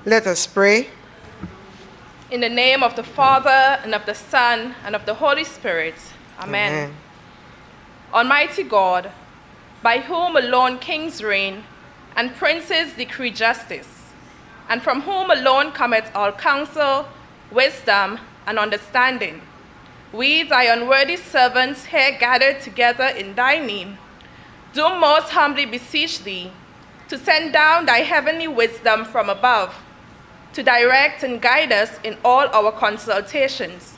Let us pray. In the name of the Father, and of the Son, and of the Holy Spirit. Amen. Amen. Almighty God, by whom alone kings reign, and princes decree justice, and from whom alone cometh all counsel, wisdom, and understanding, we, thy unworthy servants, here gathered together in thy name, do most humbly beseech thee to send down thy heavenly wisdom from above, to direct and guide us in all our consultations,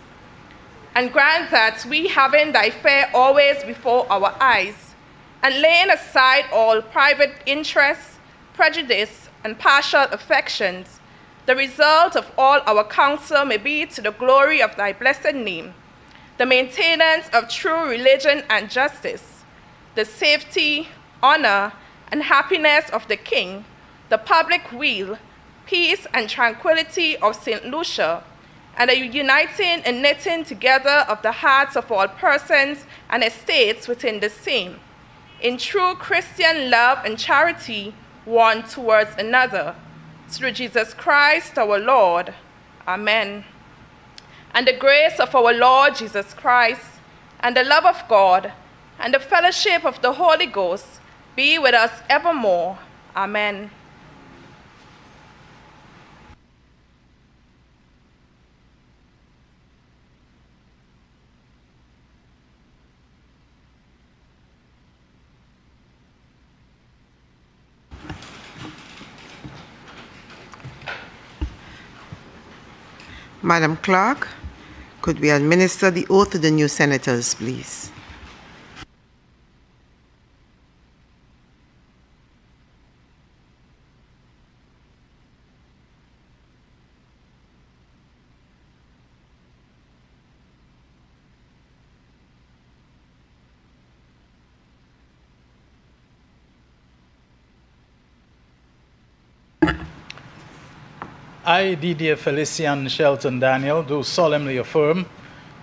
and grant that we, having thy fear always before our eyes, and laying aside all private interests, prejudice, and partial affections, the result of all our counsel may be to the glory of thy blessed name, the maintenance of true religion and justice, the safety, honor, and happiness of the king, the public weal, peace and tranquility of St. Lucia, and the uniting and knitting together of the hearts of all persons and estates within the same, in true Christian love and charity one towards another, through Jesus Christ our Lord. Amen. And the grace of our Lord Jesus Christ, and the love of God, and the fellowship of the Holy Ghost be with us evermore. Amen. Madam Clerk, could we administer the oath to the new senators, please? I, Didier Felician Shelton Daniel, do solemnly affirm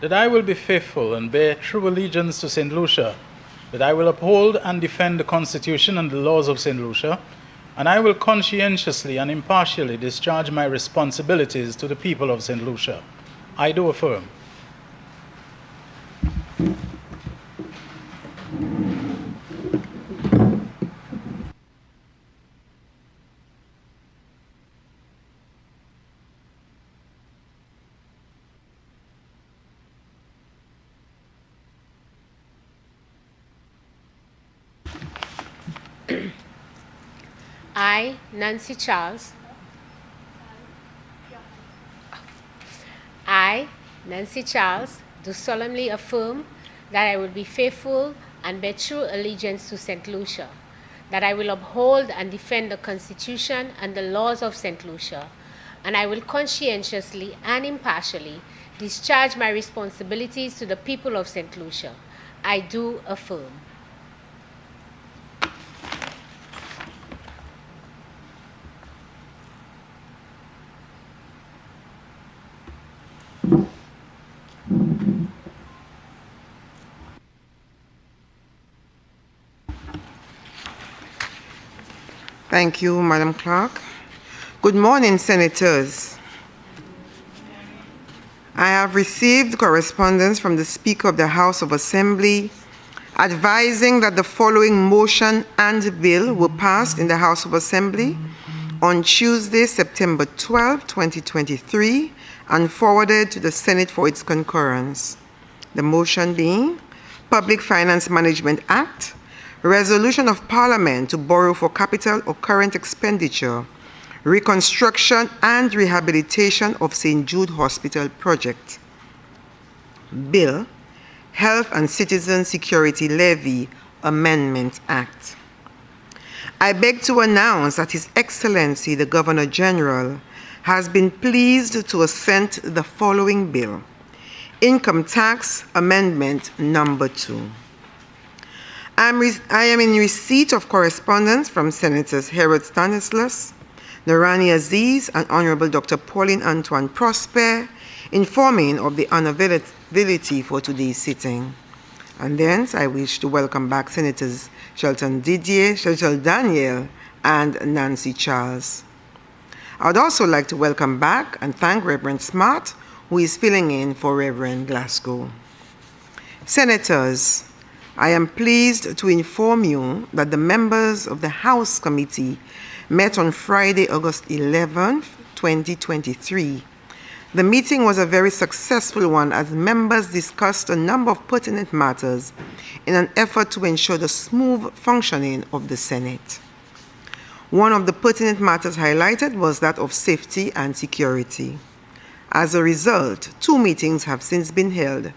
that I will be faithful and bear true allegiance to St. Lucia, that I will uphold and defend the Constitution and the laws of St. Lucia, and I will conscientiously and impartially discharge my responsibilities to the people of St. Lucia. I do affirm. I, Nancy Charles. I, Nancy Charles, do solemnly affirm that I will be faithful and bear true allegiance to St. Lucia, that I will uphold and defend the Constitution and the laws of St. Lucia, and I will conscientiously and impartially discharge my responsibilities to the people of St. Lucia. I do affirm. Thank you, Madam Clerk. Good morning, Senators. I have received correspondence from the Speaker of the House of Assembly advising that the following motion and bill were passed in the House of Assembly on Tuesday, September 12, 2023, and forwarded to the Senate for its concurrence. The motion being Public Finance Management Act, Resolution of Parliament to borrow for capital or current expenditure, reconstruction and rehabilitation of St. Jude Hospital project. Bill, Health and Citizen Security Levy Amendment Act. I beg to announce that His Excellency the Governor General has been pleased to assent the following bill. Income Tax Amendment Number 2. I am in receipt of correspondence from Senators Harold Stanislaus, Narani Aziz, and Honorable Dr. Pauline Antoine Prosper, informing of the unavailability for today's sitting. And thence I wish to welcome back Senators Shelton Daniel, and Nancy Charles. I would also like to welcome back and thank Reverend Smart, who is filling in for Reverend Glasgow. Senators, I am pleased to inform you that the members of the House Committee met on Friday, August 11th, 2023. The meeting was a very successful one as members discussed a number of pertinent matters in an effort to ensure the smooth functioning of the Senate. One of the pertinent matters highlighted was that of safety and security. As a result, 2 meetings have since been held.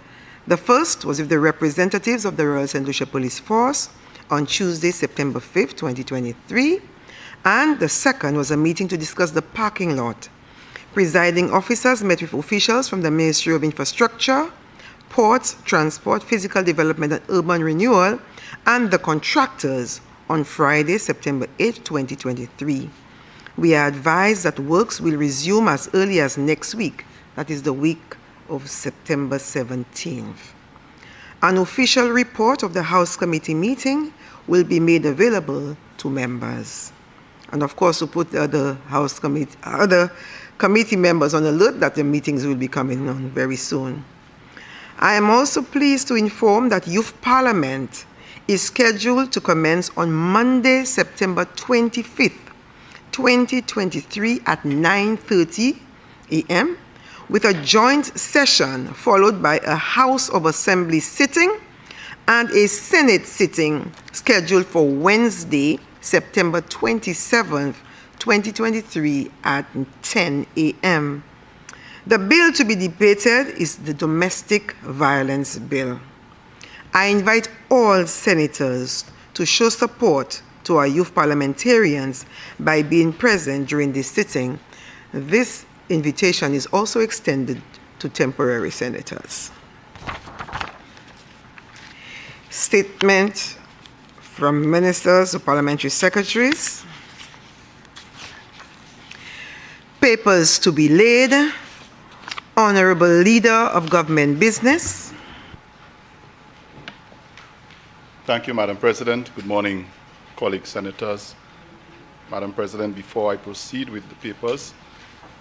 The first was with the representatives of the Royal St. Lucia Police Force on Tuesday, September 5th, 2023, and the second was a meeting to discuss the parking lot. Presiding officers met with officials from the Ministry of Infrastructure, Ports, Transport, Physical Development and Urban Renewal, and the contractors on Friday, September 8, 2023. We are advised that works will resume as early as next week, that is the week of September 17th. An official report of the House Committee meeting will be made available to members. And of course, to put the other committee members on alert that the meetings will be coming on very soon. I am also pleased to inform that Youth Parliament is scheduled to commence on Monday, September 25th, 2023 at 9:30 a.m. with a joint session followed by a House of Assembly sitting and a Senate sitting scheduled for Wednesday, September 27th, 2023 at 10 a.m. The bill to be debated is the Domestic Violence Bill. I invite all senators to show support to our youth parliamentarians by being present during this sitting. This invitation is also extended to temporary senators. Statement from ministers or parliamentary secretaries. Papers to be laid. Honorable Leader of Government Business. Thank you, Madam President. Good morning, colleagues senators. Madam President, before I proceed with the papers,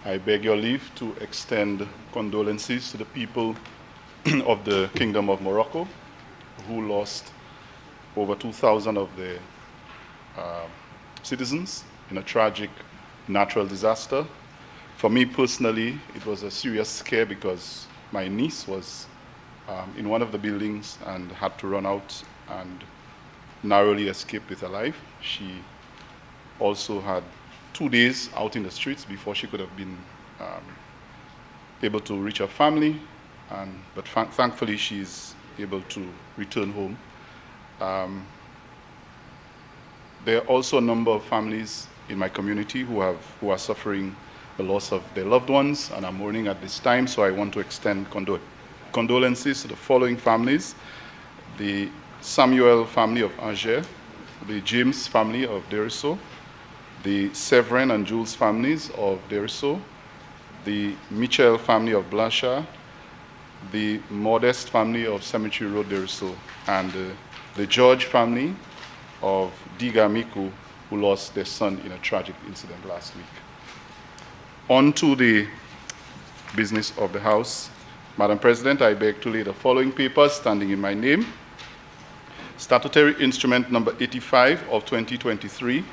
I beg your leave to extend condolences to the people of the Kingdom of Morocco who lost over 2,000 of their citizens in a tragic natural disaster. For me personally, it was a serious scare because my niece was in one of the buildings and had to run out and narrowly escaped with her life. She also had 2 days out in the streets before she could have been able to reach her family, but thankfully she's able to return home. There are also a number of families in my community who are suffering the loss of their loved ones and are mourning at this time, so I want to extend condolences to the following families: the Samuel family of Angers, the James family of Deriso, the Severin and Jules families of Deriso, the Michel family of Blanchard, the Modest family of Cemetery Road, Deriso, and the George family of Diga Miku, who lost their son in a tragic incident last week. On to the business of the House. Madam President, I beg to lay the following papers standing in my name. Statutory Instrument Number 85 of 2023,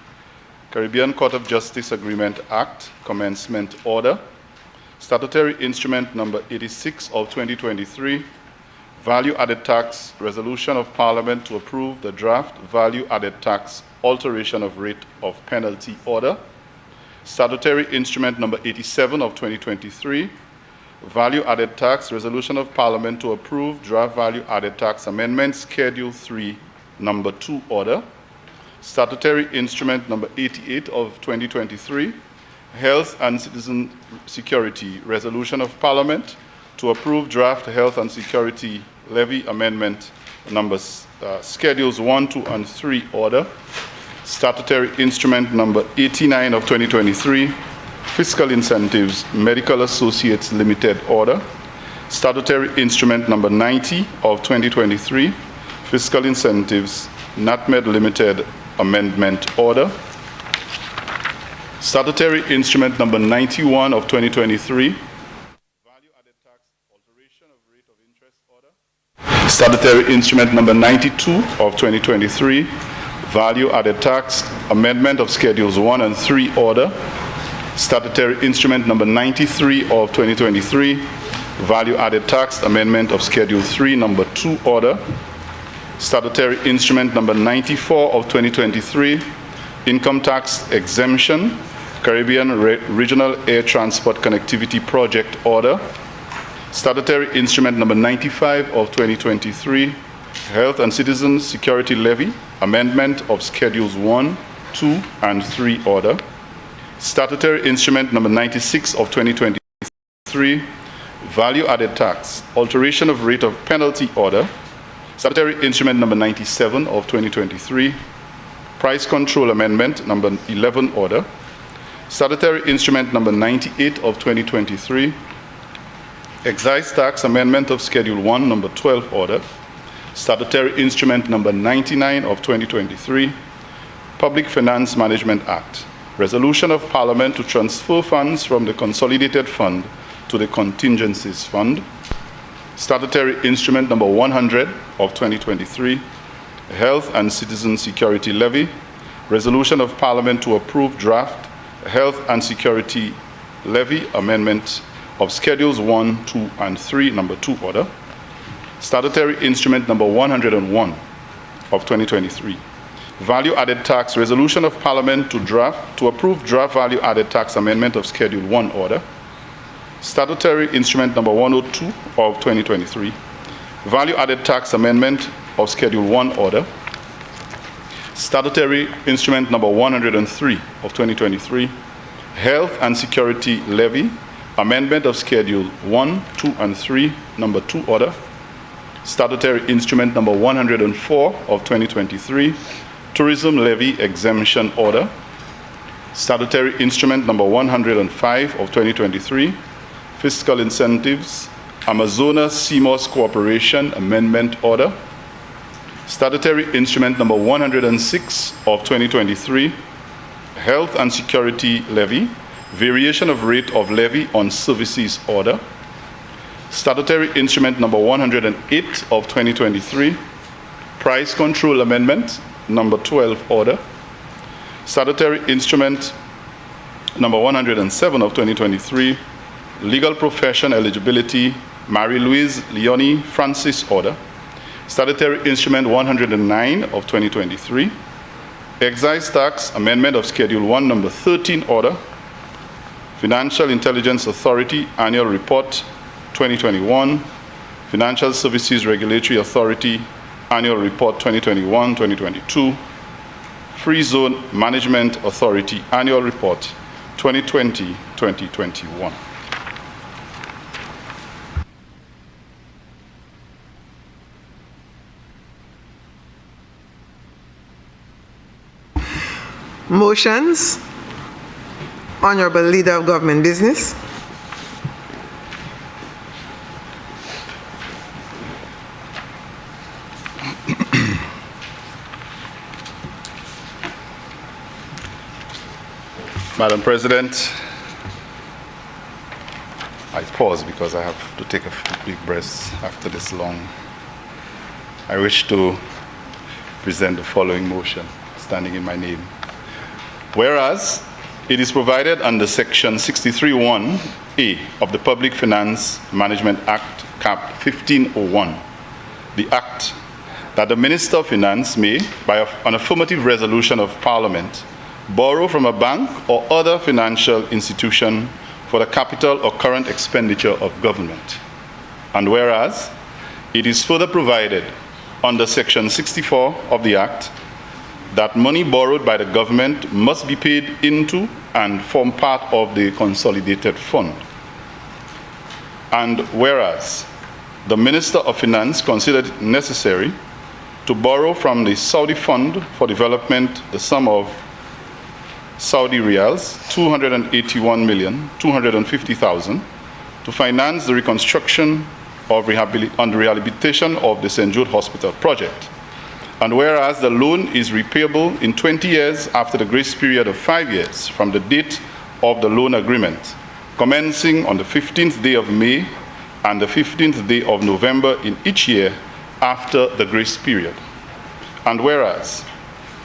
Caribbean Court of Justice Agreement Act, Commencement Order. Statutory Instrument Number 86 of 2023, Value Added Tax Resolution of Parliament to approve the draft Value Added Tax Alteration of Rate of Penalty Order. Statutory Instrument Number 87 of 2023, Value Added Tax Resolution of Parliament to approve Draft Value Added Tax Amendment Schedule 3, Number 2 Order. Statutory Instrument Number 88 of 2023, Health and Citizen Security Resolution of Parliament to approve Draft Health and Security Levy Amendment Numbers Schedules 1, 2, and 3 Order. Statutory Instrument Number 89 of 2023, Fiscal Incentives Medical Associates Limited Order. Statutory Instrument Number 90 of 2023, Fiscal Incentives NatMed Limited Amendment Order. Statutory instrument number 91 of 2023, value-added tax alteration of rate of interest order. Statutory instrument number 92 of 2023, value-added tax amendment of schedules 1 and 3 order. Statutory instrument number 93 of 2023, value-added tax amendment of schedule 3 number 2 order. Statutory instrument number 94 of 2023, income tax exemption, Caribbean Regional Air Transport Connectivity Project order. Statutory instrument number 95 of 2023, Health and Citizen Security Levy, amendment of schedules 1, 2, and 3 order. Statutory instrument number 96 of 2023, value-added tax, alteration of rate of penalty order. Statutory instrument number 97 of 2023, price control amendment number 11 order. Statutory instrument number 98 of 2023, excise tax amendment of schedule 1 number 12 order. Statutory instrument number 99 of 2023, Public Finance Management Act, resolution of Parliament to transfer funds from the Consolidated Fund to the Contingencies Fund. Statutory instrument number 100 of 2023, Health and Citizen Security Levy, resolution of Parliament to approve draft Health and Security Levy amendment of schedules 1, 2, and 3, number 2 order. Statutory instrument number 101 of 2023, value-added tax, resolution of Parliament to approve draft value-added tax amendment of schedule 1 order. Statutory instrument number 102 of 2023, value-added tax amendment of schedule 1 order. Statutory instrument number 103 of 2023, Health and Security Levy, amendment of schedule 1, 2, and 3, number 2 order. Statutory instrument number 104 of 2023, Tourism Levy Exemption Order. Statutory instrument number 105 of 2023, Fiscal Incentives, Amazonas CMOS Cooperation Amendment Order. Statutory instrument number 106 of 2023, Health and Security Levy, variation of rate of levy on services order. Statutory instrument number 108 of 2023, Price Control Amendment number 12 order. Statutory instrument number 107 of 2023, Legal Profession Eligibility, Marie-Louise Leonie Francis order. Statutory instrument 109 of 2023, Excise Tax Amendment of Schedule 1 number 13 order. Financial Intelligence Authority Annual Report 2021, Financial Services Regulatory Authority Annual Report 2021-2022, Free Zone Management Authority Annual Report 2020-2021. Motions. Honorable Leader of Government Business. Madam President, I pause because I have to take a big breath after this long. I wish to present the following motion, standing in my name. Whereas it is provided under Section 63(1)(a) of the Public Finance Management Act, Cap 1501, the Act, that the Minister of Finance may, by an affirmative resolution of Parliament, borrow from a bank or other financial institution for the capital or current expenditure of government. And whereas it is further provided under Section 64 of the Act that money borrowed by the government must be paid into and form part of the consolidated fund. And whereas the Minister of Finance considered it necessary to borrow from the Saudi Fund for Development the sum of Saudi Riyals 281,250,000 to finance the reconstruction of rehabilitation of the St. Jude Hospital project. And whereas the loan is repayable in 20 years after the grace period of 5 years from the date of the loan agreement, commencing on the 15th day of May and the 15th day of November in each year after the grace period. And whereas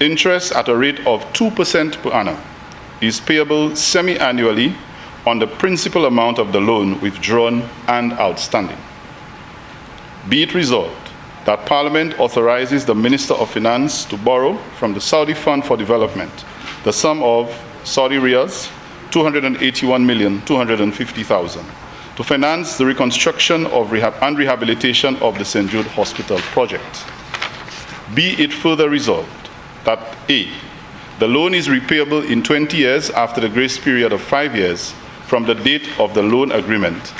interest at a rate of 2% per annum is payable semi-annually on the principal amount of the loan withdrawn and outstanding. Be it resolved that Parliament authorizes the Minister of Finance to borrow from the Saudi Fund for Development the sum of Saudi Riyals 281,250,000 to finance the reconstruction of and rehabilitation of the St. Jude Hospital project. Be it further resolved that A, the loan is repayable in 20 years after the grace period of 5 years from the date of the loan agreement,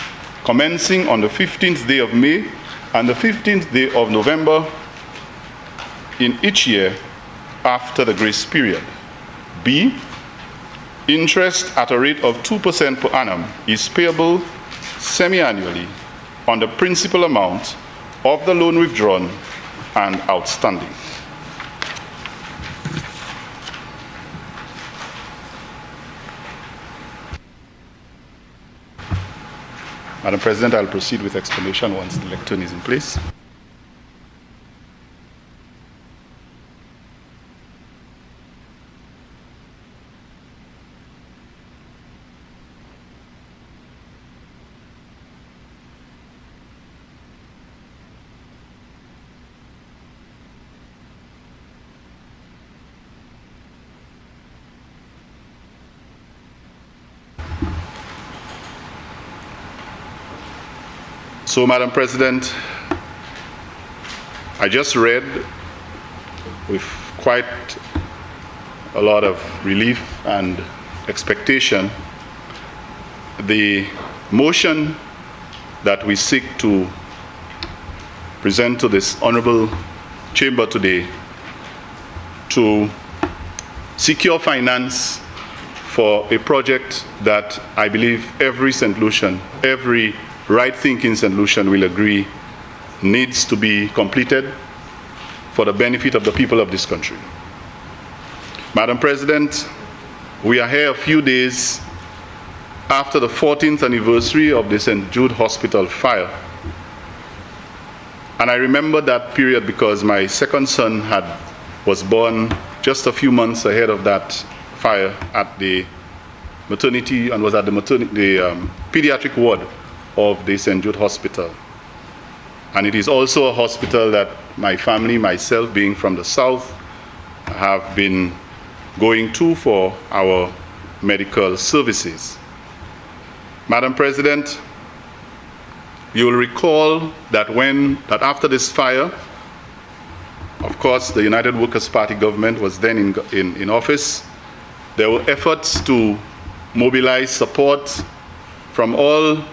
commencing on the 15th day of May and the 15th day of November in each year after the grace period. B, interest at a rate of 2% per annum is payable semi-annually on the principal amount of the loan withdrawn and outstanding. Madam President, I'll proceed with explanation once the lectern is in place. So, Madam President, I just read with quite a lot of relief and expectation the motion that we seek to present to this honorable chamber today to secure finance for a project that I believe every St. Lucian, every right-thinking St. Lucian will agree needs to be completed for the benefit of the people of this country. Madam President, we are here a few days after the 14th anniversary of the St. Jude Hospital fire. And I remember that period because my second son was born just a few months ahead of that fire at the maternity and was at the pediatric ward of the St. Jude Hospital. And it is also a hospital that my family, myself being from the south, have been going to for our medical services. Madam President, you will recall that after this fire, of course, the United Workers' Party government was then in office. There were efforts to mobilize support from all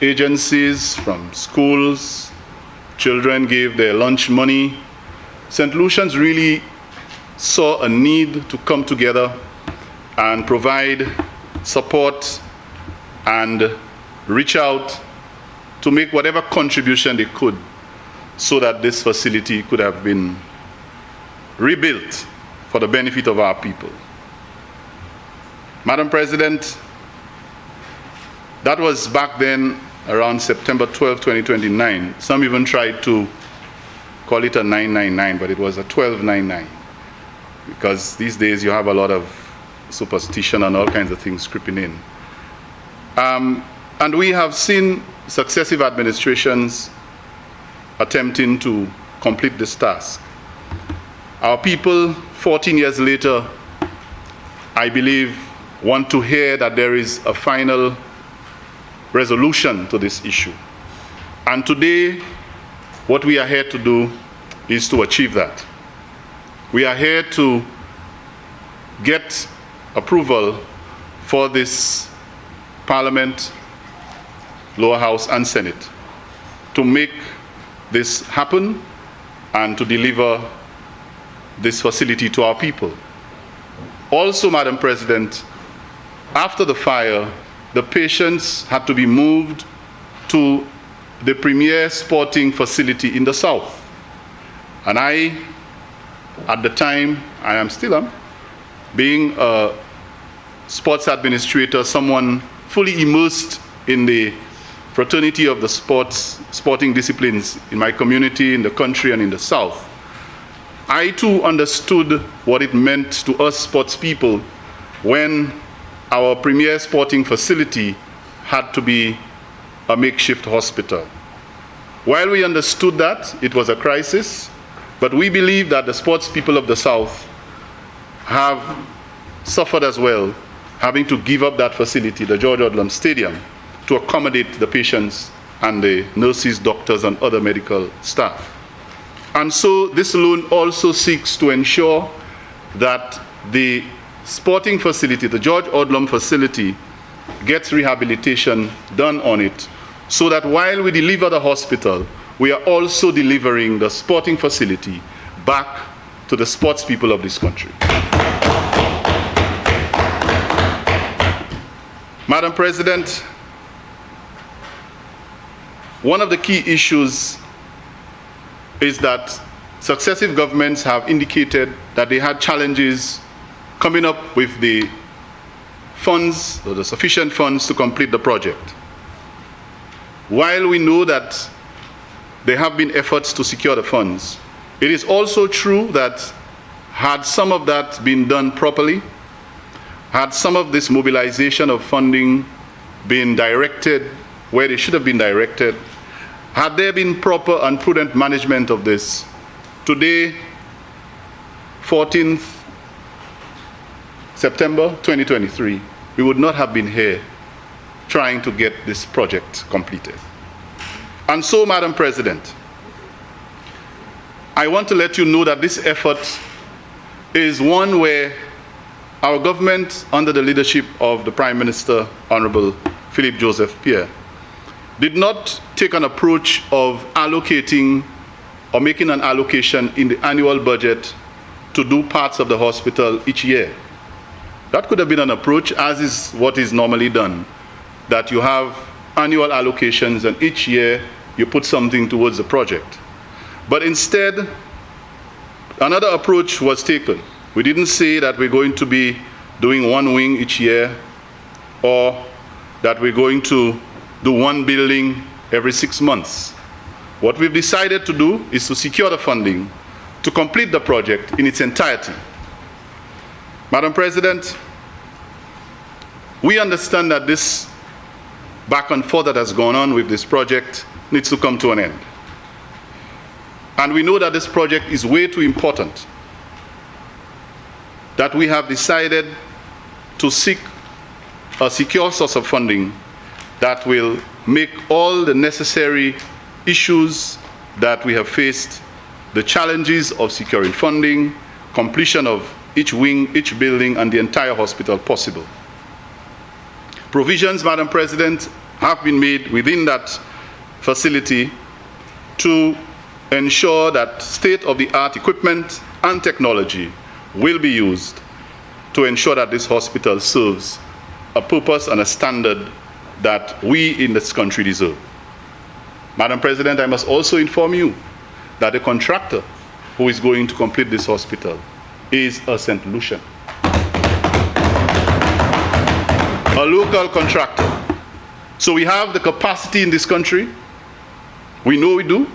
agencies, from schools. Children gave their lunch money. St. Lucians really saw a need to come together and provide support and reach out to make whatever contribution they could so that this facility could have been rebuilt for the benefit of our people. Madam President, that was back then around September 12, 2029. Some even tried to call it a 999, but it was a 1299. Because these days you have a lot of superstition and all kinds of things creeping in. And we have seen successive administrations attempting to complete this task. Our people, 14 years later, I believe, want to hear that there is a final resolution to this issue. And today, what we are here to do is to achieve that. We are here to get approval for this Parliament, Lower House and Senate to make this happen and to deliver this facility to our people. Also, Madam President, after the fire, the patients had to be moved to the premier sporting facility in the south. And I, at the time, I am still am, being a sports administrator, someone fully immersed in the fraternity of the sporting disciplines in my community, in the country, and in the South, I too understood what it meant to us sports people when our premier sporting facility had to be a makeshift hospital. While we understood that it was a crisis, but we believe that the sports people of the South have suffered as well, having to give up that facility, the George Odlum Stadium, to accommodate the patients and the nurses, doctors, and other medical staff. And so this loan also seeks to ensure that the sporting facility, the George Odlum facility, gets rehabilitation done on it, so that while we deliver the hospital, we are also delivering the sporting facility back to the sports people of this country. Madam President, one of the key issues is that successive governments have indicated that they had challenges coming up with the funds, or the sufficient funds to complete the project. While we know that there have been efforts to secure the funds, it is also true that had some of that been done properly, had some of this mobilization of funding been directed where they should have been directed, had there been proper and prudent management of this, today, 14th September 2023, we would not have been here trying to get this project completed. And so, Madam President, I want to let you know that this effort is one where our government, under the leadership of the Prime Minister, Honorable Philip Joseph Pierre, did not take an approach of allocating or making an allocation in the annual budget to do parts of the hospital each year. That could have been an approach, as is what is normally done, that you have annual allocations and each year you put something towards the project. But instead, another approach was taken. We didn't say that we're going to be doing one wing each year, or that we're going to do one building every 6 months. What we've decided to do is to secure the funding to complete the project in its entirety. Madam President, we understand that this back and forth that has gone on with this project needs to come to an end. And we know that this project is way too important, that we have decided to seek a secure source of funding that will make all the necessary issues that we have faced, the challenges of securing funding, completion of each wing, each building, and the entire hospital possible. Provisions, Madam President, have been made within that facility to ensure that state-of-the-art equipment and technology will be used to ensure that this hospital serves a purpose and a standard that we in this country deserve. Madam President, I must also inform you that the contractor who is going to complete this hospital is a St. Lucian, a local contractor. So we have the capacity in this country, we know we do,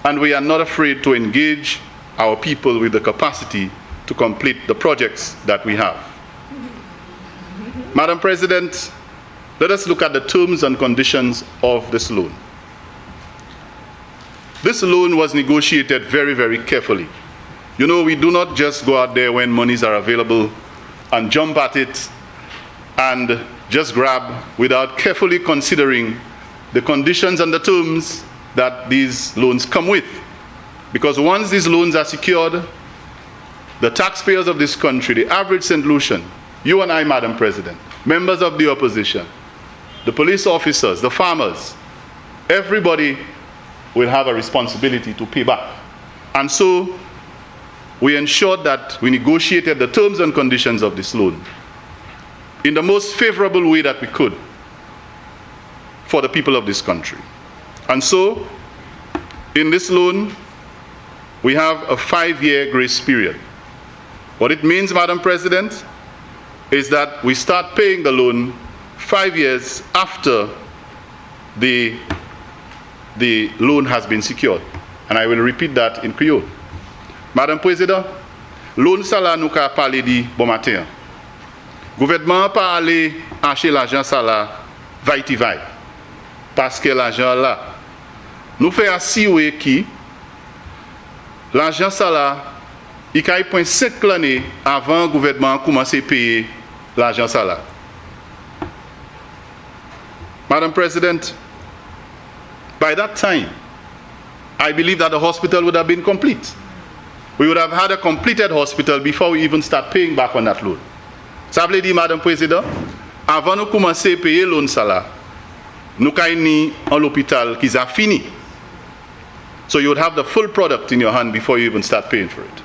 and we are not afraid to engage our people with the capacity to complete the projects that we have. Madam President, let us look at the terms and conditions of this loan. This loan was negotiated very, very carefully. You know, we do not just go out there when monies are available and jump at it and just grab without carefully considering the conditions and the terms that these loans come with. Because once these loans are secured, the taxpayers of this country, the average St. Lucian, you and I, Madam President, members of the opposition, the police officers, the farmers, everybody will have a responsibility to pay back. And so we ensured that we negotiated the terms and conditions of this loan in the most favorable way that we could for the people of this country. And so in this loan, we have a 5-year grace period. What it means, Madam President, is that we start paying the loan 5 years after the loan has been secured. And I will repeat that in Creole. Madam President, loan ça là nous ka parler di bon matin. Gouvernement pas aller acheter l'argent ça là vaille parce que l'argent là nous fait assurer qui l'argent ça là il y a 5 l'année avant le gouvernement commence à payer l'argent ça là. Madam President, by that time, I believe that the hospital would have been complete. We would have had a completed hospital before we even start paying back on that loan. Ça veut dire, Madam President, avant de commencer à payer le loan ça là, nous avons un hôpital qui a fini. So you would have the full product in your hand before you even start paying for it.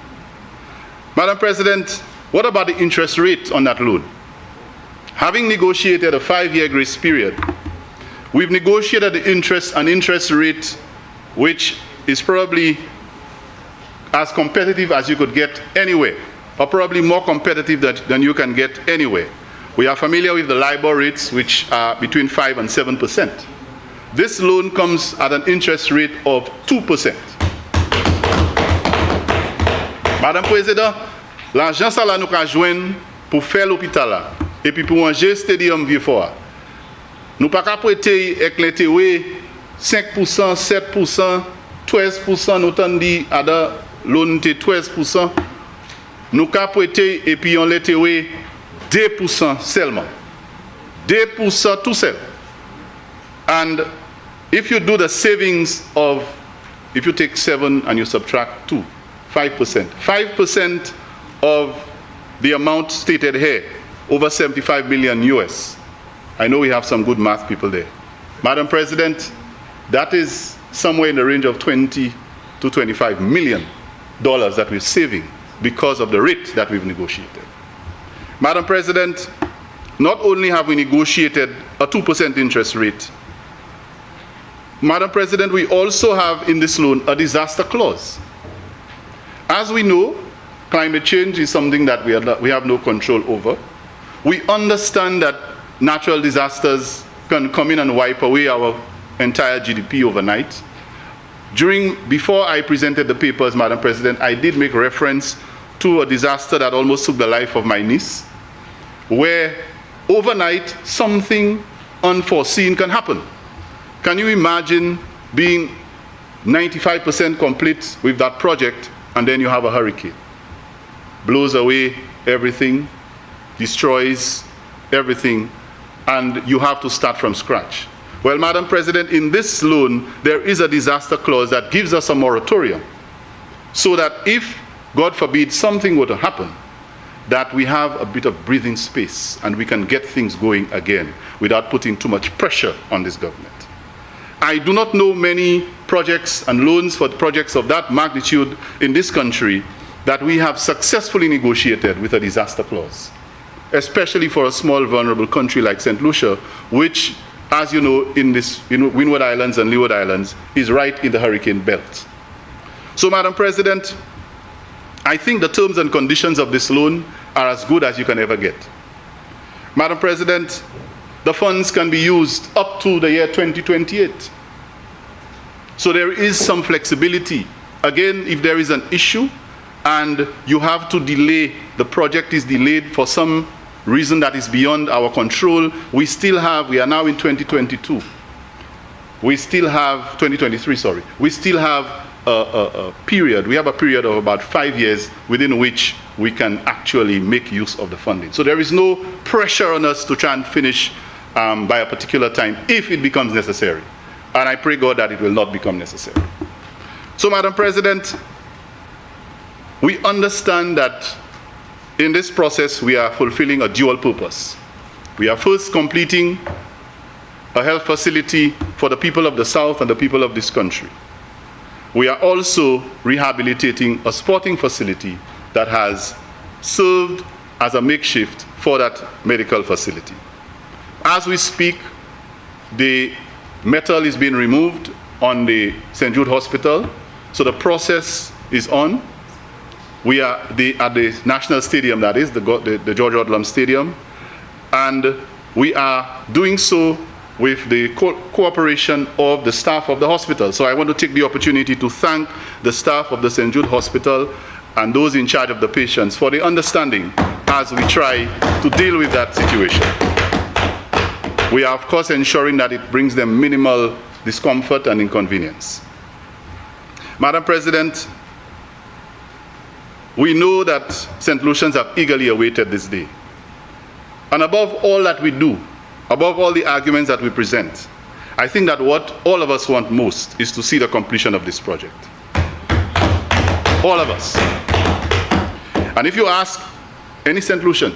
Madam President, what about the interest rate on that loan? Having negotiated a 5-year grace period, we've negotiated an interest rate which is probably as competitive as you could get anywhere, or probably more competitive than you can get anywhere. We are familiar with the LIBOR rates, which are between 5 and 7%. This loan comes at an interest rate of 2%. Madame Président, l'argent ça là nous ka joindre pour faire l'hôpital là et puis pour manger stadium Vieux-Fort. Nous pas qu'à prêter avec l'intérêt 5%, 7%, 13%, nous t'en dit à la loan 13%. Nous qu'à prêter et puis on l'intérêt 2% seulement. 2% tout seul. And if you do the savings of, if you take 7 and you subtract 2, 5%. 5% of the amount stated here, over 75 million US. I know we have some good math people there. Madam President, that is somewhere in the range of 20 to 25 million dollars that we're saving because of the rate that we've negotiated. Madam President, not only have we negotiated a 2% interest rate, Madam President, we also have in this loan a disaster clause. As we know, climate change is something that we have no control over. We understand that natural disasters can come in and wipe away our entire GDP overnight. Before I presented the papers, Madam President, I did make reference to a disaster that almost took the life of my niece, where overnight something unforeseen can happen. Can you imagine being 95% complete with that project and then you have a hurricane? Blows away everything, destroys everything, and you have to start from scratch. Well, Madam President, in this loan, there is a disaster clause that gives us a moratorium so that if, God forbid, something were to happen, that we have a bit of breathing space and we can get things going again without putting too much pressure on this government. I do not know many projects and loans for projects of that magnitude in this country that we have successfully negotiated with a disaster clause, especially for a small vulnerable country like St. Lucia, which, as you know, in Windward Islands and Leeward Islands, is right in the hurricane belt. So, Madam President, I think the terms and conditions of this loan are as good as you can ever get. Madam President, the funds can be used up to the year 2028. So there is some flexibility. Again, if there is an issue and you have to delay, the project is delayed for some reason that is beyond our control, we are now in 2022. We still have, 2023, sorry. We still have a period, we have a period of about 5 years within which we can actually make use of the funding. So there is no pressure on us to try and finish by a particular time if it becomes necessary. And I pray God that it will not become necessary. So, Madam President, we understand that in this process we are fulfilling a dual purpose. We are first completing a health facility for the people of the South and the people of this country. We are also rehabilitating a sporting facility that has served as a makeshift for that medical facility. As we speak, the metal is being removed on the St. Jude Hospital, so the process is on. We are at the National Stadium, that is, the George Odlum Stadium, and we are doing so with the cooperation of the staff of the hospital. So I want to take the opportunity to thank the staff of the St. Jude Hospital and those in charge of the patients for the understanding as we try to deal with that situation. We are, of course, ensuring that it brings them minimal discomfort and inconvenience. Madam President, we know that St. Lucians have eagerly awaited this day. And above all that we do, above all the arguments that we present, I think that what all of us want most is to see the completion of this project. All of us. And if you ask any St. Lucian,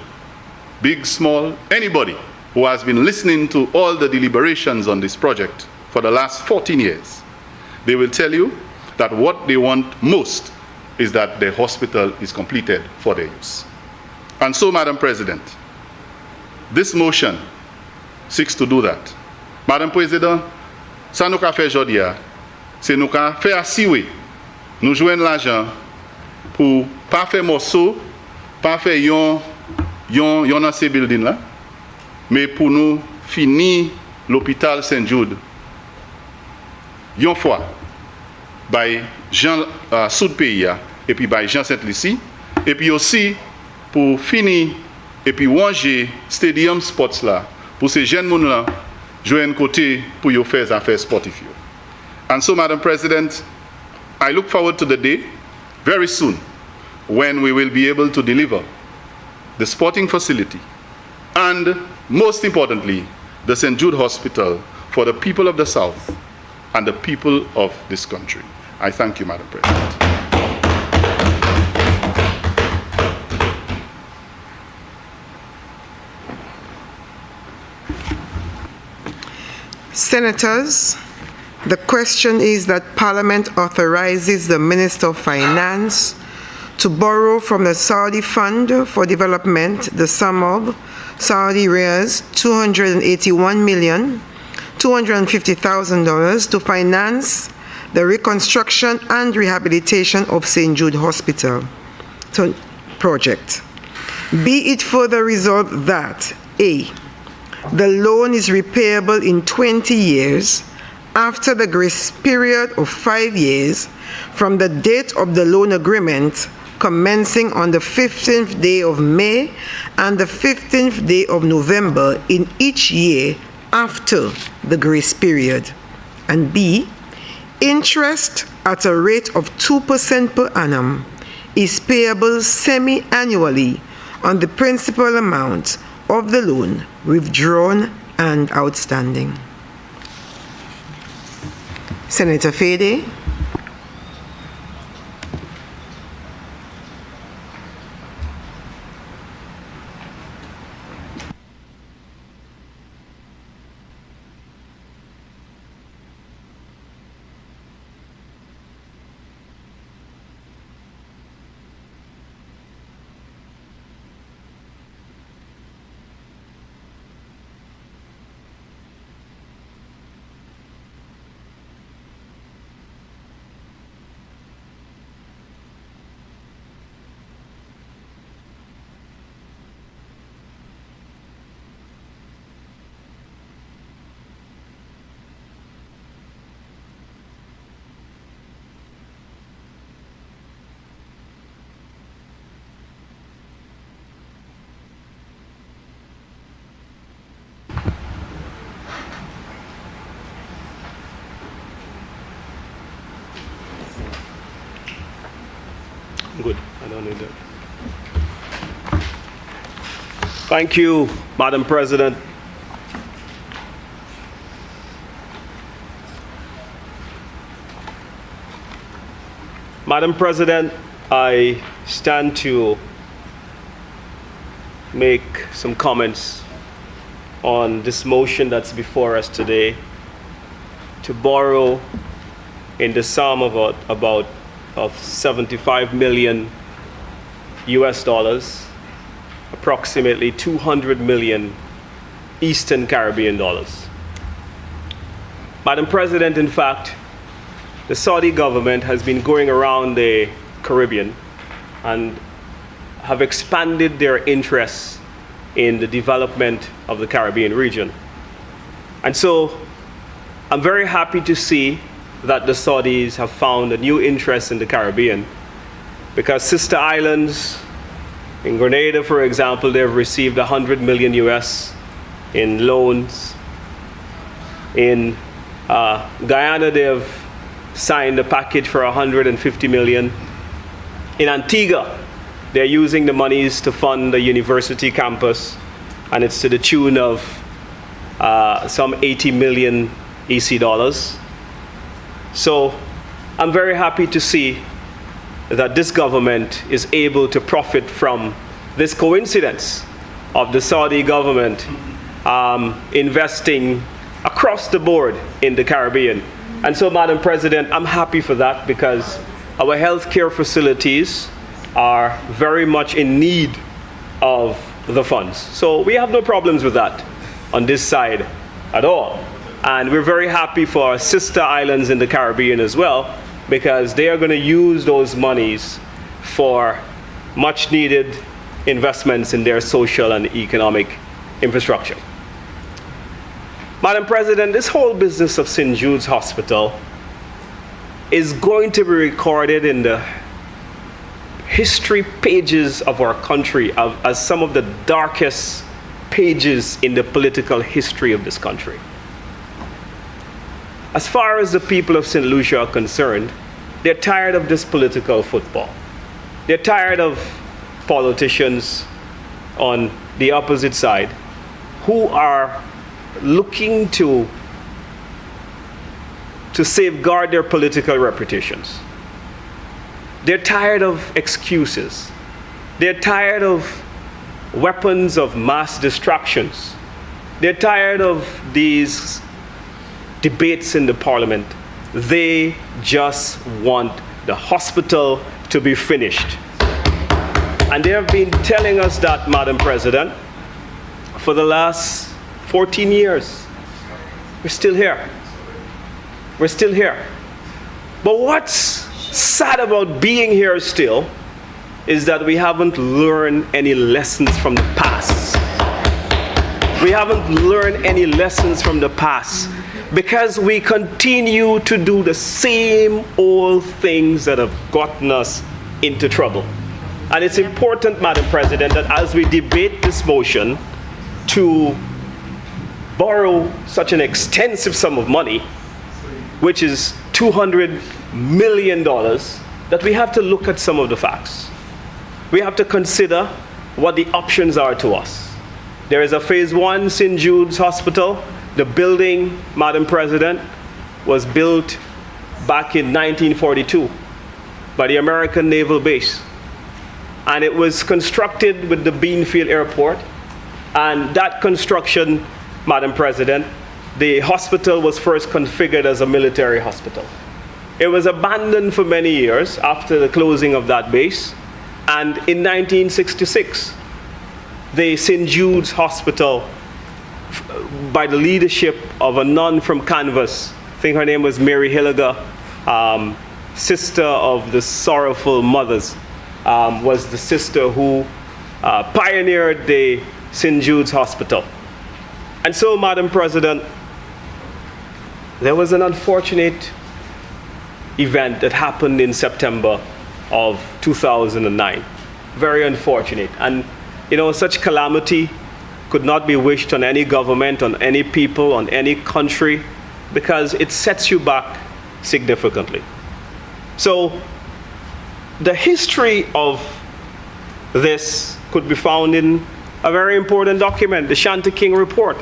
big, small, anybody who has been listening to all the deliberations on this project for the last 14 years, they will tell you that what they want most is that the hospital is completed for their use. And so, Madam President, this motion seeks to do that. Madam President, ça nous ka fait aujourd'hui, c'est nous ka fait assurer, nous joindre l'argent pour pas faire morceau, pas faire yon dans ces buildings là, mais pour nous finir l'hôpital Saint-Jude. Yon fois, by Jean sous pays et puis by Jean Sainte-Lucie, et puis aussi pour finir et puis ranger stadium sports là pour ces jeunes monde là jouer un côté pour y faire affaires sportives. And so, Madam President, I look forward to the day very soon when we will be able to deliver the sporting facility and, most importantly, the St. Jude Hospital for the people of the South and the people of this country. I thank you, Madam President. Senators, the question is that Parliament authorizes the Minister of Finance to borrow from the Saudi Fund for Development the sum of Saudi Riyals $281,250,000 to finance the reconstruction and rehabilitation of St. Jude Hospital project. Be it further resolved that A, the loan is repayable in 20 years after the grace period of 5 years from the date of the loan agreement commencing on the 15th day of May and the 15th day of November in each year after the grace period. And B, interest at a rate of 2% per annum is payable semi-annually on the principal amount of the loan withdrawn and outstanding. Senator Fede. Good. I don't need that. Thank you, Madam President. Madam President, I stand to make some comments on this motion that's before us today to borrow in the sum of about 75 million US dollars, approximately 200 million Eastern Caribbean dollars. Madam President, in fact, the Saudi government has been going around the Caribbean and have expanded their interests in the development of the Caribbean region. And so I'm very happy to see that the Saudis have found a new interest in the Caribbean, because sister islands, in Grenada, for example, they've received 100 million US in loans. In Guyana, they've signed a package for 150 million. In Antigua, they're using the monies to fund the university campus, and it's to the tune of some 80 million EC dollars. So I'm very happy to see that this government is able to profit from this coincidence of the Saudi government investing across the board in the Caribbean. And so, Madam President, I'm happy for that, because our healthcare facilities are very much in need of the funds. So we have no problems with that on this side at all. And we're very happy for our sister islands in the Caribbean as well, because they are going to use those monies for much needed investments in their social and economic infrastructure. Madam President, this whole business of St. Jude's Hospital is going to be recorded in the history pages of our country as some of the darkest pages in the political history of this country. As far as the people of St. Lucia are concerned, they're tired of this political football. They're tired of politicians on the opposite side who are looking to safeguard their political reputations. They're tired of excuses. They're tired of weapons of mass distractions. They're tired of these debates in the parliament. They just want the hospital to be finished. And they have been telling us that, Madam President, for the last 14 years. We're still here. We're still here. But what's sad about being here still is that we haven't learned any lessons from the past. We haven't learned any lessons from the past, because we continue to do the same old things that have gotten us into trouble. And it's important, Madam President, that as we debate this motion to borrow such an extensive sum of money, which is $200 million, that we have to look at some of the facts. We have to consider what the options are to us. There is a phase 1 St. Jude's Hospital. The building, Madam President, was built back in 1942 by the American Naval Base. And it was constructed with the Beanfield Airport. And that construction, Madam President, the hospital was first configured as a military hospital. It was abandoned for many years after the closing of that base. And in 1966, the St. Jude's Hospital, by the leadership of a nun from Canvas, I think her name was Mary Hilliger, sister of the Sorrowful Mothers, was the sister who pioneered the St. Jude's Hospital. And so, Madam President, there was an unfortunate event that happened in September of 2009. Very unfortunate. And, you know, such calamity could not be wished on any government, on any people, on any country, because it sets you back significantly. So, the history of this could be found in a very important document, the Shanti King Report.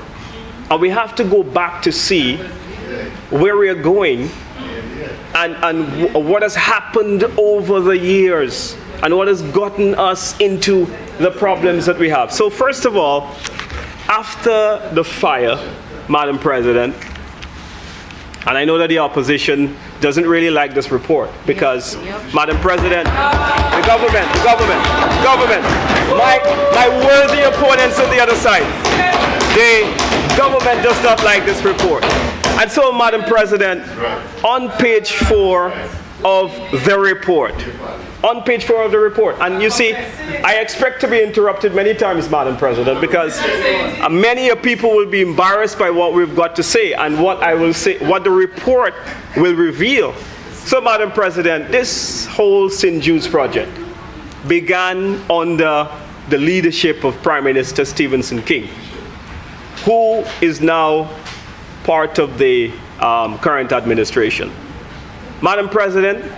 And we have to go back to see where we are going and what has happened over the years and what has gotten us into the problems that we have. So first of all, after the fire, Madam President, and I know that the opposition doesn't really like this report because, Madam President, the government, my worthy opponents on the other side, the government does not like this report. And so, Madam President, on page 4 of the report, On page 4 of the report. And you see, I expect to be interrupted many times, Madam President, because many people will be embarrassed by what we've got to say and what I will say, what the report will reveal. So, Madam President, this whole St. Jude's project began under the leadership of Prime Minister Stephen King, who is now part of the current administration. Madam President,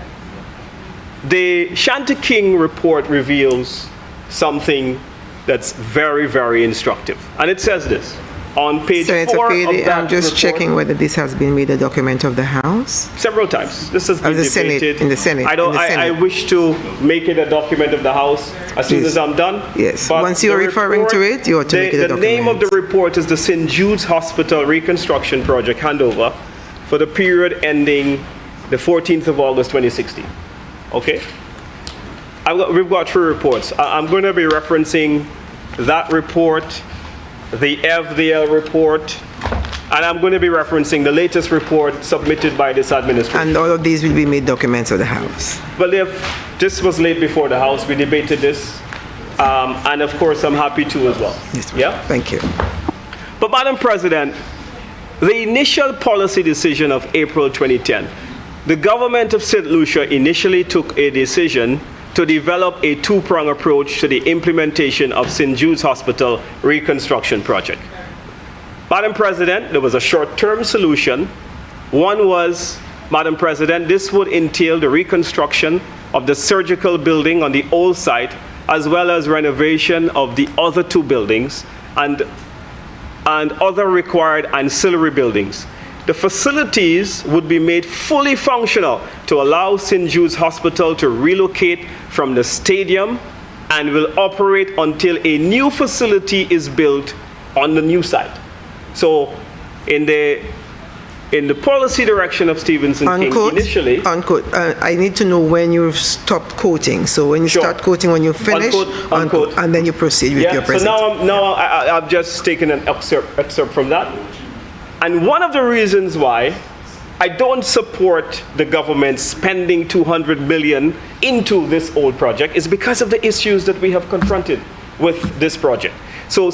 the Shanti King report reveals something that's very, very instructive. And it says this on page Senator 4 Fede, of that I'm just report, checking whether this has been made a document of the House. several times. This has been Of the Senate, debated. in the Senate, I don't. in the Senate. I wish to make it a document of the House as soon Please. as I'm done. Yes. But Once you're the referring to it, you ought to make it a The name of the document. report is the St. Jude's Hospital Reconstruction Project Handover for the period ending the 14th of August 2016. Okay? We've got 3 reports. I'm going to be referencing that report, the FDL report, and I'm going to be referencing the latest report submitted by this administration. And all of these will be made documents of the House. Well, this was laid before the House. We debated this. And of course, I'm happy to as well. Yes, Yeah? Thank you. But Madam President, the initial policy decision of April 2010, the government of St. Lucia initially took a decision to develop a 2-pronged approach to the implementation of St. Jude's Hospital reconstruction project. Madam President, there was a short-term solution. One was, Madam President, this would entail the reconstruction of the surgical building on the old site, as well as renovation of the other 2 buildings and other required ancillary buildings. The facilities would be made fully functional to allow St. Jude's Hospital to relocate from the stadium and will operate until a new facility is built on the new site. So in the policy direction of Stevenson King initially... Unquote. I need to know when you've stopped quoting. So when you Sure. start quoting, when you finish, Unquote. and then you proceed with your So presentation. now I've just taken an excerpt from that. And one of the reasons why I don't support the government spending $200 million into this old project is because of the issues that we have confronted with this project. So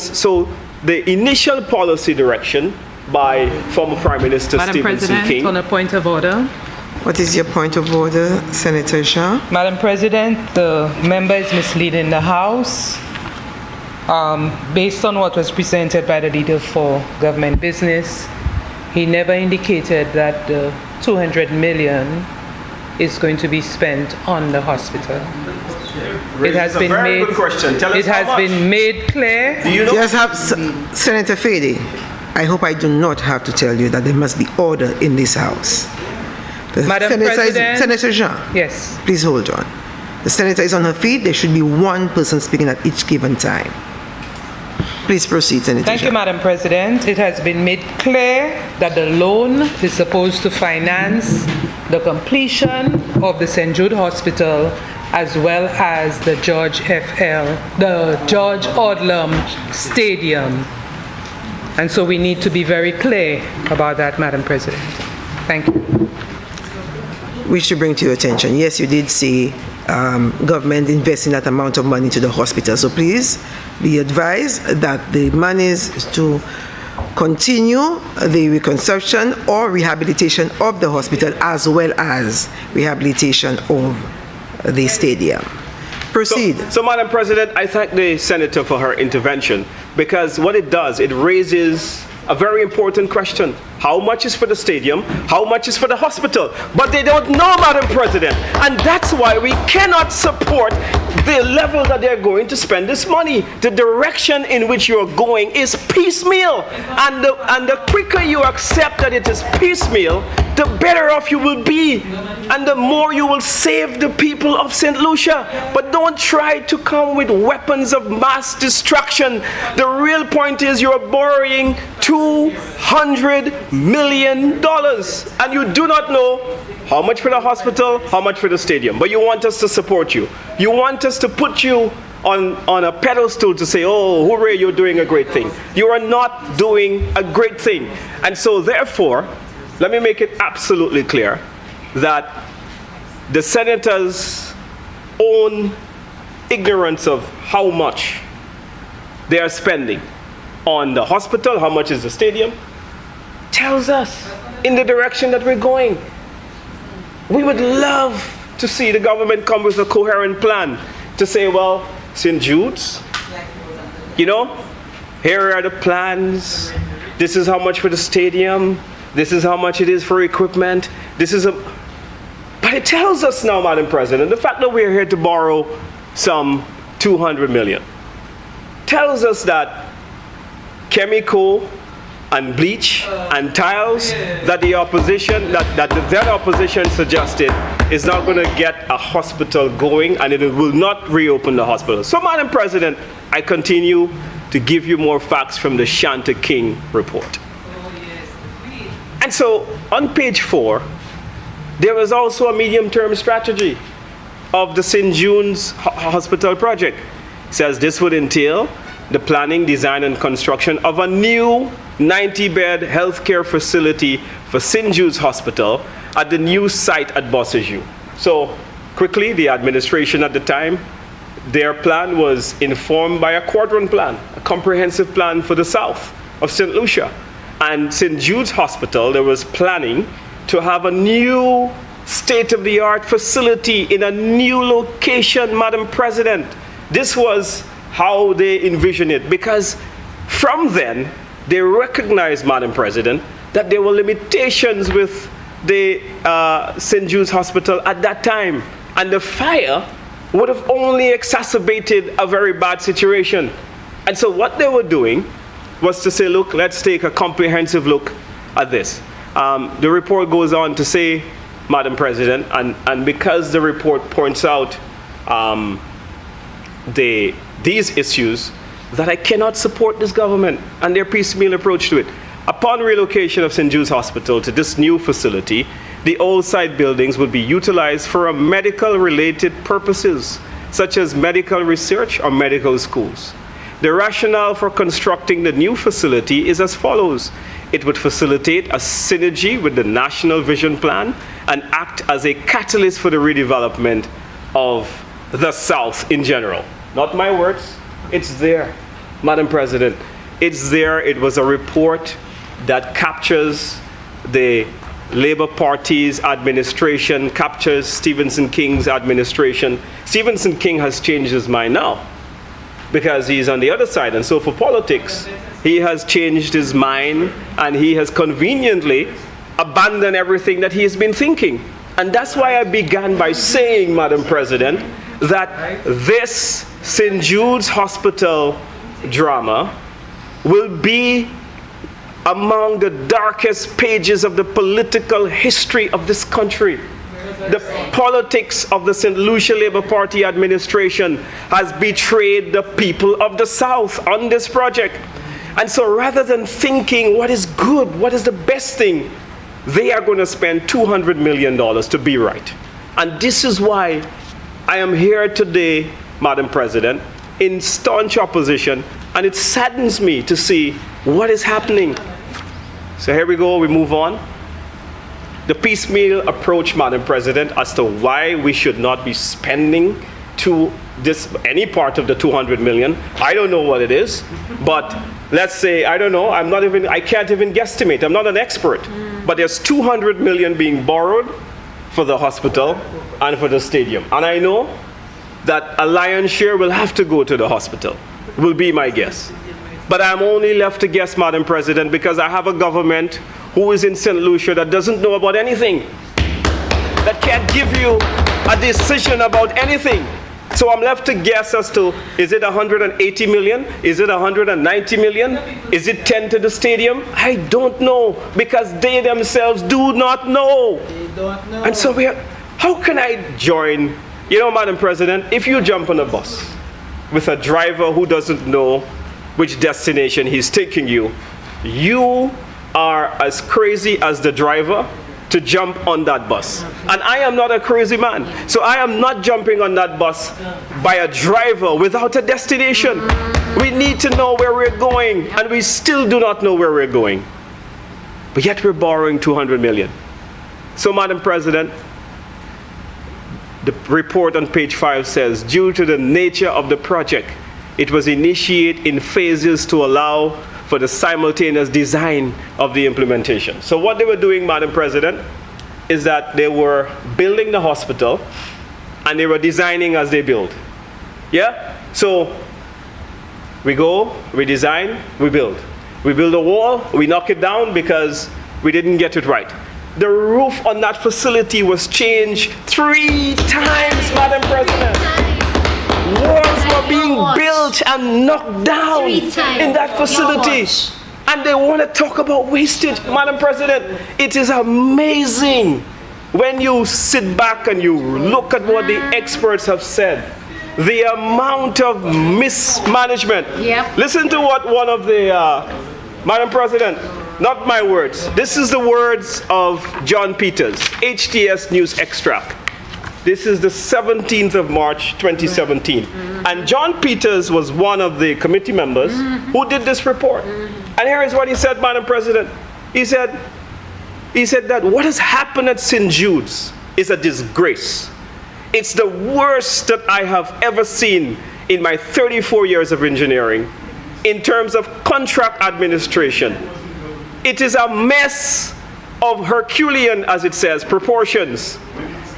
the initial policy direction by former Prime Minister Madam Stephen President, King. on a point of order. What is your point of order, Senator Shah? Madam President, the member is misleading the House. Based on what was presented by the leader for government business, he never indicated that the 200 million is going to be spent on the hospital. It has been made. Good question. Tell us it has been made clear. Do you know? Yes, Senator Fede, I hope I do not have to tell you that there must be order in this House. The Madam President. Senator Jean, Yes. please hold on. The senator is on her feet. There should be one person speaking at each given time. Please proceed, Senator Thank you, Jean. Madam President. It has been made clear that the loan is supposed to finance the completion of the St. Jude Hospital as well as the George Odlum Stadium. And so we need to be very clear about that, Madam President. Thank you. We should bring to your attention, yes, you did say government investing that amount of money to the hospital. So please be advised that the money is to continue the reconstruction or rehabilitation of the hospital as well as rehabilitation of the stadium. Proceed. So, Madam President, I thank the Senator for her intervention because what it does, it raises a very important question. How much is for the stadium? How much is for the hospital? But they don't know, Madam President. And that's why we cannot support the level that they're going to spend this money. The direction in which you're going is piecemeal. And the quicker you accept that it is piecemeal, the better off you will be. And the more you will save the people of St. Lucia. But don't try to come with weapons of mass destruction. The real point is you're borrowing $200 million. And you do not know how much for the hospital, how much for the stadium. But you want us to support you. You want us to put you on a pedestal to say, oh, hooray, you're doing a great thing. You are not doing a great thing. And so therefore, let me make it absolutely clear that the senators own ignorance of how much they are spending on the hospital, how much is the stadium, tells us in the direction that we're going. We would love to see the government come with a coherent plan to say, well, St. Jude's, you know, here are the plans. This is how much for the stadium. This is how much it is for equipment. But it tells us now, Madam President, the fact that we're here to borrow some 200 million tells us that chemical and bleach and tiles that the opposition, that opposition suggested is not going to get a hospital going, and it will not reopen the hospital. So, Madam President, I continue to give you more facts from the Shanta King report. And so, on page 4, there was also a medium-term strategy of the St. Jude's Hospital project. It says this would entail the planning, design, and construction of a new 90-bed healthcare facility for St. Jude's Hospital at the new site at Bossejou. So, quickly, the administration at the time, their plan was informed by a quadrant plan, a comprehensive plan for the south of St. Lucia. And St. Jude's Hospital, there was planning to have a new state-of-the-art facility in a new location, Madam President. This was how they envisioned it, because from then, they recognized, Madam President, that there were limitations with the St. Jude's Hospital at that time. And the fire would have only exacerbated a very bad situation. And so what they were doing was to say, look, let's take a comprehensive look at this. The report goes on to say, Madam President, and because the report points out these issues, that I cannot support this government and their piecemeal approach to it. Upon relocation of St. Jude's Hospital to this new facility, the old site buildings would be utilized for a medical-related purposes, such as medical research or medical schools. The rationale for constructing the new facility is as follows. It would facilitate a synergy with the National Vision Plan and act as a catalyst for the redevelopment of the South in general. Not my words, it's there, Madam President. It's there. It was a report that captures the Labour Party's administration, captures Stephenson King's administration. Stephenson King has changed his mind now because he's on the other side. And so for politics, he has changed his mind and he has conveniently abandoned everything that he has been thinking. And that's why I began by saying, Madam President, that this St. Jude's Hospital drama will be among the darkest pages of the political history of this country. The politics of the St. Lucia Labour Party administration has betrayed the people of the South on this project. And so rather than thinking what is good, what is the best thing, they are going to spend $200 million to be right. And this is why I am here today, Madam President, in staunch opposition, and it saddens me to see what is happening. So here we go, we move on. The piecemeal approach, Madam President, as to why we should not be spending any part of the 200 million. I don't know what it is, but let's say, I don't know, I can't even guesstimate. I'm not an expert, but there's 200 million being borrowed for the hospital and for the stadium. And I know that a lion's share will have to go to the hospital, will be my guess. But I'm only left to guess, Madam President, because I have a government who is in St. Lucia that doesn't know about anything, that can't give you a decision about anything. So I'm left to guess as to, is it 180 million? Is it 190 million? Is it 10 to the stadium? I don't know, because they themselves do not know. They don't know. And so how can I join? You know, Madam President, if you jump on a bus with a driver who doesn't know which destination he's taking you, you are as crazy as the driver to jump on that bus. And I am not a crazy man. So I am not jumping on that bus by a driver without a destination. We need to know where we're going, and we still do not know where we're going. But yet we're borrowing 200 million. So, Madam President, The report on page 5 says, due to the nature of the project, it was initiated in phases to allow for the simultaneous design of the implementation. So what they were doing, Madam President, is that they were building the hospital and they were designing as they build. Yeah? So we go, we design, we build. We build a wall, we knock it down because we didn't get it right. The roof on that facility was changed 3 times, Madam President. Walls were being built and knocked down in that facility. And they want to talk about wastage, Madam President. It is amazing when you sit back and you look at what the experts have said. The amount of mismanagement. Yep. Listen to what one of the, Madam President, not my words. This is the words of John Peters, HTS News Extract. This is the 17th of March, 2017. And John Peters was one of the committee members who did this report. And here is what he said, Madam President. He said that what has happened at St. Jude's is a disgrace. It's the worst that I have ever seen in my 34 years of engineering in terms of contract administration. It is a mess of Herculean, as it says, proportions.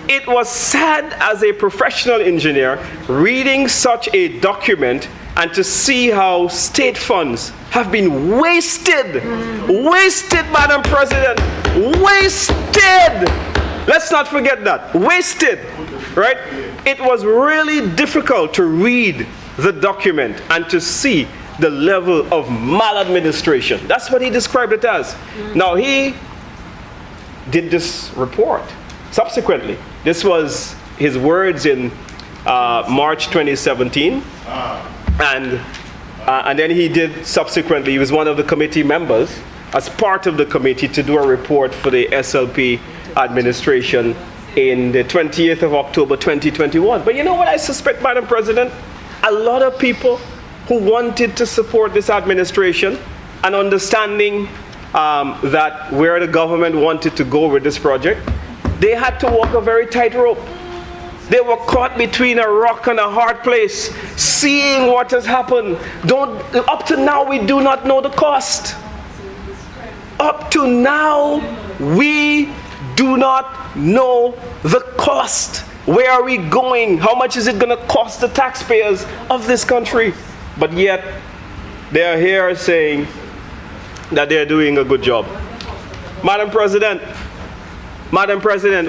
It was sad as a professional engineer reading such a document and to see how state funds have been wasted. Wasted, Madam President. Wasted. Let's not forget that. Wasted. Right? It was really difficult to read the document and to see the level of maladministration. That's what he described it as. Now, he did this report subsequently. This was his words in March 2017. And then he did subsequently, he was one of the committee members as part of the committee to do a report for the SLP administration in the 20th of October 2021. But you know what I suspect, Madam President? A lot of people who wanted to support this administration and understanding that where the government wanted to go with this project, they had to walk a very tight rope. They were caught between a rock and a hard place, seeing what has happened. Up to now, we do not know the cost. Up to now, we do not know the cost. Where are we going? How much is it going to cost the taxpayers of this country? But yet, they are here saying that they're doing a good job. Madam President,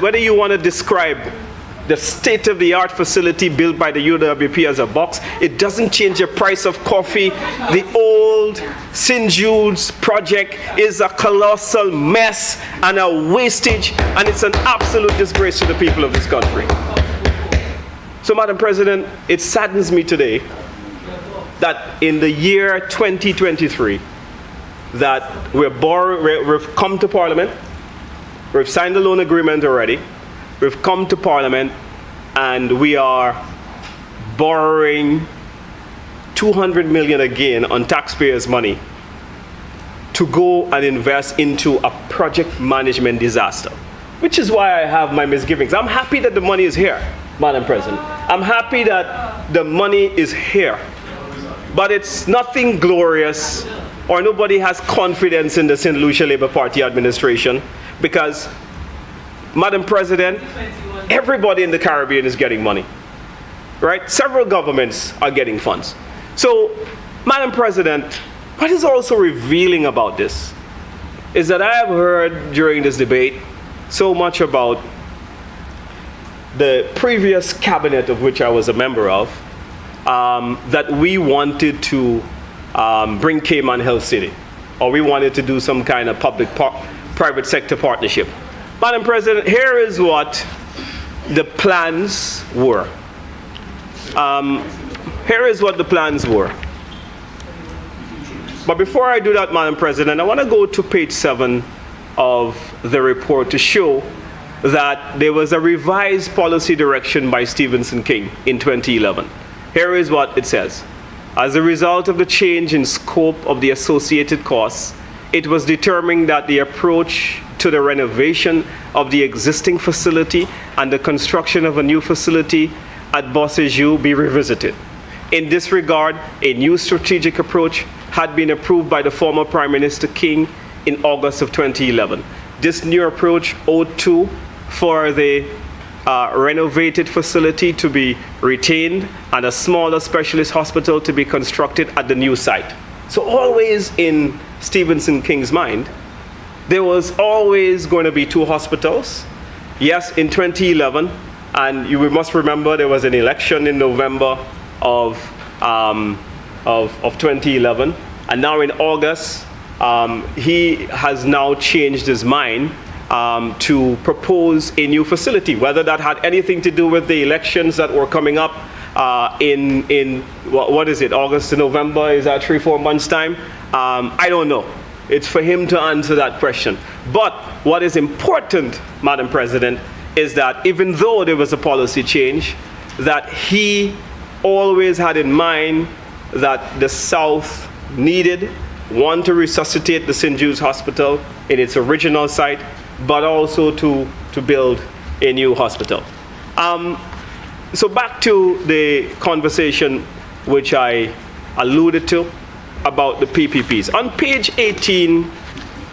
whether you want to describe the state-of-the-art facility built by the UWP as a box, it doesn't change the price of coffee. The old St. Jude's project is a colossal mess and a wastage, and it's an absolute disgrace to the people of this country. So, Madam President, it saddens me today that in the year 2023, that we've come to Parliament, we've signed the loan agreement already, we've come to Parliament, and we are borrowing 200 million again on taxpayers' money to go and invest into a project management disaster, which is why I have my misgivings. I'm happy that the money is here, Madam President. I'm happy that the money is here, but it's nothing glorious, or nobody has confidence in the St. Lucia Labour Party administration, because, Madam President, everybody in the Caribbean is getting money, right? Several governments are getting funds. So, Madam President, what is also revealing about this is that I have heard during this debate so much about the previous cabinet of which I was a member of, that we wanted to bring Cayman Health City, or we wanted to do some kind of public-private sector partnership. Madam President, here is what the plans were. Here is what the plans were. But before I do that, Madam President, I want to go to page 7 of the report to show that there was a revised policy direction by Stephenson King in 2011. Here is what it says. As a result of the change in scope of the associated costs, it was determined that the approach to the renovation of the existing facility and the construction of a new facility at Bossejou be revisited. In this regard, a new strategic approach had been approved by the former Prime Minister King in August of 2011. This new approach ought to, for the renovated facility to be retained and a smaller specialist hospital to be constructed at the new site. So always in Stephenson King's mind, there was always going to be two hospitals. Yes, in 2011, and we must remember there was an election in November of 2011, and now in August, he has now changed his mind to propose a new facility. Whether that had anything to do with the elections that were coming up in what is it, August to November? Is that 3-4 months' time? I don't know. It's for him to answer that question. But what is important, Madam President, is that even though there was a policy change, that he always had in mind that the South needed, one, to resuscitate the St. Jude's Hospital in its original site, but also to build a new hospital. So back to the conversation which I alluded to about the PPPs. On page 18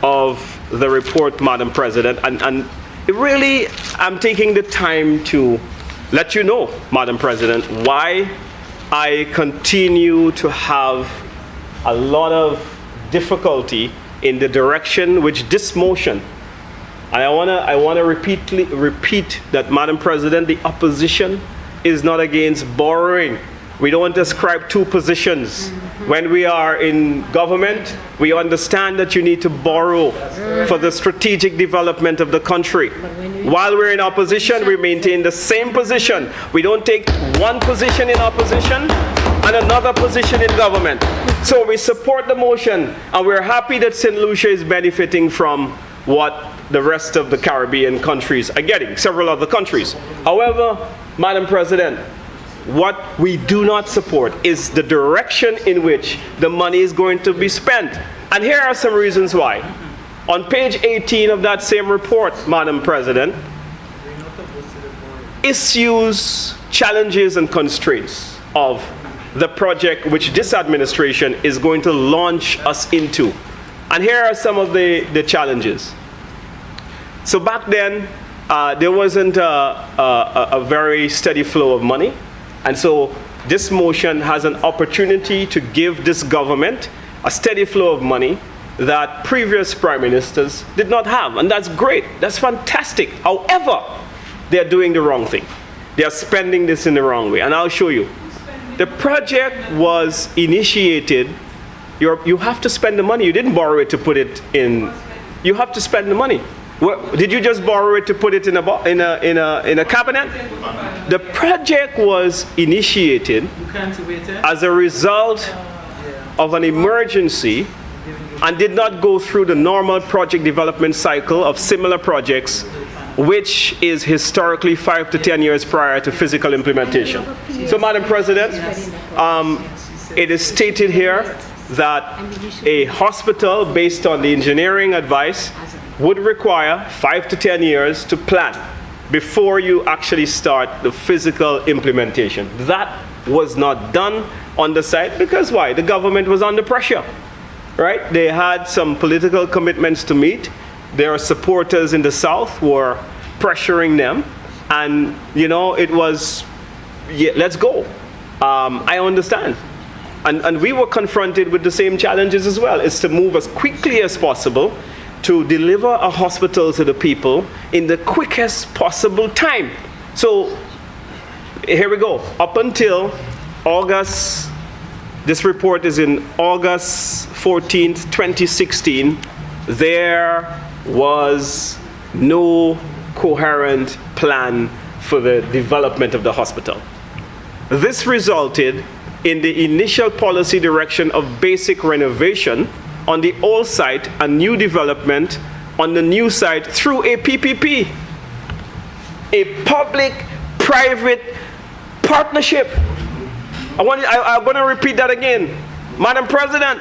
of the report, Madam President, and it really, I'm taking the time to let you know, Madam President, why I continue to have a lot of difficulty in the direction which this motion, and I want to repeat that, Madam President, the opposition is not against borrowing. We don't ascribe two positions. When we are in government, we understand that you need to borrow for the strategic development of the country. While we're in opposition, we maintain the same position. We don't take one position in opposition and another position in government. So we support the motion, and we're happy that St. Lucia is benefiting from what the rest of the Caribbean countries are getting, several other countries. However, Madam President, what we do not support is the direction in which the money is going to be spent. And here are some reasons why. On page 18 of that same report, Madam President, issues, challenges, and constraints of the project which this administration is going to launch us into. And here are some of the challenges. So back then, there wasn't a very steady flow of money. And so this motion has an opportunity to give this government a steady flow of money that previous prime ministers did not have. And that's great. That's fantastic. However, they're doing the wrong thing. They are spending this in the wrong way. And I'll show you. The project was initiated. You have to spend the money. You didn't borrow it to put it in. You have to spend the money. Did you just borrow it to put it in a cabinet? The project was initiated as a result of an emergency and did not go through the normal project development cycle of similar projects, which is historically 5 to 10 years prior to physical implementation. So, Madam President, it is stated here that a hospital, based on the engineering advice, would require 5 to 10 years to plan before you actually start the physical implementation. That was not done on the site because why? The government was under pressure, right? They had some political commitments to meet. Their supporters in the South were pressuring them, and you know, it was, yeah, let's go. I understand. And we were confronted with the same challenges as well. It's to move as quickly as possible to deliver a hospital to the people in the quickest possible time. So here we go. Up until August, this report is in August 14th, 2016, there was no coherent plan for the development of the hospital. This resulted in the initial policy direction of basic renovation on the old site and new development on the new site through a PPP, a public-private partnership. I'm going to repeat that again. Madam President,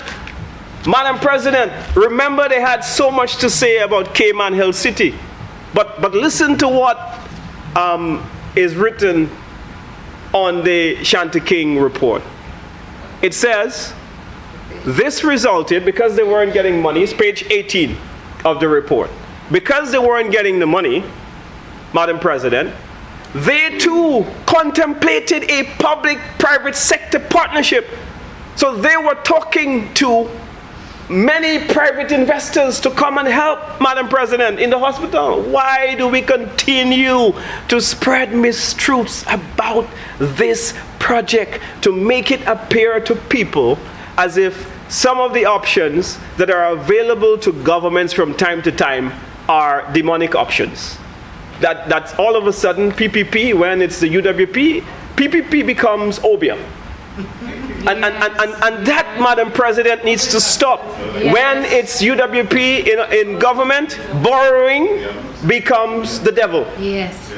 Madam President, remember they had so much to say about Cayman Hill City. But listen to what is written on the Shanti King report. It says, this resulted, because they weren't getting money, it's page 18 of the report. Because they weren't getting the money, Madam President, they too contemplated a public-private sector partnership. So they were talking to many private investors to come and help, Madam President, in the hospital. Why do we continue to spread mistruths about this project to make it appear to people as if some of the options that are available to governments from time to time are demonic options? That's all of a sudden PPP, when it's the UWP, PPP becomes obeah. And that, Madam President, needs to stop. Yes. When it's UWP in government, borrowing becomes the devil. Yes.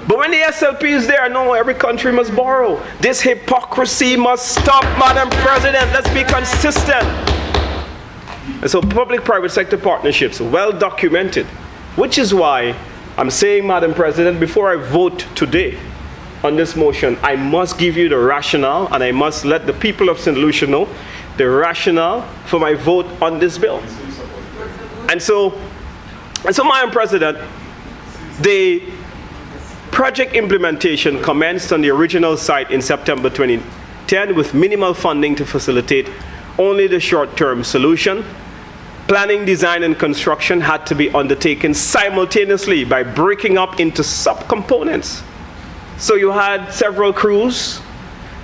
But when the SLP is there, no, every country must borrow. This hypocrisy must stop, Madam President. Let's be consistent. And so public-private sector partnerships, well documented, which is why I'm saying, Madam President, before I vote today on this motion, I must give you the rationale, and I must let the people of St. Lucia know the rationale for my vote on this bill. And so, Madam President, the project implementation commenced on the original site in September 2010 with minimal funding to facilitate only the short-term solution. Planning, design, and construction had to be undertaken simultaneously by breaking up into subcomponents. So you had several crews,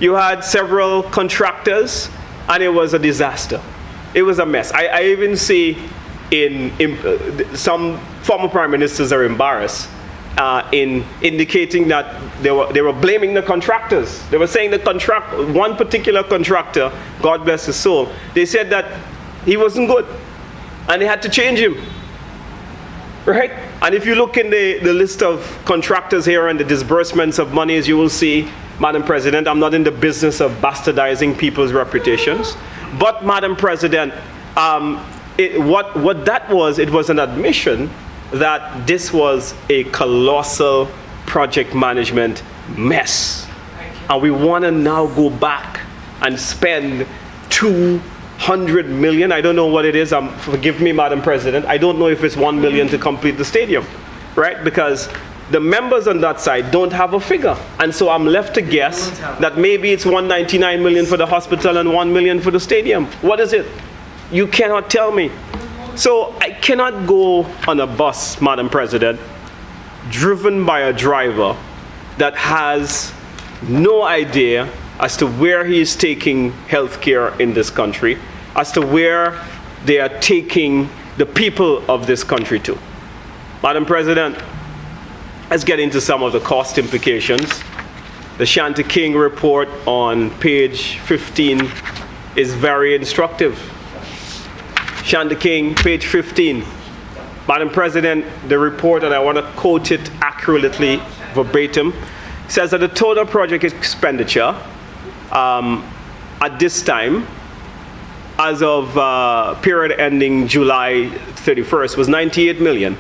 you had several contractors, and it was a disaster. It was a mess. I even see some former prime ministers are embarrassed in indicating that they were blaming the contractors. They were saying one particular contractor, God bless his soul, they said that he wasn't good, and they had to change him. Right? And if you look in the list of contractors here and the disbursements of monies, you will see, Madam President, I'm not in the business of bastardizing people's reputations. But, Madam President, what that was, it was an admission that this was a colossal project management mess. And we want to now go back and spend $200 million. I don't know what it is. Forgive me, Madam President. I don't know if it's $1 million to complete the stadium, right? Because the members on that side don't have a figure. And so I'm left to guess that maybe it's $199 million for the hospital and $1 million for the stadium. What is it? You cannot tell me. So I cannot go on a bus, Madam President, driven by a driver that has no idea as to where he is taking healthcare in this country, as to where they are taking the people of this country to. Madam President, let's get into some of the cost implications. The Shanti King report on page 15 is very instructive. Shanti King, page 15. Madam President, the report, and I want to quote it accurately, verbatim, says that the total project expenditure at this time, as of period ending July 31st, was $98 million.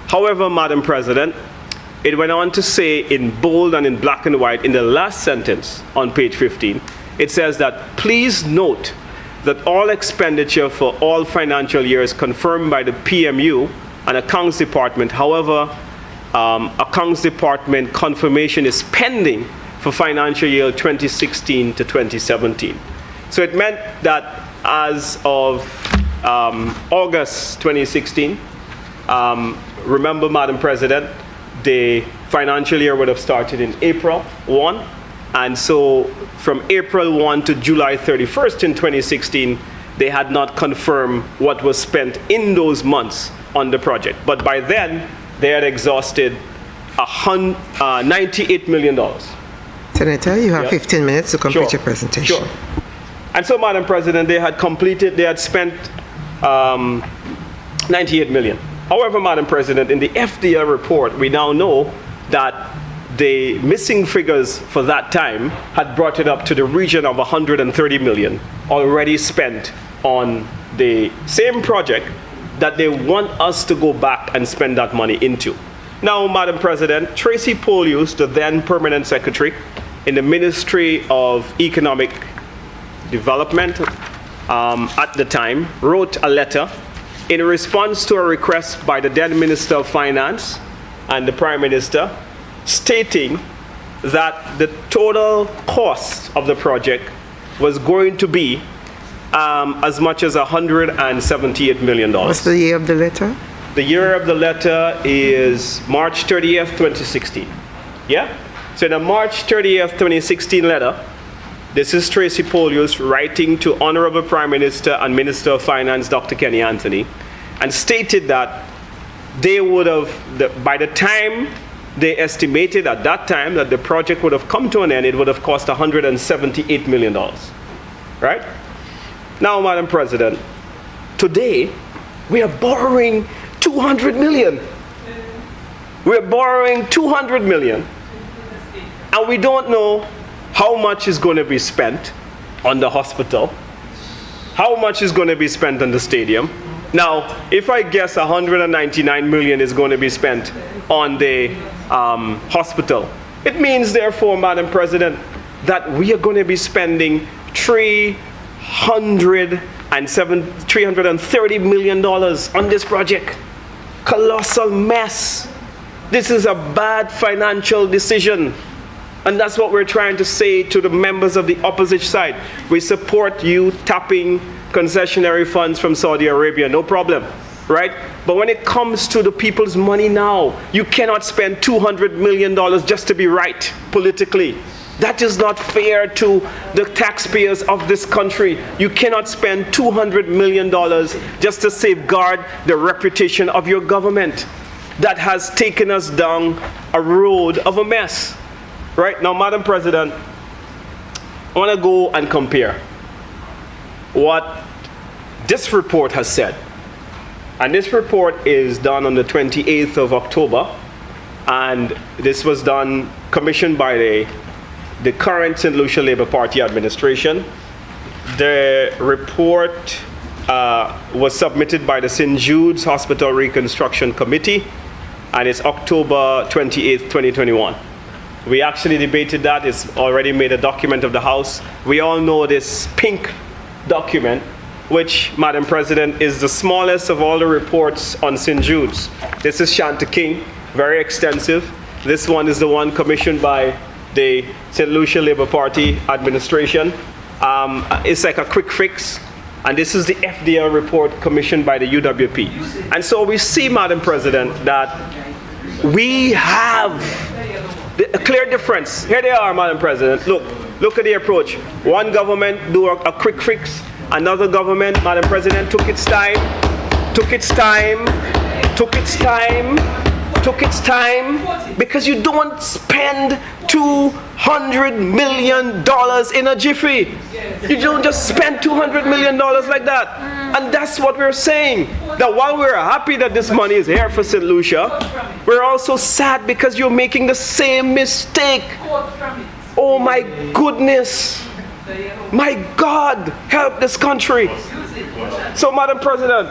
However, Madam President, it went on to say in bold and in black and white in the last sentence on page 15, it says that please note that all expenditure for all financial years confirmed by the PMU and Accounts Department, however, Accounts Department confirmation is pending for financial year 2016 to 2017. So it meant that as of August 2016, remember, Madam President, the financial year would have started in April 1. And so from April 1 to July 31st in 2016, they had not confirmed what was spent in those months on the project. But by then, they had exhausted $98 million. Senator, you have 15 minutes to complete your presentation. Sure. And so, Madam President, they had spent $98 million. However, Madam President, in the FDL report, we now know that the missing figures for that time had brought it up to the region of $130 million already spent on the same project that they want us to go back and spend that money into. Now, Madam President, Tracy Polius, the then permanent secretary in the Ministry of Economic Development at the time, wrote a letter in response to a request by the then Minister of Finance and the Prime Minister, stating that the total cost of the project was going to be as much as $178 million. What's the year of the letter? The year of the letter is March 30th, 2016. Yeah? So in a March 30th, 2016 letter, this is Tracy Polius writing to Honorable Prime Minister and Minister of Finance, Dr. Kenny Anthony, and stated that they would have, by the time they estimated at that time that the project would have come to an end, it would have cost $178 million. Right? Now, Madam President, today we are borrowing $200 million. We're borrowing $200 million, and we don't know how much is going to be spent on the hospital, how much is going to be spent on the stadium. Now, if I guess $199 million is going to be spent on the hospital, it means, therefore, Madam President, that we are going to be spending $330 million on this project. Colossal mess. This is a bad financial decision. And that's what we're trying to say to the members of the opposite side. We support you tapping concessionary funds from Saudi Arabia, no problem, right? But when it comes to the people's money now, you cannot spend $200 million just to be right politically. That is not fair to the taxpayers of this country. You cannot spend $200 million just to safeguard the reputation of your government that has taken us down a road of a mess. Right? Now, Madam President, I want to go and compare what this report has said. And this report is done on the 28th of October. And this was done, commissioned by the current St. Lucia Labour Party administration. The report was submitted by the St. Jude's Hospital Reconstruction Committee, and it's October 28th, 2021. We actually debated that. It's already made a document of the House. We all know this pink document, which, Madam President, is the smallest of all the reports on St. Jude's. This is Shanta King, very extensive. This one is the one commissioned by the St. Lucia Labour Party administration. It's like a quick fix. And this is the FDL report commissioned by the UWP. And so we see, Madam President, that we have a clear difference. Here they are, Madam President. Look at the approach. One government do a quick fix. Another government, Madam President, took its time, because you don't spend $200 million in a jiffy. You don't just spend $200 million like that. And that's what we're saying. That while we're happy that this money is here for St. Lucia, we're also sad because you're making the same mistake. Oh my goodness. My God, help this country. So, Madam President,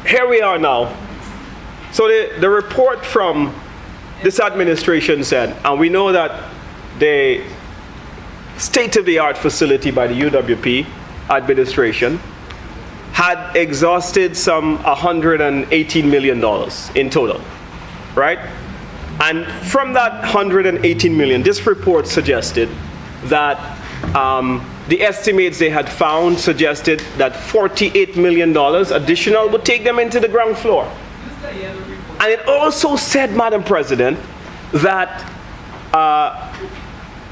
here we are now. So the report from this administration said, and we know that the state-of-the-art facility by the UWP administration had exhausted some $118 million in total, right? And from that $118 million, this report suggested that the estimates they had found suggested that $48 million additional would take them into the ground floor. And it also said, Madam President, that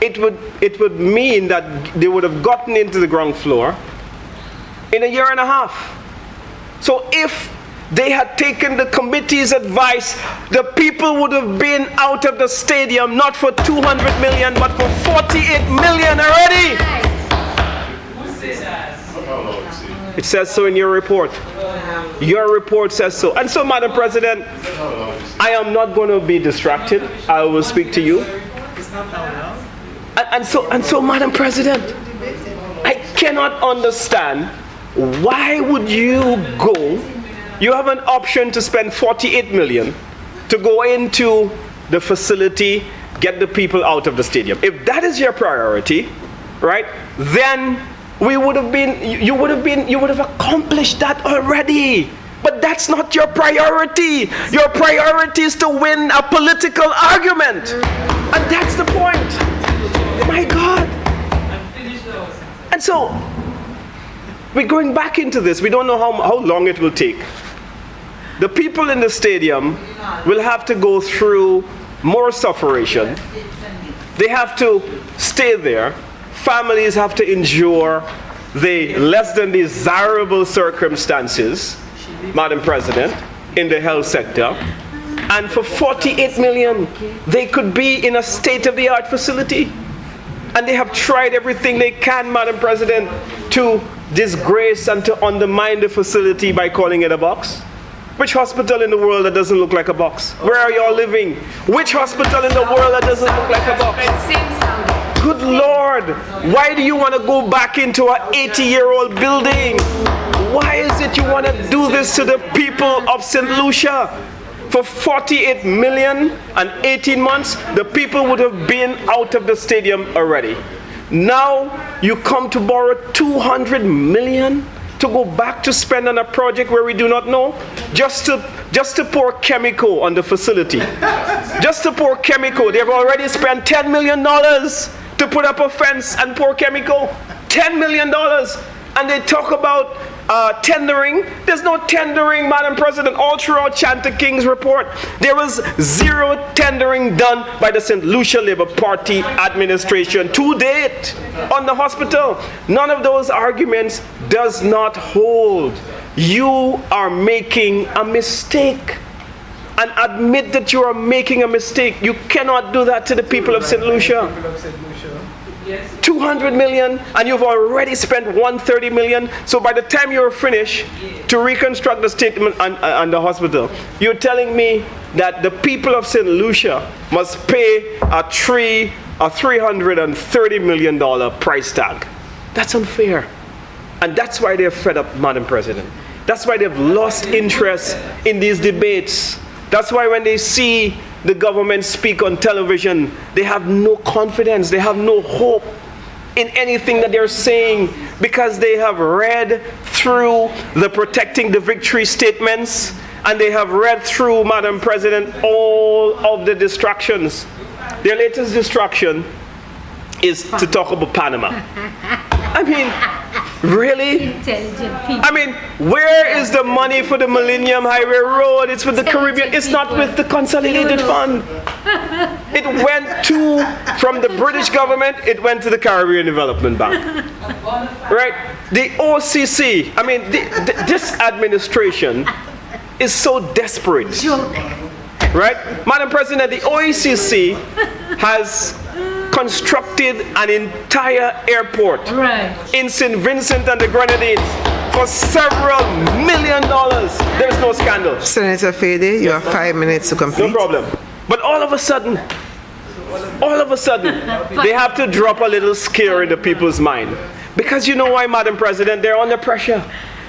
it would mean that they would have gotten into the ground floor in a year and a half. So if they had taken the committee's advice, the people would have been out of the stadium not for $200 million, but for $48 million already. It says so in your report. Your report says so. And so, Madam President, I am not going to be distracted. I will speak to you. And so, Madam President, I cannot understand Why would you go? You have an option to spend 48 million to go into the facility, get the people out of the stadium. If that is your priority, right, then you would have accomplished that already. But that's not your priority. Your priority is to win a political argument. And that's the point. My God. And so, we're going back into this. We don't know how long it will take. The people in the stadium will have to go through more sufferation. They have to stay there. Families have to endure the less than desirable circumstances, Madam President, in the health sector. And for 48 million, they could be in a state-of-the-art facility. And they have tried everything they can, Madam President, to disgrace and to undermine the facility by calling it a box. Which hospital in the world that doesn't look like a box? Where are you all living? Which hospital in the world that doesn't look like a box? Good Lord, why do you want to go back into an 80-year-old building? Why is it you want to do this to the people of St. Lucia? For 48 million and 18 months, the people would have been out of the stadium already. Now you come to borrow 200 million to go back to spend on a project where we do not know, just to pour chemical on the facility. Just to pour chemical. They've already spent $10 million to put up a fence and pour chemical. $10 million. And they talk about tendering. There's no tendering, Madam President. All throughout Chanta King's report, there was zero tendering done by the St. Lucia Labour Party administration to date on the hospital. None of those arguments does not hold. You are making a mistake. And admit that you are making a mistake. You cannot do that to the people of St. Lucia. 200 million, and you've already spent 130 million. So by the time you're finished to reconstruct the statement and the hospital, you're telling me that the people of St. Lucia must pay a $330 million price tag. That's unfair. And that's why they're fed up, Madam President. That's why they've lost interest in these debates. That's why when they see the government speak on television, they have no confidence, they have no hope in anything that they're saying, because they have read through the protecting the victory statements, and they have read through, Madam President, all of the distractions. Their latest distraction is to talk about Panama. I mean, really? I mean, where is the money for the Millennium Highway Road? It's with the Caribbean. It's not with the Consolidated Fund. It went from the British government, it went to the Caribbean Development Bank. Right? The OCC, I mean, this administration is so desperate. Right? Madam President, the OECC has constructed an entire airport in St. Vincent and the Grenadines for several $1 million. There's no scandal. Senator Fede, you have 5 minutes to complete. No problem. But all of a sudden, they have to drop a little scare in the people's mind. Because you know why, Madam President? They're under pressure.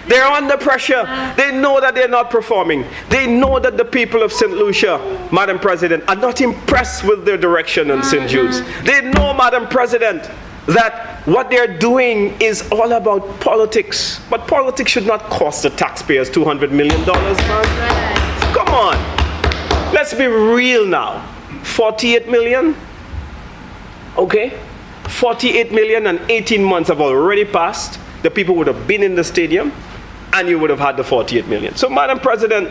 They're under pressure. They know that they're not performing. They know that the people of St. Lucia, Madam President, are not impressed with their direction on St. Jude's. They know, Madam President, that what they're doing is all about politics. But politics should not cost the taxpayers $200 million, man. Come on. Let's be real now. 48 million? Okay. 48 million and 18 months have already passed. The people would have been in the stadium, and you would have had the 48 million. So, Madam President,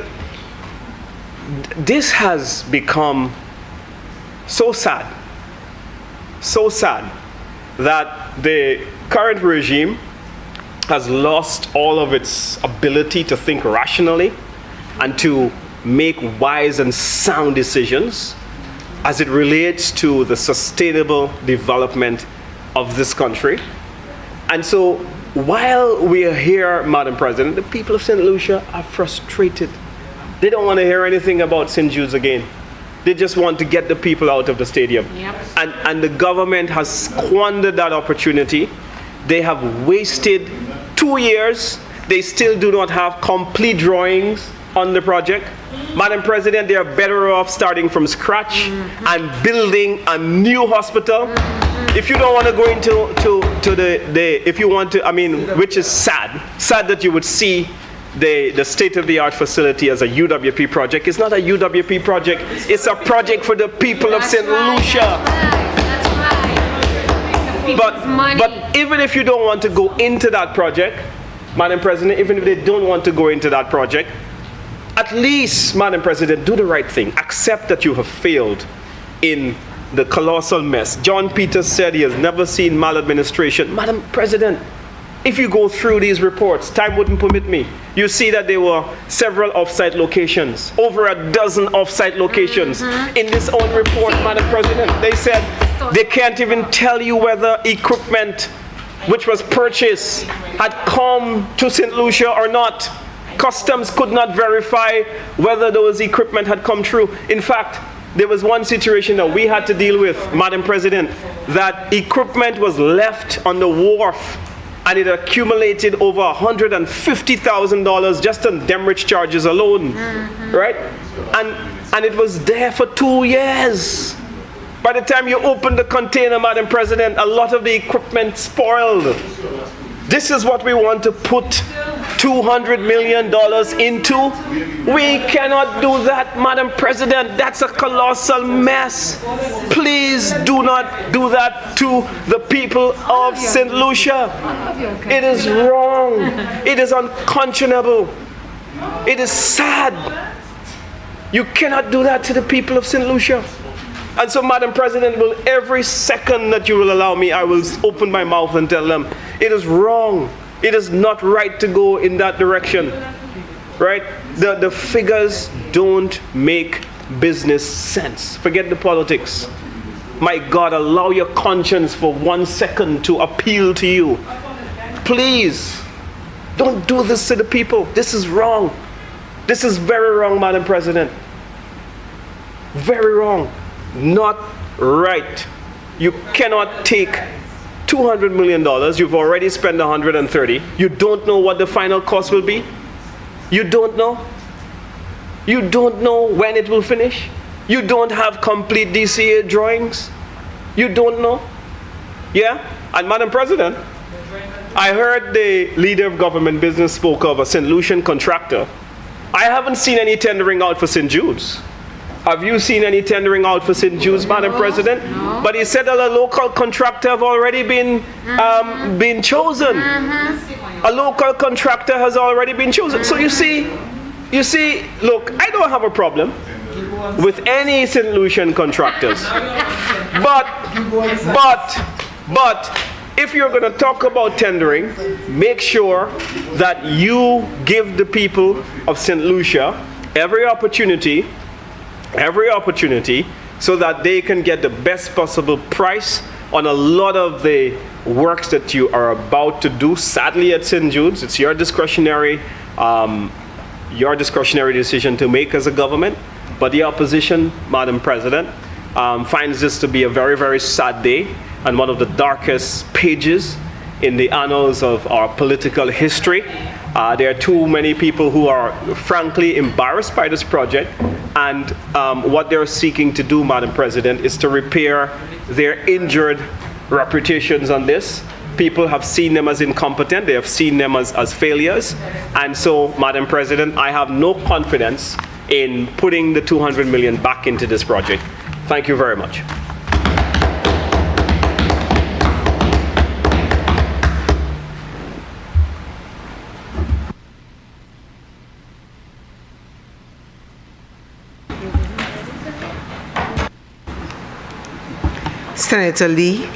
this has become so sad that the current regime has lost all of its ability to think rationally and to make wise and sound decisions as it relates to the sustainable development of this country. And so, while we are here, Madam President, the people of St. Lucia are frustrated. They don't want to hear anything about St. Jude's again. They just want to get the people out of the stadium. Yep. And the government has squandered that opportunity. They have wasted 2 years, they still do not have complete drawings on the project. Madam President, they are better off starting from scratch and building a new hospital. If you don't want to go into the if you want to, I mean, which is sad that you would see the state-of-the-art facility as a UWP project. It's not a UWP project. It's a project for the people of St. Lucia. But even if you don't want to go into that project, Madam President, even if they don't want to go into that project, at least, Madam President, do the right thing. Accept that you have failed in the colossal mess. John Peters said he has never seen maladministration. Madam President, if you go through these reports, time wouldn't permit me. You see that there were several off-site locations, over a dozen off-site locations. In this own report, Madam President, they said they can't even tell you whether equipment which was purchased had come to St. Lucia or not. Customs could not verify whether those equipment had come through. In fact, there was one situation that we had to deal with, Madam President, that equipment was left on the wharf and it accumulated over $150,000 just on demurrage charges alone, right? And it was there for 2 years. By the time you open the container, Madam President, a lot of the equipment spoiled. This is what we want to put $200 million into. We cannot do that, Madam President. That's a colossal mess. Please do not do that to the people of St. Lucia. It is wrong. It is unconscionable. It is sad. You cannot do that to the people of St. Lucia. And so, Madam President, every second that you will allow me, I will open my mouth and tell them, it is wrong. It is not right to go in that direction. Right? The figures don't make business sense. Forget the politics. My God, allow your conscience for 1 second to appeal to you. Please, don't do this to the people. This is wrong. This is very wrong, Madam President. Very wrong. Not right. You cannot take $200 million. You've already spent $130. You don't know what the final cost will be. You don't know. You don't know when it will finish. You don't have complete DCA drawings. You don't know. Yeah? And Madam President, I heard the leader of government business spoke of a St. Lucian contractor. I haven't seen any tendering out for St. Jude's. Have you seen any tendering out for St. Jude's, Madam President? No. But he said that a local contractor have already been chosen. A local contractor has already been chosen. So you see, look, I don't have a problem with any St. Lucian contractors. But if you're going to talk about tendering, make sure that you give the people of St. Lucia every opportunity so that they can get the best possible price on a lot of the works that you are about to do. Sadly, at St. Jude's, it's your discretionary decision to make as a government. But the opposition, Madam President, finds this to be a very, very sad day and one of the darkest pages in the annals of our political history. There are too many people who are frankly embarrassed by this project, and what they're seeking to do, Madam President, is to repair their injured reputations on this. People have seen them as incompetent, they have seen them as failures, and so, Madam President, I have no confidence in putting the $200 million back into this project. Thank you very much. Senator Lee.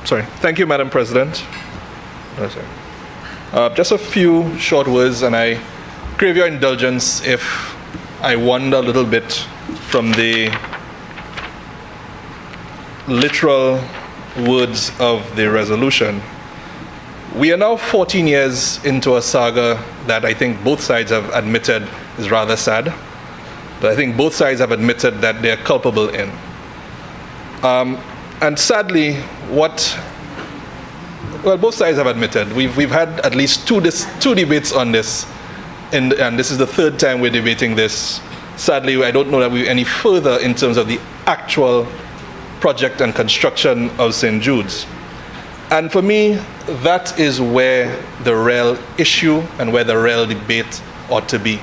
Sorry. Thank you, Madam President. Just a few short words, and I crave your indulgence if I wander a little bit from the literal words of the resolution. We are now 14 years into a saga that I think both sides have admitted is rather sad. But I think both sides have admitted that they're culpable in. And And sadly, both sides have admitted, we've had at least two debates on this, and this is the third time we're debating this. Sadly, I don't know that we're any further in terms of the actual project and construction of St. Jude's. And for me, that is where the real issue and where the real debate ought to be.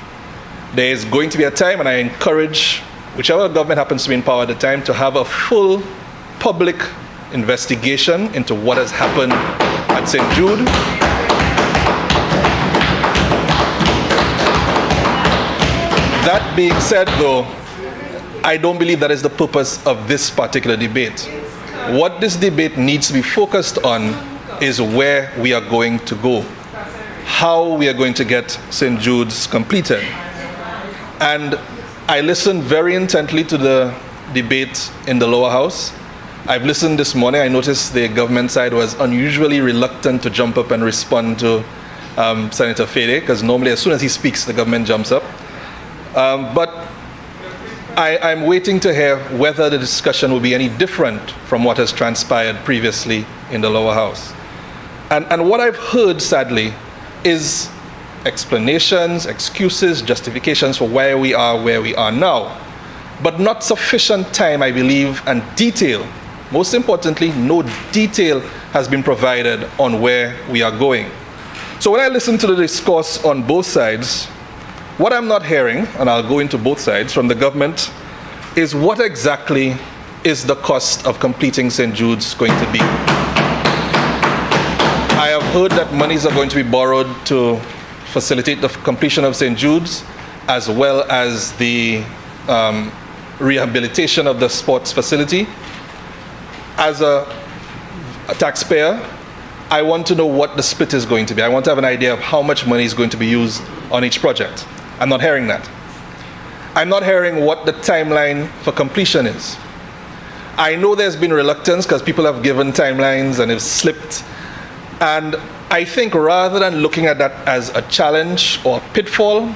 There is going to be a time, and I encourage whichever government happens to be in power at the time, to have a full public investigation into what has happened at St. Jude. That being said, though, I don't believe that is the purpose of this particular debate. What this debate needs to be focused on is where we are going to go, how we are going to get St. Jude's completed. And I listened very intently to the debate in the lower house. I've listened this morning. I noticed the government side was unusually reluctant to jump up and respond to Senator Fede, because normally as soon as he speaks, the government jumps up. But I'm waiting to hear whether the discussion will be any different from what has transpired previously in the lower house. And what I've heard, sadly, is explanations, excuses, justifications for where we are now. But not sufficient time, I believe, and detail. Most importantly, no detail has been provided on where we are going. So when I listen to the discourse on both sides, what I'm not hearing, and I'll go into both sides from the government, is what exactly is the cost of completing St. Jude's going to be. I have heard that monies are going to be borrowed to facilitate the completion of St. Jude's, as well as the rehabilitation of the sports facility. As a taxpayer, I want to know what the split is going to be. I want to have an idea of how much money is going to be used on each project. I'm not hearing that. I'm not hearing what the timeline for completion is. I know there's been reluctance because people have given timelines and have slipped. And I think rather than looking at that as a challenge or a pitfall,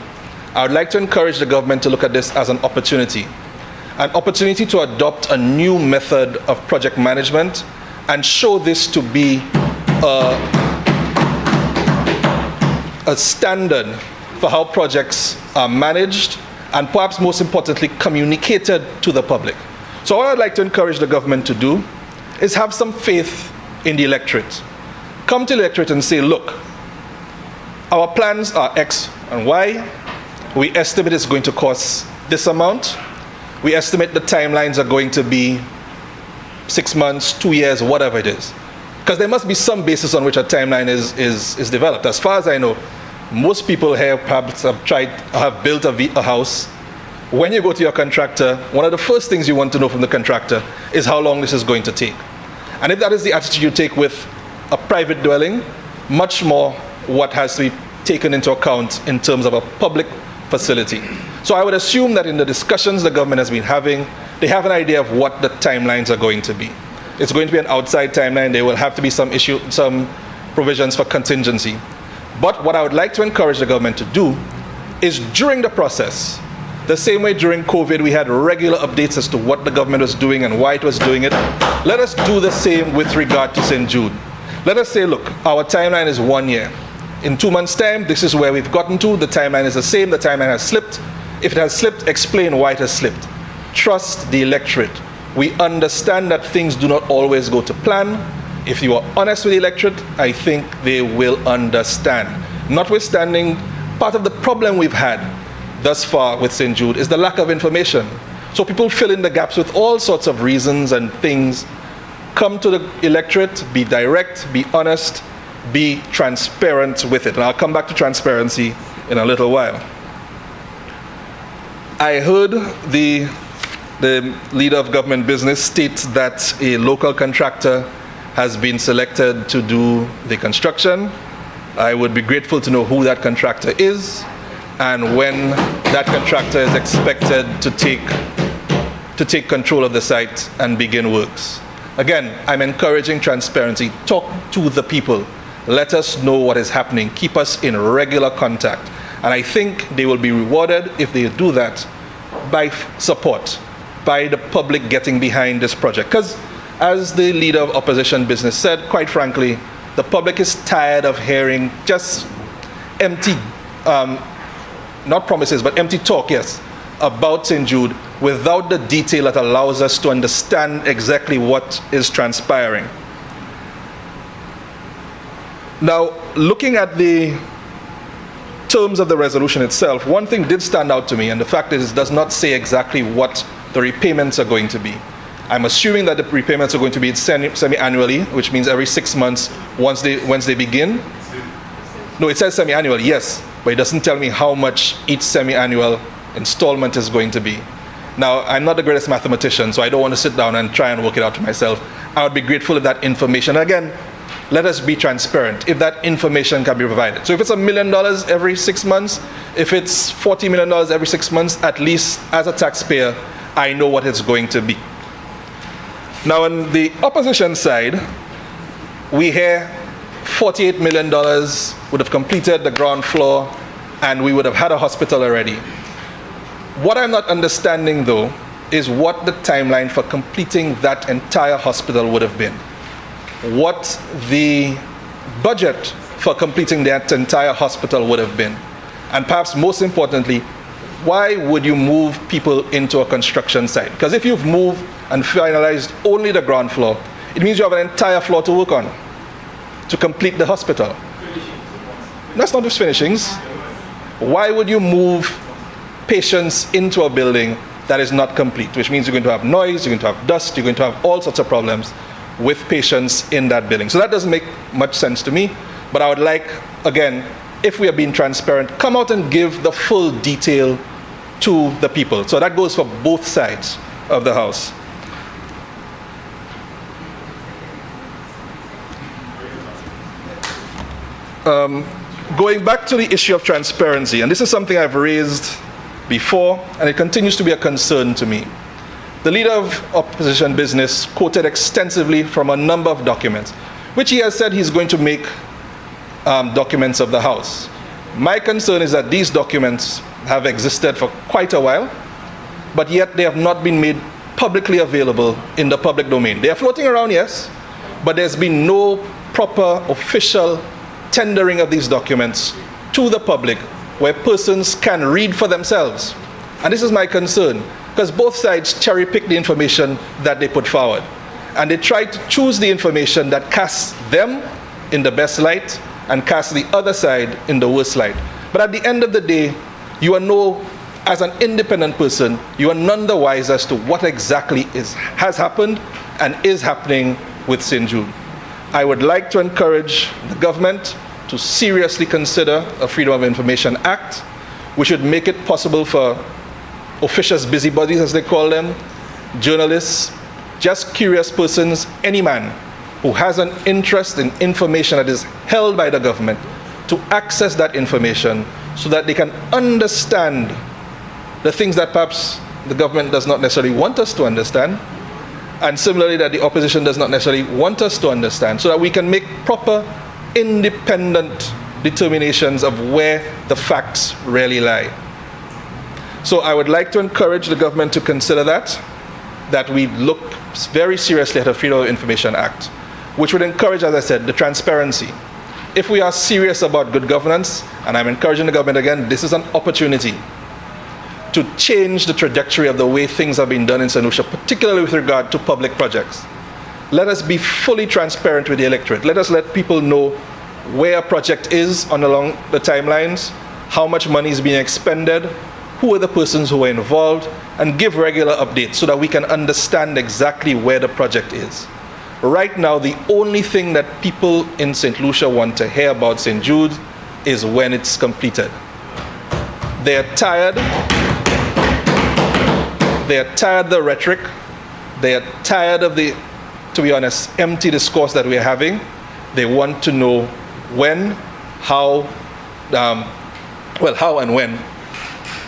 I would like to encourage the government to look at this as an opportunity to adopt a new method of project management and show this to be a standard for how projects are managed and perhaps most importantly communicated to the public. So what I'd like to encourage the government to do is have some faith in the electorate. Come to the electorate and say, look, our plans are X and Y. We estimate it's going to cost this amount. We estimate the timelines are going to be 6 months, 2 years, whatever it is. Because there must be some basis on which a timeline is developed. As far as I know, most people here perhaps have built a house. When you go to your contractor, one of the first things you want to know from the contractor is how long this is going to take. And if that is the attitude you take with a private dwelling, much more what has to be taken into account in terms of a public facility. So I would assume that in the discussions the government has been having, they have an idea of what the timelines are going to be. It's going to be an outside timeline. There will have to be some provisions for contingency. But what I would like to encourage the government to do is during the process, the same way during COVID we had regular updates as to what the government was doing and why it was doing it, let us do the same with regard to St. Jude. Let us say, look, our timeline is 1 year. In 2 months' time, this is where we've gotten to. The timeline is the same. The timeline has slipped. If it has slipped, explain why it has slipped. Trust the electorate. We understand that things do not always go to plan. If you are honest with the electorate, I think they will understand. Notwithstanding, part of the problem we've had thus far with St. Jude is the lack of information. So people fill in the gaps with all sorts of reasons and things. Come to the electorate, be direct, be honest, be transparent with it. And I'll come back to transparency in a little while. I heard the leader of government business state that a local contractor has been selected to do the construction. I would be grateful to know who that contractor is and when that contractor is expected to take control of the site and begin works. Again, I'm encouraging transparency. Talk to the people. Let us know what is happening. Keep us in regular contact. And I think they will be rewarded if they do that by support, by the public getting behind this project. Because As the leader of opposition business said, quite frankly, the public is tired of hearing just empty, not promises, but empty talk, yes, about St. Jude without the detail that allows us to understand exactly what is transpiring. Now, looking at the terms of the resolution itself, one thing did stand out to me, and the fact is it does not say exactly what the repayments are going to be. I'm assuming that the repayments are going to be semi-annually, which means every 6 months once they begin. No, it says semi-annually, yes, but it doesn't tell me how much each semi-annual installment is going to be. Now, I'm not the greatest mathematician, so I don't want to sit down and try and work it out myself. I would be grateful if that information, again, let us be transparent, if that information can be provided. So if it's $1 million every 6 months, if it's $40 million every 6 months, at least as a taxpayer, I know what it's going to be. Now, on the opposition side, we hear $48 million would have completed the ground floor and we would have had a hospital already. What I'm not understanding, though, is what the timeline for completing that entire hospital would have been. What the budget for completing that entire hospital would have been. And perhaps most importantly, why would you move people into a construction site? Because if you've moved and finalized only the ground floor, it means you have an entire floor to work on to complete the hospital. That's not just finishings. Why would you move patients into a building that is not complete? Which means you're going to have noise, you're going to have dust, you're going to have all sorts of problems with patients in that building. So that doesn't make much sense to me. But I would like, again, if we are being transparent, come out and give the full detail to the people. So that goes for both sides of the House. Going back to the issue of transparency, and this is something I've raised before, and it continues to be a concern to me. The leader of opposition business quoted extensively from a number of documents, which he has said he's going to make documents of the House. My concern is that these documents have existed for quite a while, but yet they have not been made publicly available in the public domain. They are floating around, yes, but there's been no proper official tendering of these documents to the public where persons can read for themselves. And this is my concern, because both sides cherry pick the information that they put forward. And they try to choose the information that casts them in the best light and casts the other side in the worst light. But at the end of the day, you are as an independent person, you are none the wiser as to what exactly has happened and is happening with St. Jude. I would like to encourage the government to seriously consider a Freedom of Information Act, which would make it possible for officious busybodies, as they call them, journalists, just curious persons, any man who has an interest in information that is held by the government, to access that information so that they can understand the things that perhaps the government does not necessarily want us to understand, and similarly that the opposition does not necessarily want us to understand, so that we can make proper, independent determinations of where the facts really lie. So I would like to encourage the government to consider that we look very seriously at a Freedom of Information Act, which would encourage, as I said, the transparency. If we are serious about good governance, and I'm encouraging the government again, this is an opportunity to change the trajectory of the way things have been done in St. Lucia, particularly with regard to public projects. Let us be fully transparent with the electorate. Let us let people know where a project is along the timelines, how much money is being expended, who are the persons who are involved, and give regular updates so that we can understand exactly where the project is. Right now, the only thing that people in St. Lucia want to hear about St. Jude is when it's completed. They're tired. They're tired of the rhetoric. They're tired of the, to be honest, empty discourse that we're having. They want to know when, how and when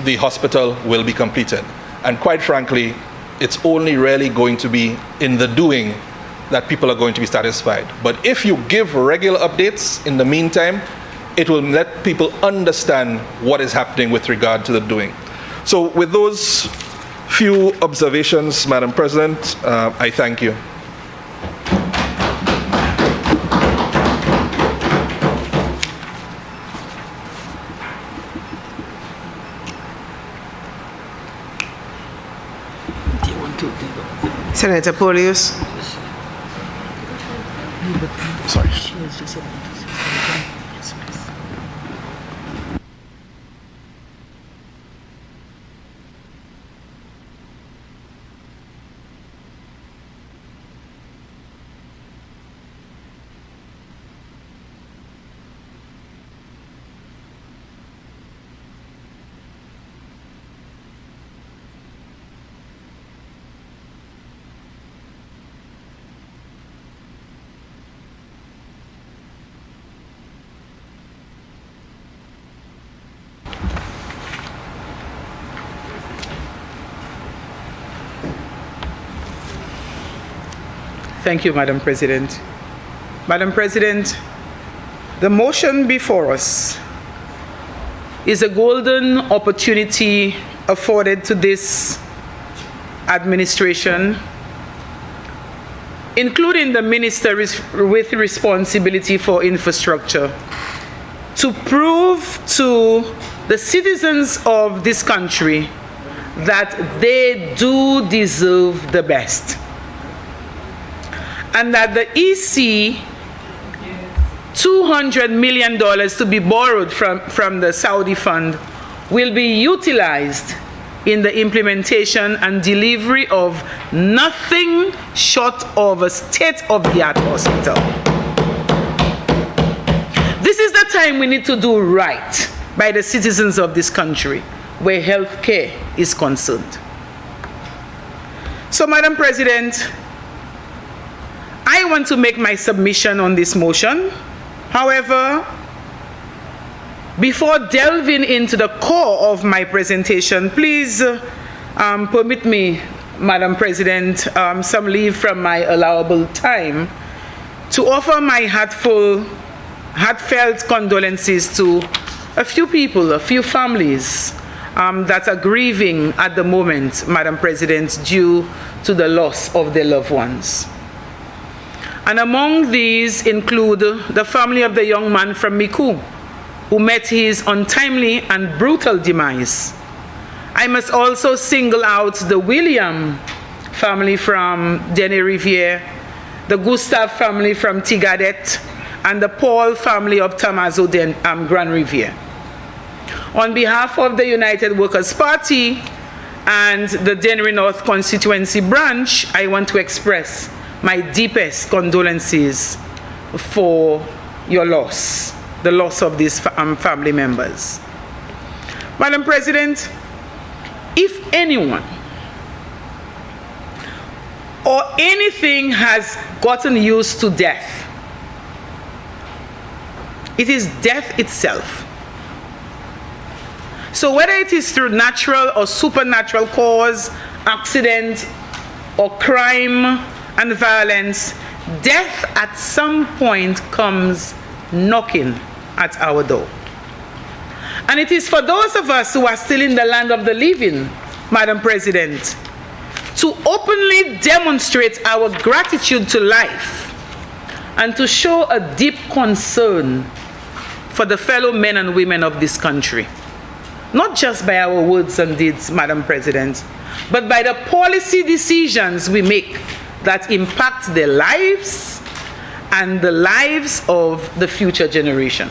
the hospital will be completed. And quite frankly, it's only really going to be in the doing that people are going to be satisfied. But if you give regular updates in the meantime, it will let people understand what is happening with regard to the doing. So with those few observations, Madam President, I thank you. Senator Polius. Sorry. Thank you, Madam President. Madam President, the motion before us is a golden opportunity afforded to this administration, including the minister with responsibility for infrastructure, to prove to the citizens of this country that they do deserve the best, and that the EC $200 million to be borrowed from the Saudi fund will be utilized in the implementation and delivery of nothing short of a state-of-the-art hospital. This is the time we need to do right by the citizens of this country where health care is concerned. So, Madam President, I want to make my submission on this motion. However, before delving into the core of my presentation, please permit me, Madam President, some leave from my allowable time to offer my heartfelt condolences to a few people, a few families that are grieving at the moment, Madam President, due to the loss of their loved ones. And among these include the family of the young man from Miku, who met his untimely and brutal demise. I must also single out the William family from Denny Riviere, the Gustave family from Tigadet, and the Paul family of Tamazo Grand Riviere. On behalf of the United Workers' Party and the Dennery North constituency branch, I want to express my deepest condolences for your loss, the loss of these family members. Madam President, if anyone or anything has gotten used to death, it is death itself. So whether it is through natural or supernatural cause, accident, or crime and violence, death at some point comes knocking at our door. And it is for those of us who are still in the land of the living, Madam President, to openly demonstrate our gratitude to life and to show a deep concern for the fellow men and women of this country. Not just by our words and deeds, Madam President, but by the policy decisions we make that impact their lives and the lives of the future generation.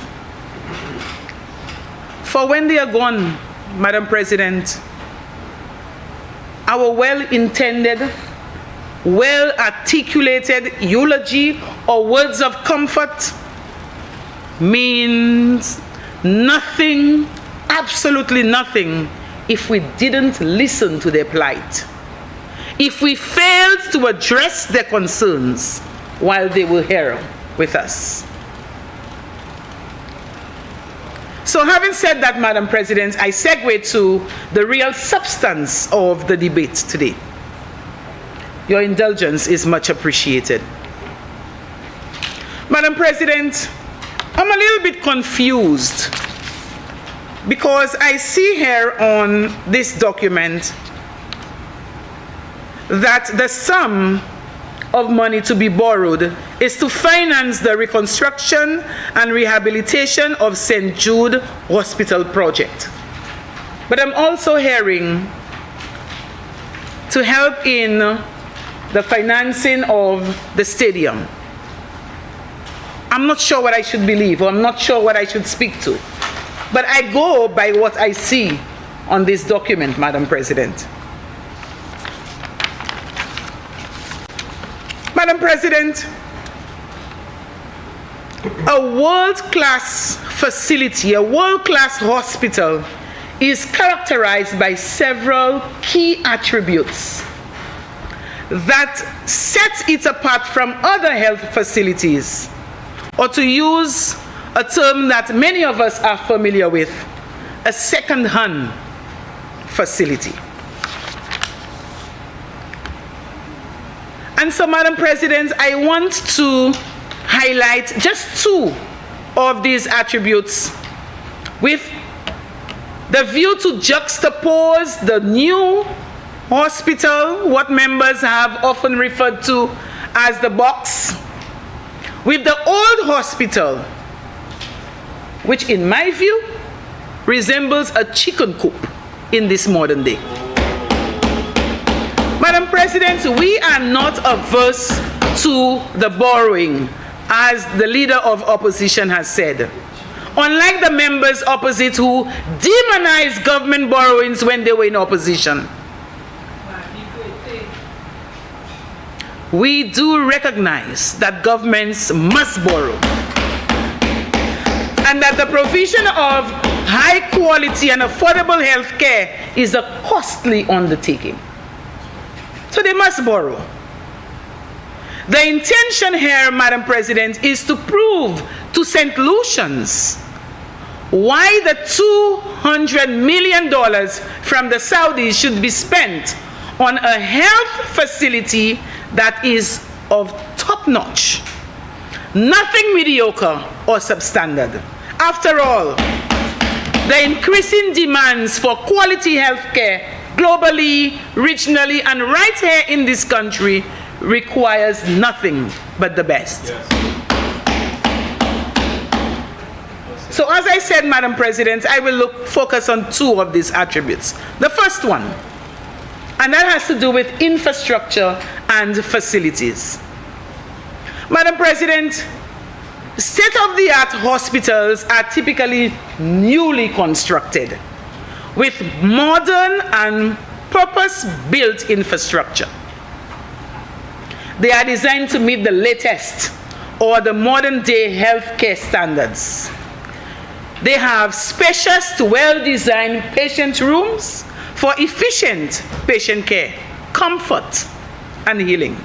For when they are gone, Madam President, our well-intended, well-articulated eulogy or words of comfort means nothing, absolutely nothing, if we didn't listen to their plight, if we failed to address their concerns while they were here with us. So having said that, Madam President, I segue to the real substance of the debate today. Your indulgence is much appreciated. Madam President, I'm a little bit confused because I see here on this document that the sum of money to be borrowed is to finance the reconstruction and rehabilitation of St. Jude Hospital project. But I'm also hearing to help in the financing of the stadium. I'm not sure what I should believe, or I'm not sure what I should speak to. But I go by what I see on this document, Madam President. Madam President, a world-class facility, a world-class hospital is characterized by several key attributes that sets it apart from other health facilities, or to use a term that many of us are familiar with, a second-hand facility. And so, Madam President, I want to highlight just two of these attributes with the view to juxtapose the new hospital, what members have often referred to as the box, with the old hospital, which in my view resembles a chicken coop in this modern day. Madam President, we are not averse to the borrowing, as the leader of opposition has said. Unlike the members opposite who demonized government borrowings when they were in opposition. We do recognize that governments must borrow, and that the provision of high quality and affordable health care is a costly undertaking. So they must borrow. The intention here, Madam President, is to prove to St. Lucians why the $200 million from the Saudis should be spent on a health facility that is of top-notch, nothing mediocre or substandard. After all, the increasing demands for quality health care globally, regionally, and right here in this country requires nothing but the best. Yes. So as I said, Madam President, I will focus on two of these attributes. The first one, and that has to do with infrastructure and facilities. Madam President, state-of-the-art hospitals are typically newly constructed with modern and purpose-built infrastructure. They are designed to meet the latest or the modern-day healthcare standards. They have spacious, well-designed patient rooms for efficient patient care, comfort, and healing.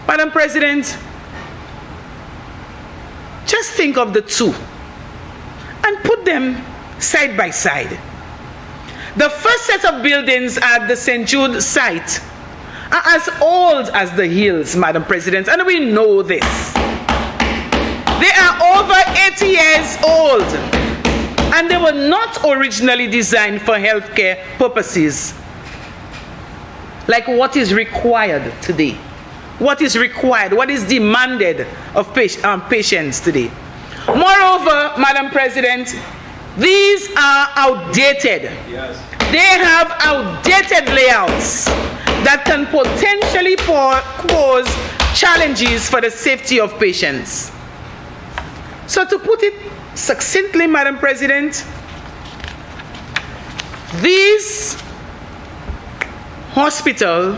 Madam President, just think of the two and put them side by side. The first set of buildings at the St. Jude site are as old as the hills, Madam President, and we know this. They are over 80 years old, and they were not originally designed for healthcare purposes, like what is required today. What is required, what is demanded of patients today. Moreover, Madam President, these are outdated. Yes. They have outdated layouts that can potentially pose challenges for the safety of patients. So to put it succinctly, Madam President, these hospitals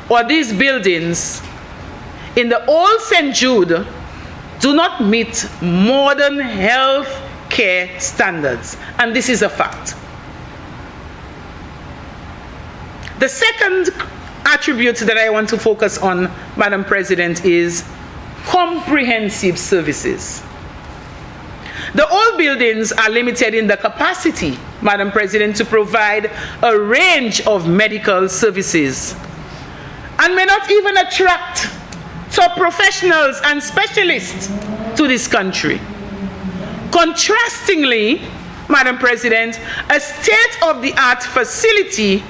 or these buildings in the old St. Jude do not meet modern health care standards, and this is a fact. The second attribute that I want to focus on, Madam President, is comprehensive services. The old buildings are limited in the capacity, Madam President, to provide a range of medical services and may not even attract top professionals and specialists to this country. Contrastingly, Madam President, a state-of-the-art facility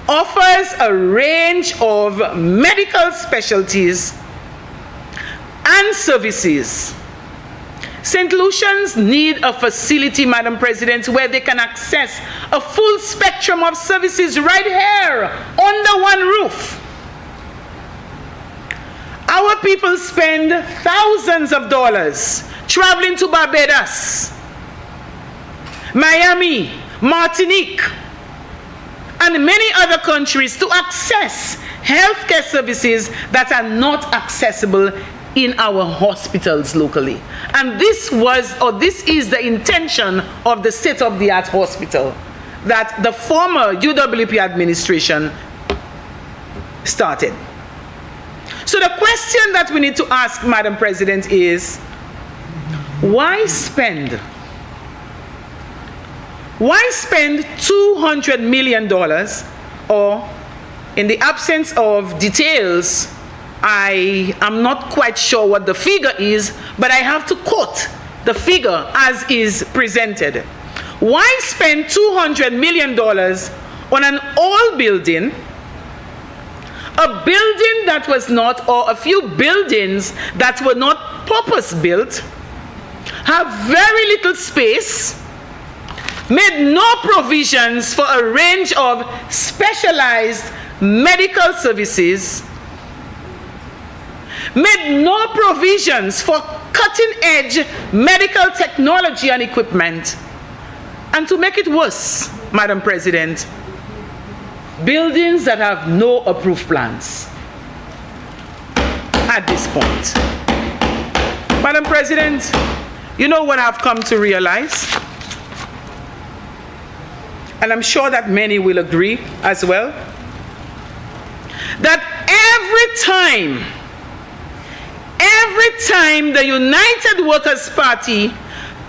offers a range of medical specialties and services St. Lucians need a facility, Madam President, where they can access a full spectrum of services right here under one roof. Our people spend thousands of dollars traveling to Barbados, Miami, Martinique, and many other countries to access healthcare services that are not accessible in our hospitals locally. And this is the intention of the state-of-the-art hospital that the former UWP administration started. So the question that we need to ask, Madam President, is why spend $200 million, or in the absence of details, I am not quite sure what the figure is, but I have to quote the figure as is presented. Why spend $200 million on an old building, a building that was not, or a few buildings that were not purpose-built, have very little space, made no provisions for a range of specialized medical services, made no provisions for cutting-edge medical technology and equipment, and to make it worse, Madam President, buildings that have no approved plans at this point. Madam President, you know what I've come to realize? And I'm sure that many will agree as well, that every time the United Workers' Party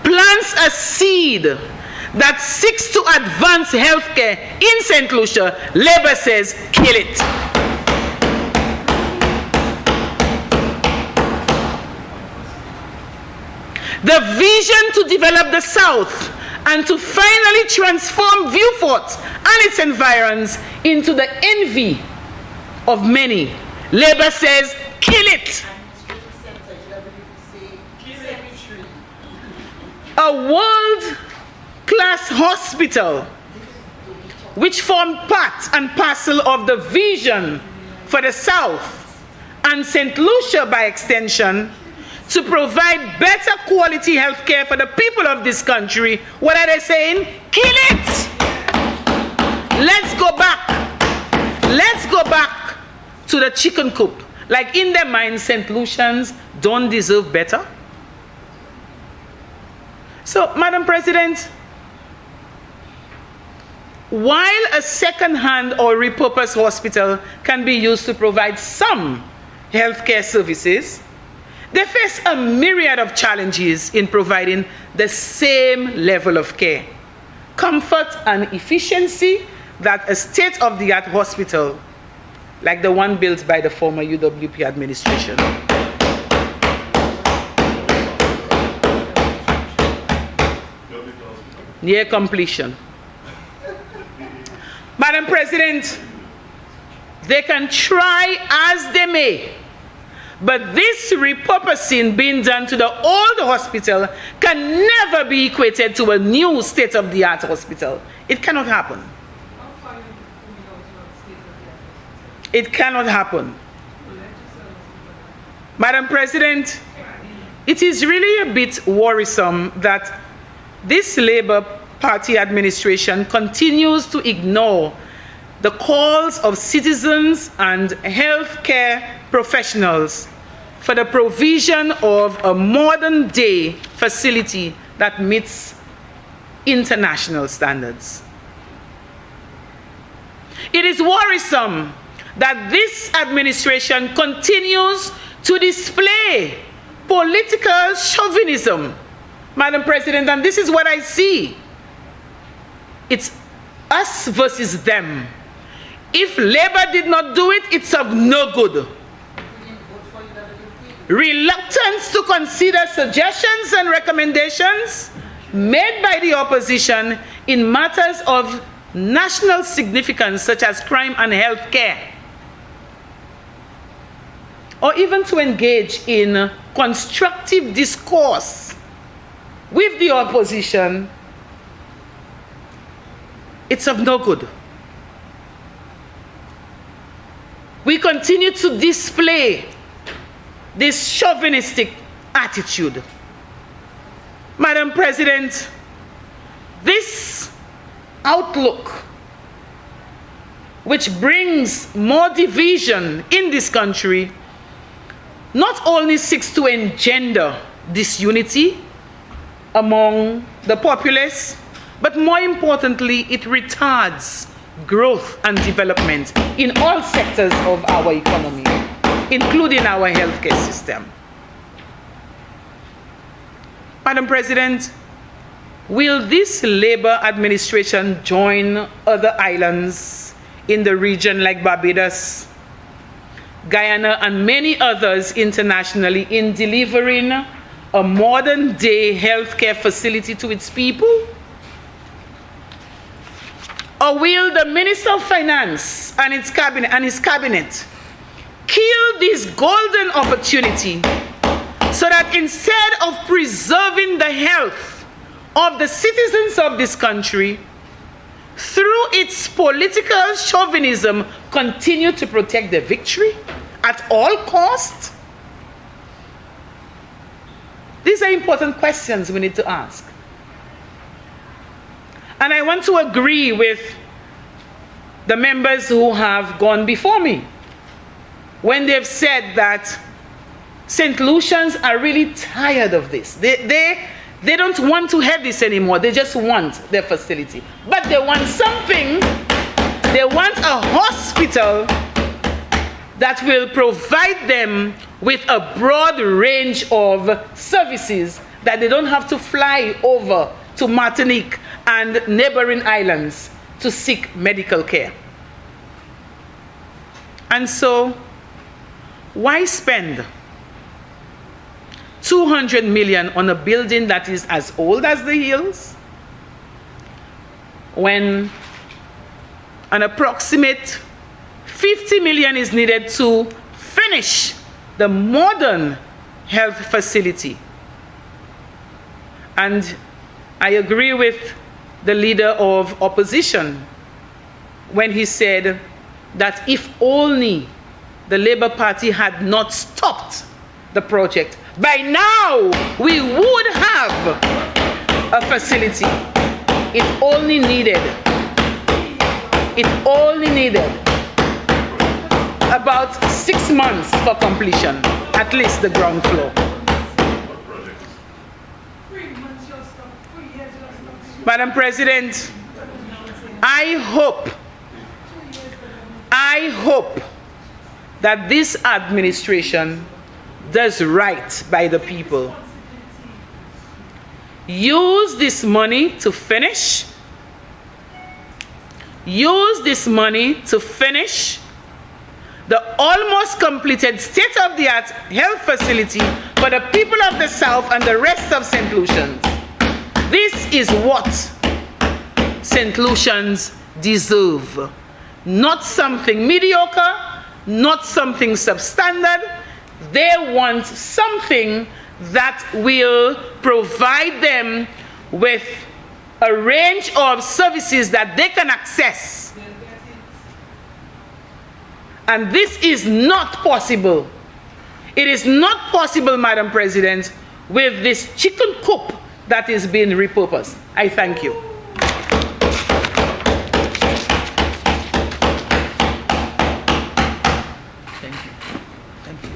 plants a seed that seeks to advance healthcare in St. Lucia, Labour says, kill it. The vision to develop the South and to finally transform Vieux-Fort and its environs into the envy of many, Labour says, kill it. A world-class hospital which formed part and parcel of the vision for the South and St. Lucia by extension to provide better quality health care for the people of this country. What are they saying? Kill it! Let's go back. Let's go back to the chicken coop. Like in their minds, St. Lucians don't deserve better. So, Madam President, while a second-hand or repurposed hospital can be used to provide some healthcare services, they face a myriad of challenges in providing the same level of care, comfort, and efficiency that a state-of-the-art hospital like the one built by the former UWP administration. Near completion. Madam President, they can try as they may, but this repurposing being done to the old hospital can never be equated to a new state-of-the-art hospital. It cannot happen. It cannot happen. Madam President, it is really a bit worrisome that this Labour Party administration continues to ignore the calls of citizens and healthcare professionals for the provision of a modern-day facility that meets international standards. It is worrisome that this administration continues to display political chauvinism, Madam President, and this is what I see. It's us versus them. If Labour did not do it, it's of no good. Reluctance to consider suggestions and recommendations made by the opposition in matters of national significance, such as crime and health care, or even to engage in constructive discourse with the opposition, it's of no good. We continue to display this chauvinistic attitude. Madam President, this outlook, which brings more division in this country, not only seeks to engender disunity among the populace, but more importantly, it retards growth and development in all sectors of our economy, including our healthcare system. Madam President, will this Labour administration join other islands in the region like Barbados, Guyana, and many others internationally in delivering a modern-day healthcare facility to its people? Or will the Minister of Finance and his cabinet kill this golden opportunity so that instead of preserving the health of the citizens of this country, through its political chauvinism, continue to protect the victory at all costs? These are important questions we need to ask. And I want to agree with the members who have gone before me when they've said that St. Lucians are really tired of this. They don't want to have this anymore. They just want their facility. But they want something. They want a hospital that will provide them with a broad range of services that they don't have to fly over to Martinique and neighboring islands to seek medical care. And so, why spend 200 million on a building that is as old as the hills when an approximate 50 million is needed to finish the modern health facility? And I agree with the leader of opposition when he said that if only the Labour Party had not stopped the project, by now we would have a facility. It only needed about 6 months for completion, at least the ground floor. Madam President, I hope that this administration does right by the people. Use this money to finish. Use this money to finish the almost completed state-of-the-art health facility for the people of the South and the rest of St. Lucians. This is what St. Lucians deserve. Not something mediocre, not something substandard. They want something that will provide them with a range of services that they can access. And this is not possible. It is not possible, Madam President, with this chicken coop that is being repurposed. I thank you. Thank you. Thank you.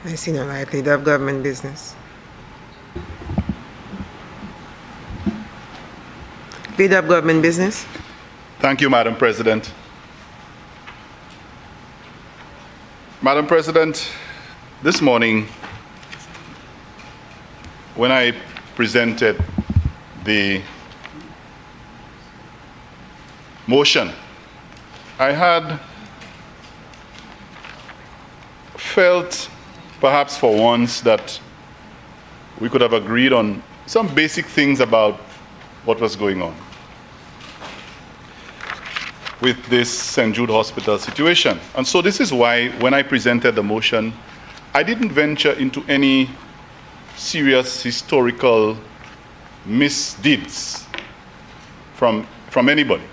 I see no light. Leader of Government Business. Leader of Government Business. Thank you, Madam President. Madam President, this morning, when I presented the motion, I had felt perhaps for once that we could have agreed on some basic things about what was going on. with this St. Jude Hospital situation. And so this is why when I presented the motion, I didn't venture into any serious historical misdeeds from anybody.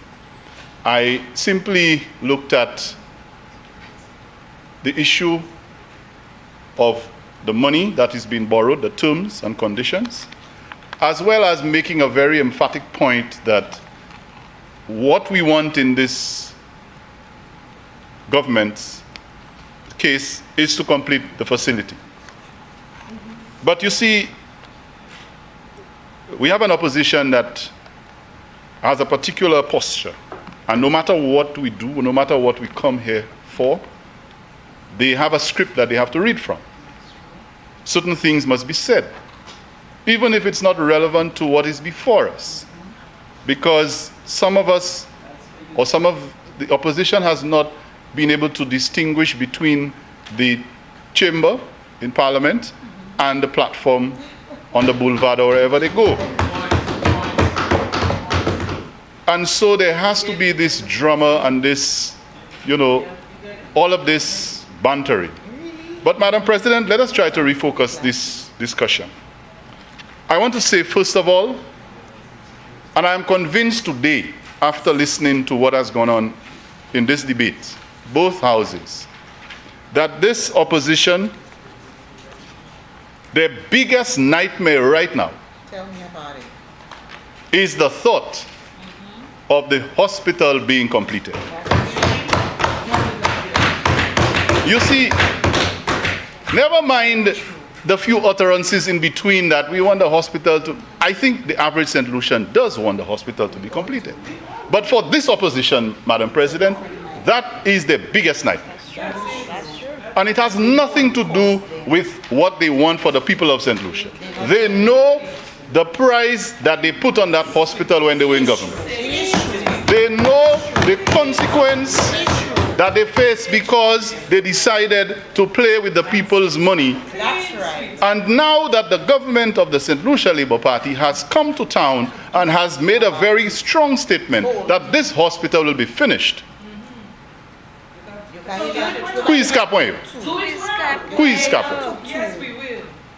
I simply looked at the issue of the money that is being borrowed, the terms and conditions, as well as making a very emphatic point that what we want in this government's case is to complete the facility. But you see, we have an opposition that has a particular posture. And no matter what we do, no matter what we come here for, they have a script that they have to read from. Certain things must be said, even if it's not relevant to what is before us. Because some of us, or some of the opposition has not been able to distinguish between the chamber in Parliament and the platform on the boulevard or wherever they go. And so there has to be this drama and this, all of this bantering. But Madam President, let us try to refocus this discussion. I want to say, first of all, and I am convinced today, after listening to what has gone on in this debate, both houses, that this opposition, their biggest nightmare right now is the thought of the hospital being completed. You see, never mind the few utterances in between that we want the hospital to, I think the average St. Lucian does want the hospital to be completed. But for this opposition, Madam President, that is the biggest nightmare. And it has nothing to do with what they want for the people of St. Lucia. They know the price that they put on that hospital when they were in government. They know the consequence that they face because they decided to play with the people's money. That's right. And now that the government of the St. Lucia Labour Party has come to town and has made a very strong statement that this hospital will be finished.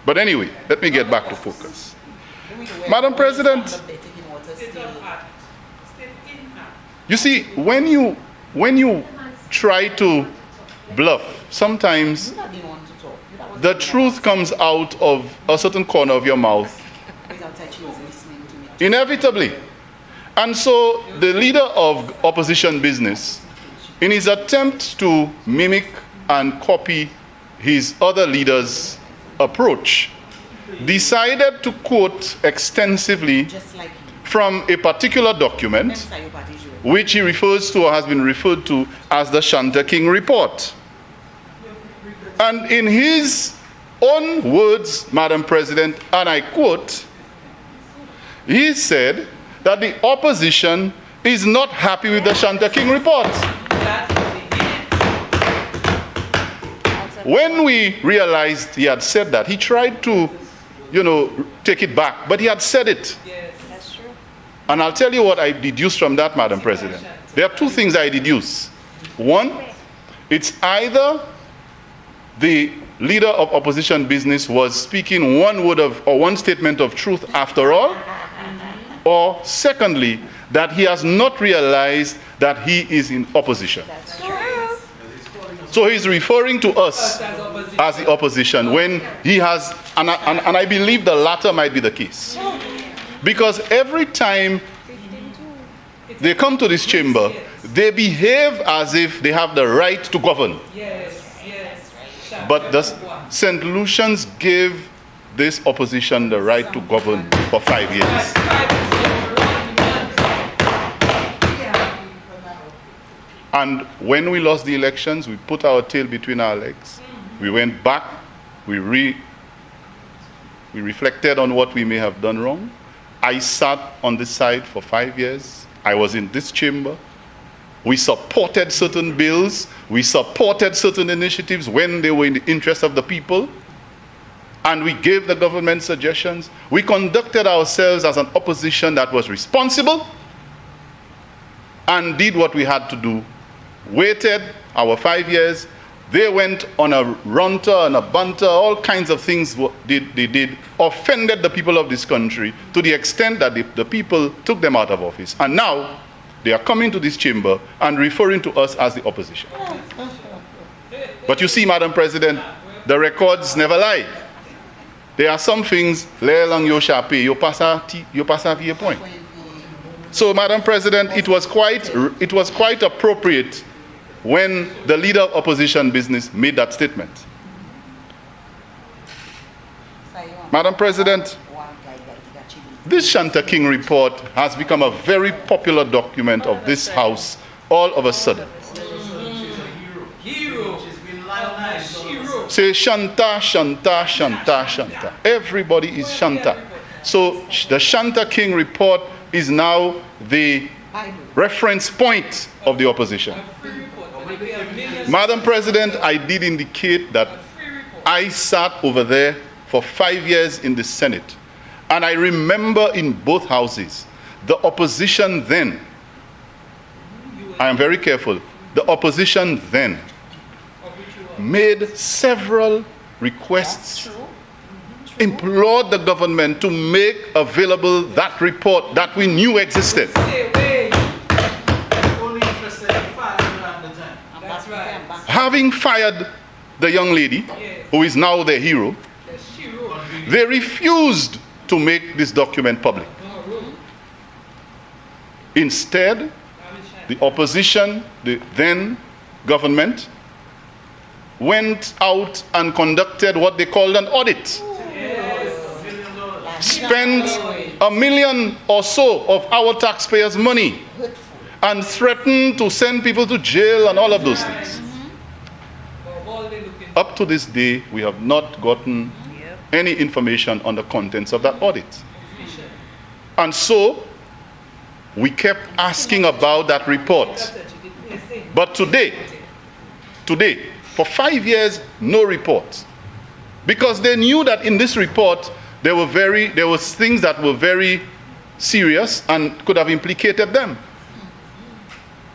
But anyway, let me get back to focus. Madam President, you see, when you try to bluff, sometimes the truth comes out of a certain corner of your mouth, inevitably. And so the leader of opposition business, in his attempt to mimic and copy his other leaders' approach, decided to quote extensively from a particular document which he refers to or has been referred to as the Shanta King Report. And in his own words, Madam President, and I quote, he said that the opposition is not happy with the Shanta King Report. When we realized he had said that, he tried to, take it back, but he had said it. And I'll tell you what I deduced from that, Madam President. There are two things I deduce. One, it's either the leader of opposition business was speaking one word of, or one statement of truth after all, or secondly, that he has not realized that he is in opposition. So he's referring to us as the opposition when he has, and I believe the latter might be the case. Because every time they come to this chamber, they behave as if they have the right to govern. But the St. Lucians gave this opposition the right to govern for 5 years. And when we lost the elections, we put our tail between our legs. We went back, we reflected on what we may have done wrong. I sat on this side for 5 years. I was in this chamber. We supported certain bills. We supported certain initiatives when they were in the interest of the people. And we gave the government suggestions. We conducted ourselves as an opposition that was responsible. and did what we had to do, waited our 5 years. They went on a runter and a bunter, all kinds of things they did, offended the people of this country to the extent that the people took them out of office. And now they are coming to this chamber and referring to us as the opposition. But you see, Madam President, the records never lie. There are some things, lay along your shape, you pass a point. So, Madam President, it was quite appropriate when the leader of opposition business made that statement. Madam President, this Shanta King report has become a very popular document of this House all of a sudden. Say Shanta, Shanta, Shanta, Shanta. Everybody is Shanta. So the Shanta King report is now the reference point of the opposition. Madam President, I did indicate that I sat over there for 5 years in the Senate. And I remember in both houses, the opposition then, I am very careful, the opposition then made several requests, implored the government to make available that report that we knew existed. Having fired the young lady, who is now their hero, they refused to make this document public. Instead, the opposition, the then government, went out and conducted what they called an audit. Spent $1 million or so of our taxpayers' money and threatened to send people to jail and all of those things. Up to this day, we have not gotten any information on the contents of that audit. And so, we kept asking about that report. But today, for 5 years, no report. Because they knew that in this report, there were things that were very serious and could have implicated them.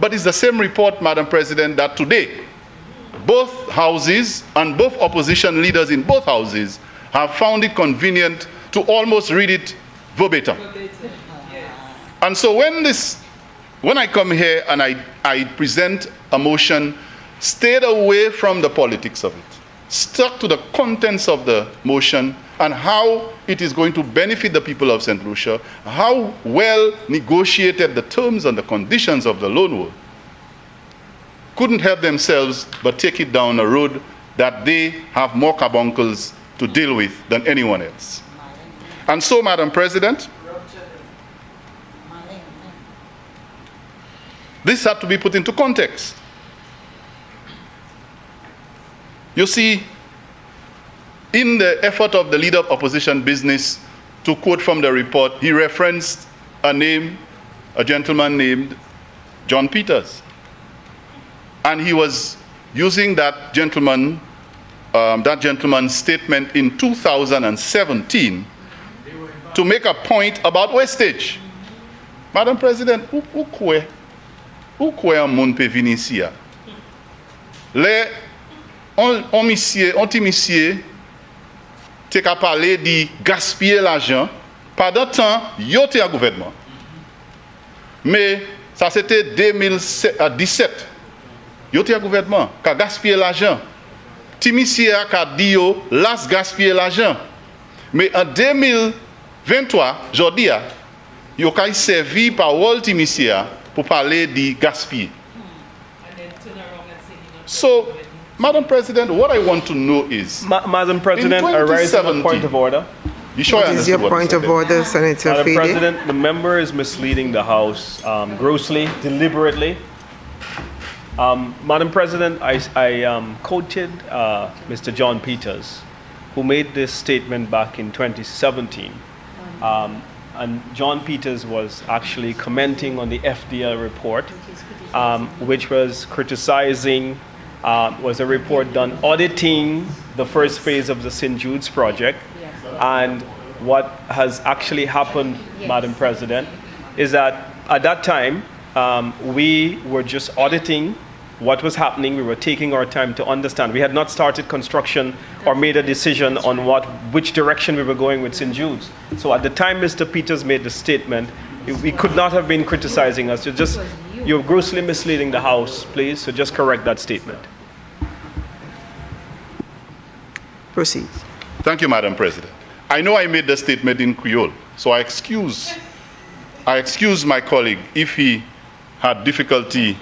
But it's the same report, Madam President, that today, both houses and both opposition leaders in both houses have found it convenient to almost read it verbatim. And so when I come here and I present a motion, stayed away from the politics of it, stuck to the contents of the motion and how it is going to benefit the people of St. Lucia, how well negotiated the terms and the conditions of the loan were, couldn't help themselves but take it down a road that they have more carbuncles to deal with than anyone else. And so, Madam President, this had to be put into context. You see, in the effort of the leader of opposition business to quote from the report, he referenced a gentleman named John Peters. And he was using that gentleman's statement in 2017 to make a point about wastage. Madam President, où kwe an moun pe vini ici ya? On ti misye te ka pale di gaspiller l'argent pendant temps yo te a gouvernement. Mais ça c'était 2017. Yo te a gouvernement ka gaspiller l'argent. Ti misye a ka di yo las gaspiller l'argent. Mais en 2023, jodi a, yo ka servi par wol ti misye a pour parler di gaspiller. So, Madam President, what I want to know is... Madam President, I rise on a point of order. You sure what is your point of order, Senator Madam Fede? President, the member is misleading the House grossly, deliberately. Madam President, I quoted Mr. John Peters, who made this statement back in 2017. And John Peters was actually commenting on the FDL report, which was criticizing, was a report done auditing the first phase of the St. Jude's project. Yes. And what has actually happened, yes, Madam President, is that at that time, We were just auditing what was happening. We were taking our time to understand. We had not started construction or made a decision on which direction we were going with St. Jude's. So at the time Mr. Peters made the statement, we could not have been criticizing us. You're grossly misleading the House, please. So just correct that statement. Proceed. Thank you, Madam President. I know I made the statement in Creole, so I excuse my colleague if he had difficulty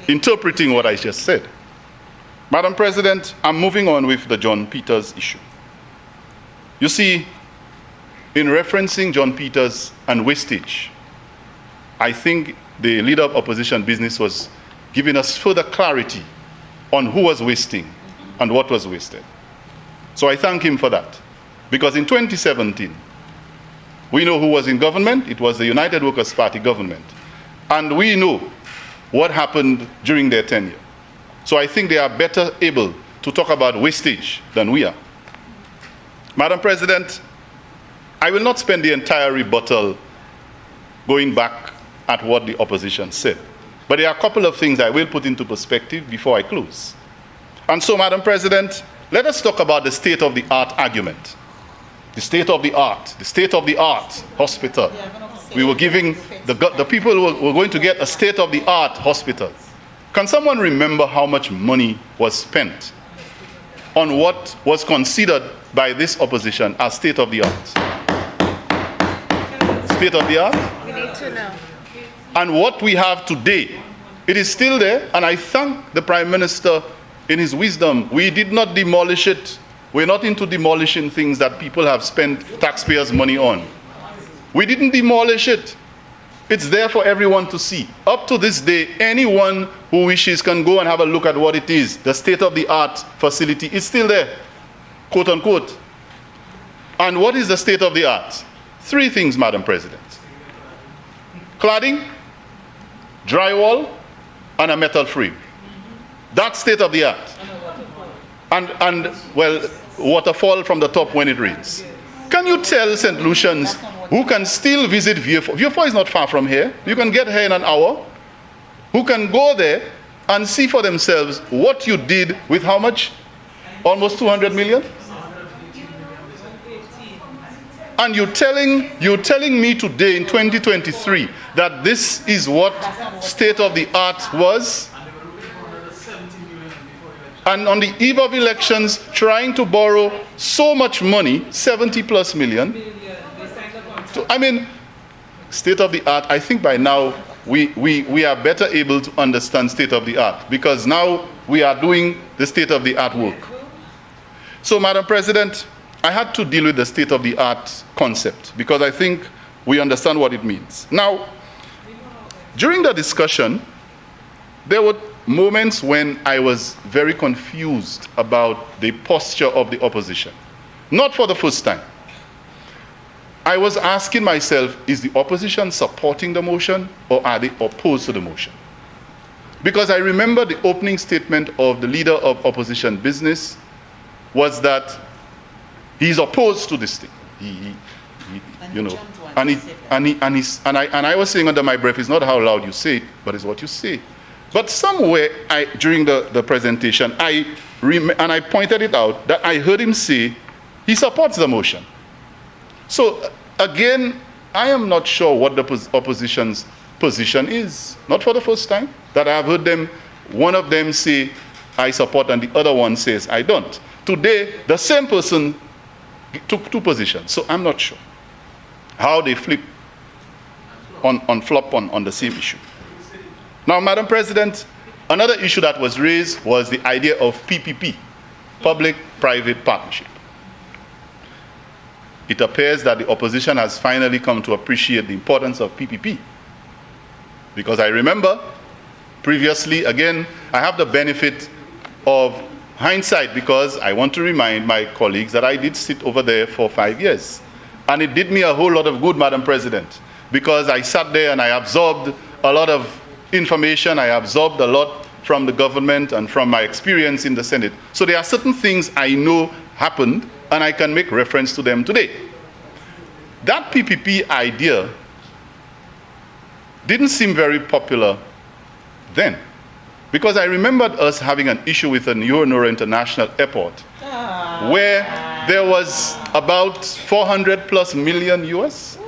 interpreting what I just said. Madam President, I'm moving on with the John Peters issue. You see, in referencing John Peters and wastage, I think the leader of opposition business was giving us further clarity on who was wasting and what was wasted. So I thank him for that. Because in 2017, we know who was in government. It was the United Workers' Party government. And we know what happened during their tenure. So I think they are better able to talk about wastage than we are. Madam President, I will not spend the entire rebuttal going back at what the opposition said. But there are a couple of things I will put into perspective before I close. And so, Madam President, let us talk about the state-of-the-art argument. The state-of-the-art hospital. We were giving, the people were going to get a state-of-the-art hospital. Can someone remember how much money was spent on what was considered by this opposition as state-of-the-art? State-of-the-art? We need to know. And what we have today, it is still there, and I thank the Prime Minister in his wisdom. We did not demolish it. We're not into demolishing things that people have spent taxpayers' money on. We didn't demolish it. It's there for everyone to see. Up to this day, anyone who wishes can go and have a look at what it is. The state-of-the-art facility is still there, quote unquote. And what is the state-of-the-art? 3 things, Madam President. Cladding, drywall, and a metal frame. That's state-of-the-art. And well, waterfall from the top when it rains. Can you tell St. Lucians who can still visit Vieux-Fort? Vieux-Fort is not far from here. You can get here in an hour. Who can go there and see for themselves what you did with how much? Almost 200 million? And you're telling me today in 2023 that this is what state-of-the-art was? And on the eve of elections, trying to borrow so much money, 70 plus million. So, I mean, state-of-the-art, I think by now we are better able to understand state-of-the-art because now we are doing the state-of-the-art work. So, Madam President, I had to deal with the state-of-the-art concept because I think we understand what it means. Now, during the discussion, there were moments when I was very confused about the posture of the opposition. Not for the first time. I was asking myself, is the opposition supporting the motion or are they opposed to the motion? Because I remember the opening statement of the leader of opposition business was that he's opposed to this thing. And I was saying under my breath, it's not how loud you say it, but it's what you say. But somewhere during the presentation, I pointed it out that I heard him say he supports the motion. So again, I am not sure what the opposition's position is. Not for the first time that I have heard one of them say I support and the other one says I don't. Today, the same person took 2 positions. So I'm not sure how they flip on the same issue. Now, Madam President, another issue that was raised was the idea of PPP, public-private partnership. It appears that the opposition has finally come to appreciate the importance of PPP. Because I remember previously, again, I have the benefit of hindsight because I want to remind my colleagues that I did sit over there for 5 years. And it did me a whole lot of good, Madam President, because I sat there and I absorbed a lot of information. I absorbed a lot from the government and from my experience in the Senate. So there are certain things I know happened and I can make reference to them today. That PPP idea didn't seem very popular then. Because I remembered us having an issue with the Neuronora International Airport, where there was about 400 plus million US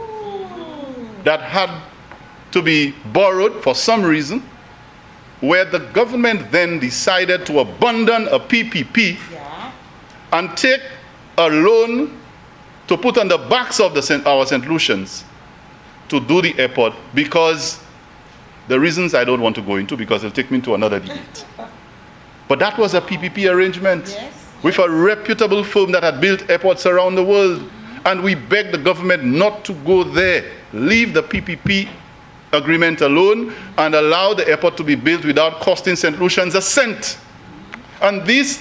that had to be borrowed for some reason, where the government then decided to abandon a PPP and take a loan to put on the backs of our St. Lucians to do the airport, because the reasons I don't want to go into, because it'll take me to another debate. But that was a PPP arrangement with a reputable firm that had built airports around the world. And we begged the government not to go there. Leave the PPP agreement alone and allow the airport to be built without costing St. Lucians a cent. And these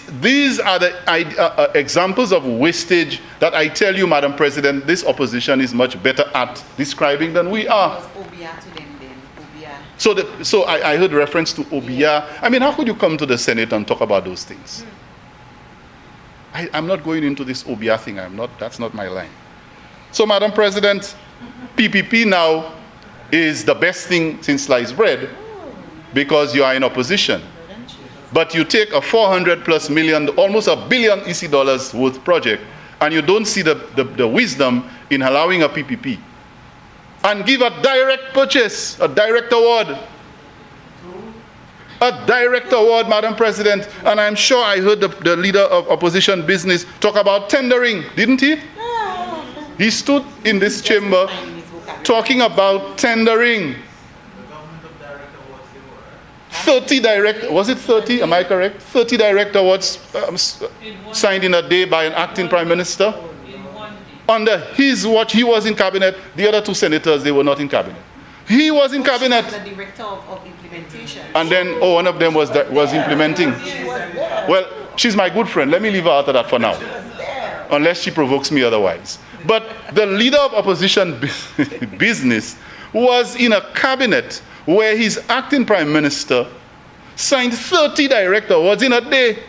are the examples of wastage that I tell you, Madam President, this opposition is much better at describing than we are. So I heard reference to OBIA. I mean, how could you come to the Senate and talk about those things? I'm not going into this OBIA thing. That's not my line. So, Madam President, PPP now is the best thing since sliced bread because you are in opposition. But you take a 400 plus million, almost $1 billion EC dollars worth project, and you don't see the wisdom in allowing a PPP. And give a direct purchase, a direct award. A direct award, Madam President. And I'm sure I heard the leader of opposition business talk about tendering, didn't he? He stood in this chamber talking about tendering. 30 direct, was it 30? Am I correct? 30 direct awards signed in a day by an acting prime minister. Under his watch, he was in cabinet. The other two senators, they were not in cabinet. He was in cabinet. The director of implementation. And then, one of them was implementing. Well, she's my good friend. Let me leave her out of that for now. Unless she provokes me otherwise. But the leader of opposition business was in a cabinet where his acting prime minister signed 30 direct awards in a day.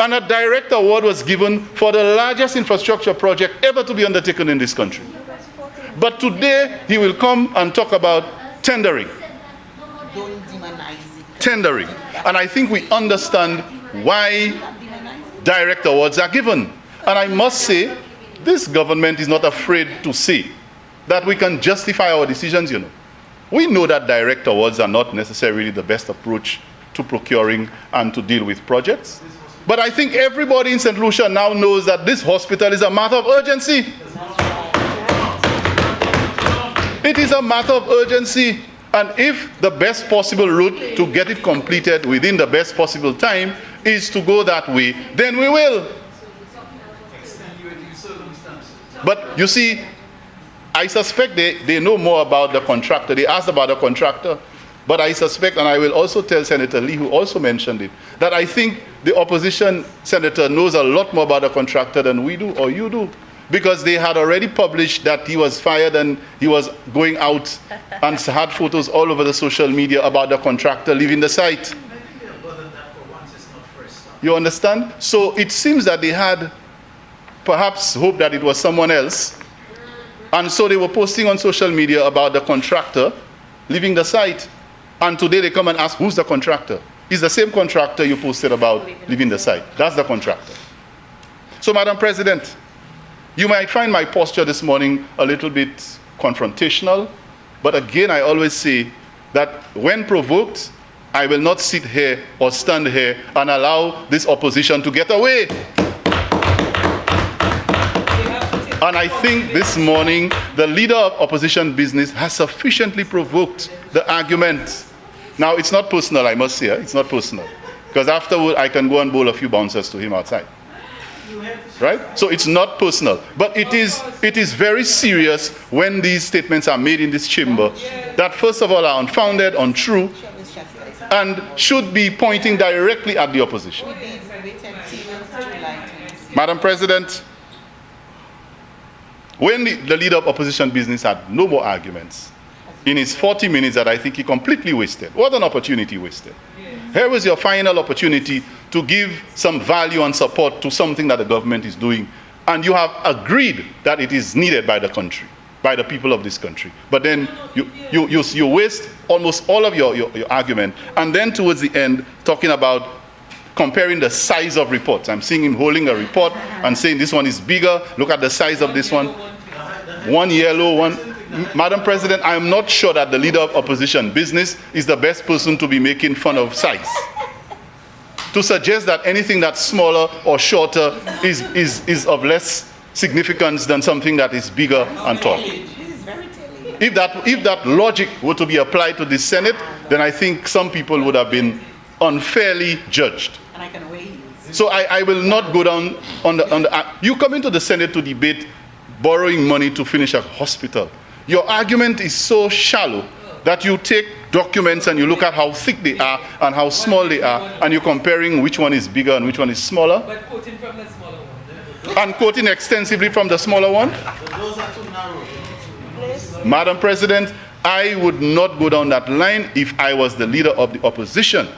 And a direct award was given for the largest infrastructure project ever to be undertaken in this country. But today, he will come and talk about tendering. Don't demonize it. Tendering. And I think we understand why direct awards are given. And I must say, this government is not afraid to say that we can justify our decisions, you know. We know that direct awards are not necessarily the best approach to procuring and to deal with projects. But I think everybody in St. Lucia now knows that this hospital is a matter of urgency. It is a matter of urgency. And if the best possible route to get it completed within the best possible time is to go that way, then we will. But you see, I suspect they know more about the contractor. They asked about the contractor. But I suspect, and I will also tell Senator Lee, who also mentioned it, that I think the opposition senator knows a lot more about the contractor than we do, or you do. Because they had already published that he was fired and he was going out and had photos all over the social media about the contractor leaving the site. You understand? So it seems that they had perhaps hoped that it was someone else. And so they were posting on social media about the contractor leaving the site. And today they come and ask, who's the contractor? It's the same contractor you posted about leaving the site. That's the contractor. So, Madam President, you might find my posture this morning a little bit confrontational. But again, I always say that when provoked, I will not sit here or stand here and allow this opposition to get away. And I think this morning, the leader of opposition business has sufficiently provoked the argument. Now, it's not personal, I must say. It's not personal. Because afterward, I can go and bowl a few bouncers to him outside. Right? So it's not personal. But it is very serious when these statements are made in this chamber that, first of all, are unfounded, untrue, and should be pointing directly at the opposition. Madam President, when the leader of opposition business had no more arguments, in his 40 minutes that I think he completely wasted. What an opportunity wasted. Here was your final opportunity to give some value and support to something that the government is doing, and you have agreed that it is needed by the country. by the people of this country. But then you waste almost all of your argument, and then towards the end, talking about comparing the size of reports. I'm seeing him holding a report and saying this one is bigger, look at the size of this one. One yellow, one. Madam President, I am not sure that the leader of opposition business is the best person to be making fun of size. To suggest that anything that's smaller or shorter is of less significance than something that is bigger and tall. If that logic were to be applied to the Senate, then I think some people would have been unfairly judged. So I will not go down on the you come into the Senate to debate borrowing money to finish a hospital. Your argument is so shallow that you take documents and you look at how thick they are and how small they are, and you're comparing which one is bigger and which one is smaller. But quoting from the smaller one. And quoting extensively from the smaller one. Those are too narrow. Madam President, I would not go down that line if I was the leader of the opposition,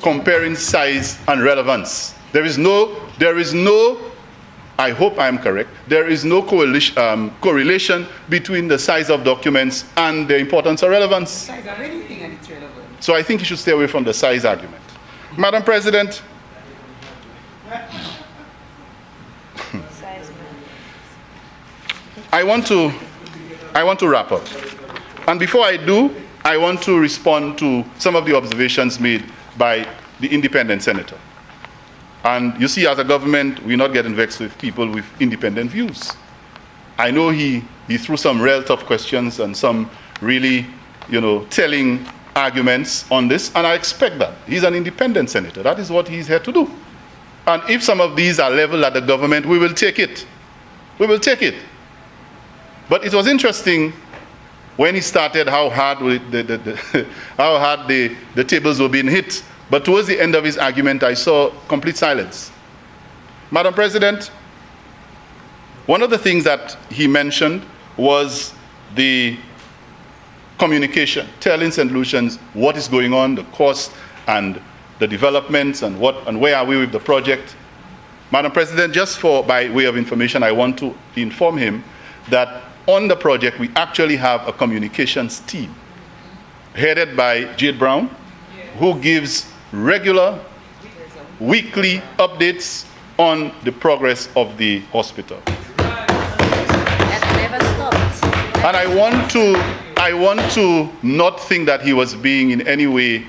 comparing size and relevance. There is no, I hope I am correct, there is no correlation between the size of documents and the importance or relevance. So I think you should stay away from the size argument. Madam President, I want to wrap up. And before I do, I want to respond to some of the observations made by the independent senator. And you see, as a government, we're not getting vexed with people with independent views. I know he threw some real tough questions and some really, telling arguments on this, and I expect that. He's an independent senator. That is what he's here to do. And if some of these are leveled at the government, we will take it. We will take it. But it was interesting when he started how hard the tables were being hit. But towards the end of his argument, I saw complete silence. Madam President, one of the things that he mentioned was the communication, telling St. Lucians what is going on, the cost and the developments and where are we with the project. Madam President, just by way of information, I want to inform him that on the project, we actually have a communications team headed by Jade Brown, who gives regular, weekly updates on the progress of the hospital. That never stopped. And I want to not think that he was being in any way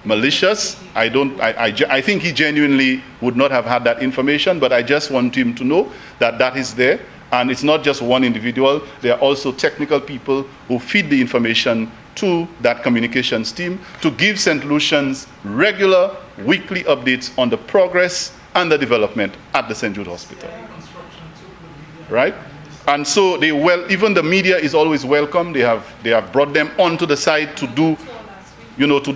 malicious. I think he genuinely would not have had that information, but I just want him to know that that is there. And it's not just one individual. There are also technical people who feed the information to that communications team to give St. Lucians regular weekly updates on the progress and the development at the St. Jude Hospital. Right? And so even the media is always welcome. They have brought them onto the site to do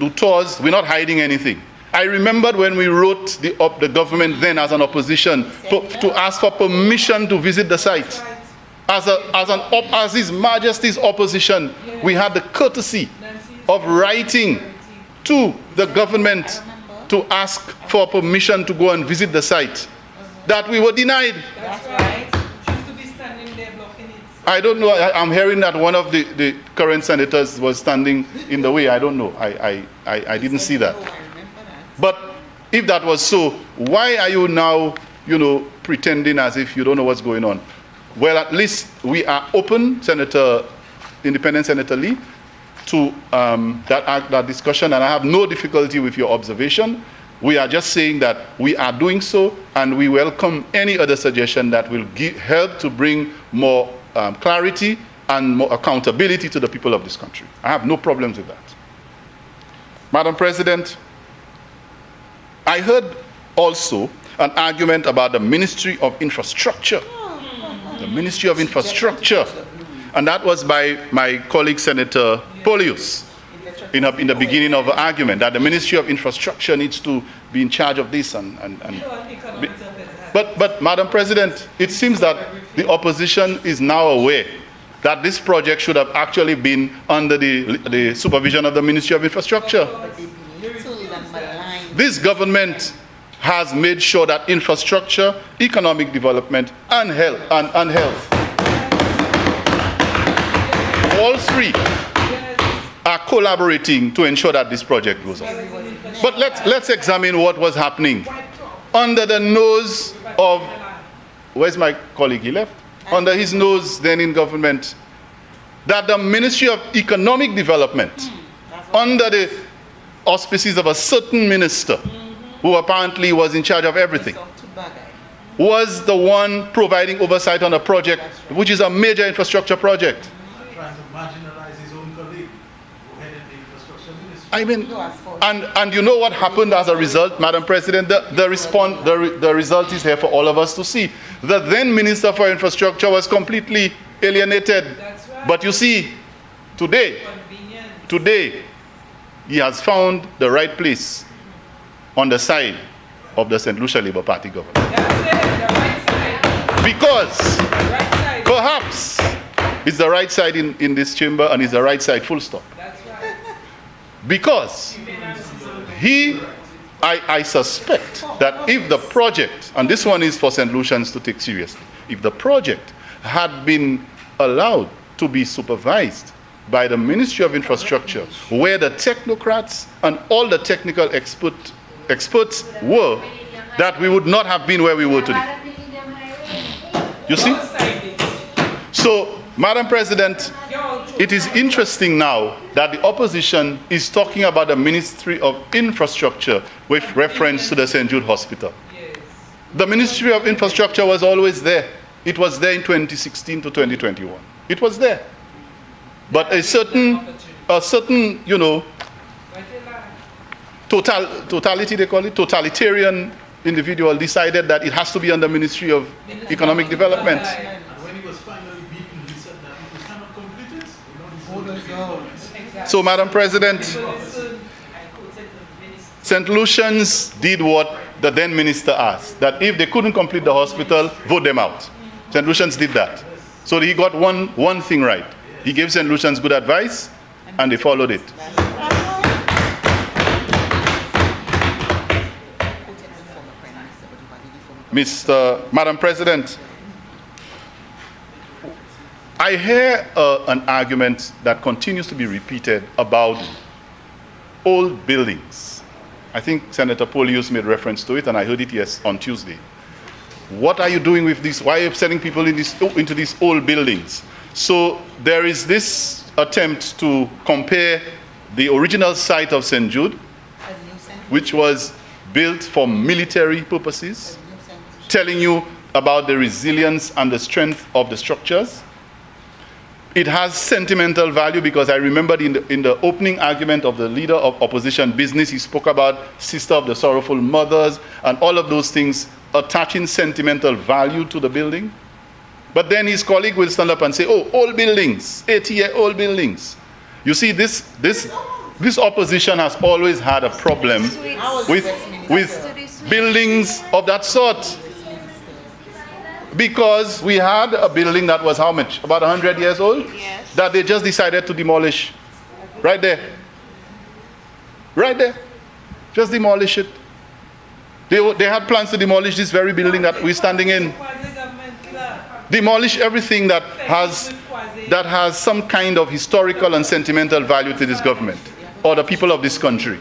tours. We're not hiding anything. I remembered when we wrote the government then as an opposition to ask for permission to visit the site. As His Majesty's opposition, we had the courtesy of writing to the government to ask for permission to go and visit the site. That we were denied. That's right. She used to be standing there blocking it. I don't know. I'm hearing that one of the current senators was standing in the way. I don't know. I didn't see that. But if that was so, why are you now, pretending as if you don't know what's going on? Well, at least we are open, Independent Senator Lee, to that discussion, and I have no difficulty with your observation. We are just saying that we are doing so, and we welcome any other suggestion that will help to bring more clarity and more accountability to the people of this country. I have no problems with that. Madam President, I heard also an argument about the Ministry of Infrastructure. The Ministry of Infrastructure. And that was by my colleague, Senator Polius, in the beginning of the argument, that the Ministry of Infrastructure needs to be in charge of this. But Madam President, it seems that the opposition is now aware that this project should have actually been under the supervision of the Ministry of Infrastructure. This government has made sure that infrastructure, economic development, and health all three are collaborating to ensure that this project goes on. But let's examine what was happening under the nose of, where's my colleague? He left? Under his nose then in government, that the Ministry of Economic Development, under the auspices of a certain minister, who apparently was in charge of everything, was the one providing oversight on a project, which is a major infrastructure project. Trying to marginalize his own colleague who headed the infrastructure ministry. I mean, and you know what happened as a result, Madam President? The result is here for all of us to see. The then Minister for Infrastructure was completely alienated. Right. But you see, today, he has found the right place on the side of the St. Lucia Labour Party government. Because perhaps it's the right side in this chamber and it's the right side full stop. Because I suspect that if the project, and this one is for St. Lucians to take seriously, if the project had been allowed to be supervised by the Ministry of Infrastructure, where the technocrats and all the technical experts were, that we would not have been where we were today. You see? So, Madam President, it is interesting now that the opposition is talking about the Ministry of Infrastructure with reference to the St. Jude Hospital. The Ministry of Infrastructure was always there. It was there in 2016 to 2021. It was there. But a certain, you know, totality, they call it, totalitarian individual decided that it has to be under Ministry of Economic Development. And when he was finally beaten, he said that he cannot complete it. So, Madam President, St. Lucians did what the then minister asked, that if they couldn't complete the hospital, vote them out. St. Lucians did that. So he got one thing right. He gave St. Lucians good advice, and they followed it. Madam President, I hear an argument that continues to be repeated about old buildings. I think Senator Polius made reference to it, and I heard it on Tuesday. What are you doing with this? Why are you sending people into these old buildings? So there is this attempt to compare the original site of St. Jude, which was built for military purposes, telling you about the resilience and the strength of the structures. It has sentimental value because I remembered in the opening argument of the leader of opposition business, he spoke about Sister of the Sorrowful Mothers and all of those things attaching sentimental value to the building. But then his colleague will stand up and say, oh, old buildings, 80-year-old buildings. You see, this opposition has always had a problem with buildings of that sort. Because we had a building that was how much? About 100 years old? Yes. That they just decided to demolish. Right there. Right there. Just demolish it. They had plans to demolish this very building that we're standing in. Demolish everything that has some kind of historical and sentimental value to this government or the people of this country.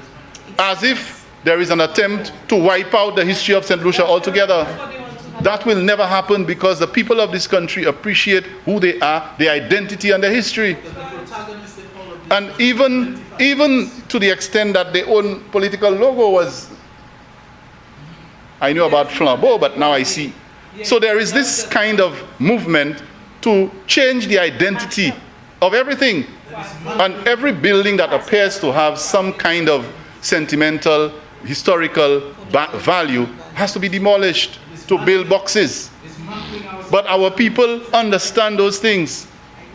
As if there is an attempt to wipe out the history of St. Lucia altogether. That will never happen because the people of this country appreciate who they are, their identity and their history. And even to the extent that their own political logo was, I knew about flambeau, but now I see. So there is this kind of movement to change the identity of everything. And every building that appears to have some kind of sentimental, historical value has to be demolished to build boxes. But our people understand those things.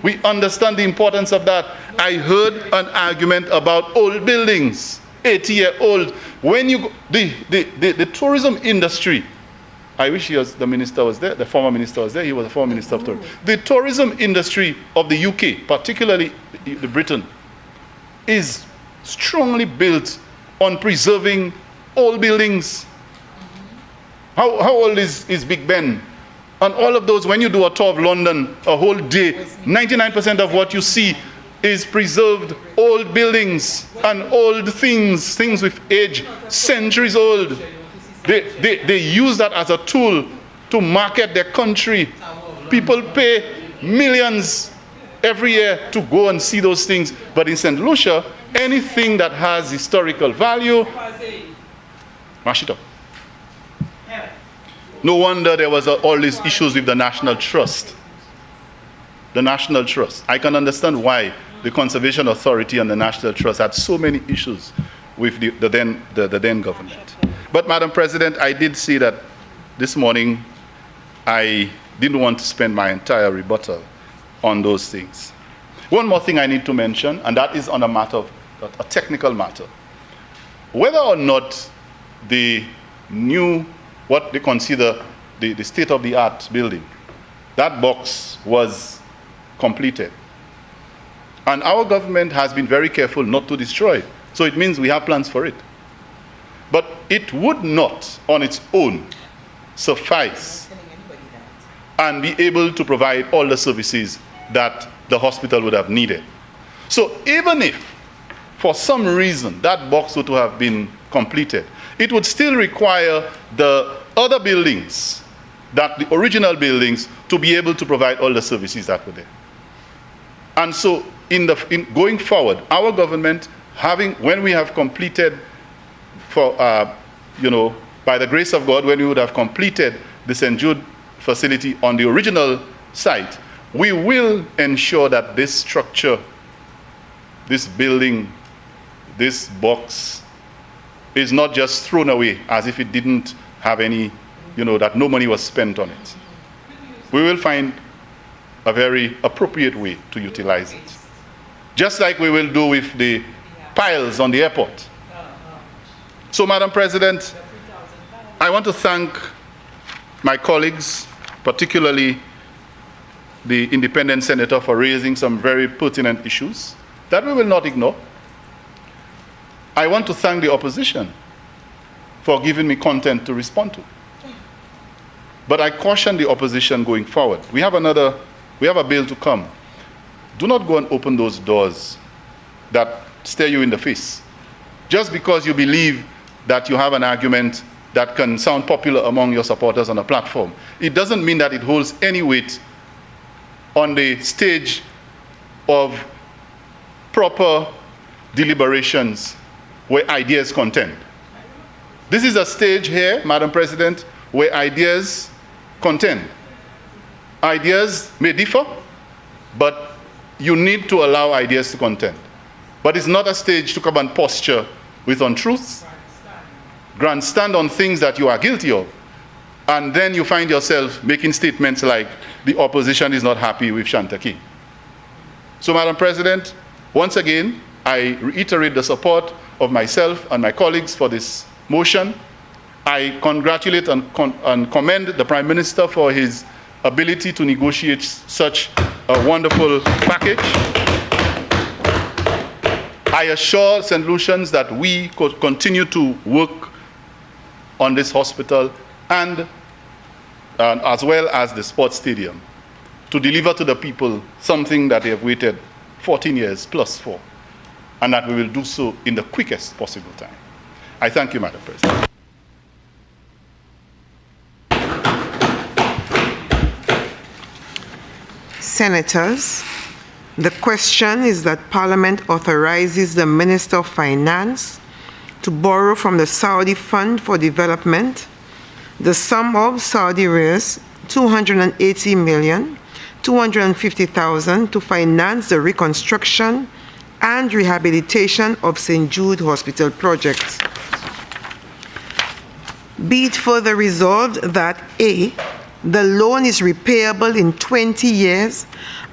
We understand the importance of that. I heard an argument about old buildings, 80-year-old. When you the tourism industry, I wish the minister was there, the former minister was there, he was the former minister of tourism. The tourism industry of the UK, particularly Britain, is strongly built on preserving old buildings. How old is Big Ben? And all of those, when you do a tour of London, a whole day, 99% of what you see is preserved old buildings and old things with age, centuries old. They use that as a tool to market their country. People pay millions every year to go and see those things. But in St. Lucia, anything that has historical value, mash it up. No wonder there was all these issues with the National Trust. The National Trust. I can understand why the Conservation Authority and the National Trust had so many issues with the then government. But Madam President, I did see that this morning I didn't want to spend my entire rebuttal on those things. One more thing I need to mention, and that is on a matter of a technical matter. Whether or not the new, what they consider the state-of-the-art building, that box was completed. And our government has been very careful not to destroy it. So it means we have plans for it. But it would not, on its own, suffice and be able to provide all the services that the hospital would have needed. So even if, for some reason, that box were to have been completed, it would still require the other buildings, the original buildings, to be able to provide all the services that were there. And so, in going forward, our government, when we have completed, by the grace of God, when we would have completed the St. Jude facility on the original site, we will ensure that this structure, this building, this box, is not just thrown away as if it didn't have any, that no money was spent on it. We will find a very appropriate way to utilize it. Just like we will do with the piles on the airport. So, Madam President, I want to thank my colleagues, particularly the independent senator, for raising some very pertinent issues that we will not ignore. I want to thank the opposition for giving me content to respond to. But I caution the opposition going forward. We have a bill to come. Do not go and open those doors that stare you in the face. Just because you believe that you have an argument that can sound popular among your supporters on a platform, it doesn't mean that it holds any weight on the stage of proper deliberations where ideas contend. This is a stage here, Madam President, where ideas contend. Ideas may differ, but you need to allow ideas to contend. But it's not a stage to come and posture with untruths, grandstand on things that you are guilty of, and then you find yourself making statements like the opposition is not happy with Shantaki. So, Madam President, once again, I reiterate the support of myself and my colleagues for this motion. I congratulate and commend the Prime Minister for his ability to negotiate such a wonderful package. I assure St. Lucians that we could continue to work on this hospital and as well as the sports stadium to deliver to the people something that they have waited 14 years plus for, and that we will do so in the quickest possible time. I thank you, Madam President. Senators, the question is that Parliament authorizes the Minister of Finance to borrow from the Saudi Fund for Development the sum of Saudi Riyals 280,250,000 to finance the reconstruction and rehabilitation of St. Jude Hospital projects. Be it further resolved that A, the loan is repayable in 20 years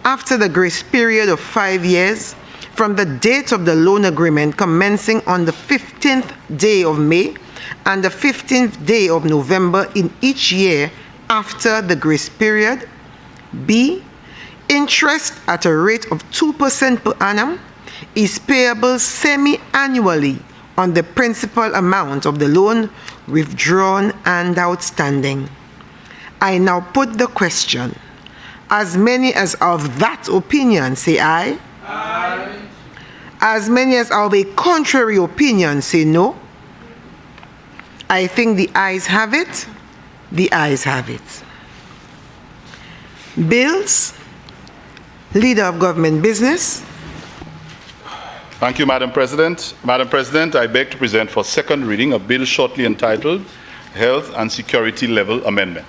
after the grace period of 5 years from the date of the loan agreement commencing on the 15th day of May and the 15th day of November in each year after the grace period. B, interest at a rate of 2% per annum is payable semi-annually on the principal amount of the loan withdrawn and outstanding. I now put the question. As many as are of that opinion, say aye. Aye. As many as are of a contrary opinion say no. I think the ayes have it. The ayes have it. Bills. Leader of Government Business. Thank you, Madam President. Madam President, I beg to present for second reading a bill shortly entitled Health and Security Level Amendment.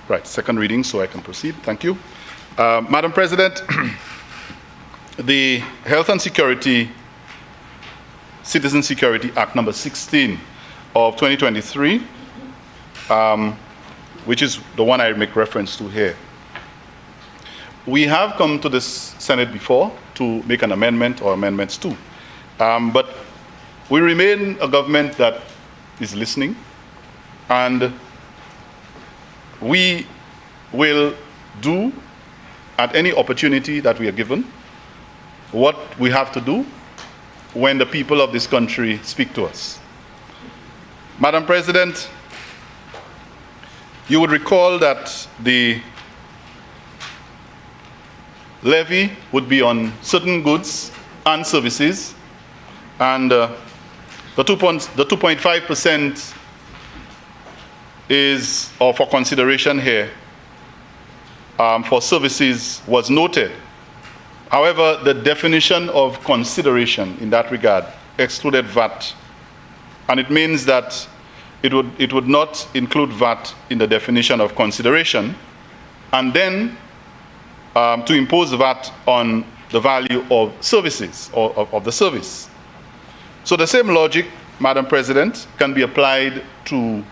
Right, second reading, so I can proceed. Thank you. Madam President, the Health and Security Citizen Security Act number 16 of 2023, which is the one I make reference to here. We have come to this Senate before to make an amendment or amendments too. But we remain a government that is listening, and we will do at any opportunity that we are given what we have to do when the people of this country speak to us. Madam President, you would recall that the levy would be on certain goods and services, and the 2.5% is, or for consideration here, for services was noted. However, the definition of consideration in that regard excluded VAT, and it means that it would not include VAT in the definition of consideration, and then to impose VAT on the value of services or of the service. So the same logic, Madam President, can be applied to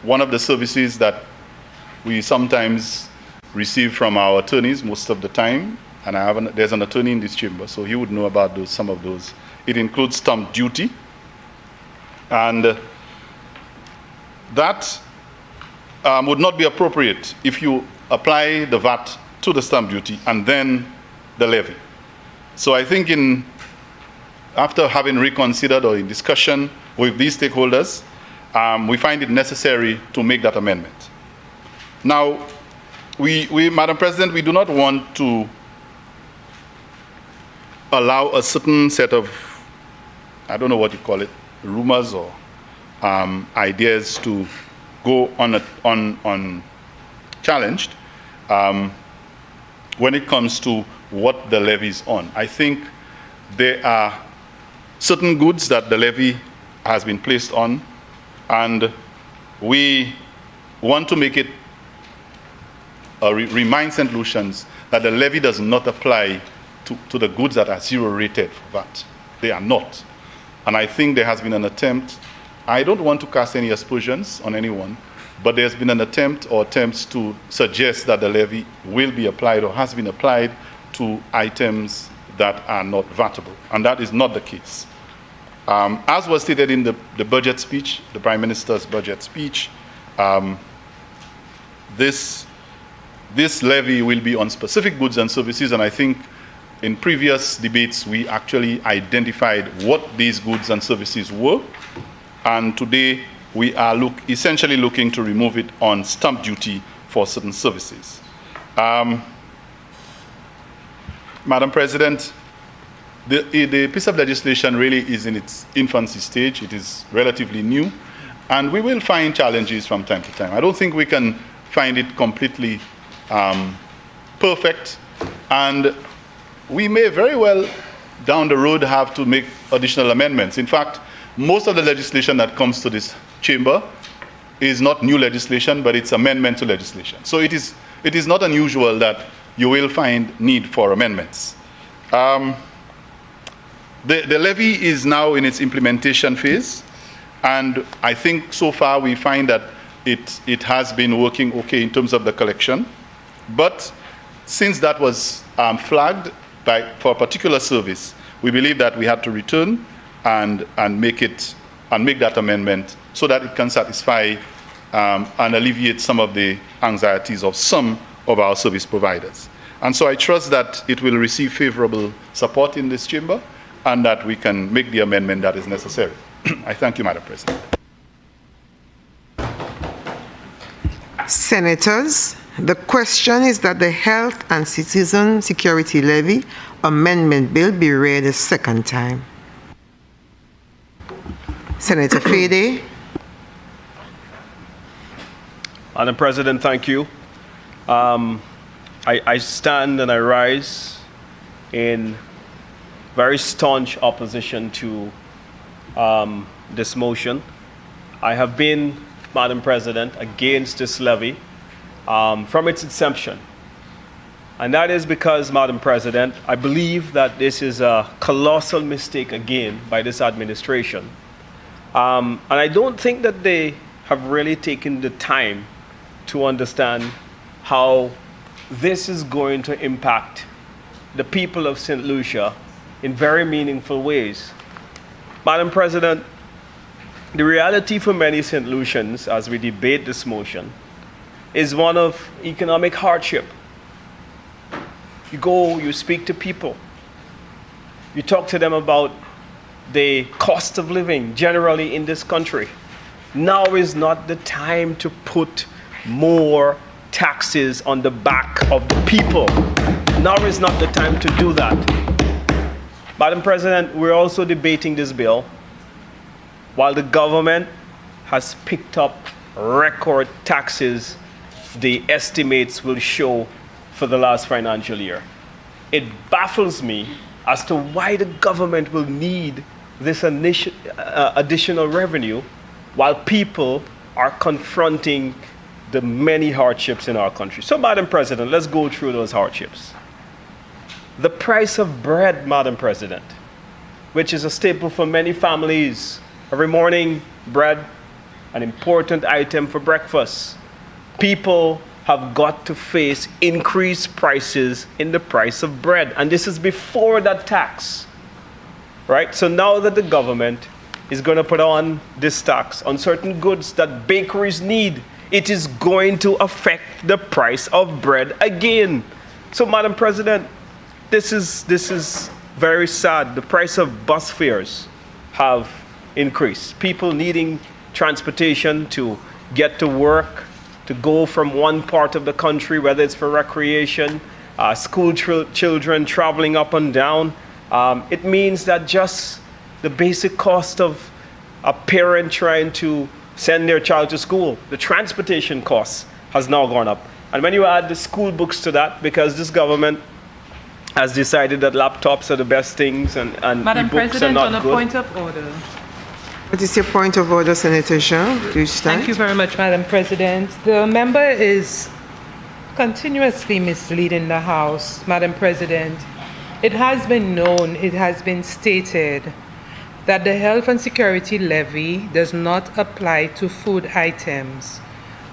one of the services that we sometimes receive from our attorneys most of the time, and there's an attorney in this chamber, so he would know about those, some of those. It includes stamp duty, and that would not be appropriate if you apply the VAT to the stamp duty and then the levy. So I think after having reconsidered or in discussion with these stakeholders, we find it necessary to make that amendment. Now, Madam President, we do not want to allow a certain set of, I don't know what you call it, rumors or ideas to go unchallenged when it comes to what the levy is on. I think there are certain goods that the levy has been placed on, and we want to make it remind St. Lucians that the levy does not apply to the goods that are zero rated for VAT. They are not. And I think there has been an attempt, I don't want to cast any aspersions on anyone, but there's been an attempt or attempts to suggest that the levy will be applied or has been applied to items that are not VATable. And that is not the case. As was stated in the budget speech, the Prime Minister's budget speech, this levy will be on specific goods and services, and I think in previous debates we actually identified what these goods and services were, and today we are essentially looking to remove it on stamp duty for certain services. Madam President, the piece of legislation really is in its infancy stage. It is relatively new, and we will find challenges from time to time. I don't think we can find it completely perfect, and we may very well down the road have to make additional amendments. In fact, most of the legislation that comes to this chamber is not new legislation, but it's amendment to legislation. So it is not unusual that you will find need for amendments. The levy is now in its implementation phase, and I think so far we find that it has been working okay in terms of the collection. But since that was flagged for a particular service, we believe that we had to return and make that amendment so that it can satisfy and alleviate some of the anxieties of some of our service providers. And so I trust that it will receive favorable support in this chamber and that we can make the amendment that is necessary. I thank you, Madam President. Senators, the question is that the Health and Citizen Security Levy Amendment Bill be read a second time. Senator Fede. Madam President, thank you. I stand and I rise in very staunch opposition to this motion. I have been, Madam President, against this levy from its inception. And that is because, Madam President, I believe that this is a colossal mistake again by this administration. And I don't think that they have really taken the time to understand how this is going to impact the people of St. Lucia in very meaningful ways. Madam President, the reality for many St. Lucians as we debate this motion is one of economic hardship. You go, you speak to people, you talk to them about the cost of living generally in this country. Now is not the time to put more taxes on the back of the people. Now is not the time to do that. Madam President, we're also debating this bill while the government has picked up record taxes the estimates will show for the last financial year. It baffles me as to why the government will need this additional revenue while people are confronting the many hardships in our country. So, Madam President, let's go through those hardships. The price of bread, Madam President, which is a staple for many families. Every morning, bread, an important item for breakfast. People have got to face increased prices in the price of bread. And this is before that tax, right? So now that the government is going to put on this tax on certain goods that bakeries need, it is going to affect the price of bread again. So, Madam President, this is very sad. The price of bus fares have increased. People needing transportation to get to work, to go from one part of the country, whether it's for recreation, school children traveling up and down. It means that just the basic cost of a parent trying to send their child to school, the transportation costs has now gone up. And when you add the school books to that, because this government has decided that laptops are the best things and Madam e-books President, are not on a good. point of order. What is your point of order, Senator Jean? Do you stand? Thank you very much, Madam President. The member is continuously misleading the House, Madam President. It has been known, it has been stated that the health and security levy does not apply to food items.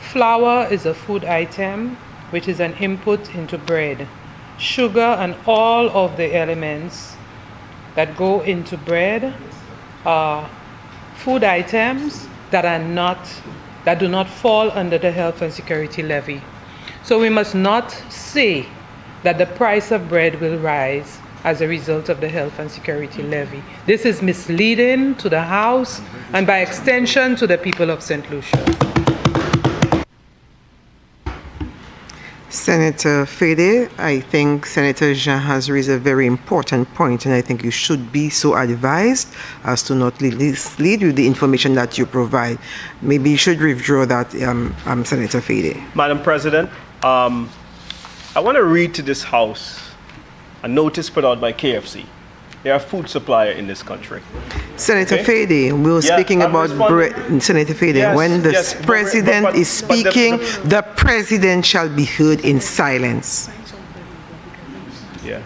Flour is a food item, which is an input into bread. Sugar and all of the elements that go into bread are food items that do not fall under the health and security levy. So we must not say that the price of bread will rise as a result of the health and security levy. This is misleading to the House and by extension to the people of St. Lucia. Senator Fede, I think Senator Jean has raised a very important point, and I think you should be so advised as to not lead with the information that you provide. Maybe you should withdraw that, Senator Fede. Madam President, I want to read to this House a notice put out by KFC. They are a food supplier in this country. Senator Fede, we were speaking about bread. Senator Fede, when the president is speaking, the president shall be heard in silence. Yeah.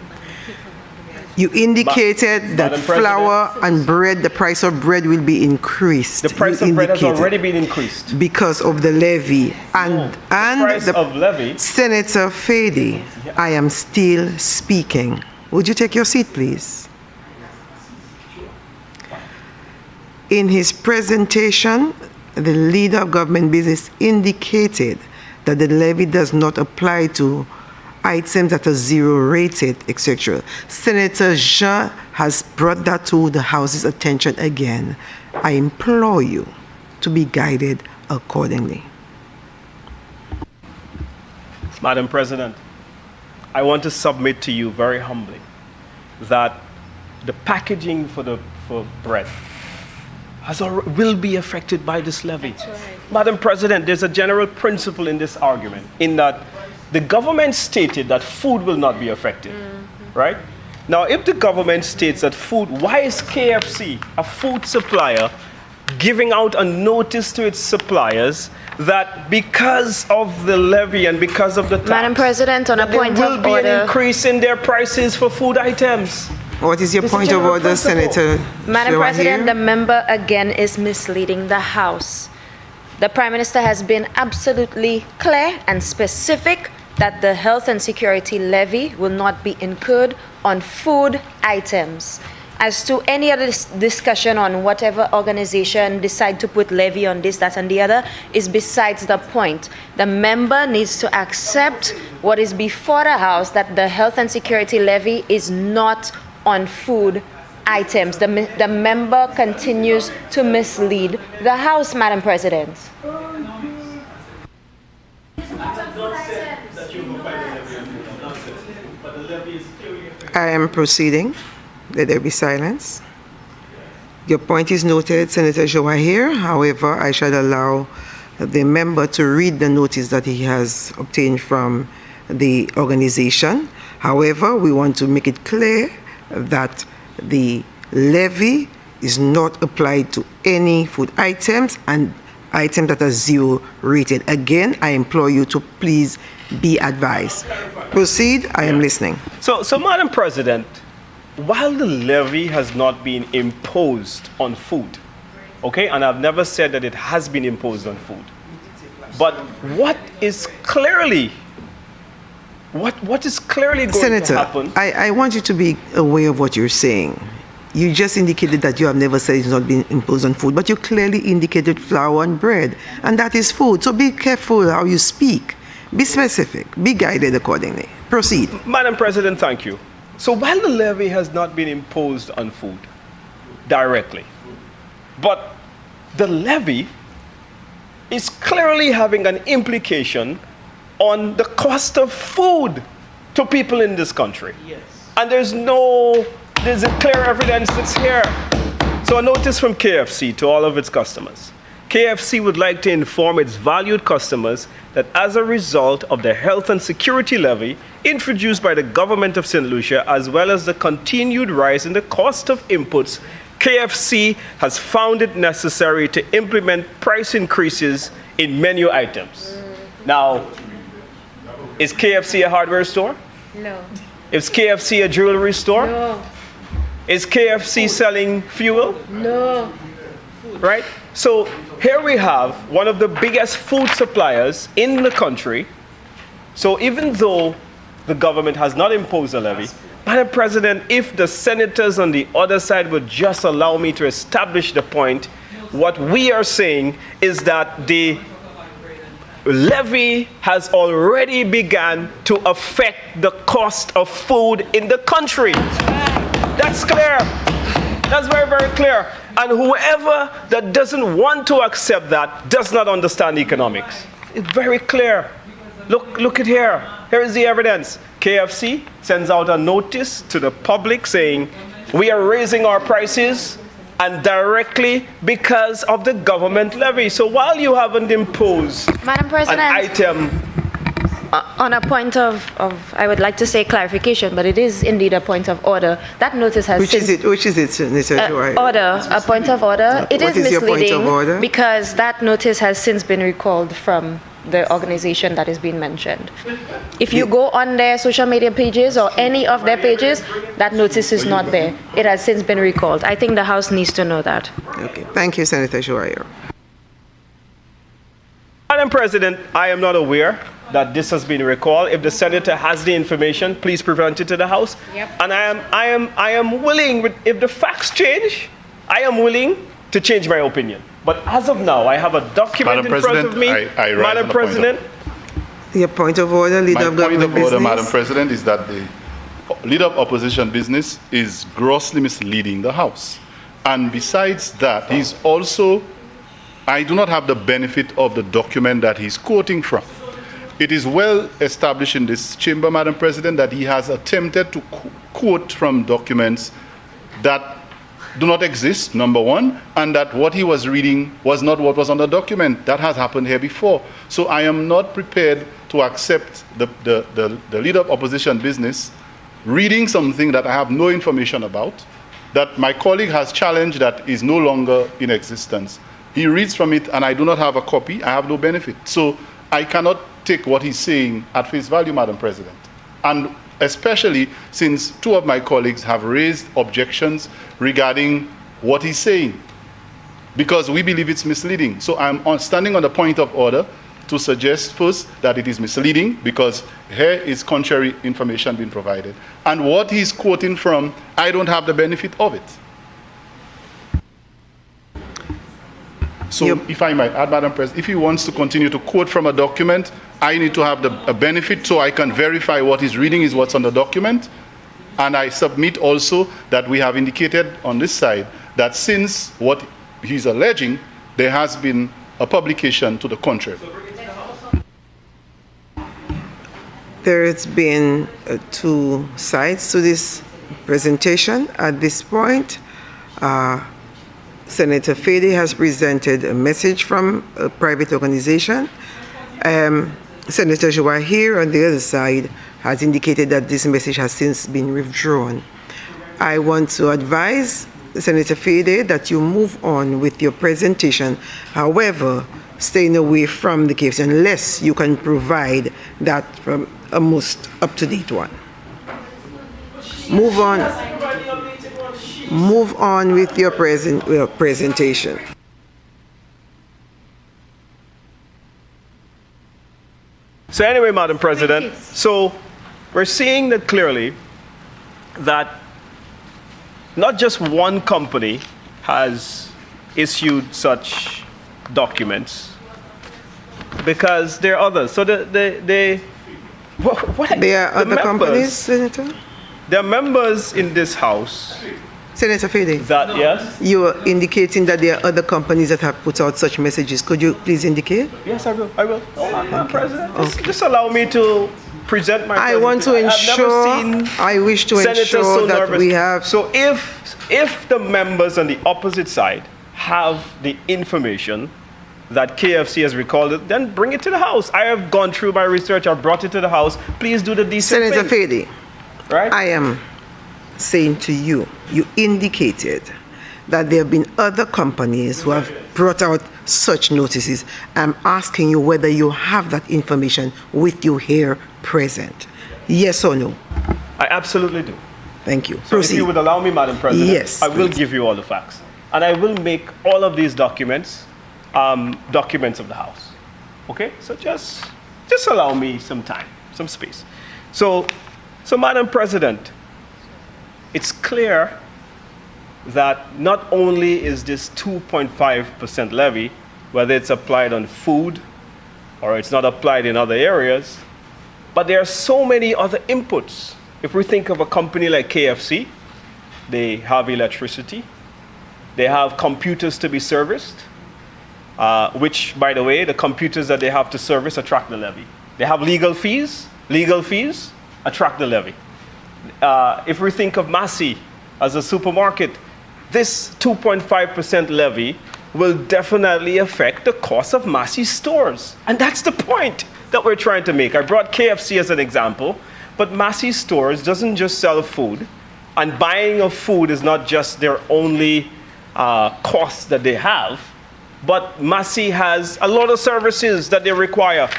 You indicated that flour and bread, the price of bread will be increased. The price of bread has already been increased. Because of the levy. And the price of levy. Senator Fede, I am still speaking. Would you take your seat, please? In his presentation, the leader of government business indicated that the levy does not apply to items that are zero rated, etc. Senator Jean has brought that to the House's attention again. I implore you to be guided accordingly. Madam President, I want to submit to you very humbly that the packaging for bread will be affected by this levy. Madam President, there's a general principle in this argument in that the government stated that food will not be affected, right? Now, if the government states that food, why is KFC, a food supplier, giving out a notice to its suppliers that because of the levy and because of the tax, Madam President, on a point there of will be order. an increase in their prices for food items? What is your This is point of general order, principle. Senator? Madam Shawahir? President, the member again is misleading the House. The Prime Minister has been absolutely clear and specific that the health and security levy will not be incurred on food items. As to any other discussion on whatever organization decide to put levy on this, that, and the other is besides the point. The member needs to accept what is before the House, that the health and security levy is not on food items. The member continues to mislead the House, Madam President. I am proceeding. Let there be silence. Your point is noted, Senator Shawahir. However, I shall allow the member to read the notice that he has obtained from the organization. However, we want to make it clear that the levy is not applied to any food items and items that are zero rated. Again, I implore you to please be advised. Proceed. I am listening. So Madam President, while the levy has not been imposed on food, okay, and I've never said that it has been imposed on food, but what is clearly going Senator, to happen? I want you to be aware of what you're saying. You just indicated that you have never said it's not been imposed on food, but you clearly indicated flour and bread, and that is food. So be careful how you speak. Be specific. Be guided accordingly. Proceed. Madam President, thank you. So while the levy has not been imposed on food directly, but the levy is clearly having an implication on the cost of food to people in this country. Yes. And there's a clear evidence that's here. So a notice from KFC to all of its customers. KFC would like to inform its valued customers that as a result of the health and security levy introduced by the government of St. Lucia, as well as the continued rise in the cost of inputs, KFC has found it necessary to implement price increases in menu items. Now, is KFC a hardware store? No. Is KFC a jewelry store? No. Is KFC selling fuel? No. Right? So here we have one of the biggest food suppliers in the country. So even though the government has not imposed a levy, Madam President, if the senators on the other side would just allow me to establish the point, what we are saying is that the levy has already begun to affect the cost of food in the country. That's clear. That's very, very clear. And whoever that doesn't want to accept that does not understand economics. It's very clear. Look at here. Here is the evidence. KFC sends out a notice to the public saying, we are raising our prices, and directly because of the government levy. So while you haven't imposed Madam President, an item, on a point of, I would like to say clarification, but it is indeed a point of order. That notice has Which is it, Mr. order, a point of order. It What is is your point of misleading order? because that notice has since been recalled from the organization that is being mentioned. If you go on their social media pages or any of their pages, that notice is not there. It has since been recalled. I think the House needs to know that. Okay. Thank you, Senator Shawahir. Madam President, I am not aware that this has been recalled. If the senator has the information, please present it to the House. Yep. And I am willing, if the facts change, I am willing to change my opinion. But as of now, I have a document in front of me. Madam President. Your point of order, Leader of Government Business. Madam President, is that the Leader of Opposition Business is grossly misleading the House. And besides that, I do not have the benefit of the document that he's quoting from. It is well established in this chamber, Madam President, that he has attempted to quote from documents that do not exist, number one, and that what he was reading was not what was on the document. That has happened here before. So I am not prepared to accept the leader of opposition business reading something that I have no information about, that my colleague has challenged that is no longer in existence. He reads from it and I do not have a copy, I have no benefit. So I cannot take what he's saying at face value, Madam President. And especially since two of my colleagues have raised objections regarding what he's saying, because we believe it's misleading. So I'm standing on the point of order to suggest first that it is misleading because here is contrary information being provided. And what he's quoting from, I don't have the benefit of it. So if I might add, Madam President, if he wants to continue to quote from a document, I need to have a benefit so I can verify what he's reading is what's on the document. And I submit also that we have indicated on this side that since what he's alleging, there has been a publication to the contrary. There's been two sides to this presentation. At this point, Senator Fede has presented a message from a private organization. Senator Joa here on the other side has indicated that this message has since been withdrawn. I want to advise Senator Fede that you move on with your presentation. However, staying away from the case unless you can provide that from a most up-to-date one. Move on. Move on with your presentation. So anyway, Madam President, so we're seeing that clearly that not just one company has issued such documents, because there are others. So there are other companies, Senator? There are members in this House. Senator Fede, that, yes? You are indicating that there are other companies that have put out such messages. Could you please indicate? Yes, I will. I will. Madam President, just allow me to present my I want to ensure, I wish to ensure that we have... So if the members on the opposite side have the information that KFC has recalled it, then bring it to the House. I have gone through my research, I've brought it to the House. Please do the decent thing. Senator Fede, right? I am saying to you, you indicated that there have been other companies who have brought out such notices. I'm asking you whether you have that information with you here present. Yes or no? I absolutely do. Thank you. So if you would allow me, Madam President, yes, I will give you all the facts. And I will make all of these documents documents of the House. Okay? So just allow me some time, some space. So Madam President, it's clear that not only is this 2.5% levy, whether it's applied on food or it's not applied in other areas, but there are so many other inputs. If we think of a company like KFC, they have electricity, they have computers to be serviced, which, by the way, the computers that they have to service attract the levy. They have legal fees attract the levy. If we think of Massey as a supermarket, this 2.5% levy will definitely affect the cost of Massey stores. And that's the point that we're trying to make. I brought KFC as an example, but Massey stores doesn't just sell food, and buying of food is not just their only cost that they have, but Massey has a lot of services that they require.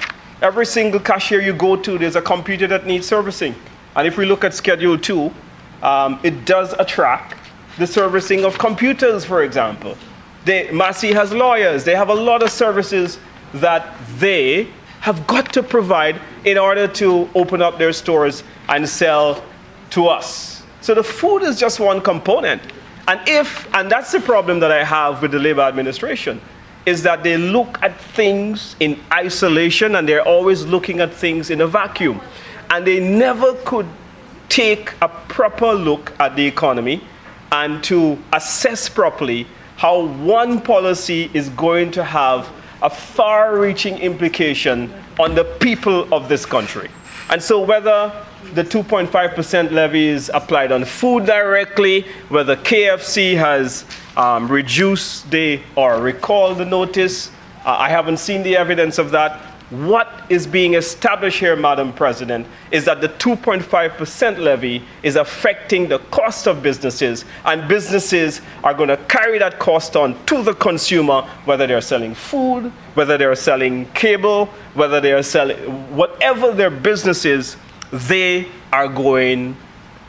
Every single cashier you go to, there's a computer that needs servicing. And if we look at Schedule 2, it does attract the servicing of computers, for example. Massey has lawyers. They have a lot of services that they have got to provide in order to open up their stores and sell to us. So the food is just one component. And that's the problem that I have with the Labour administration, is that they look at things in isolation and they're always looking at things in a vacuum. And they never could take a proper look at the economy and to assess properly how one policy is going to have a far-reaching implication on the people of this country. And so whether the 2.5% levy is applied on food directly, whether KFC has reduced or recalled the notice, I haven't seen the evidence of that. What is being established here, Madam President, is that the 2.5% levy is affecting the cost of businesses, and businesses are going to carry that cost on to the consumer, whether they're selling food, whether they're selling cable, whether they are selling whatever their business is, they are going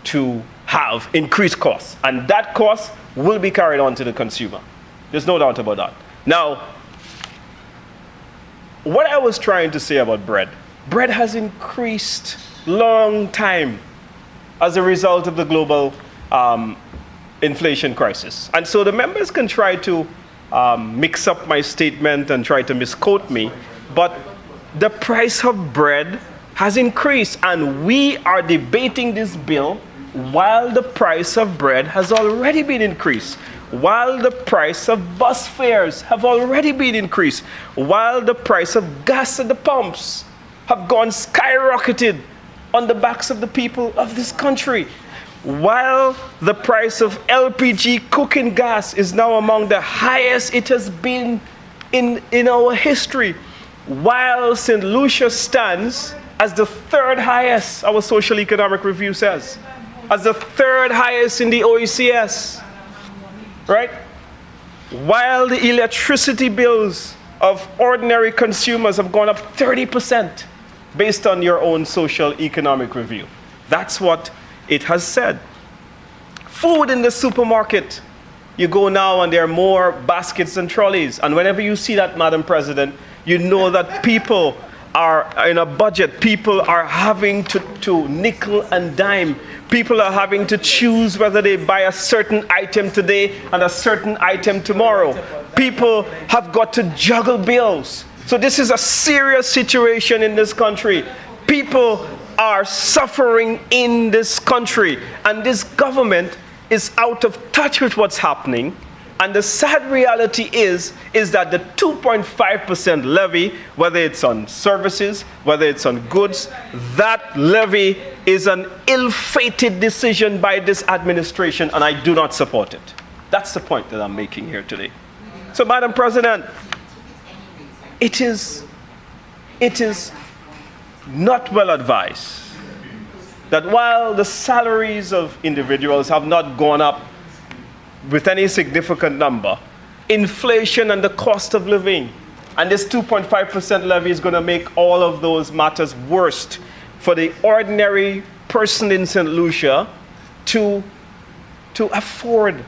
to have increased costs, and that cost will be carried on to the consumer. There's no doubt about that. Now, what I was trying to say about bread has increased long time as a result of the global inflation crisis. And so the members can try to mix up my statement and try to misquote me, but the price of bread has increased, and we are debating this bill while the price of bread has already been increased, while the price of bus fares have already been increased, while the price of gas at the pumps have gone skyrocketed on the backs of the people of this country, while the price of LPG cooking gas is now among the highest it has been in our history, while St. Lucia stands as the third highest, our social economic review says, as the third highest in the OECS. Right? While the electricity bills of ordinary consumers have gone up 30% based on your own social economic review. That's what it has said. Food in the supermarket. You go now and there are more baskets and trolleys. And whenever you see that, Madam President, you know that people are in a budget. People are having to nickel and dime. People are having to choose whether they buy a certain item today and a certain item tomorrow. People have got to juggle bills. So this is a serious situation in this country. People are suffering in this country, and this government is out of touch with what's happening. And the sad reality is that the 2.5% levy, whether it's on services, whether it's on goods, that levy is an ill-fated decision by this administration, and I do not support it. That's the point that I'm making here today. So, Madam President, it is not well advised that while the salaries of individuals have not gone up with any significant number, inflation and the cost of living, and this 2.5% levy is going to make all of those matters worse for the ordinary person in St. Lucia to afford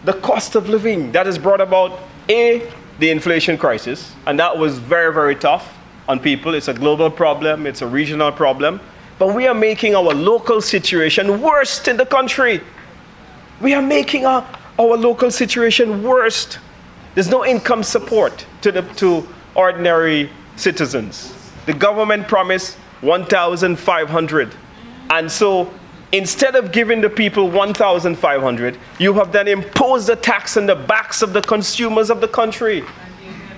the cost of living that has brought about, the inflation crisis, and that was very, very tough on people. It's a global problem, it's a regional problem, but we are making our local situation worse in the country. We are making our local situation worse. There's no income support to ordinary citizens. The government promised 1,500. And so instead of giving the people 1,500, you have then imposed a tax on the backs of the consumers of the country.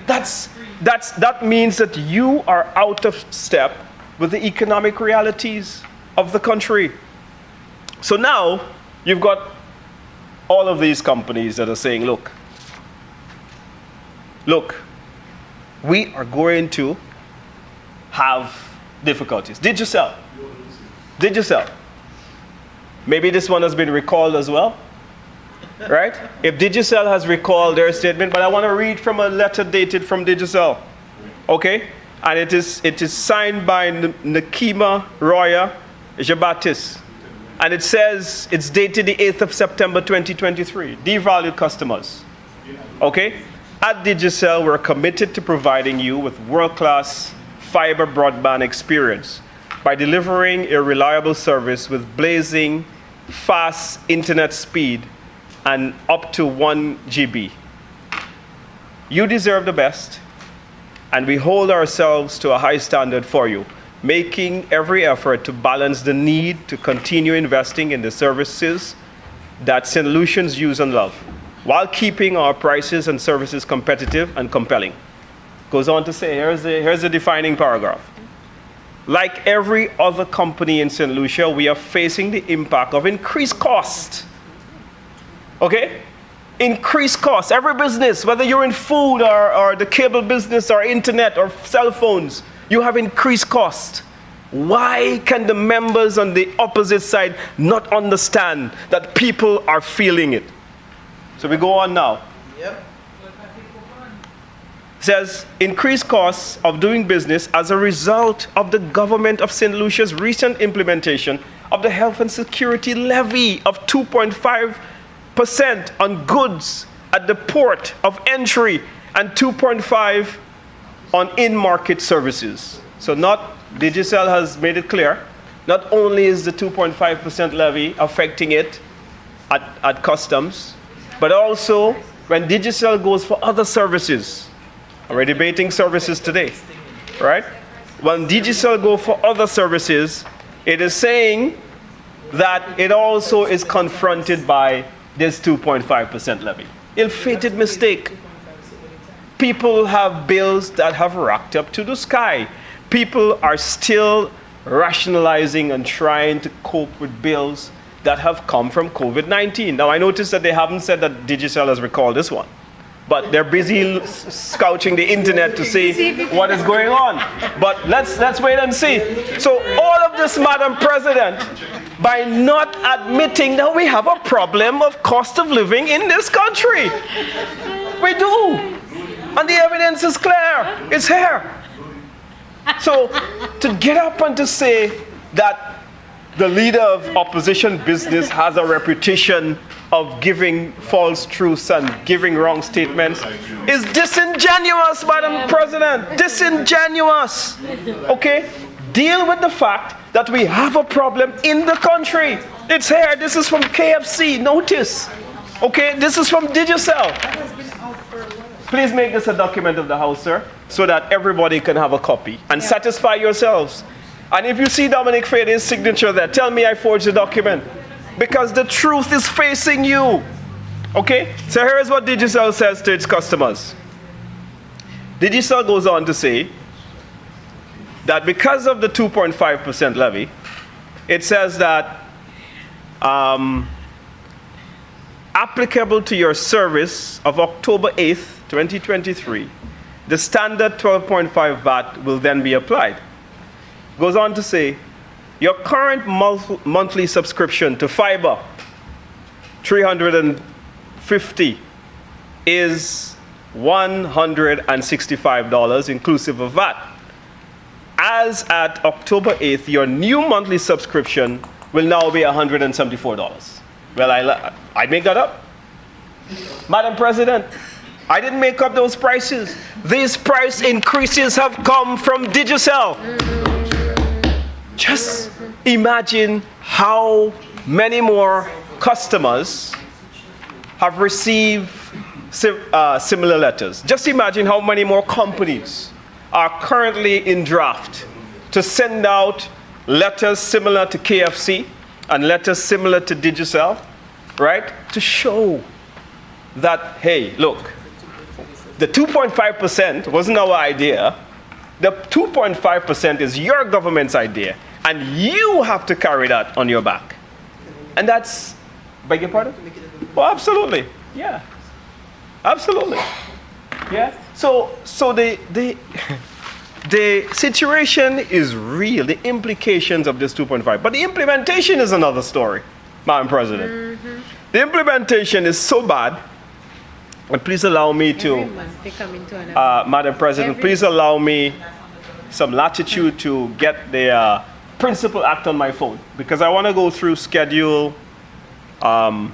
That means that you are out of step with the economic realities of the country. So now you've got all of these companies that are saying, look, we are going to have difficulties. Digicel. Maybe this one has been recalled as well, right? If Digicel has recalled their statement, but I want to read from a letter dated from Digicel, okay? And it is signed by Nakima Roya Jabatis. And it says, it's dated the 8th of September 2023. Dear valued customers, okay? At Digicel, we're committed to providing you with world-class fiber broadband experience by delivering a reliable service with blazing fast internet speed and up to 1 GB. You deserve the best, and we hold ourselves to a high standard for you, making every effort to balance the need to continue investing in the services that St. Lucians use and love, while keeping our prices and services competitive and compelling. Goes on to say, here's the defining paragraph. Like every other company in St. Lucia, we are facing the impact of increased cost. Okay? Increased cost. Every business, whether you're in food or the cable business or internet or cell phones, you have increased cost. Why can the members on the opposite side not understand that people are feeling it? So we go on now. Yep. It says, increased costs of doing business as a result of the government of St. Lucia's recent implementation of the health and security levy of 2.5% on goods at the port of entry and 2.5% on in-market services. So Digicel has made it clear, not only is the 2.5% levy affecting it at customs, but also when Digicel goes for other services. We're debating services today, right? When Digicel go for other services, it is saying that it also is confronted by this 2.5% levy. Ill-fated mistake. People have bills that have racked up to the sky. People are still rationalizing and trying to cope with bills that have come from COVID-19. Now, I noticed that they haven't said that Digicel has recalled this one, but they're busy scouting the internet to see what is going on. But let's wait and see. So all of this, Madam President, by not admitting that we have a problem of cost of living in this country. We do. And the evidence is clear. It's here. So to get up and to say that the leader of opposition business has a reputation of giving false truths and giving wrong statements is disingenuous, Madam President. Disingenuous. Okay? Deal with the fact that we have a problem in the country. It's here. This is from KFC. Notice. Okay? This is from Digicel. Please make this a document of the House, sir, so that everybody can have a copy and satisfy yourselves. And if you see Dominic Fade's signature there, tell me I forged the document. Because the truth is facing you. Okay? So here is what Digicel says to its customers. Digicel goes on to say that because of the 2.5% levy, it says that applicable to your service of October 8th, 2023, the standard 12.5 VAT will then be applied. Goes on to say, your current monthly subscription to fiber, $350, is $165 inclusive of VAT. As at October 8th, your new monthly subscription will now be $174. Well, I make that up. Madam President, I didn't make up those prices. These price increases have come from Digicel. Just imagine how many more customers have received similar letters. Just imagine how many more companies are currently in draft to send out letters similar to KFC and letters similar to Digicel, right? To show that, hey, look, the 2.5% wasn't our idea. The 2.5% is your government's idea, and you have to carry that on your back. And that's, beg your pardon? Oh, absolutely. Yeah. Absolutely. Yeah. So the situation is real, the implications of this 2.5. But the implementation is another story, Madam President. The implementation is so bad. And please allow me to, Madam President, please allow me some latitude to get the Principal Act on my phone, because I want to go through Schedule 2,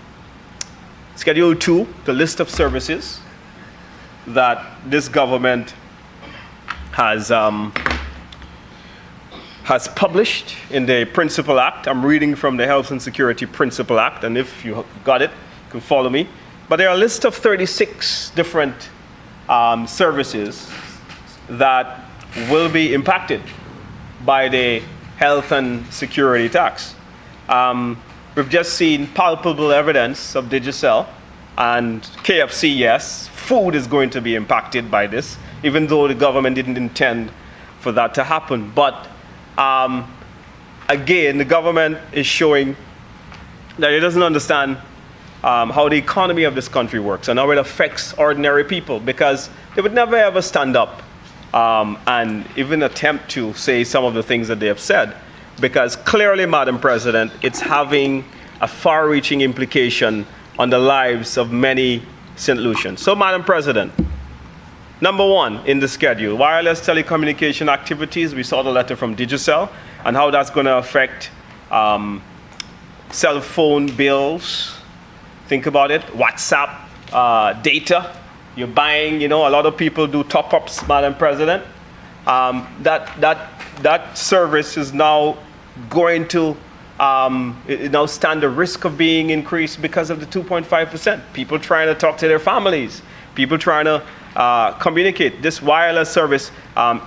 the list of services that this government has published in the Principal Act. I'm reading from the Health and Security Principal Act, and if you got it, you can follow me. But there are a list of 36 different services that will be impacted by the health and security tax. We've just seen palpable evidence of Digicel and KFC, yes. Food is going to be impacted by this, even though the government didn't intend for that to happen. But again, the government is showing that it doesn't understand how the economy of this country works and how it affects ordinary people, because they would never ever stand up and even attempt to say some of the things that they have said, because clearly, Madam President, it's having a far-reaching implication on the lives of many St. Lucians. So, Madam President, number one in the schedule, wireless telecommunication activities. We saw the letter from Digicel and how that's going to affect cell phone bills. Think about it. WhatsApp data. You're buying, a lot of people do top-ups, Madam President. That service is now going to stand the risk of being increased because of the 2.5%. People trying to talk to their families. People trying to communicate. This wireless service,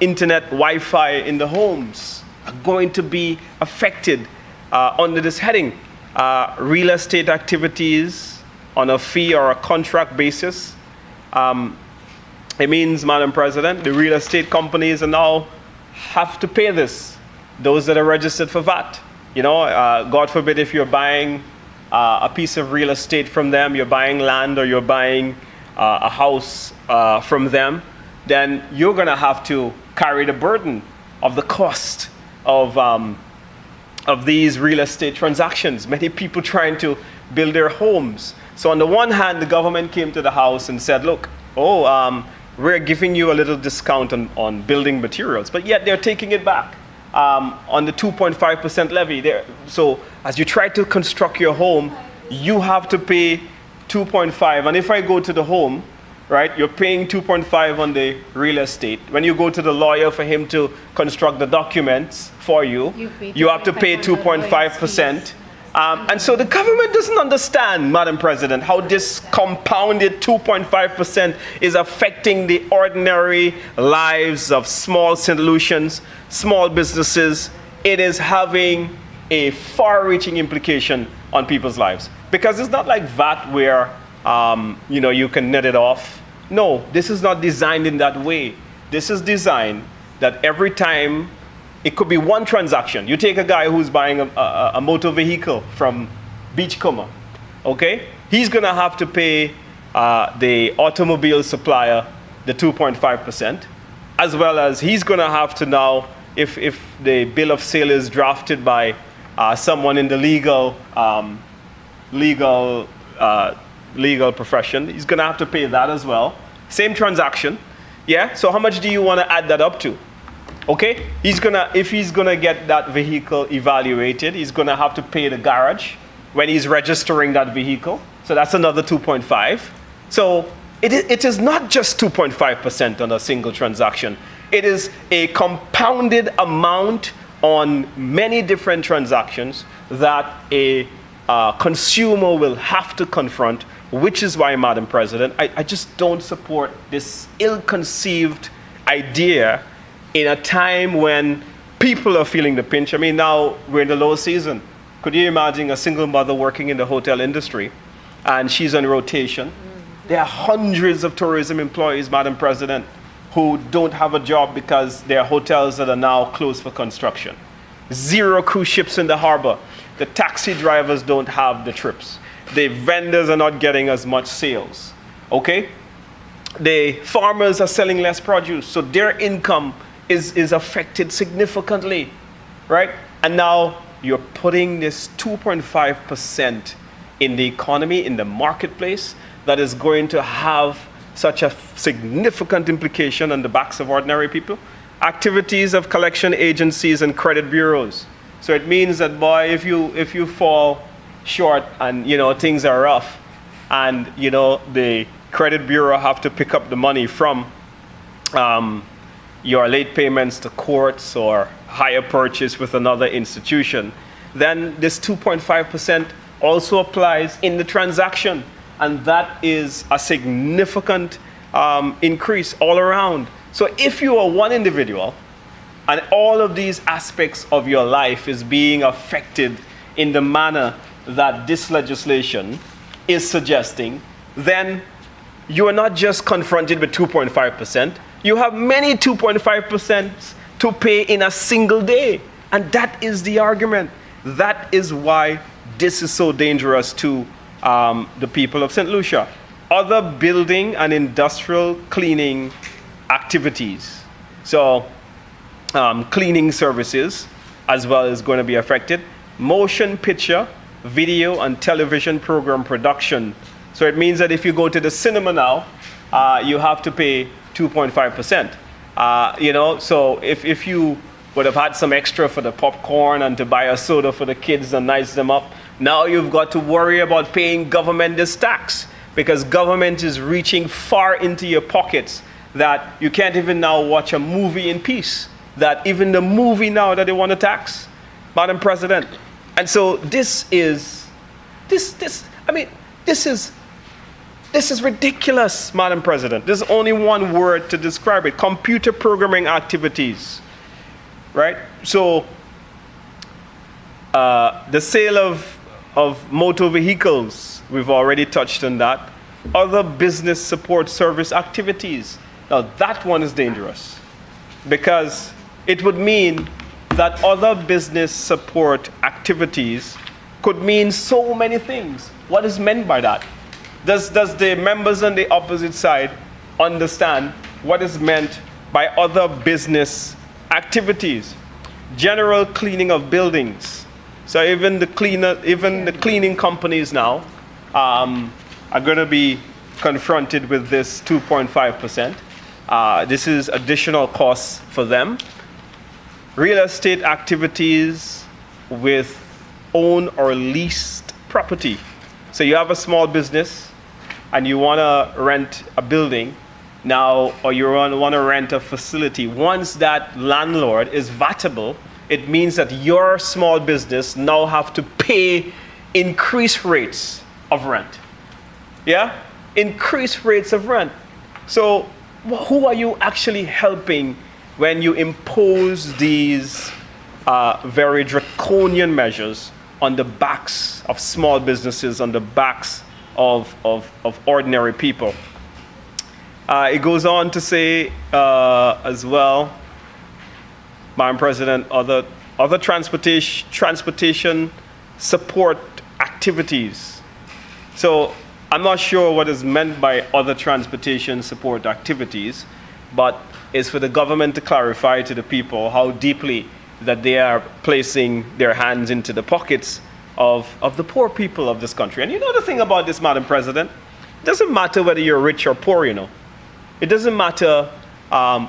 internet, Wi-Fi in the homes are going to be affected under this heading. Real estate activities on a fee or a contract basis. It means, Madam President, the real estate companies now have to pay this. Those that are registered for VAT. God forbid if you're buying a piece of real estate from them, you're buying land or you're buying a house from them, then you're going to have to carry the burden of the cost of these real estate transactions. Many people trying to build their homes. So on the one hand, the government came to the House and said, look, we're giving you a little discount on building materials, but yet they're taking it back on the 2.5% levy. So as you try to construct your home, you have to pay 2.5. And if I go to the home, right, you're paying 2.5 on the real estate. When you go to the lawyer for him to construct the documents for you, you have to pay 2.5%. And so the government doesn't understand, Madam President, how this compounded 2.5% is affecting the ordinary lives of small St. Lucians, small businesses. It is having a far-reaching implication on people's lives. Because it's not like VAT where, you can net it off. No, this is not designed in that way. This is designed that every time, it could be one transaction. You take a guy who's buying a motor vehicle from Beachcomber, okay? He's gonna have to pay the automobile supplier the 2.5%, as well as he's gonna have to now, if the bill of sale is drafted by someone in the legal profession, he's gonna have to pay that as well. Same transaction, yeah? So how much do you wanna add that up to? Okay, if he's gonna get that vehicle evaluated, he's gonna have to pay the garage when he's registering that vehicle. So that's another 2.5. So it is not just 2.5% on a single transaction. It is a compounded amount on many different transactions that a consumer will have to confront, which is why, Madam President, I just don't support this ill-conceived idea in a time when people are feeling the pinch. I mean, now we're in the low season. Could you imagine a single mother working in the hotel industry and she's on rotation? There are hundreds of tourism employees, Madam President, who don't have a job because there are hotels that are now closed for construction. 0 cruise ships in the harbor. The taxi drivers don't have the trips. The vendors are not getting as much sales, okay? The farmers are selling less produce, so their income is affected significantly, right? And now you're putting this 2.5% in the economy, in the marketplace, that is going to have such a significant implication on the backs of ordinary people. Activities of collection agencies and credit bureaus. So it means that, boy, if you fall short and, things are rough, and, the credit bureau have to pick up the money from your late payments to courts or hire purchase with another institution, then this 2.5% also applies in the transaction. And that is a significant increase all around. So if you are one individual and all of these aspects of your life is being affected in the manner that this legislation is suggesting, then you are not just confronted with 2.5%, you have many 2.5% to pay in a single day. And that is the argument. That is why this is so dangerous to the people of St. Lucia. Other building and industrial cleaning activities, so cleaning services as well, is going to be affected. Motion picture, video, and television program production. So it means that if you go to the cinema now, you have to pay 2.5%. So if you would have had some extra for the popcorn and to buy a soda for the kids and nice them up, now you've got to worry about paying government this tax, because government is reaching far into your pockets that you can't even now watch a movie in peace. That even the movie now that they want to tax, Madam President. And so this is ridiculous, Madam President. There's only one word to describe it: computer programming activities, right? So the sale of motor vehicles, we've already touched on that. Other business support service activities. Now that one is dangerous, because it would mean that other business support activities could mean so many things. What is meant by that? Does the members on the opposite side understand what is meant by other business activities? General cleaning of buildings. So even the cleaning companies now are going to be confronted with this 2.5%. This is additional costs for them. Real estate activities with own or leased property. So you have a small business and you want to rent a building now, or you want to rent a facility. Once that landlord is vatable, it means that your small business now have to pay increased rates of rent. Yeah? Increased rates of rent. So who are you actually helping when you impose these very draconian measures on the backs of small businesses, on the backs of ordinary people? It goes on to say as well, Madam President, other transportation support activities. So I'm not sure what is meant by other transportation support activities, but it's for the government to clarify to the people how deeply that they are placing their hands into the pockets of the poor people of this country. And you know the thing about this, Madam President, it doesn't matter whether you're rich or poor, you know. It doesn't matter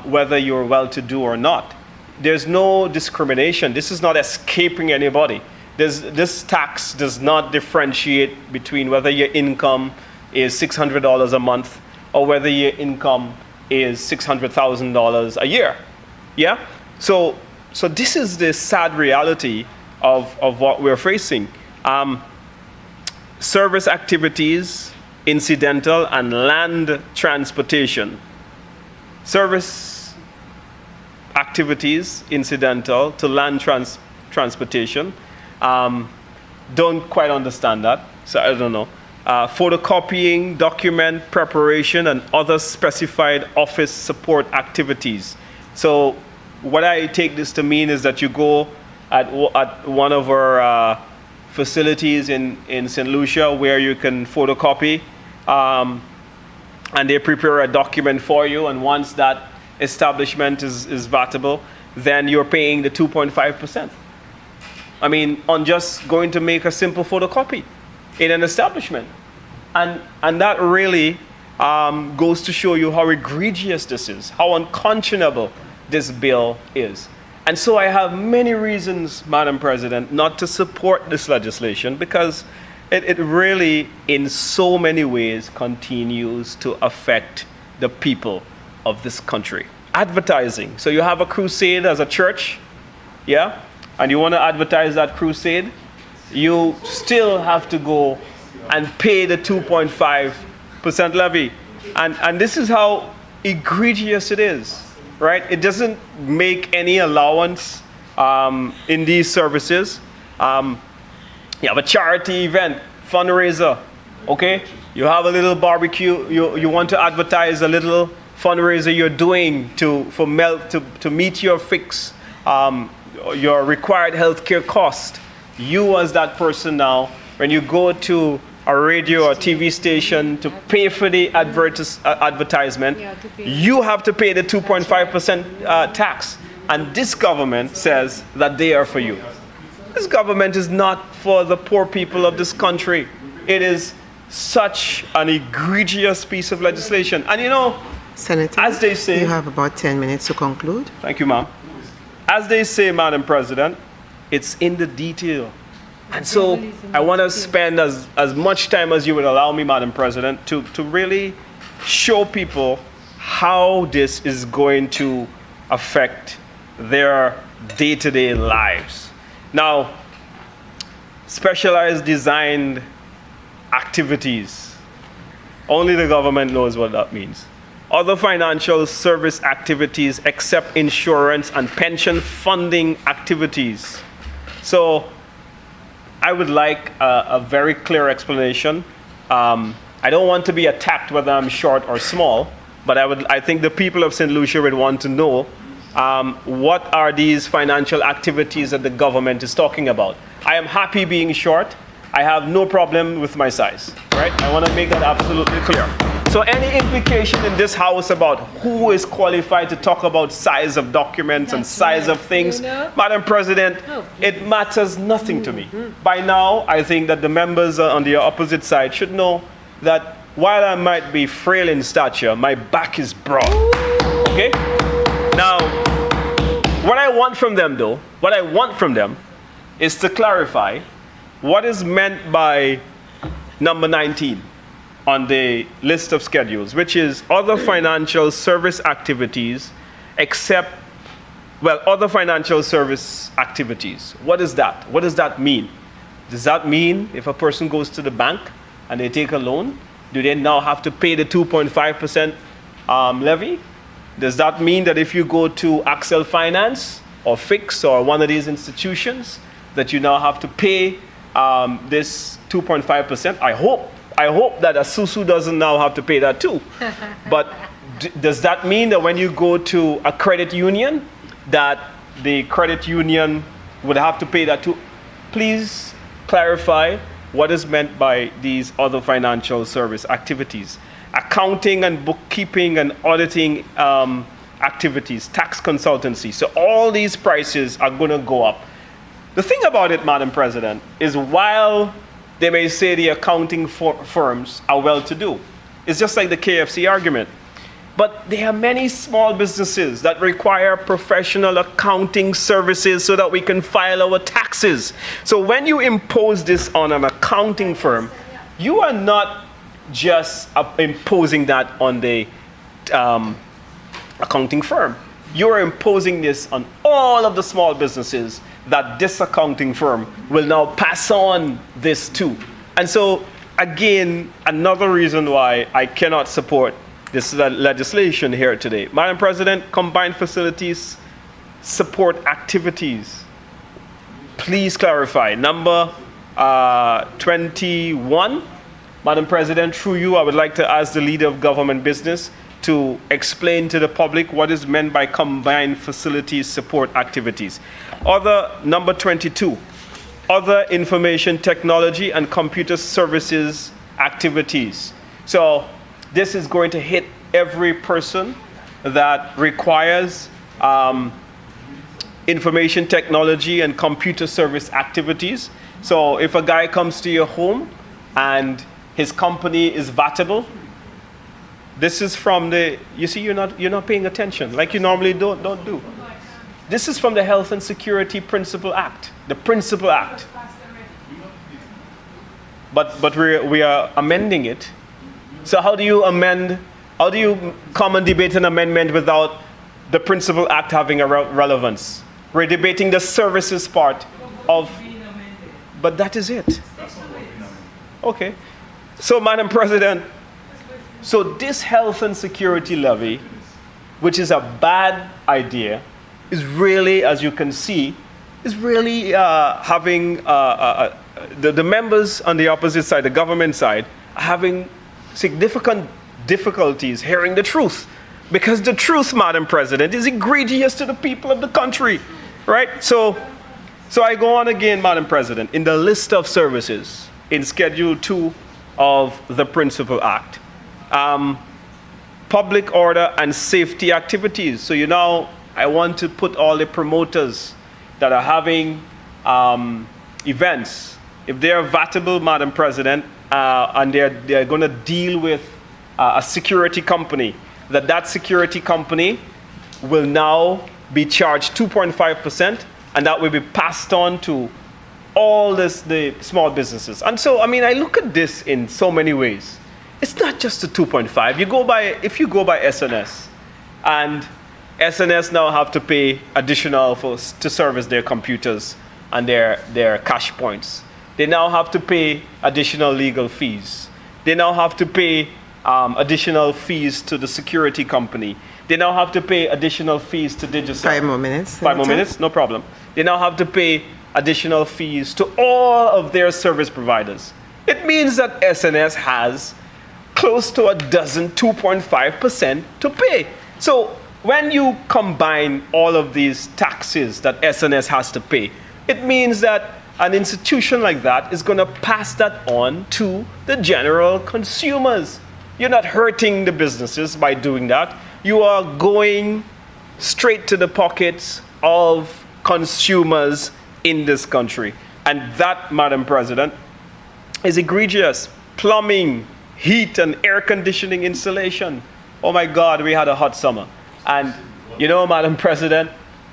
whether you're well-to-do or not. There's no discrimination. This is not escaping anybody. This tax does not differentiate between whether your income is $600 a month or whether your income is $600,000 a year. Yeah? So this is the sad reality of what we're facing. Service activities, incidental, and land transportation. Service activities incidental to land transportation. Don't quite understand that, so I don't know. Photocopying, document preparation, and other specified office support activities. So what I take this to mean is that you go at one of our facilities in St. Lucia where you can photocopy, and they prepare a document for you, and once that establishment is vatable, then you're paying the 2.5%. I mean, on just going to make a simple photocopy in an establishment. And that really goes to show you how egregious this is, how unconscionable this bill is. And so I have many reasons, Madam President, not to support this legislation, because it really, in so many ways, continues to affect the people of this country. Advertising. So you have a crusade as a church, yeah? And you want to advertise that crusade, you still have to go and pay the 2.5% levy. And this is how egregious it is, right? It doesn't make any allowance in these services. You have a charity event, fundraiser, okay? You have a little barbecue, you want to advertise a little fundraiser you're doing to meet your your required healthcare cost. You as that person now, when you go to a radio or TV station to pay for the advertisement, you have to pay the 2.5% tax. And this government says that they are for you. This government is not for the poor people of this country. It is such an egregious piece of legislation. And you know, Senator, as they say, you have about 10 minutes to conclude. Thank you, ma'am. As they say, Madam President, it's in the detail. And so I want to spend as much time as you would allow me, Madam President, to really show people how this is going to affect their day-to-day lives. Now, specialized designed activities, only the government knows what that means. Other financial service activities except insurance and pension funding activities. So I would like a very clear explanation. I don't want to be attacked whether I'm short or small, but I think the people of St. Lucia would want to know what are these financial activities that the government is talking about. I am happy being short. I have no problem with my size, right? I want to make that absolutely clear. So any implication in this house about who is qualified to talk about size of documents and size of things, Madam President, it matters nothing to me. By now, I think that the members on the opposite side should know that while I might be frail in stature, my back is broad. Okay? Now, what I want from them though, is to clarify what is meant by number 19 on the list of schedules, which is other financial service activities except, well, other financial service activities. What is that? What does that mean? Does that mean if a person goes to the bank and they take a loan, do they now have to pay the 2.5% levy? Does that mean that if you go to Accel Finance or Fix or one of these institutions, that you now have to pay this 2.5%? I hope that Asusu doesn't now have to pay that too. But does that mean that when you go to a credit union, that the credit union would have to pay that too? Please clarify what is meant by these other financial service activities. Accounting and bookkeeping and auditing activities, tax consultancy. So all these prices are going to go up. The thing about it, Madam President, is while they may say the accounting firms are well-to-do, it's just like the KFC argument. But there are many small businesses that require professional accounting services so that we can file our taxes. So when you impose this on an accounting firm, you are not just imposing that on the accounting firm. You're imposing this on all of the small businesses that this accounting firm will now pass on this to. And so, again, another reason why I cannot support this legislation here today. Madam President, combined facilities support activities. Please clarify. Number 21. Madam President, through you, I would like to ask the Leader of Government Business to explain to the public what is meant by combined facilities support activities. Number 22, other information technology and computer services activities. So this is going to hit every person that requires information technology and computer service activities. So if a guy comes to your home and his company is VATable, this is from the, you see, you're not paying attention like you normally don't do. This is from the Health and Security Principle Act, the Principle Act. But we are amending it. So how do you come and debate an amendment without the Principle Act having a relevance? We're debating the services part of, but that is it. Okay. So, Madam President, so this health and security levy, which is a bad idea, is really, as you can see, is really having the members on the opposite side, the government side, are having significant difficulties hearing the truth. Because the truth, Madam President, is egregious to the people of the country, right? So I go on again, Madam President, in the list of services in Schedule 2 of the Principal Act. Public order and safety activities. So I want to put all the promoters that are having events, if they are vatable, Madam President, and they're going to deal with a security company, that security company will now be charged 2.5%, and that will be passed on to all the small businesses. And so, I look at this in so many ways. It's not just the 2.5. If you go by SNS, and SNS now have to pay additional to service their computers and their cash points. They now have to pay additional legal fees. They now have to pay additional fees to the security company. They now have to pay additional fees to Digicel. 5 more minutes. 5 more minutes, no problem. They now have to pay additional fees to all of their service providers. It means that SNS has close to a dozen 2.5% to pay. So when you combine all of these taxes that SNS has to pay, it means that an institution like that is going to pass that on to the general consumers. You're not hurting the businesses by doing that. You are going straight to the pockets of consumers in this country. And that, Madam President, is egregious. Plumbing, heat and air conditioning installation. Oh my God, we had a hot summer. And Madam President,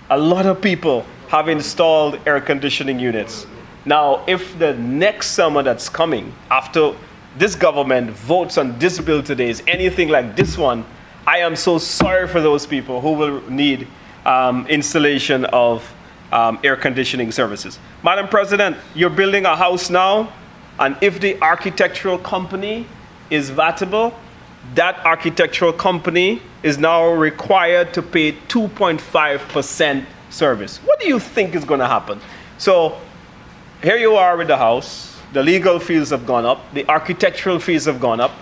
a lot of people have installed air conditioning units. Now, if the next summer that's coming, after this government votes on this bill today, is anything like this one, I am so sorry for those people who will need installation of air conditioning services. Madam President, you're building a house now, and if the architectural company is vatable, that architectural company is now required to pay 2.5% service. What do you think is going to happen? So here you are with the house. The legal fees have gone up. The architectural fees have gone up.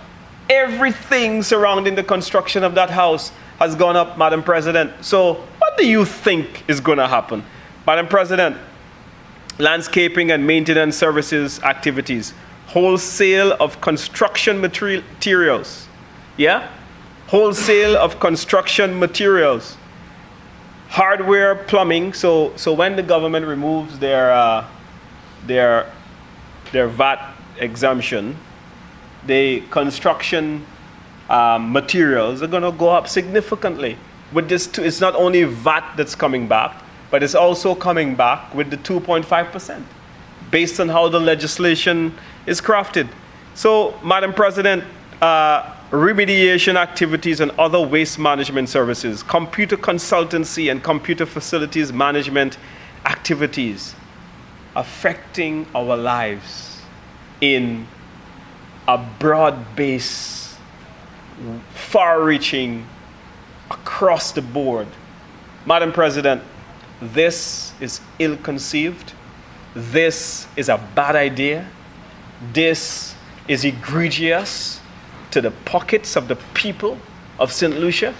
Everything surrounding the construction of that house has gone up, Madam President. So what do you think is going to happen? Madam President, landscaping and maintenance services activities, wholesale of construction materials. Yeah? Wholesale of construction materials. Hardware, plumbing. So when the government removes their VAT exemption, the construction materials are going to go up significantly. With this, it's not only VAT that's coming back, but it's also coming back with the 2.5%, based on how the legislation is crafted. So, Madam President, remediation activities and other waste management services, computer consultancy and computer facilities management activities affecting our lives in a broad-based, far-reaching, across the board. Madam President, this is ill-conceived. This is a bad idea. This is egregious to the pockets of the people of St. Lucia.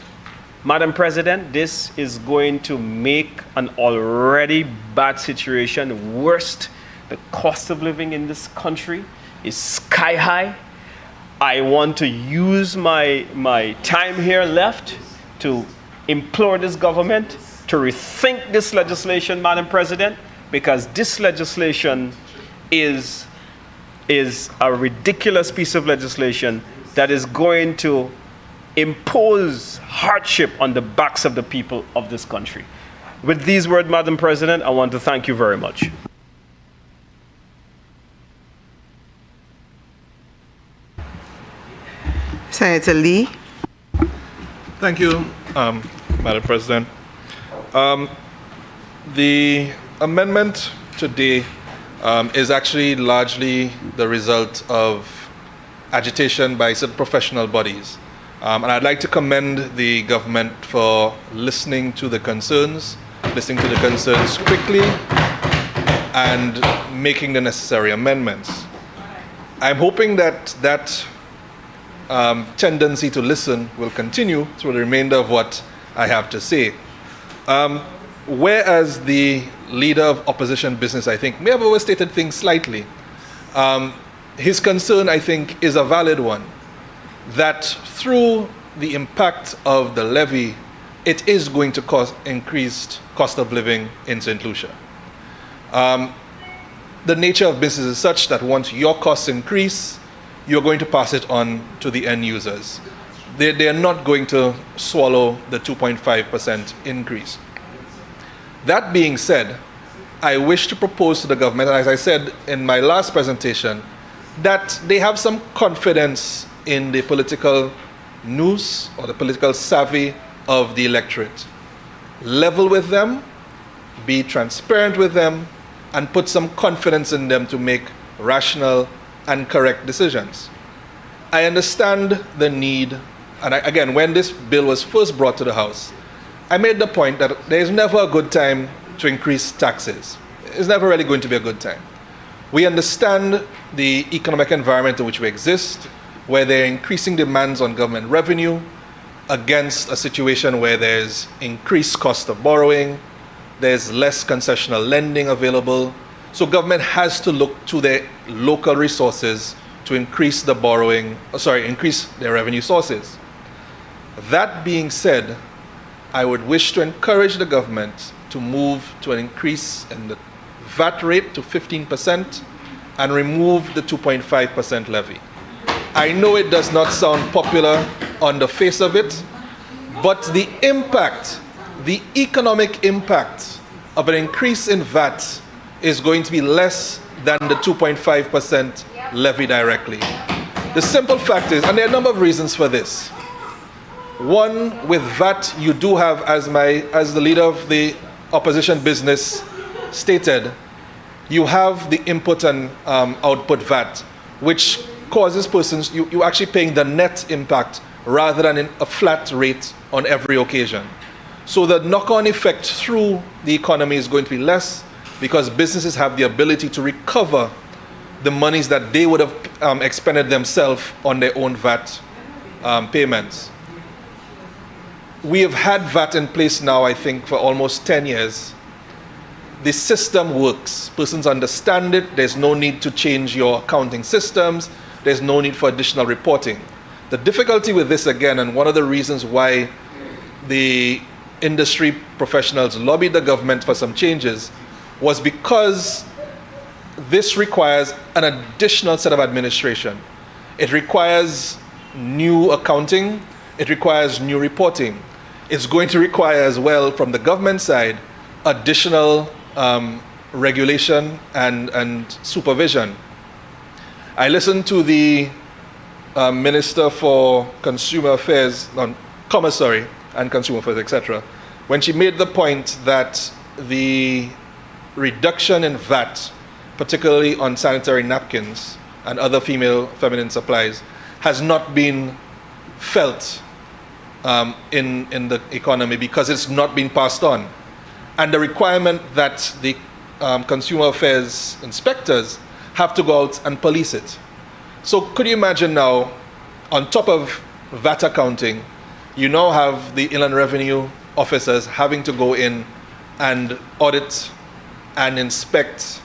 Madam President, this is going to make an already bad situation worse. The cost of living in this country is sky high. I want to use my time here left to implore this government to rethink this legislation, Madam President, because this legislation is a ridiculous piece of legislation that is going to impose hardship on the backs of the people of this country. With these words, Madam President, I want to thank you very much. Senator Lee. Thank you, Madam President. The amendment today is actually largely the result of agitation by certain professional bodies. And I'd like to commend the government for listening to the concerns quickly and making the necessary amendments. I'm hoping that that tendency to listen will continue through the remainder of what I have to say. Whereas the leader of opposition business, I think, may have overstated things slightly, his concern, I think, is a valid one, that through the impact of the levy, it is going to cause increased cost of living in St. Lucia. The nature of business is such that once your costs increase, you're going to pass it on to the end users. They are not going to swallow the 2.5% increase. That being said, I wish to propose to the government, and as I said in my last presentation, that they have some confidence in the political nous or the political savvy of the electorate. Level with them, be transparent with them, and put some confidence in them to make rational and correct decisions. I understand the need, and again, when this bill was first brought to the House, I made the point that there is never a good time to increase taxes. It's never really going to be a good time. We understand the economic environment in which we exist, where there are increasing demands on government revenue against a situation where there's increased cost of borrowing, there's less concessional lending available. So government has to look to their local resources to increase the increase their revenue sources. That being said, I would wish to encourage the government to move to an increase in the VAT rate to 15% and remove the 2.5% levy. I know it does not sound popular on the face of it, but the impact, the economic impact of an increase in VAT is going to be less than the 2.5% levy directly. The simple fact is, and there are a number of reasons for this. One, with VAT, you do have, as the leader of the opposition business stated, you have the input and output VAT, which causes persons, you're actually paying the net impact rather than in a flat rate on every occasion. So the knock-on effect through the economy is going to be less because businesses have the ability to recover the monies that they would have expended themselves on their own VAT payments. We have had VAT in place now, I think, for almost 10 years. The system works. Persons understand it. There's no need to change your accounting systems. There's no need for additional reporting. The difficulty with this, again, and one of the reasons why the industry professionals lobbied the government for some changes, was because this requires an additional set of administration. It requires new accounting. It requires new reporting. It's going to require as well, from the government side, additional regulation and supervision. I listened to the Minister for Consumer Affairs, Commerce, and Consumer Affairs, etc., when she made the point that the reduction in VAT, particularly on sanitary napkins and other feminine supplies, has not been felt in the economy because it's not been passed on. And the requirement that the consumer affairs inspectors have to go out and police it. So could you imagine now, on top of VAT accounting, you now have the Inland Revenue officers having to go in and audit and inspect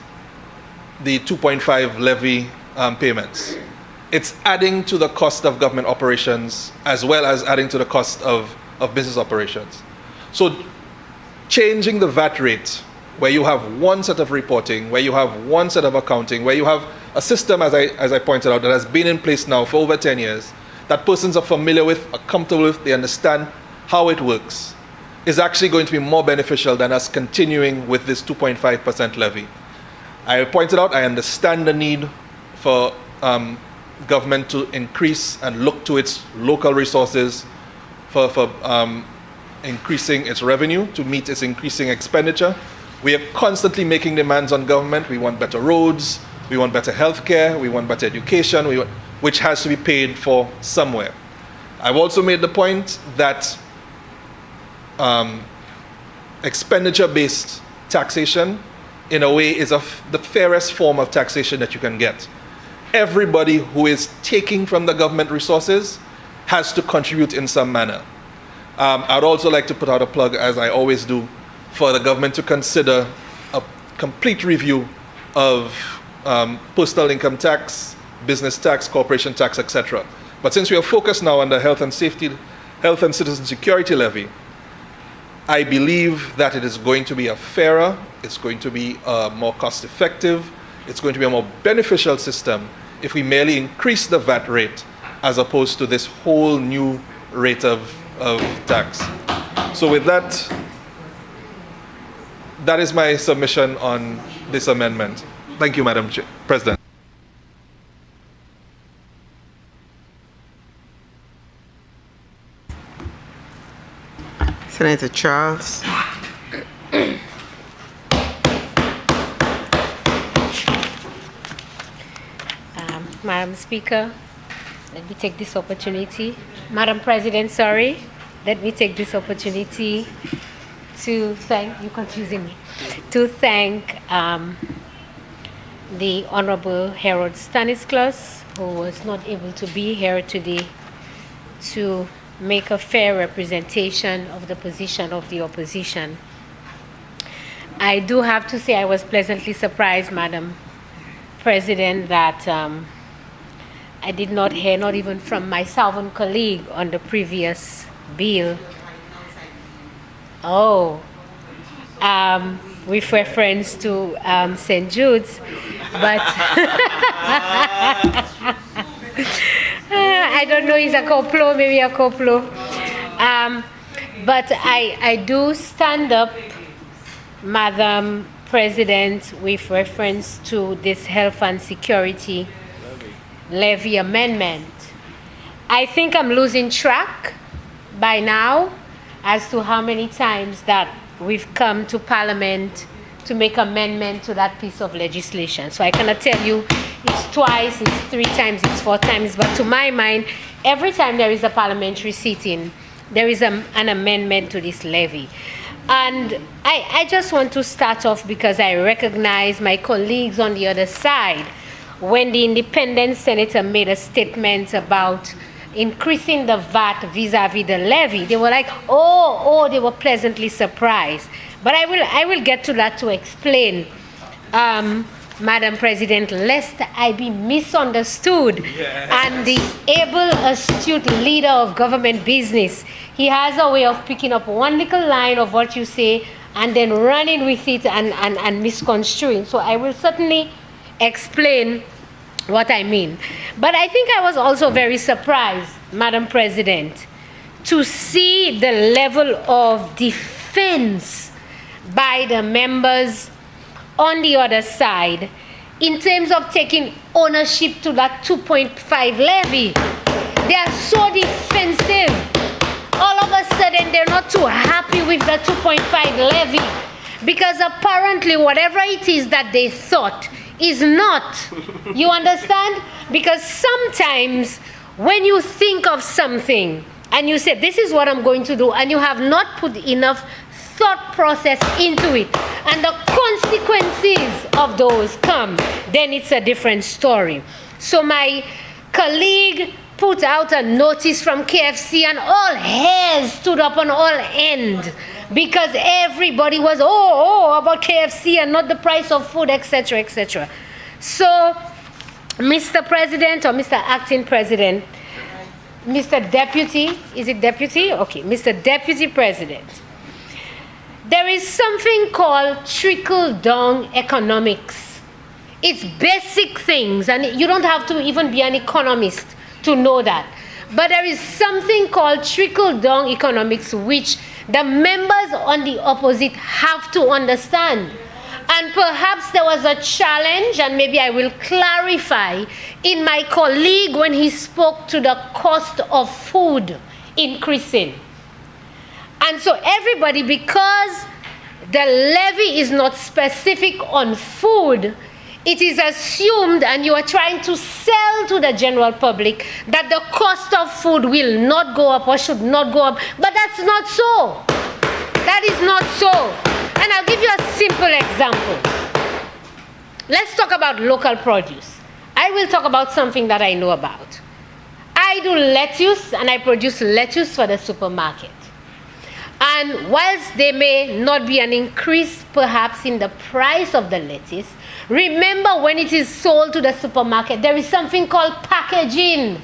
the 2.5 levy payments. It's adding to the cost of government operations as well as adding to the cost of business operations. So changing the VAT rate, where you have one set of reporting, where you have one set of accounting, where you have a system, as I pointed out, that has been in place now for over 10 years, that persons are familiar with, are comfortable with, they understand how it works, is actually going to be more beneficial than us continuing with this 2.5% levy. I pointed out, I understand the need for government to increase and look to its local resources for increasing its revenue to meet its increasing expenditure. We are constantly making demands on government. We want better roads, we want better healthcare, we want better education, which has to be paid for somewhere. I've also made the point that expenditure-based taxation in a way, is the fairest form of taxation that you can get. Everybody who is taking from the government resources has to contribute in some manner. I'd also like to put out a plug, as I always do, for the government to consider a complete review of personal income tax, business tax, corporation tax, etc. But since we are focused now on the health and citizen security levy, I believe that it is going to be a fairer, it's going to be a more cost-effective, it's going to be a more beneficial system if we merely increase the VAT rate as opposed to this whole new rate of tax. So with that, that is my submission on this amendment. Thank you, Madam President. Senator Charles. Madam Speaker, let me take this opportunity. Madam President, sorry. Let me take this opportunity to thank, you're confusing me, to thank the Honorable Harold Stanislaus, who was not able to be here today to make a fair representation of the position of the opposition. I do have to say I was pleasantly surprised, Madam President, that I did not hear, not even from my Southern colleague on the previous bill. Oh, with reference to St. Jude's, but I don't know, it's a coplo, maybe a coplo. But I do stand up, Madam President, with reference to this health and security levy amendment. I think I'm losing track by now as to how many times that we've come to Parliament to make amendment to that piece of legislation. So I cannot tell you it's twice, it's 3 times, it's 4 times, but to my mind, every time there is a parliamentary sitting, there is an amendment to this levy. And I just want to start off because I recognize my colleagues on the other side. When the independent senator made a statement about increasing the VAT vis-a-vis the levy, they were like, oh, they were pleasantly surprised. But I will get to that to explain, Madam President, lest I be misunderstood. Yes. And the able, astute leader of government business, he has a way of picking up one little line of what you say and then running with it and misconstruing. So I will certainly explain what I mean. But I think I was also very surprised, Madam President, to see the level of defense by the members on the other side in terms of taking ownership to that 2.5 levy. They are so defensive. All of a sudden, they're not too happy with the 2.5 levy because apparently whatever it is that they thought is not. You understand? Because sometimes when you think of something and you say, this is what I'm going to do, and you have not put enough thought process into it, and the consequences of those come, then it's a different story. So my colleague put out a notice from KFC and all hairs stood up on all ends because everybody was, about KFC and not the price of food, etc., etc. So, Mr. President or Mr. Acting President, Mr. Deputy, is it Deputy? Okay, Mr. Deputy President, there is something called trickle-down economics. It's basic things, and you don't have to even be an economist to know that. But there is something called trickle-down economics which the members on the opposite have to understand. And perhaps there was a challenge, and maybe I will clarify, in my colleague when he spoke to the cost of food increasing. And so everybody, because the levy is not specific on food, it is assumed, and you are trying to sell to the general public, that the cost of food will not go up or should not go up. But that's not so. That is not so. And I'll give you a simple example. let's talk about local produce. I will talk about something that I know about. I do lettuce, and I produce lettuce for the supermarket. And whilst there may not be an increase perhaps in the price of the lettuce, remember when it is sold to the supermarket, there is something called packaging.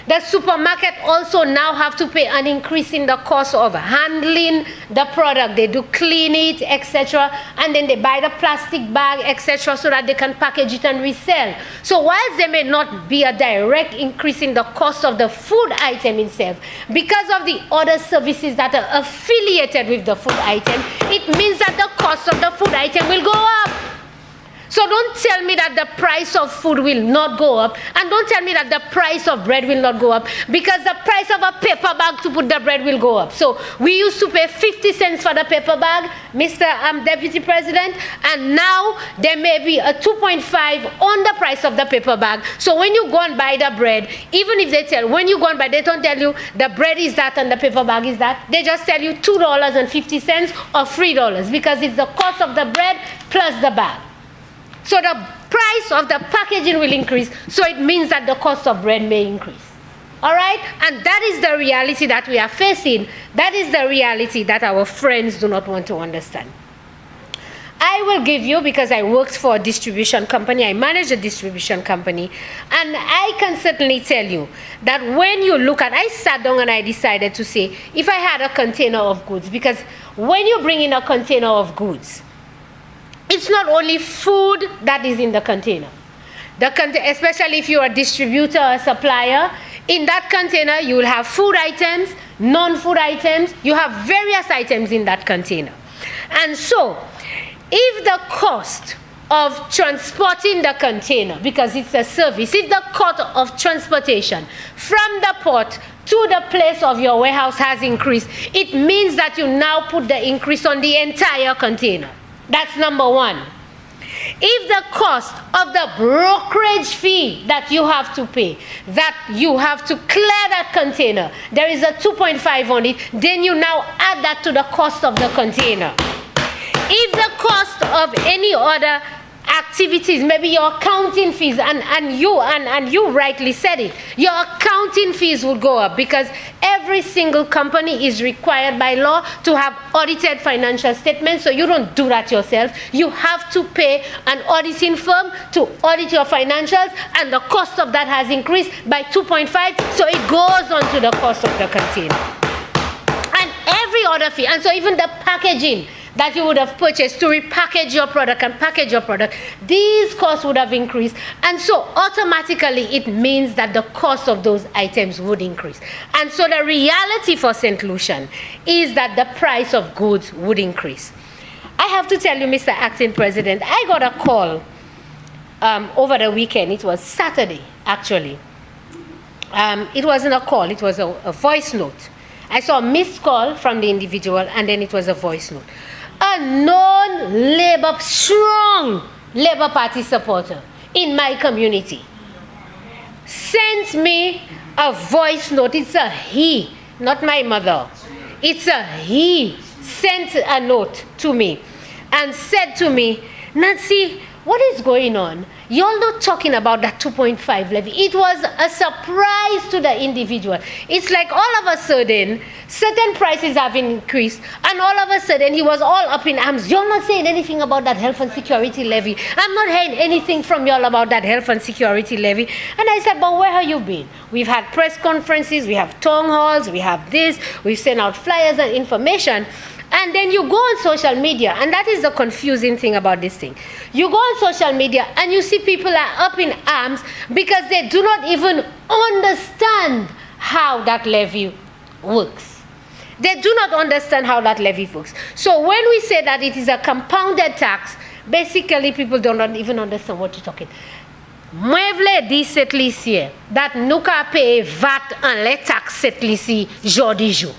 The supermarket also now have to pay an increase in the cost of handling the product. They do clean it, etc. And then they buy the plastic bag, etc. so that they can package it and resell. So whilst there may not be a direct increase in the cost of the food item itself, because of the other services that are affiliated with the food item, it means that the cost of the food item will go up. So don't tell me that the price of food will not go up, and don't tell me that the price of bread will not go up, because the price of a paper bag to put the bread will go up. So we used to pay 50 cents for the paper bag, Mr. Deputy President, and now there may be a 2.5 on the price of the paper bag. So when you go and buy the bread, even if they tell, when you go and buy, they don't tell you the bread is that and the paper bag is that. They just tell you $2.50 or $3, because it's the cost of the bread plus the bag. So the price of the packaging will increase, so it means that the cost of bread may increase. All right? And that is the reality that we are facing. That is the reality that our friends do not want to understand. I will give you, because I worked for a distribution company, I manage a distribution company, and I can certainly tell you that when you look at, I sat down and I decided to say, if I had a container of goods, because when you bring in a container of goods, it's not only food that is in the container. Especially if you're a distributor or a supplier, in that container you will have food items, non-food items, you have various items in that container. And so, if the cost of transporting the container, because it's a service, if the cost of transportation from the port to the place of your warehouse has increased, it means that you now put the increase on the entire container. That's number one. If the cost of the brokerage fee that you have to pay, that you have to clear that container, there is a 2.5 on it, then you now add that to the cost of the container. If the cost of any other activities, maybe your accounting fees, and you rightly said it, your accounting fees would go up, because every single company is required by law to have audited financial statements, so you don't do that yourself. You have to pay an auditing firm to audit your financials, and the cost of that has increased by 2.5, so it goes on to the cost of the container. And every other fee, and so even the packaging that you would have purchased to repackage your product and package your product, these costs would have increased. And so automatically it means that the cost of those items would increase. And so the reality for St. Lucian is that the price of goods would increase. I have to tell you, Mr. Acting President, I got a call over the weekend. It was Saturday, actually. It wasn't a call, it was a voice note. I saw a missed call from the individual, and then it was a voice note. A non-Labour, strong Labour Party supporter in my community sent me a voice note. It's a he, not my mother. It's a he sent a note to me and said to me, Nancy, what is going on? You're not talking about that 2.5 levy. It was a surprise to the individual. It's like all of a sudden, certain prices have increased, and all of a sudden he was all up in arms. You're not saying anything about that health and security levy. I'm not hearing anything from y'all about that health and security levy. And I said, but where have you been? We've had press conferences, we have town halls, we have this, we've sent out flyers and information. And then you go on social media, and that is the confusing thing about this thing. You go on social media and you see people are up in arms because they do not even understand how that levy works. They do not understand how that levy works. So when we say that it is a compounded tax, basically people do not even understand what you're talking. Moi vle di set lisye that nou ka paye VAT an le tax set lisi jodi jou.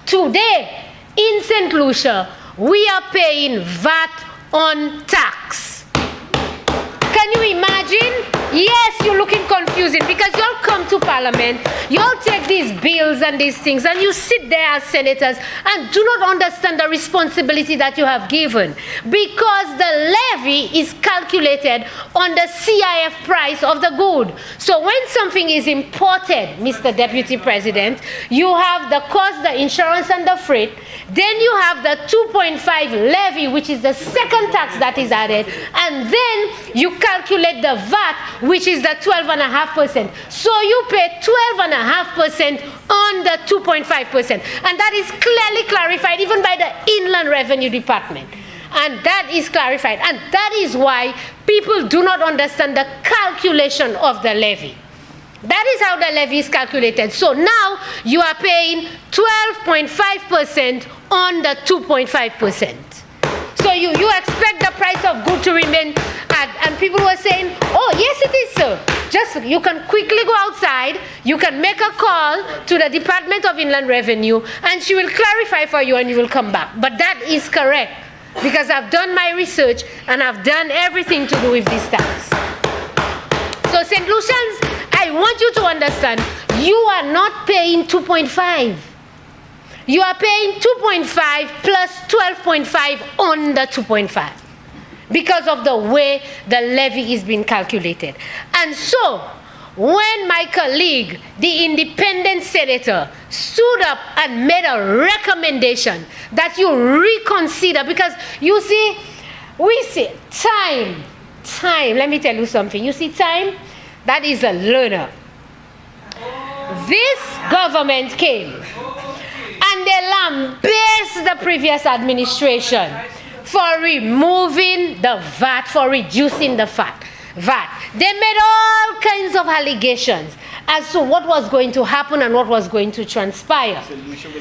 Today, in St. Lucia, we are paying VAT on tax. Can you imagine? Yes, you're looking confusing because you'll come to Parliament, you'll take these bills and these things, and you sit there as senators and do not understand the responsibility that you have given, because the levy is calculated on the CIF price of the good. So when something is imported, Mr. Deputy President, you have the cost, the insurance, and the freight. Then you have the 2.5 levy, which is the second tax that is added, and then you calculate the VAT, which is the 12.5%. So you pay 12.5% on the 2.5%, and that is clearly clarified even by the Inland Revenue Department. And that is clarified, and that is why people do not understand the calculation of the levy. That is how the levy is calculated. So now you are paying 12.5% on the 2.5%. So you expect the price of good to remain at, and people were saying, oh, yes, it is, sir. Just, you can quickly go outside, you can make a call to the Department of Inland Revenue, and she will clarify for you and you will come back. But that is correct, because I've done my research and I've done everything to do with this tax. So St. Lucians, I want you to understand, you are not paying 2.5. You are paying 2.5 plus 12.5 on the 2.5 because of the way the levy is being calculated. And so, when my colleague, the independent senator, stood up and made a recommendation that you reconsider, because you see, we see time, let me tell you something. You see, time, that is a learner. This government came and they lambasted the previous administration for removing the VAT, for reducing the VAT. They made all kinds of allegations as to what was going to happen and what was going to transpire.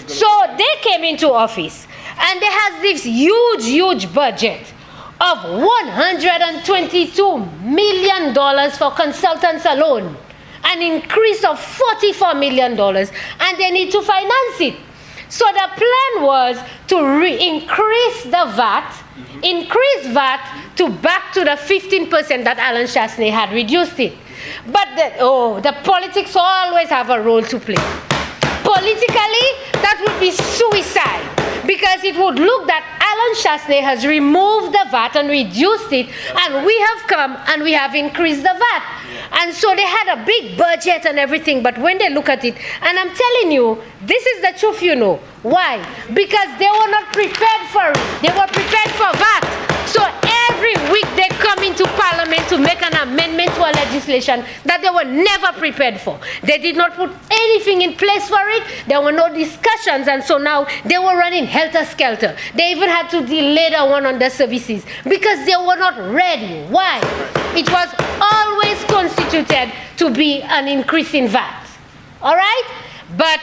So they came into office and they had this huge budget of $122 million for consultants alone, an increase of $44 million, and they need to finance it. So the plan was to increase the VAT, increase VAT to back to the 15% that Alan Chasney had reduced it. But the politics always have a role to play. Politically, that would be suicide, because it would look that Alan Chasney has removed the VAT and reduced it, and we have come and we have increased the VAT. And so they had a big budget and everything, but when they look at it, and I'm telling you, this is the truth, you know. Why? Because they were not prepared for it. They were prepared for VAT. So every week they come into Parliament to make an amendment to a legislation that they were never prepared for. They did not put anything in place for it. There were no discussions, and so now they were running helter-skelter. They even had to delay the one on the services because they were not ready. Why? It was always constituted to be an increase in VAT. All right? But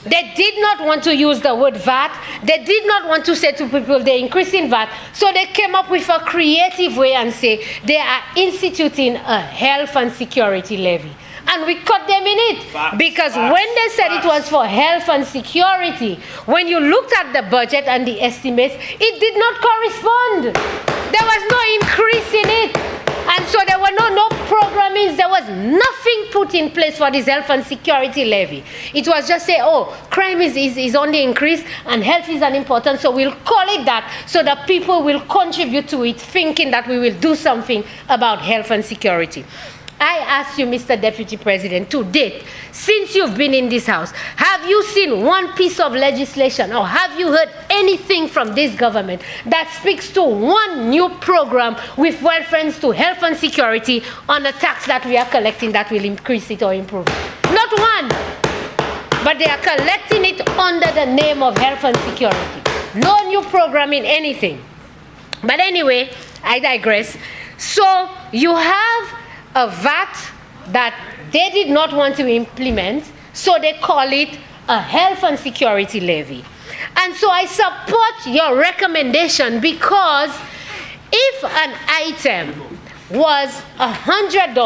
they did not want to use the word VAT. They did not want to say to people they're increasing VAT. So they came up with a creative way and say they are instituting a health and security levy. And we caught them in it. Because when they said it was for health and security, when you looked at the budget and the estimates, it did not correspond. There was no increase in it. And so there were no programmings. There was nothing put in place for this health and security levy. It was just say, oh, crime is only increased and health is unimportant, so we'll call it that so that people will contribute to it, thinking that we will do something about health and security. I ask you, Mr. Deputy President, to date, since you've been in this house, have you seen one piece of legislation or have you heard anything from this government that speaks to one new program with reference to health and security on a tax that we are collecting that will increase it or improve it? Not one. But they are collecting it under the name of health and security. No new program in anything. But anyway, I digress. So you have a VAT that they did not want to implement, so they call it a health and security levy. And so I support your recommendation, because if an item was $100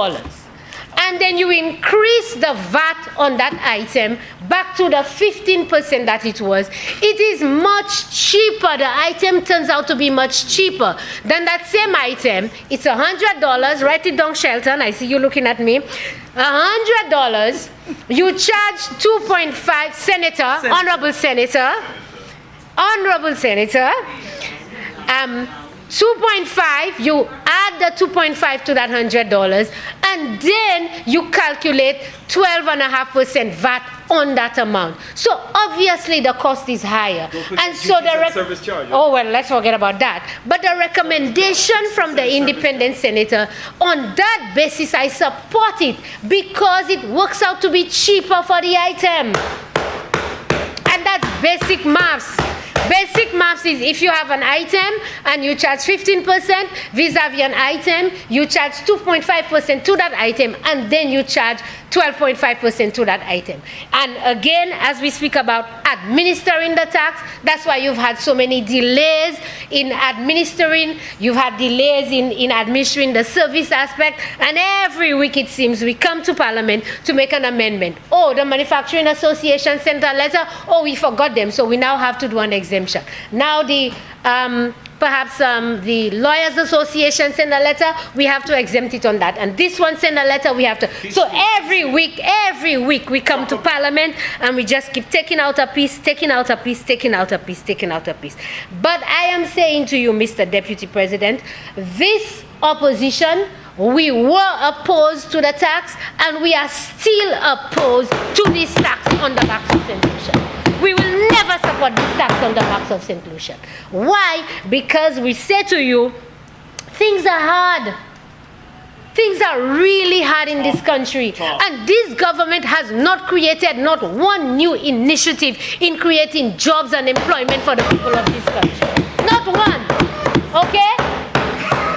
and then you increase the VAT on that item back to the 15% that it was, it is much cheaper. The item turns out to be much cheaper than that same item. It's $100. Write it down, Shelton. I see you looking at me. $100. You charge 2.5, Senator, Honorable Senator, 2.5, you add the 2.5 to that $100, and then you calculate 12.5% VAT on that amount. So obviously the cost is higher. And so the service charge. oh well, let's forget about that. But the recommendation from the independent senator, on that basis I support it, because it works out to be cheaper for the item. And that's basic maths. Basic maths is if you have an item and you charge 15% vis-a-vis an item, you charge 2.5% to that item, and then you charge 12.5% to that item. And again, as we speak about administering the tax, that's why you've had so many delays in administering, you've had delays in administering the service aspect, and every week it seems we come to Parliament to make an amendment. Oh, the Manufacturing Association sent a letter, oh, we forgot them, so we now have to do an exemption. Now the the Lawyers Association send a letter, we have to exempt it on that. And this one send a letter, we have to. So every week we come to Parliament and we just keep taking out a piece, taking out a piece, taking out a piece, taking out a piece. But I am saying to you, Mr. Deputy President, this opposition, we were opposed to the tax and we are still opposed to this tax on the backs of St. Lucia. We will never support this tax on the backs of St. Lucia. Why? Because we say to you, things are hard. Things are really hard in this country. And this government has not created not one new initiative in creating jobs and employment for the people of this country. Not one. Okay?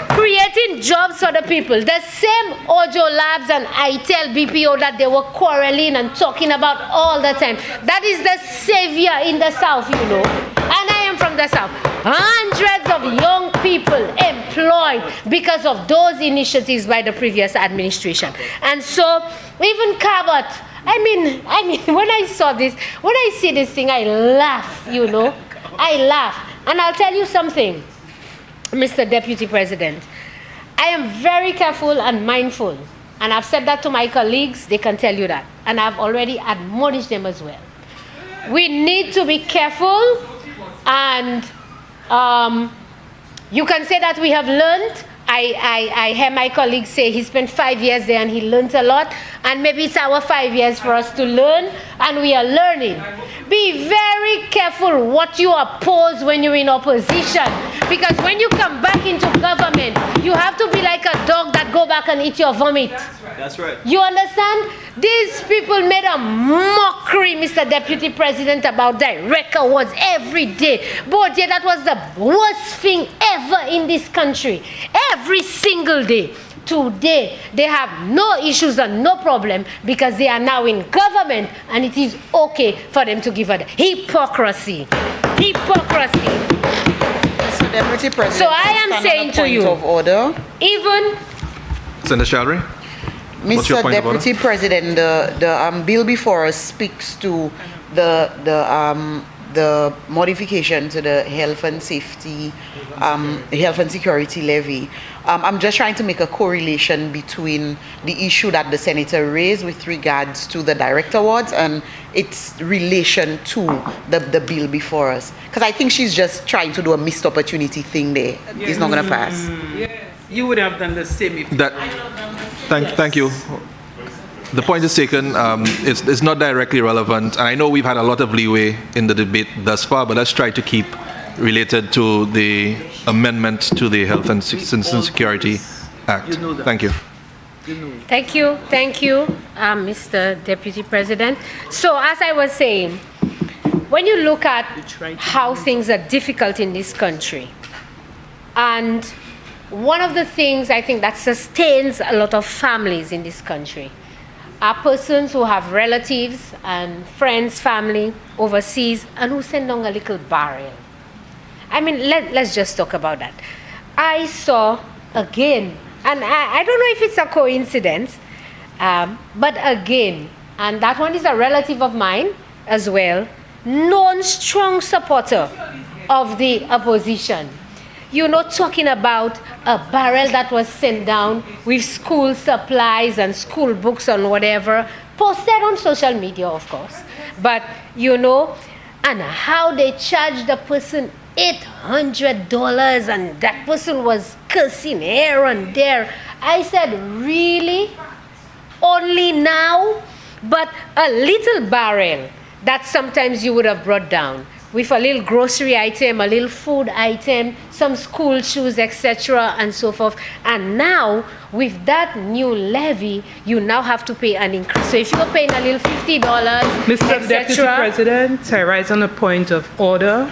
Creating jobs for the people. The same Ojo Labs and ITEL BPO that they were quarreling and talking about all the time. That is the savior in the South, you know. And I am from the South. Hundreds of young people employed because of those initiatives by the previous administration. And so, even Cabot, I mean, when I saw this, when I see this thing, I laugh, you know. I laugh. And I'll tell you something, Mr. Deputy President. I am very careful and mindful. And I've said that to my colleagues, they can tell you that. And I've already admonished them as well. We need to be careful, and you can say that we have learned. I hear my colleagues say he spent 5 years there and he learned a lot, and maybe it's our 5 years for us to learn, and we are learning. Be very careful what you oppose when you're in opposition, because when you come back into government, you have to be like a dog that go back and eat your vomit. That's right. You understand? These people made a mockery, Mr. Deputy President, about direct awards every day. But yeah, that was the worst thing ever in this country. Every single day. Today, they have no issues and no problem because they are now in government, and it is okay for them to give a hypocrisy. Hypocrisy. Mr. Deputy President, so I am saying to you, of order. Even Senator Shalry? Mr. Deputy President, the bill before us speaks to the modification to the health and safety, health and security levy. I'm just trying to make a correlation between the issue that the senator raised with regards to the direct awards and its relation to the bill before us. Because I think she's just trying to do a missed opportunity thing there. Yes. It's not going to pass. Yes. You would have done the same if Thank you. The point is taken. It's not directly relevant. And I know we've had a lot of leeway in the debate thus far, but let's try to keep related to the amendment to the Health and Security Act. Thank you. Thank you, Mr. Deputy President. So as I was saying, when you look at how things are difficult in this country, and one of the things I think that sustains a lot of families in this country are persons who have relatives and friends, family overseas, and who send down a little barrel. I mean, let's just talk about that. I saw again, and I don't know if it's a coincidence, But again, and that one is a relative of mine as well, known strong supporter of the opposition. You're not talking about a barrel that was sent down with school supplies and school books and whatever, posted on social media, of course. But, and how they charged the person $800 and that person was cursing here and there. I said, really? Only now? But a little barrel that sometimes you would have brought down with a little grocery item, a little food item, some school shoes, etc., and so forth. And now, with that new levy, you now have to pay an increase. So if you're paying a little $50, Mr. Deputy President, I rise on a point of order.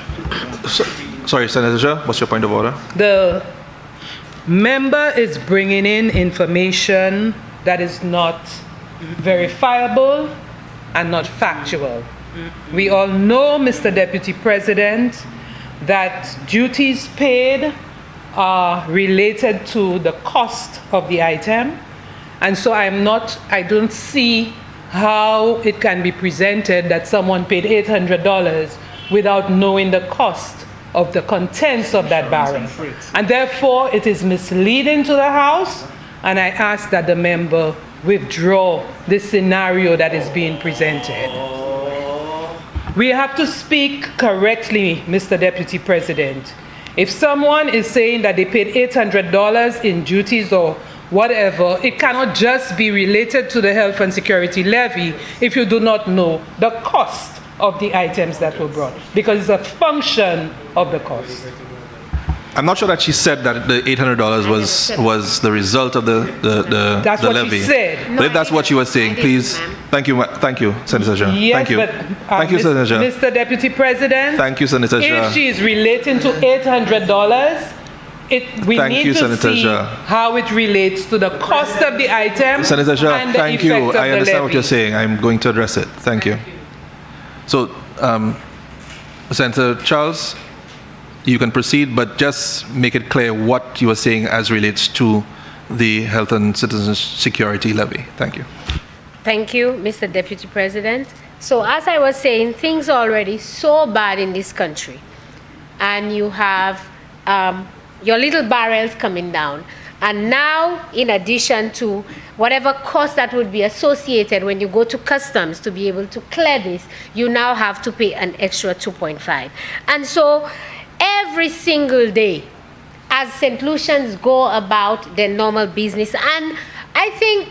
Sorry, Senator Shah, what's your point of order? The member is bringing in information that is not verifiable and not factual. We all know, Mr. Deputy President, that duties paid are related to the cost of the item. And so I don't see how it can be presented that someone paid $800 without knowing the cost of the contents of that barrel. And therefore, it is misleading to the House, and I ask that the member withdraw this scenario that is being presented. We have to speak correctly, Mr. Deputy President. If someone is saying that they paid $800 in duties or whatever, it cannot just be related to the health and security levy if you do not know the cost of the items that were brought, because it's a function of the cost. I'm not sure that she said that the $800 was the result of the that's the what levy. She said. But if that's what you were saying, please. Thank you, Senator Shah. Yes, thank you. But, thank you, Senator Shah. Mr. Deputy President. Thank you, Senator Shah. If she is relating to $800, we need to Senator see Shah. how it relates to the cost of the item. Senator Shah, and the thank effect you. of I the understand what levy. you're saying. I'm going to address it. Thank you. So, Senator Charles, you can proceed, but just make it clear what you are saying as relates to the health and citizen security levy. Thank you. Thank you, Mr. Deputy President. So as I was saying, things are already so bad in this country. And you have your little barrels coming down. And now, in addition to whatever cost that would be associated when you go to customs to be able to clear this, you now have to pay an extra 2.5. And so every single day, as St. Lucians go about their normal business, and I think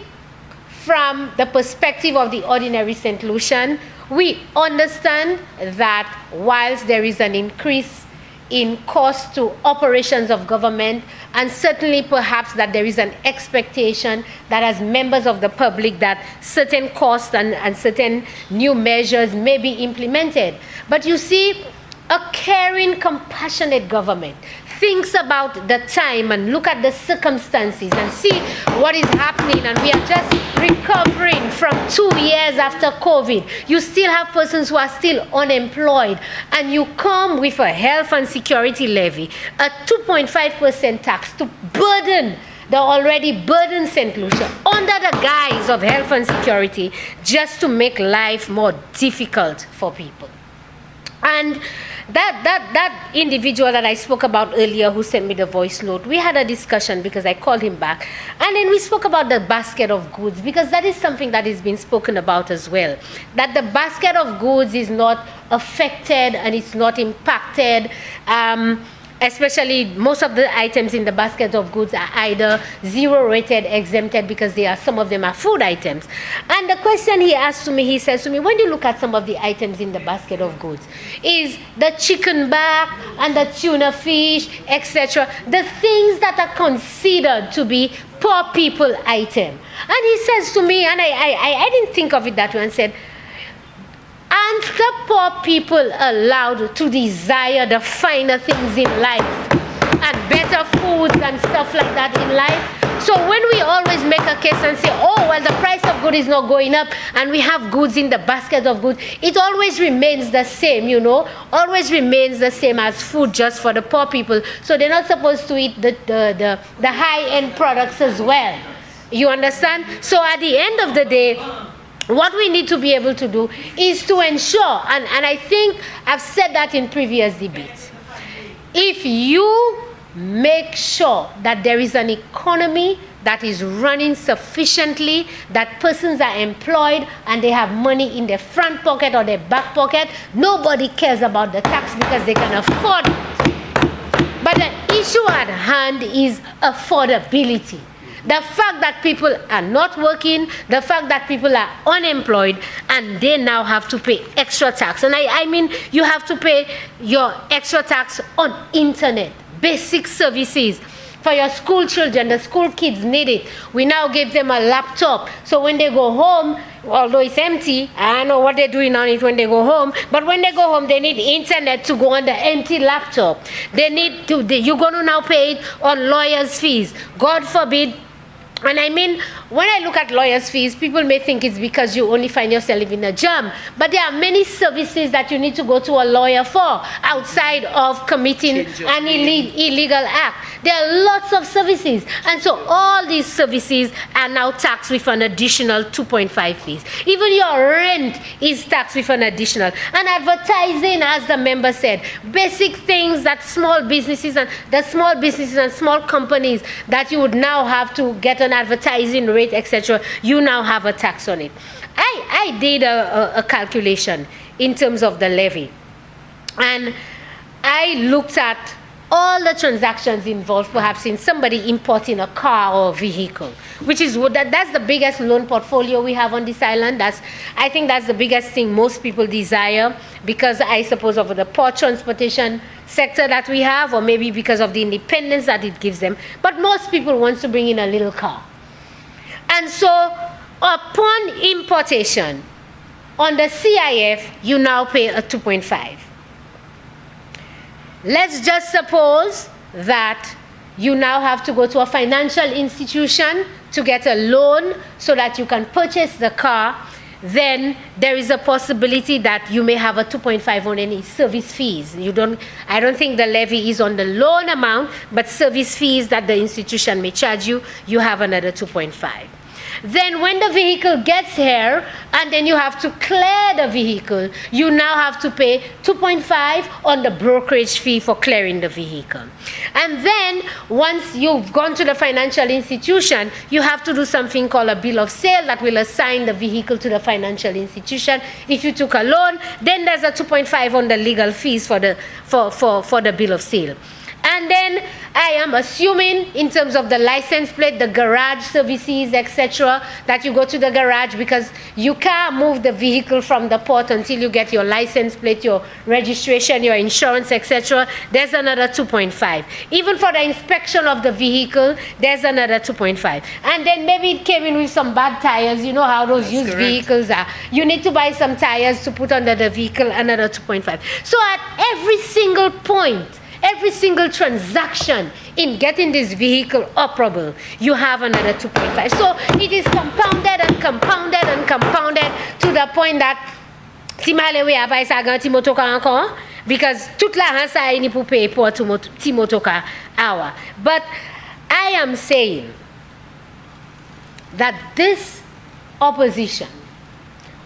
from the perspective of the ordinary St. Lucian, we understand that whilst there is an increase in cost to operations of government, and certainly perhaps that there is an expectation that as members of the public that certain costs and certain new measures may be implemented. But you see, a caring, compassionate government thinks about the time and look at the circumstances and see what is happening, and we are just recovering from 2 years after COVID. You still have persons who are still unemployed, and you come with a health and security levy, a 2.5% tax to burden the already burdened St. Lucia under the guise of health and security, just to make life more difficult for people. And that individual that I spoke about earlier who sent me the voice note, we had a discussion because I called him back. And then we spoke about the basket of goods, because that is something that is being spoken about as well. That the basket of goods is not affected and it's not impacted. Especially most of the items in the basket of goods are either zero rated, exempted, because some of them are food items. And the question he asked to me, he says to me, when you look at some of the items in the basket of goods, is the chicken back and the tuna fish, etc., the things that are considered to be poor people item. And he says to me, and I didn't think of it that way, and said, aren't the poor people allowed to desire the finer things in life and better foods and stuff like that in life? So when we always make a case and say, oh, well, the price of good is not going up and we have goods in the basket of goods, it always remains the same, always remains the same as food just for the poor people. So they're not supposed to eat the high-end products as well. You understand? So at the end of the day, what we need to be able to do is to ensure, and I think I've said that in previous debates, if you make sure that there is an economy that is running sufficiently, that persons are employed and they have money in their front pocket or their back pocket, nobody cares about the tax because they can afford it. But the issue at hand is affordability. The fact that people are not working, the fact that people are unemployed, and they now have to pay extra tax. And I mean, you have to pay your extra tax on internet, basic services. For your school children, the school kids need it. We now give them a laptop. So when they go home, although it's empty, I don't know what they're doing on it when they go home, but when they go home, they need internet to go on the empty laptop. They need to, you're going to now pay it on lawyers' fees. God forbid. And I mean, when I look at lawyers' fees, people may think it's because you only find yourself in a jam. But there are many services that you need to go to a lawyer for outside of committing an illegal act. There are lots of services. And so all these services are now taxed with an additional 2.5 fees. Even your rent is taxed with an additional. And advertising, as the member said, basic things that small businesses and small companies that you would now have to get an advertising rate, etc., you now have a tax on it. I did a calculation in terms of the levy, and I looked at all the transactions involved, perhaps in somebody importing a car or a vehicle, which is that's the biggest loan portfolio we have on this island. I think that's the biggest thing most people desire, because I suppose of the port transportation sector that we have, or maybe because of the independence that it gives them. But most people want to bring in a little car. And so upon importation, on the CIF, you now pay a 2.5. Let's just suppose that you now have to go to a financial institution to get a loan so that you can purchase the car. Then there is a possibility that you may have a 2.5 on any service fees. I don't think the levy is on the loan amount, but service fees that the institution may charge you, you have another 2.5. Then when the vehicle gets here, and then you have to clear the vehicle, you now have to pay 2.5 on the brokerage fee for clearing the vehicle. And then once you've gone to the financial institution, you have to do something called a bill of sale that will assign the vehicle to the financial institution. If you took a loan, then there's a 2.5 on the legal fees for the bill of sale. And then I am assuming, in terms of the license plate, the garage services, etc., that you go to the garage because you can't move the vehicle from the port until you get your license plate, your registration, your insurance, etc. There's another 2.5. Even for the inspection of the vehicle, there's another 2.5. And then maybe it came in with some bad tires. You know how those used vehicles are. You need to buy some tires to put under the vehicle, another 2.5. So at every single point, every single transaction in getting this vehicle operable, you have another 2.5. So it is compounded and compounded and compounded to the point that because toute l'argent ça est pour payer pour ti motoka hour. But I am saying that this opposition,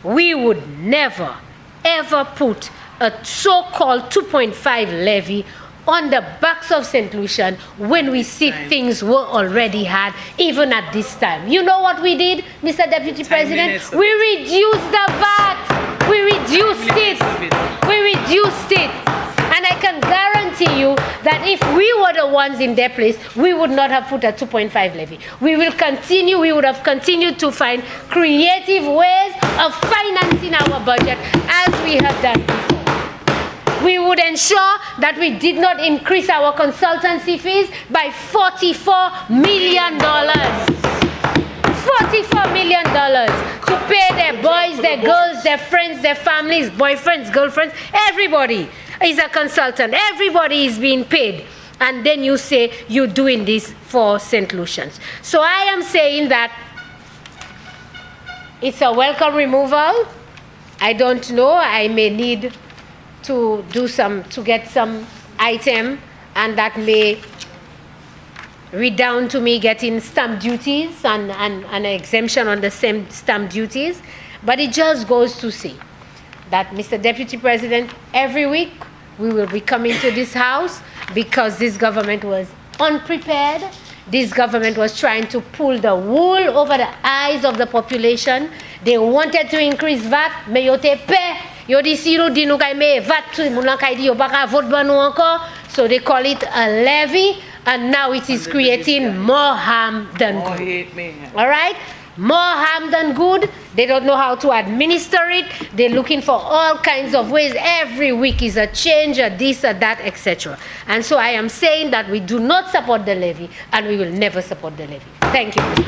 we would never ever put a so-called 2.5 levy on the backs of St. Lucian when we see things were already hard, even at this time. You know what we did, Mr. Deputy President? We reduced the VAT. We reduced it. We reduced it. And I can guarantee you that if we were the ones in their place, we would not have put a 2.5 levy. We would have continued to find creative ways of financing our budget as we have done before. We would ensure that we did not increase our consultancy fees by $44 million. $44 million to pay their boys, their girls, their friends, their families, boyfriends, girlfriends, everybody is a consultant. Everybody is being paid. And then you say you're doing this for St. Lucians. So I am saying that it's a welcome removal. I don't know. I may need to get some item, and that may read down to me getting stamp duties and an exemption on the same stamp duties. But it just goes to say that, Mr. Deputy President, every week we will be coming to this house because this government was unprepared. This government was trying to pull the wool over the eyes of the population. They wanted to increase VAT, mais yo te pay. Yo di si nou di nou kay me VAT, moun lan kay di yo baka vote ban nou encore. So they call it a levy, and now it is creating more harm than good. All right? More harm than good. They don't know how to administer it. They're looking for all kinds of ways. Every week is a change, a this, a that, etc. And so I am saying that we do not support the levy, and we will never support the levy. Thank you, Mr.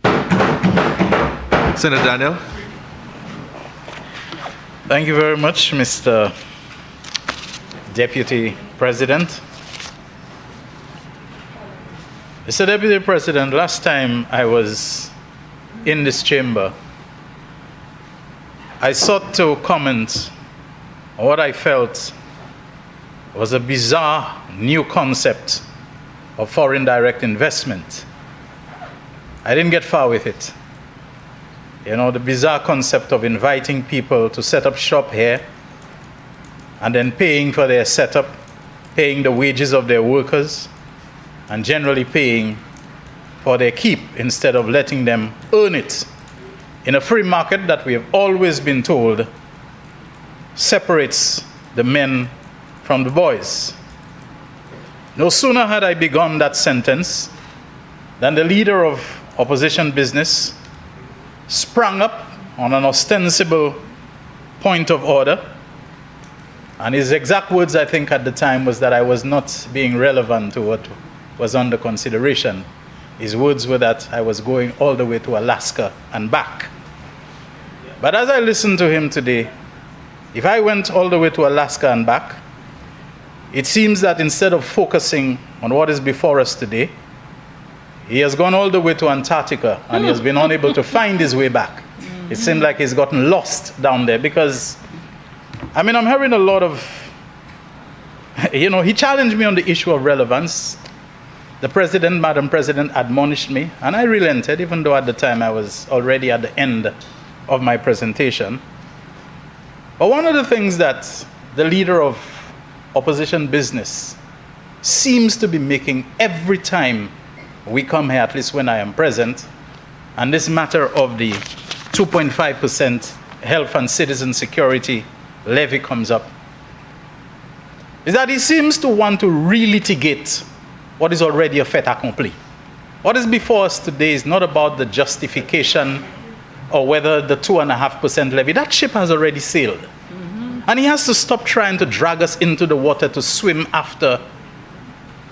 President. Senator Daniel. Thank you very much, Mr. Deputy President. Mr. Deputy President, last time I was in this chamber, I sought to comment on what I felt was a bizarre new concept of foreign direct investment. I didn't get far with it. You know, the bizarre concept of inviting people to set up shop here and then paying for their setup, paying the wages of their workers, and generally paying for their keep instead of letting them earn it in a free market that we have always been told separates the men from the boys. No sooner had I begun that sentence than the leader of opposition business sprang up on an ostensible point of order. And his exact words, I think, at the time was that I was not being relevant to what was under consideration. His words were that I was going all the way to Alaska and back. But as I listened to him today, if I went all the way to Alaska and back, it seems that instead of focusing on what is before us today, he has gone all the way to Antarctica and he has been unable to find his way back. It seems like he's gotten lost down there because, I mean, I'm hearing a lot of, you know, he challenged me on the issue of relevance. The president, Madam President, admonished me, and I relented, even though at the time I was already at the end of my presentation. But one of the things that the leader of opposition business seems to be making every time we come here, at least when I am present, and this matter of the 2.5% health and citizen security levy comes up, is that he seems to want to relitigate what is already a fait accompli. What is before us today is not about the justification or whether the 2.5% levy, that ship has already sailed. And he has to stop trying to drag us into the water to swim after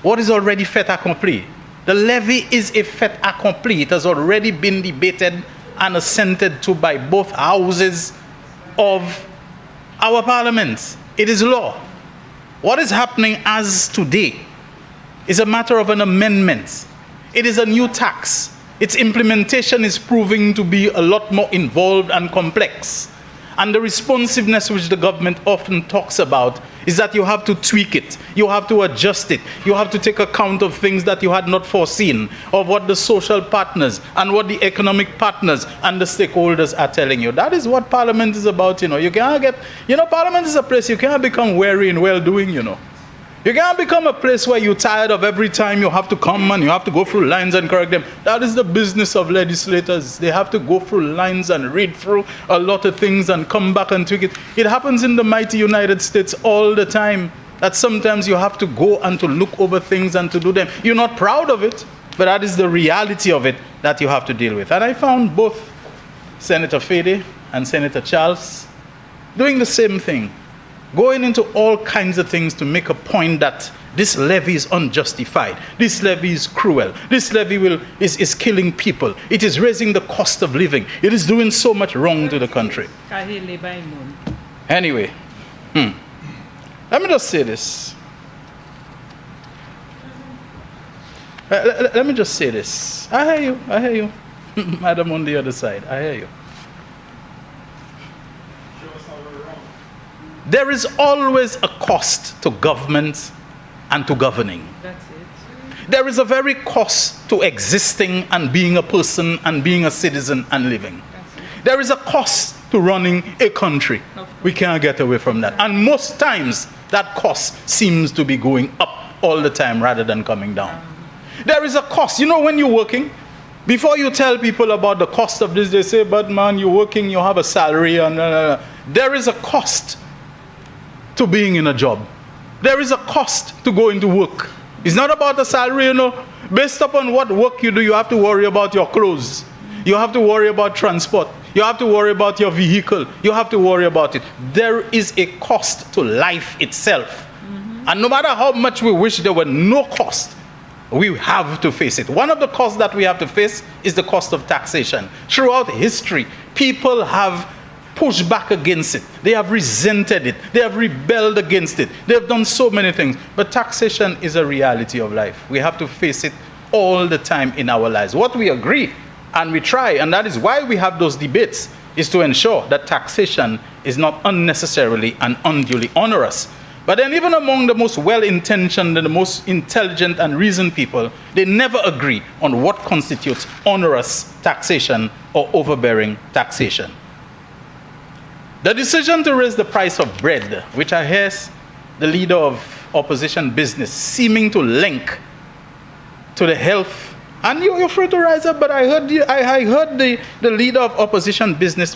what is already fait accompli. The levy is a fait accompli. It has already been debated and assented to by both houses of our parliament. It is law. What is happening as today is a matter of an amendment. It is a new tax. Its implementation is proving to be a lot more involved and complex. And the responsiveness which the government often talks about is that you have to tweak it, you have to adjust it, you have to take account of things that you had not foreseen, of what the social partners and what the economic partners and the stakeholders are telling you. That is what Parliament is about, you know. You can't get, you know, Parliament is a place you can't become weary in well-doing, you know. You can't become a place where you're tired of every time you have to come and you have to go through lines and correct them. That is the business of legislators. They have to go through lines and read through a lot of things and come back and tweak it. It happens in the mighty United States all the time, that sometimes you have to go and to look over things and to do them. You're not proud of it, but that is the reality of it that you have to deal with. And I found both Senator Fede and Senator Charles doing the same thing, going into all kinds of things to make a point that this levy is unjustified, this levy is cruel, this levy is killing people, it is raising the cost of living, it is doing so much wrong to the country. Anyway, let me just say this. Let me just say this. I hear you. Madam on the other side, I hear you. There is always a cost to government and to governing. That's it. There is a very cost to existing and being a person and being a citizen and living. There is a cost to running a country. We can't get away from that. And most times, that cost seems to be going up all the time rather than coming down. There is a cost. You know, when you're working, before you tell people about the cost of this, they say, but man, you're working, you have a salary. And there is a cost to being in a job. There is a cost to going to work. It's not about the salary, you know. Based upon what work you do, you have to worry about your clothes. You have to worry about transport. You have to worry about your vehicle. You have to worry about it. There is a cost to life itself. And no matter how much we wish there were no cost, we have to face it. One of the costs that we have to face is the cost of taxation. Throughout history, people have pushed back against it. They have resented it. They have rebelled against it. They have done so many things. But taxation is a reality of life. We have to face it all the time in our lives. What we agree and we try, and that is why we have those debates, is to ensure that taxation is not unnecessarily and unduly onerous. But then even among the most well-intentioned and the most intelligent and reasoned people, they never agree on what constitutes onerous taxation or overbearing taxation. The decision to raise the price of bread, which I hear the leader of opposition business seeming to link to the health, and you're free to rise up, but I heard the leader of opposition business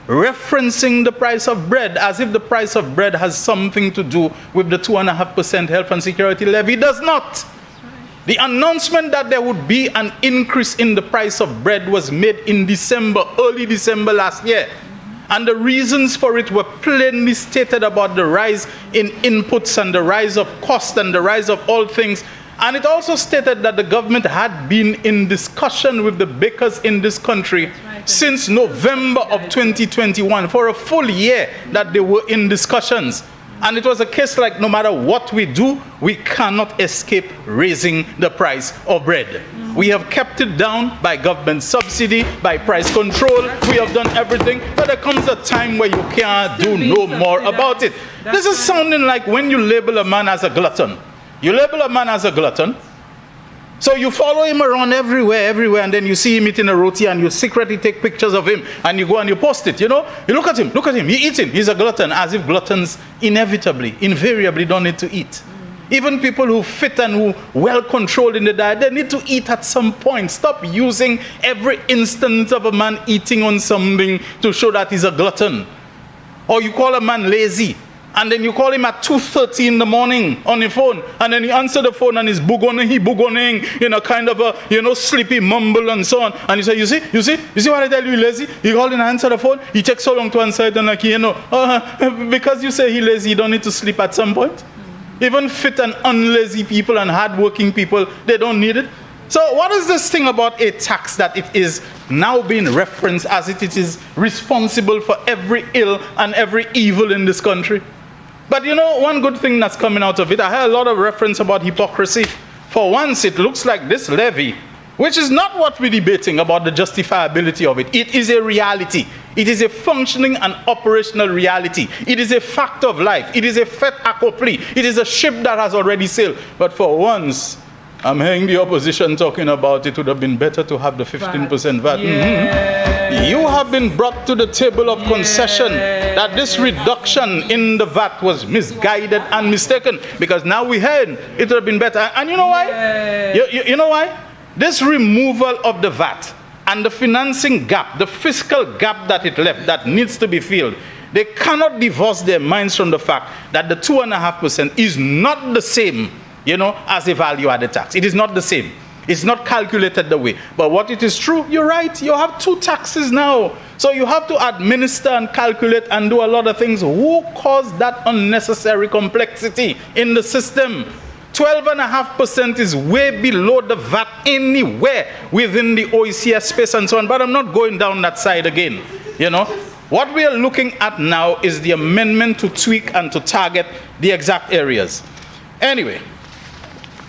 referencing the price of bread as if the price of bread has something to do with the 2.5% health and security levy. It does not. The announcement that there would be an increase in the price of bread was made in December, early December last year. And the reasons for it were plainly stated about the rise in inputs and the rise of cost and the rise of all things. And it also stated that the government had been in discussion with the bakers in this country since November of 2021, for a full year that they were in discussions. And it was a case like no matter what we do, we cannot escape raising the price of bread. We have kept it down by government subsidy, by price control. We have done everything, but there comes a time where you can't do no more about it. This is sounding like when you label a man as a glutton. You label a man as a glutton, so you follow him around everywhere, and then you see him eating a roti and you secretly take pictures of him and you go and you post it, you know. You look at him, he's eating, he's a glutton, as if gluttons invariably don't need to eat. Even people who fit and who well controlled in the diet, they need to eat at some point. Stop using every instance of a man eating on something to show that he's a glutton. Or you call a man lazy, and then you call him at 2:30 in the morning on the phone, and then he answer the phone and he's bugoning in a kind of a, sleepy mumble and so on. And you say, you see what I tell you, lazy? He called and answer the phone, he takes so long to answer it, and because you say he lazy, you don't need to sleep at some point. Even fit and unlazy people and hardworking people, they don't need it. So what is this thing about a tax that it is now being referenced as it is responsible for every ill and every evil in this country? But one good thing that's coming out of it, I heard a lot of reference about hypocrisy. For once, it looks like this levy, which is not what we're debating about the justifiability of it. It is a reality. It is a functioning and operational reality. It is a fact of life. It is a fait accompli. It is a ship that has already sailed. But for once, I'm hearing the opposition talking about it would have been better to have the 15% VAT. Yes. You have been brought to the table of concession that this reduction in the VAT was misguided and mistaken, because now we heard it would have been better. And you know why? Yes. You know why? This removal of the VAT and the financing gap, the fiscal gap that it left that needs to be filled, they cannot divorce their minds from the fact that the 2.5% is not the same, as a value-added tax. It is not the same. It's not calculated the way. But what it is true, you're right, you have two taxes now. So you have to administer and calculate and do a lot of things. Who caused that unnecessary complexity in the system? 12.5% is way below the VAT anywhere within the OECS space and so on. But I'm not going down that side again. What we are looking at now is the amendment to tweak and to target the exact areas. Anyway,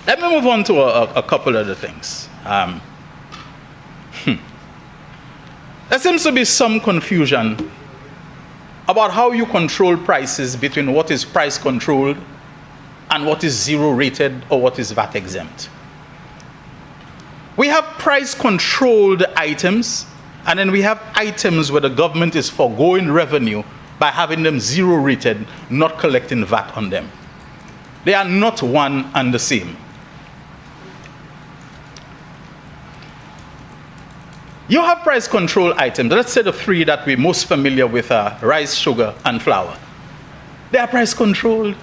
let me move on to a couple other things. There seems to be some confusion about how you control prices between what is price controlled and what is zero rated or what is VAT exempt. We have price-controlled items, and then we have items where the government is foregoing revenue by having them zero-rated, not collecting VAT on them. They are not one and the same. You have price control items. Let's say the three that we're most familiar with are rice, sugar, and flour. They are price controlled,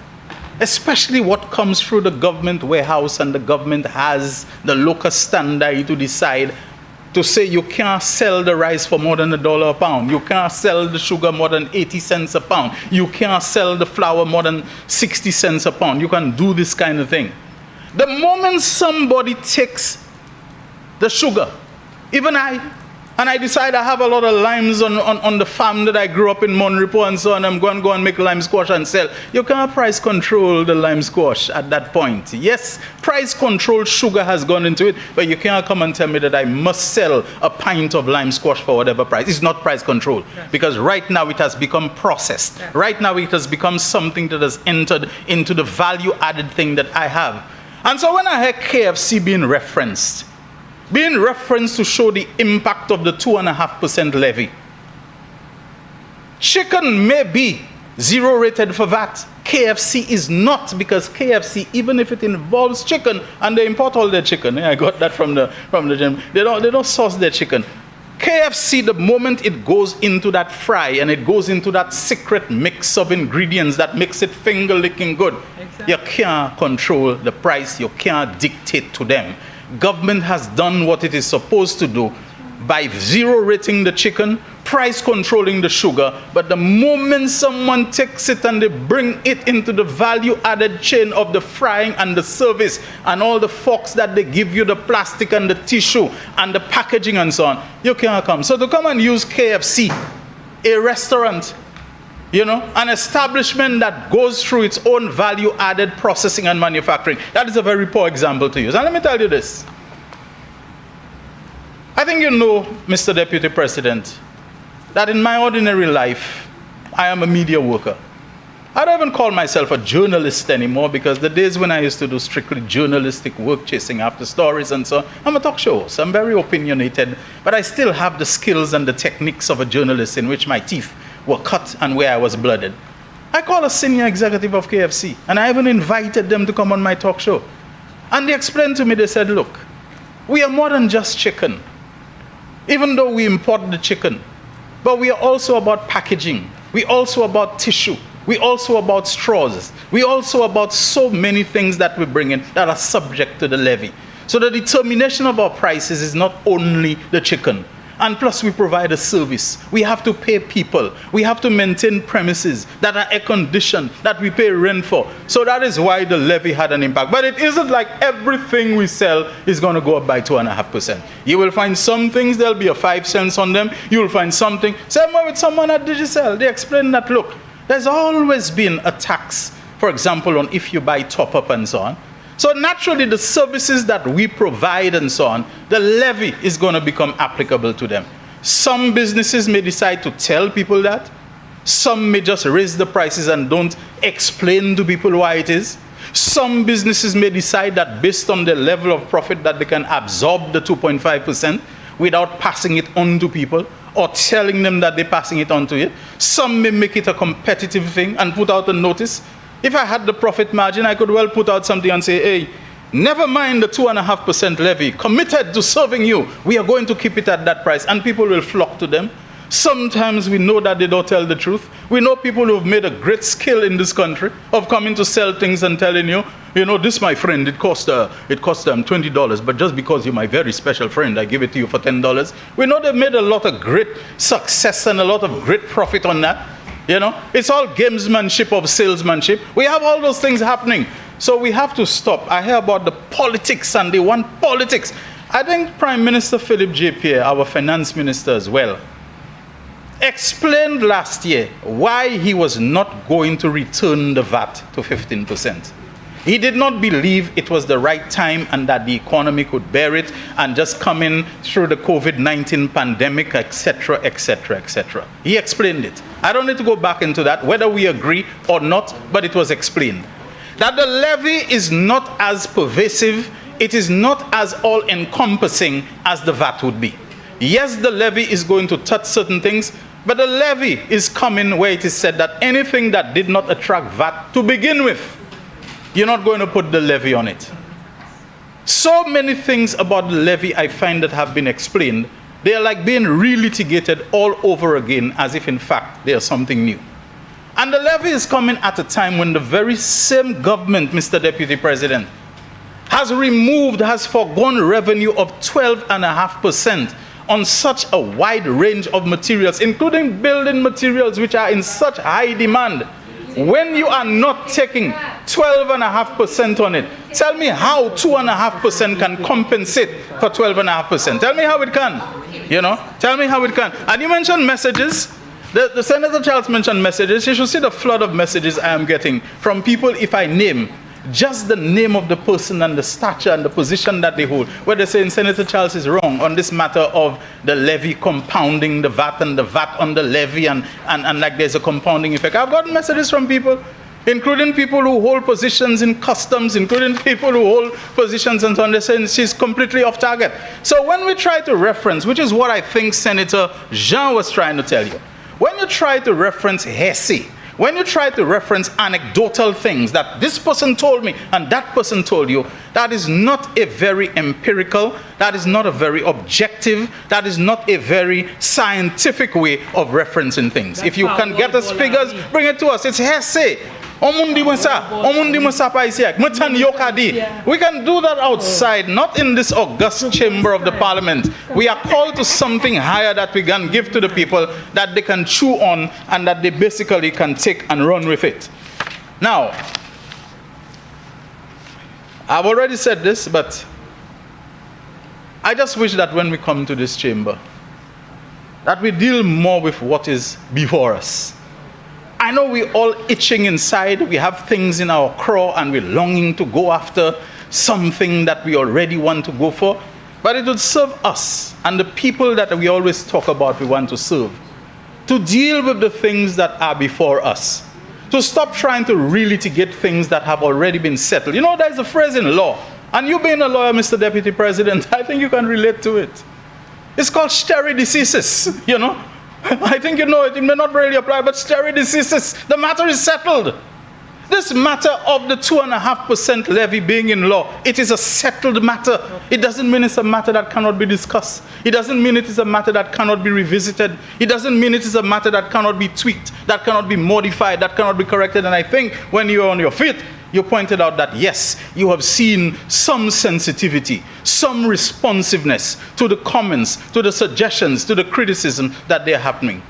especially what comes through the government warehouse, and the government has the local standard to decide to say you can't sell the rice for more than $1 a pound. You can't sell the sugar more than 80 cents a pound. You can't sell the flour more than 60 cents a pound. You can do this kind of thing. The moment somebody takes the sugar, even I decide I have a lot of limes on the farm that I grew up in Monrepo and so on, I'm going to go and make lime squash and sell. You can't price control the lime squash at that point. Yes, price control sugar has gone into it, but you can't come and tell me that I must sell a pint of lime squash for whatever price. It's not price control, because right now it has become processed. Right now it has become something that has entered into the value-added thing that I have. And so when I hear KFC being referenced to show the impact of the 2.5% levy. Chicken may be zero-rated for VAT. KFC is not, because KFC, even if it involves chicken, and they import all their chicken. I got that from the gym. They don't source their chicken. KFC, the moment it goes into that fry and it goes into that secret mix of ingredients that makes it finger-licking good, you can't control the price. You can't dictate to them. Government has done what it is supposed to do by zero-rating the chicken, price controlling the sugar, but the moment someone takes it and they bring it into the value-added chain of the frying and the service and all the forks that they give you, the plastic and the tissue and the packaging and so on, you can't come. So to come and use KFC, a restaurant, an establishment that goes through its own value-added processing and manufacturing, that is a very poor example to use. And let me tell you this. I think you know, Mr. Deputy President, that in my ordinary life, I am a media worker. I don't even call myself a journalist anymore, because the days when I used to do strictly journalistic work, chasing after stories and so on, I'm a talk show host. I'm very opinionated, but I still have the skills and the techniques of a journalist, in which my teeth were cut and where I was blooded. I call a senior executive of KFC, and I even invited them to come on my talk show. And they explained to me, they said, look, we are more than just chicken, even though we import the chicken, but we are also about packaging. We also about tissue. We also about straws. We also about so many things that we bring in that are subject to the levy. So the determination of our prices is not only the chicken. And plus we provide a service. We have to pay people. We have to maintain premises that are air-conditioned, that we pay rent for. So that is why the levy had an impact. But it isn't like everything we sell is going to go up by 2.5%. You will find some things, there'll be a 5 cents on them. You will find something. Same way with someone at Digicel. They explain that, look, there's always been a tax, for example, on if you buy top-up and so on. So naturally, the services that we provide and so on, the levy is going to become applicable to them. Some businesses may decide to tell people that. Some may just raise the prices and don't explain to people why it is. Some businesses may decide that based on their level of profit that they can absorb the 2.5% without passing it on to people or telling them that they're passing it on to you. Some may make it a competitive thing and put out a notice. If I had the profit margin, I could well put out something and say, hey, never mind the 2.5% levy, committed to serving you, we are going to keep it at that price, and people will flock to them. Sometimes we know that they don't tell the truth. We know people who have made a great skill in this country of coming to sell things and telling you, this, my friend, it cost them $20, but just because you're my very special friend, I give it to you for $10. We know they've made a lot of great success and a lot of great profit on that. It's all gamesmanship of salesmanship. We have all those things happening. So we have to stop. I hear about the politics, and they want politics. I think Prime Minister Philip J. Pierre, our finance minister as well, explained last year why he was not going to return the VAT to 15%. He did not believe it was the right time and that the economy could bear it and just come in through the COVID-19 pandemic, etc., etc., etc. He explained it. I don't need to go back into that, whether we agree or not, but it was explained. That the levy is not as pervasive it is not as all-encompassing as the VAT would be. Yes, the levy is going to touch certain things, but the levy is coming where it is said that anything that did not attract VAT to begin with, you're not going to put the levy on it. So many things about the levy I find that have been explained, they are like being relitigated all over again as if in fact they are something new. And the levy is coming at a time when the very same government, Mr. Deputy President, has foregone revenue of 12.5% on such a wide range of materials, including building materials which are in such high demand. When you are not taking 12.5% on it, tell me how 2.5% can compensate for 12.5%. Tell me how it can. Tell me how it can. And you mentioned messages. The Senator Charles mentioned messages. You should see the flood of messages I am getting from people, if I name just the name of the person and the stature and the position that they hold, where they're saying Senator Charles is wrong on this matter of the levy compounding the VAT and the VAT on the levy and like there's a compounding effect. I've gotten messages from people, including people who hold positions in customs, including people who hold positions and so on. They're saying she's completely off target. So when we try to reference, which is what I think Senator Jean was trying to tell you, when you try to reference Hesse, when you try to reference anecdotal things that this person told me and that person told you, that is not a very empirical, that is not a very objective, that is not a very scientific way of referencing things. If you can get us figures, bring it to us. It's Hesse. We can do that outside, not in this august chamber of the parliament. We are called to something higher that we can give to the people that they can chew on and that they basically can take and run with it. Now, I've already said this, but I just wish that when we come to this chamber, that we deal more with what is before us. I know we're all itching inside. We have things in our craw and we're longing to go after something that we already want to go for. But it would serve us and the people that we always talk about we want to serve to deal with the things that are before us. To stop trying to relitigate things that have already been settled. You know, there's a phrase in law. And you being a lawyer, Mr. Deputy President, I think you can relate to it. It's called stare decisis, I think you know it. It may not really apply, but stare decisis. The matter is settled. This matter of the 2.5% levy being in law, it is a settled matter. It doesn't mean it's a matter that cannot be discussed. It doesn't mean it is a matter that cannot be revisited. It doesn't mean it is a matter that cannot be tweaked, that cannot be modified, that cannot be corrected. And I think when you're on your feet, you pointed out that, yes, you have seen some sensitivity, some responsiveness to the comments, to the suggestions, to the criticism that they're happening.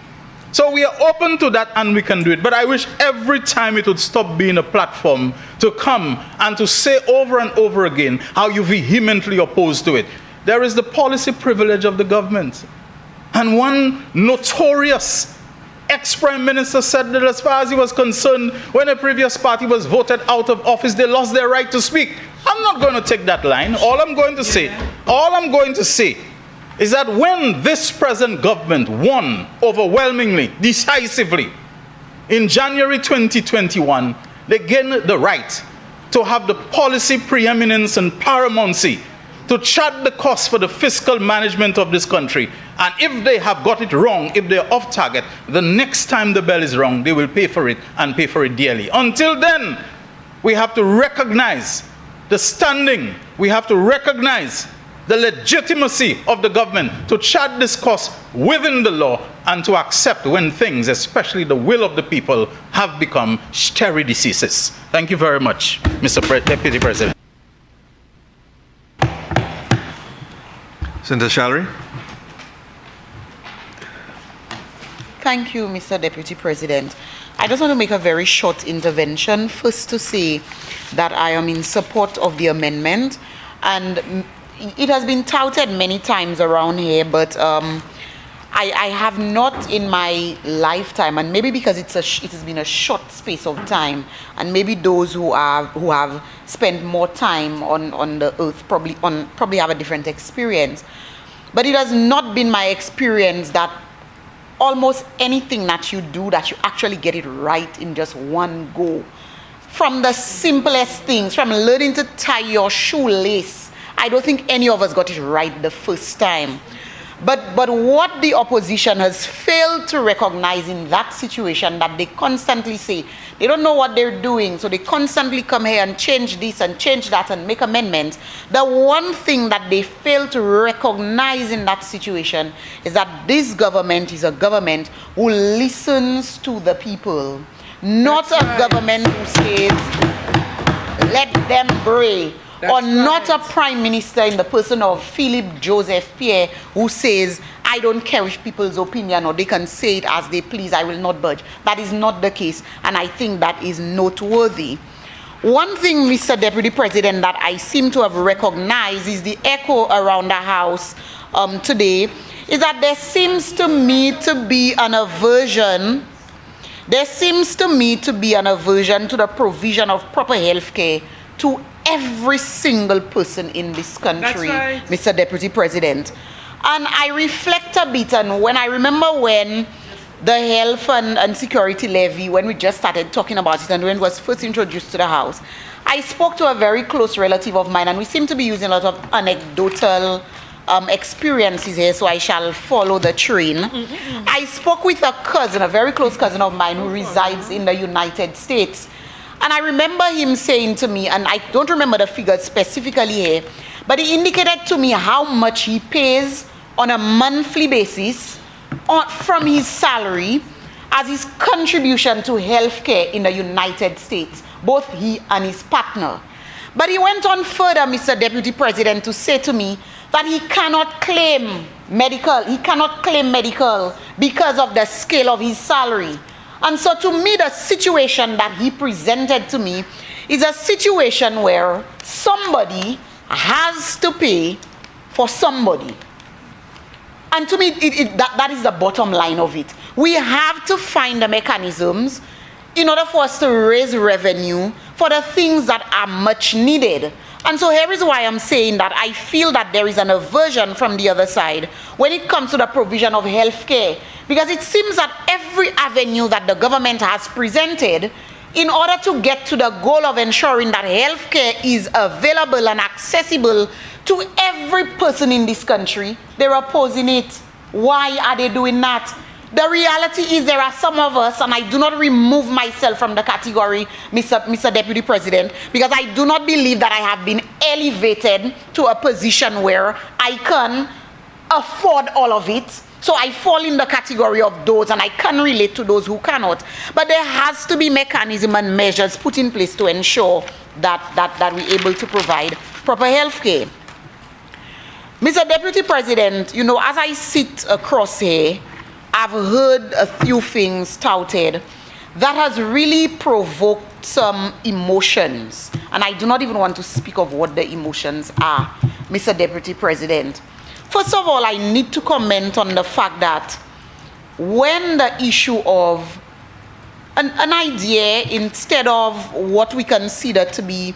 So we are open to that and we can do it. But I wish every time it would stop being a platform to come and to say over and over again how you vehemently oppose to it. There is the policy privilege of the government. And one notorious ex-prime minister said that as far as he was concerned, when a previous party was voted out of office, they lost their right to speak. I'm not going to take that line. All I'm going to say is that when this present government won overwhelmingly, decisively, in January 2021, they gained the right to have the policy preeminence and paramountcy to chart the course for the fiscal management of this country. And if they have got it wrong, if they're off target, the next time the bell is rung, they will pay for it and pay for it dearly. Until then, we have to recognize the standing, we have to recognize the legitimacy of the government to chart this course within the law and to accept when things, especially the will of the people, have become stare decisis. Thank you very much, Mr. Deputy President. Senator Shallery. Thank you, Mr. Deputy President. I just want to make a very short intervention. First to say that I am in support of the amendment, and it has been touted many times around here, but I have not in my lifetime, and maybe because it has been a short space of time, and maybe those who have spent more time on the earth probably have a different experience. But it has not been my experience that almost anything that you do, that you actually get it right in just one go. From the simplest things, from learning to tie your shoelace I don't think any of us got it right the first time. But what the opposition has failed to recognize in that situation, that they constantly say, they don't know what they're doing, so they constantly come here and change this and change that and make amendments. The one thing that they fail to recognize in that situation is that this government is a government who listens to the people, not a government who says, let them bray. Or not a prime minister in the person of Philip Joseph Pierre who says, I don't care if people's opinion or they can say it as they please, I will not budge. That is not the case, and I think that is noteworthy. One thing, Mr. Deputy President, that I seem to have recognized is the echo around the House today, is that there seems to me to be an aversion to the provision of proper health care to every single person in this country, right, Mr. Deputy President. And I reflect a bit, and when I remember when the health and security levy, when we just started talking about it and when it was first introduced to the House, I spoke to a very close relative of mine, and we seem to be using a lot of anecdotal experiences here, so I shall follow the train. I spoke with a cousin, a very close cousin of mine who resides in the United States. And I remember him saying to me, and I don't remember the figures specifically here, but he indicated to me how much he pays on a monthly basis from his salary as his contribution to healthcare in the United States, both he and his partner. But he went on further, Mr. Deputy President, to say to me that he cannot claim medical because of the scale of his salary. And so to me, the situation that he presented to me is a situation where somebody has to pay for somebody. And to me, that is the bottom line of it. We have to find the mechanisms in order for us to raise revenue for the things that are much needed. And so here is why I'm saying that I feel that there is an aversion from the other side when it comes to the provision of health care. Because it seems that every avenue that the government has presented in order to get to the goal of ensuring that health care is available and accessible to every person in this country, they're opposing it. Why are they doing that? The reality is there are some of us, and I do not remove myself from the category, Mr. Deputy President, because I do not believe that I have been elevated to a position where I can afford all of it. So I fall in the category of those, and I can relate to those who cannot. But there has to be mechanism and measures put in place to ensure that we're able to provide proper health care. Mr. Deputy President, you know, as I sit across here, I've heard a few things touted that has really provoked some emotions. And I do not even want to speak of what the emotions are, Mr. Deputy President. First of all, I need to comment on the fact that when the issue of an idea, instead of what we consider to be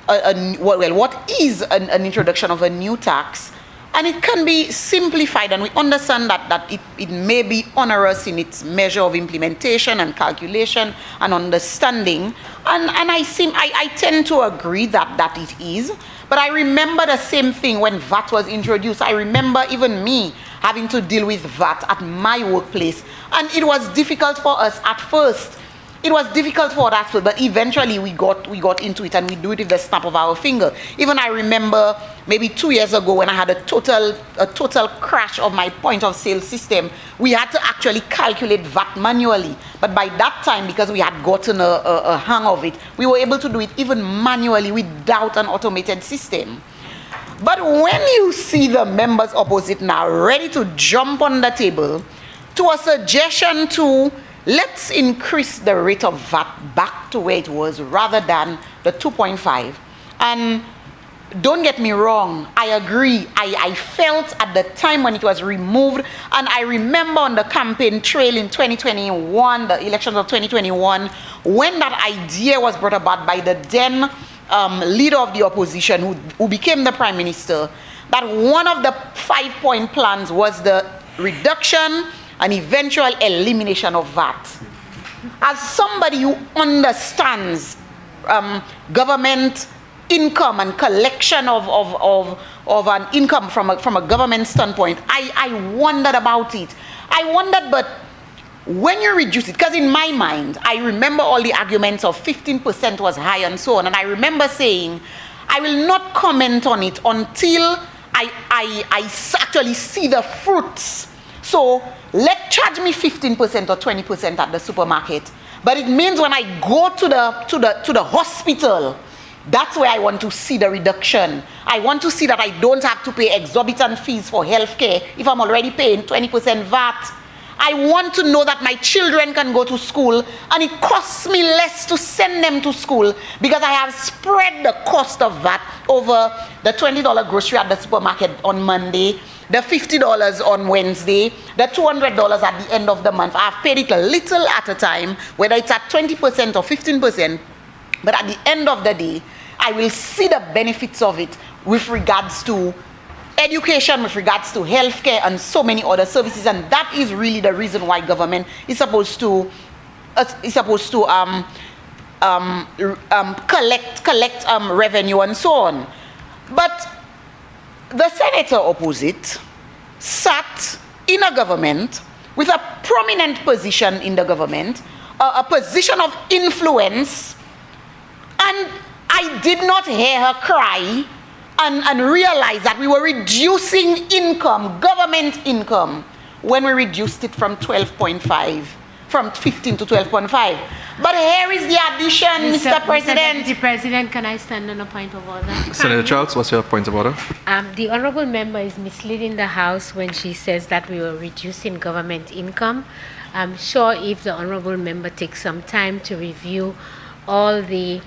what is an introduction of a new tax, and it can be simplified, and we understand that it may be onerous in its measure of implementation and calculation and understanding, and I tend to agree that it is. But I remember the same thing when VAT was introduced. I remember even me having to deal with VAT at my workplace, and it was difficult for us at first. It was difficult for us, but eventually we got into it, and we do it with the snap of our finger. Even I remember maybe 2 years ago when I had a total crash of my point of sale system. We had to actually calculate VAT manually. But by that time, because we had gotten a hang of it, we were able to do it even manually without an automated system. But when you see the members opposite now ready to jump on the table to a suggestion to let's increase the rate of VAT back to where it was rather than the 2.5. And don't get me wrong, I agree. I felt at the time when it was removed, and I remember on the campaign trail in 2021, the elections of 2021, when that idea was brought about by the then leader of the opposition who became the prime minister, that one of the 5-point plans was the reduction and eventual elimination of VAT. As somebody who understands government income and collection of an income from a government standpoint, I wondered about it. I wondered, but when you reduce it, because in my mind, I remember all the arguments of 15% was high and so on, and I remember saying, I will not comment on it until I actually see the fruits. So charge me 15% or 20% at the supermarket. But it means when I go to the hospital, that's where I want to see the reduction. I want to see that I don't have to pay exorbitant fees for healthcare if I'm already paying 20% VAT. I want to know that my children can go to school and it costs me less to send them to school because I have spread the cost of that over the $20 grocery at the supermarket on Monday, the $50 on Wednesday, the $200 at the end of the month. I've paid it a little at a time, whether it's at 20% or 15%, but at the end of the day, I will see the benefits of it with regards to education, with regards to healthcare and so many other services, and that is really the reason why government is supposed to collect revenue and so on. But the senator opposite sat in a government with a prominent position in the government, a position of influence, and I did not hear her cry and realize that we were reducing income, government income, when we reduced it from 12.5, from 15 to 12.5. But here is the addition, Mr. President. Mr. President, can I stand on a point of order? Senator Charles, what's your point of order? The honorable member is misleading the House when she says that we were reducing government income. I'm sure if the honorable member takes some time to review all the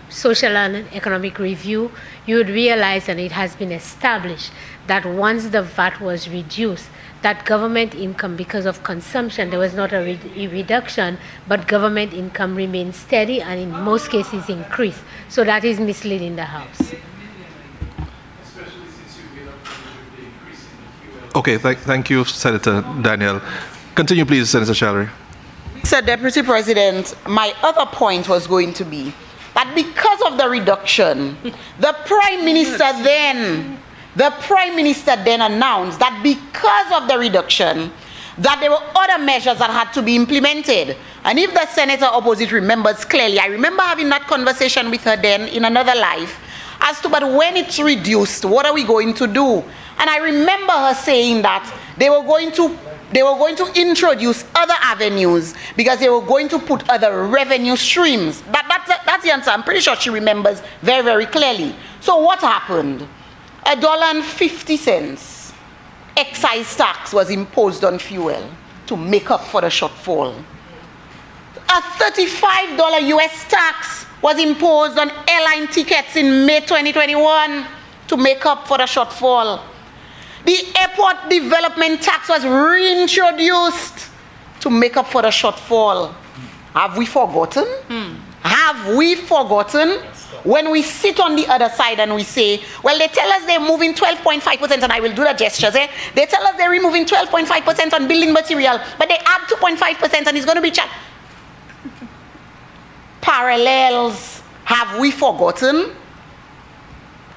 social and economic review, you would realize, and it has been established, that once the VAT was reduced, that government income, because of consumption, there was not a reduction, but government income remained steady and in most cases increased. So that is misleading the House. Okay, thank you, Senator Daniel. Continue, please, Senator Shallery. Mr. Deputy President, my other point was going to be that because of the reduction, the Prime Minister then announced that because of the reduction, that there were other measures that had to be implemented. And if the senator opposite remembers clearly, I remember having that conversation with her then in another life as to, but when it's reduced, what are we going to do? And I remember her saying that they were going to introduce other avenues because they were going to put other revenue streams. That's the answer. I'm pretty sure she remembers very, very clearly. So what happened? $1.50 excise tax was imposed on fuel to make up for the shortfall. A $35 US tax was imposed on airline tickets in May 2021 to make up for the shortfall. The airport development tax was reintroduced to make up for the shortfall. Have we forgotten? Have we forgotten? When we sit on the other side and we say, well, they tell us they're moving 12.5%, and I will do the gestures, eh? They tell us they're removing 12.5% on building material, but they add 2.5% and it's going to be parallels. Have we forgotten?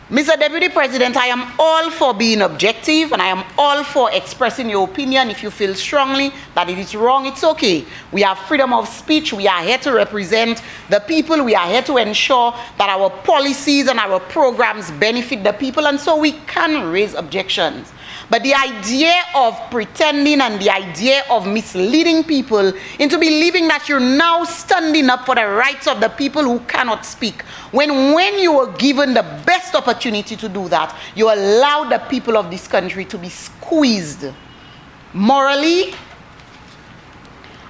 Mr. Deputy President, I am all for being objective and I am all for expressing your opinion. If you feel strongly that it is wrong, it's okay. We have freedom of speech. We are here to represent the people. We are here to ensure that our policies and our programs benefit the people, and so we can raise objections. But the idea of pretending and the idea of misleading people into believing that you're now standing up for the rights of the people who cannot speak, when you were given the best opportunity to do that, you allowed the people of this country to be squeezed morally.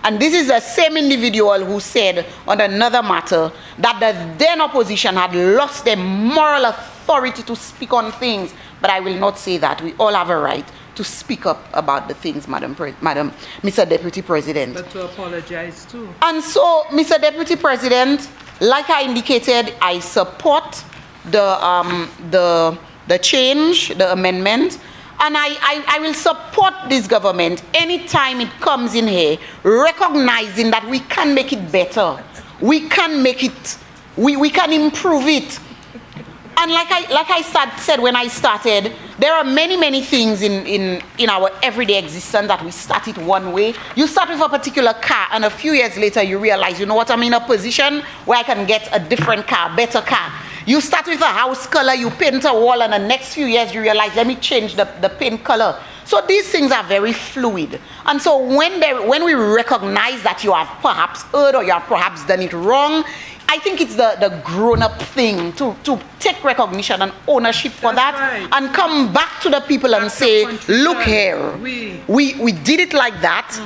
And this is the same individual who said on another matter that the then opposition had lost their moral authority to speak on things. But I will not say that. We all have a right to speak up about the things, Mr. Deputy President. But to apologize too. And so, Mr. Deputy President, like I indicated, I support the change, the amendment, and I will support this government anytime it comes in here, recognizing that we can make it better. We can make it we can improve it. And like I said when I started, there are many things in our everyday existence that we start it one way. You start with a particular car, and a few years later you realize, you know what, I'm in a position where I can get a different car, better car. You start with a house color, you paint a wall, and the next few years you realize, let me change the paint color. So these things are very fluid. And so when we recognize that you have perhaps erred or you have perhaps done it wrong, I think it's the grown-up thing to take recognition and ownership for that, and come back to the people and say, look here, we did it like that.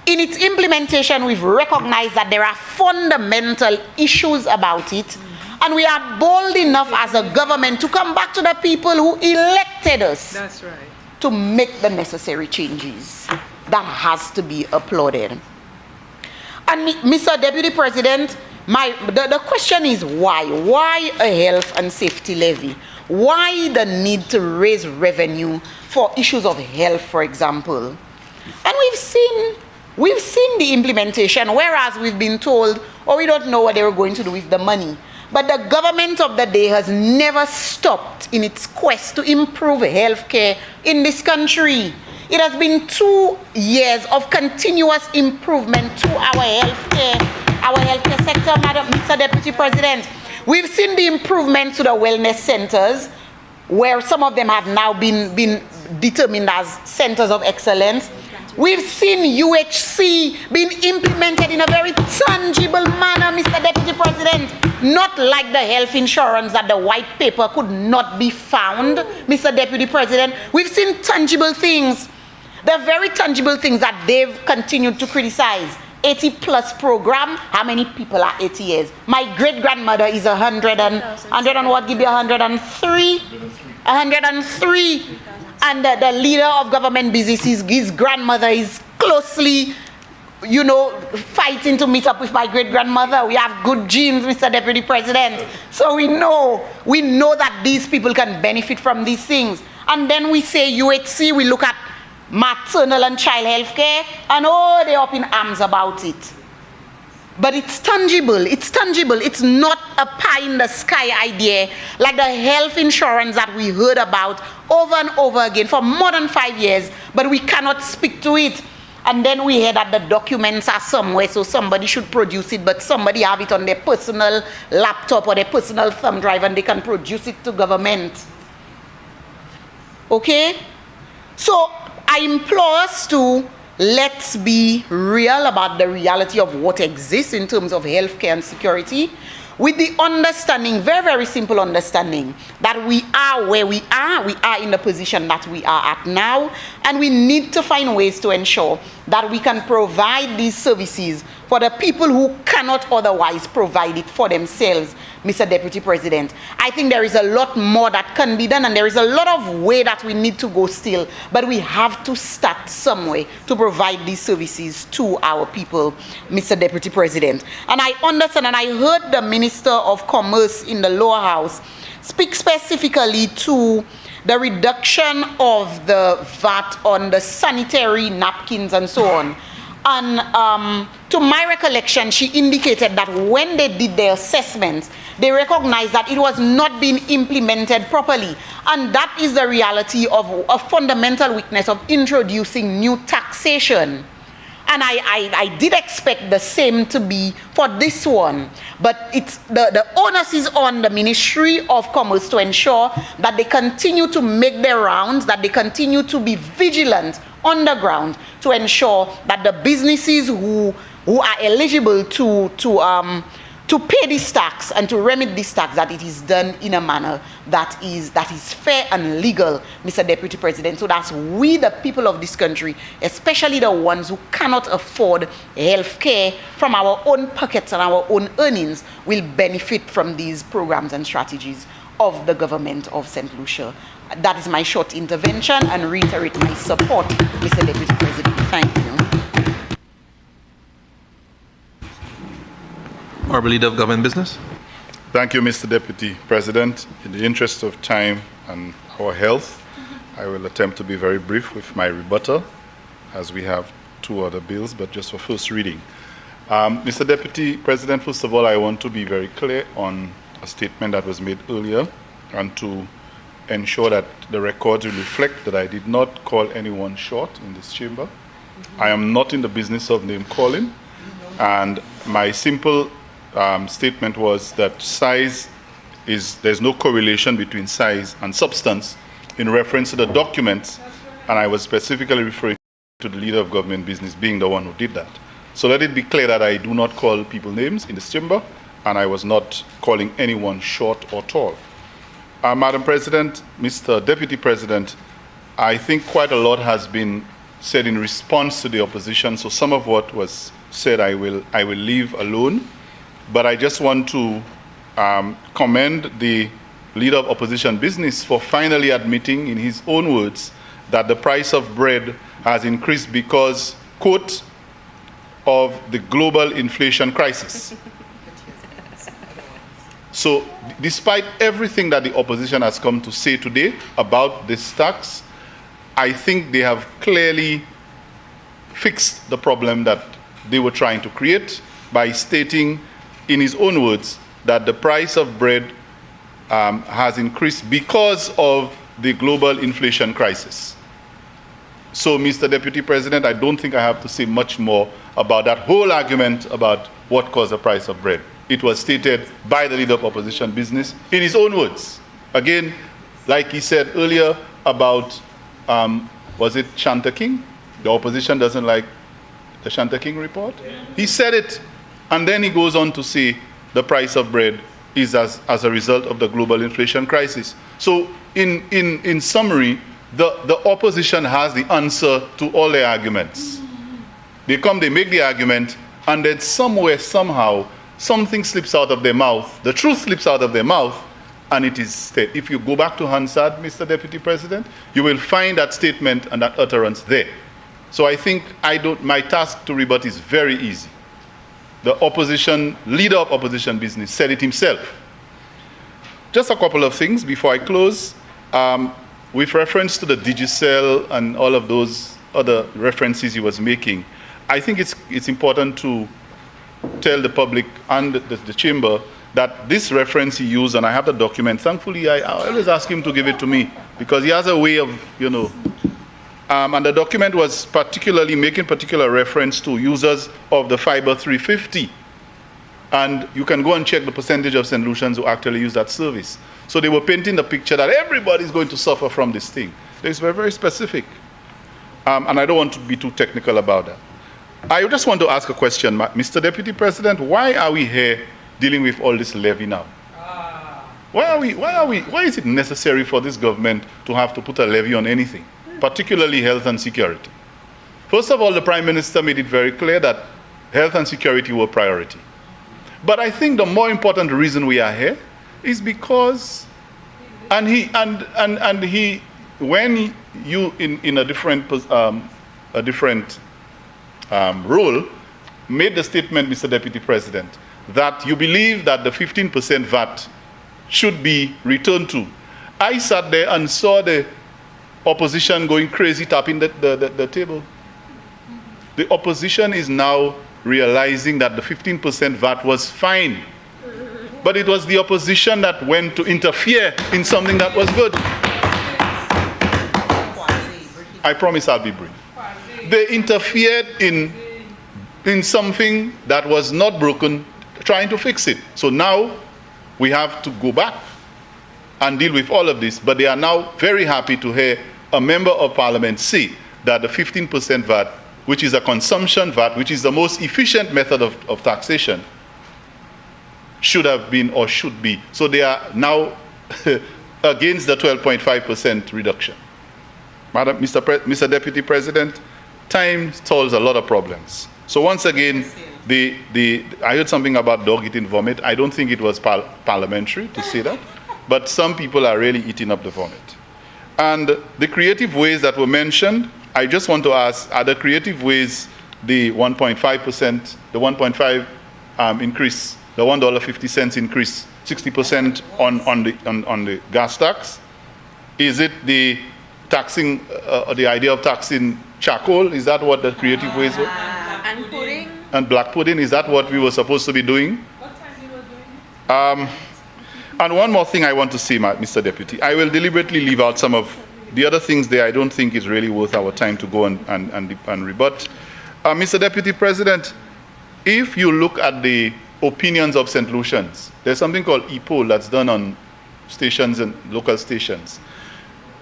In its implementation, we've recognized that there are fundamental issues about it, and we are bold enough as a government to come back to the people who elected us. That's right. To make the necessary changes. That has to be applauded. And Mr. Deputy President, the question is why? Why a health and safety levy? Why the need to raise revenue for issues of health, for example? And we've seen the implementation, whereas we've been told, oh, we don't know what they were going to do with the money. But the government of the day has never stopped in its quest to improve healthcare in this country. It has been 2 years of continuous improvement to our healthcare sector, Madam Mr. Deputy President. We've seen the improvement to the wellness centers, where some of them have now been determined as centers of excellence. We've seen UHC being implemented in a very tangible manner, Mr. Deputy President, not like the health insurance that the white paper could not be found, Mr. Deputy President. We've seen tangible things, the very tangible things that they've continued to criticize. 80+ program, how many people are 80 years? My great-grandmother is 103. And the leader of government businesses, his grandmother is closely, fighting to meet up with my great-grandmother. We have good genes, Mr. Deputy President. So we know that these people can benefit from these things. And then we say UHC, we look at maternal and child health care, and they're up in arms about it. But it's tangible. It's not a pie in the sky idea like the health insurance that we heard about over and over again for more than 5 years, but we cannot speak to it. And then we hear that the documents are somewhere, so somebody should produce it, but somebody have it on their personal laptop or their personal thumb drive, and they can produce it to government. Okay? So I implore us to let's be real about the reality of what exists in terms of healthcare and security, with the understanding, very, very simple understanding, that we are where we are in the position that we are at now, and we need to find ways to ensure that we can provide these services for the people who cannot otherwise provide it for themselves, Mr. Deputy President. I think there is a lot more that can be done, and there is a lot of way that we need to go still, but we have to start somewhere to provide these services to our people, Mr. Deputy President. And I understand, and I heard the Minister of Commerce in the lower house speak specifically to the reduction of the VAT on the sanitary napkins and so on. And to my recollection, she indicated that when they did their assessments, they recognized that it was not being implemented properly. And that is the reality of a fundamental weakness of introducing new taxation. And I did expect the same to be for this one. But it's the onus is on the Ministry of Commerce to ensure that they continue to make their rounds, that they continue to be vigilant on the ground to ensure that the businesses who are eligible to pay this tax and to remit this tax, that it is done in a manner that is fair and legal, Mr. Deputy President, so that we, the people of this country, especially the ones who cannot afford health care from our own pockets and our own earnings, will benefit from these programs and strategies of the government of St. Lucia. That is my short intervention, and reiterate my support, Mr. Deputy President. Thank you. Honorable Leader of Government Business. Thank you, Mr. Deputy President. In the interest of time and our health, I will attempt to be very brief with my rebuttal, as we have 2 other bills, but just for first reading. Mr. Deputy President, first of all, I want to be very clear on a statement that was made earlier and to ensure that the records will reflect that I did not call anyone short in this chamber. I am not in the business of name calling, and my simple statement was that there's no correlation between size and substance in reference to the documents, and I was specifically referring to the leader of government business being the one who did that. So let it be clear that I do not call people names in this chamber, and I was not calling anyone short or tall. Madam President, Mr. Deputy President, I think quite a lot has been said in response to the opposition, so some of what was said I will leave alone, but I just want to commend the leader of opposition business for finally admitting in his own words that the price of bread has increased because, quote, of the global inflation crisis. So despite everything that the opposition has come to say today about this tax, I think they have clearly fixed the problem that they were trying to create by stating in his own words that the price of bread has increased because of the global inflation crisis. So, Mr. Deputy President, I don't think I have to say much more about that whole argument about what caused the price of bread. It was stated by the leader of opposition business in his own words. Again, like he said earlier about, was it Shanta King? The opposition doesn't like the Shanta King report. He said it, and then he goes on to say the price of bread is as a result of the global inflation crisis. So in summary, the opposition has the answer to all their arguments. They come, they make the argument, and then somewhere, somehow, something slips out of their mouth, the truth slips out of their mouth, and it is said. If you go back to Hansard, Mr. Deputy President, you will find that statement and that utterance there. So I think my task to rebut is very easy. The opposition, leader of opposition business said it himself. Just a couple of things before I close. With reference to the Digicel and all of those other references he was making, I think it's important to tell the public and the chamber that this reference he used, and I have the document. Thankfully, I always ask him to give it to me because he has a way of, and the document was particularly making particular reference to users of the Fiber 350. And you can go and check the percentage of St. Lucians who actually use that service. So they were painting the picture that everybody's going to suffer from this thing. They were very specific. And I don't want to be too technical about that. I just want to ask a question, Mr. Deputy President. Why are we here dealing with all this levy now? Why is it necessary for this government to have to put a levy on anything, particularly health and security? First of all, the Prime Minister made it very clear that health and security were priority. But I think the more important reason we are here is because, when you in a different role made the statement, Mr. Deputy President, that you believe that the 15% VAT should be returned to. I sat there and saw the opposition going crazy, tapping the table. The opposition is now realizing that the 15% VAT was fine. But it was the opposition that went to interfere in something that was good. I promise I'll be brief. They interfered in something that was not broken, trying to fix it. So now we have to go back and deal with all of this. But they are now very happy to hear a member of parliament say that the 15% VAT, which is a consumption VAT, which is the most efficient method of taxation, should have been or should be. So they are now against the 12.5% reduction. Mr. Deputy President, time solves a lot of problems. So once again, I heard something about dog eating vomit. I don't think it was parliamentary to say that, but some people are really eating up the vomit. And the creative ways that were mentioned, I just want to ask, are the creative ways the 1.5%, the 1.5 increase, the $1.50 increase, 60% on the gas tax? Is it the taxing, the idea of taxing charcoal? Is that what the creative ways were? And and black pudding? Is that what we were supposed to be doing? What time you were doing it? And one more thing I want to say, Mr. Deputy. I will deliberately leave out some of the other things there I don't think is really worth our time to go and rebut. Mr. Deputy President, if you look at the opinions of St. Lucians, there's something called e-poll that's done on stations and local stations.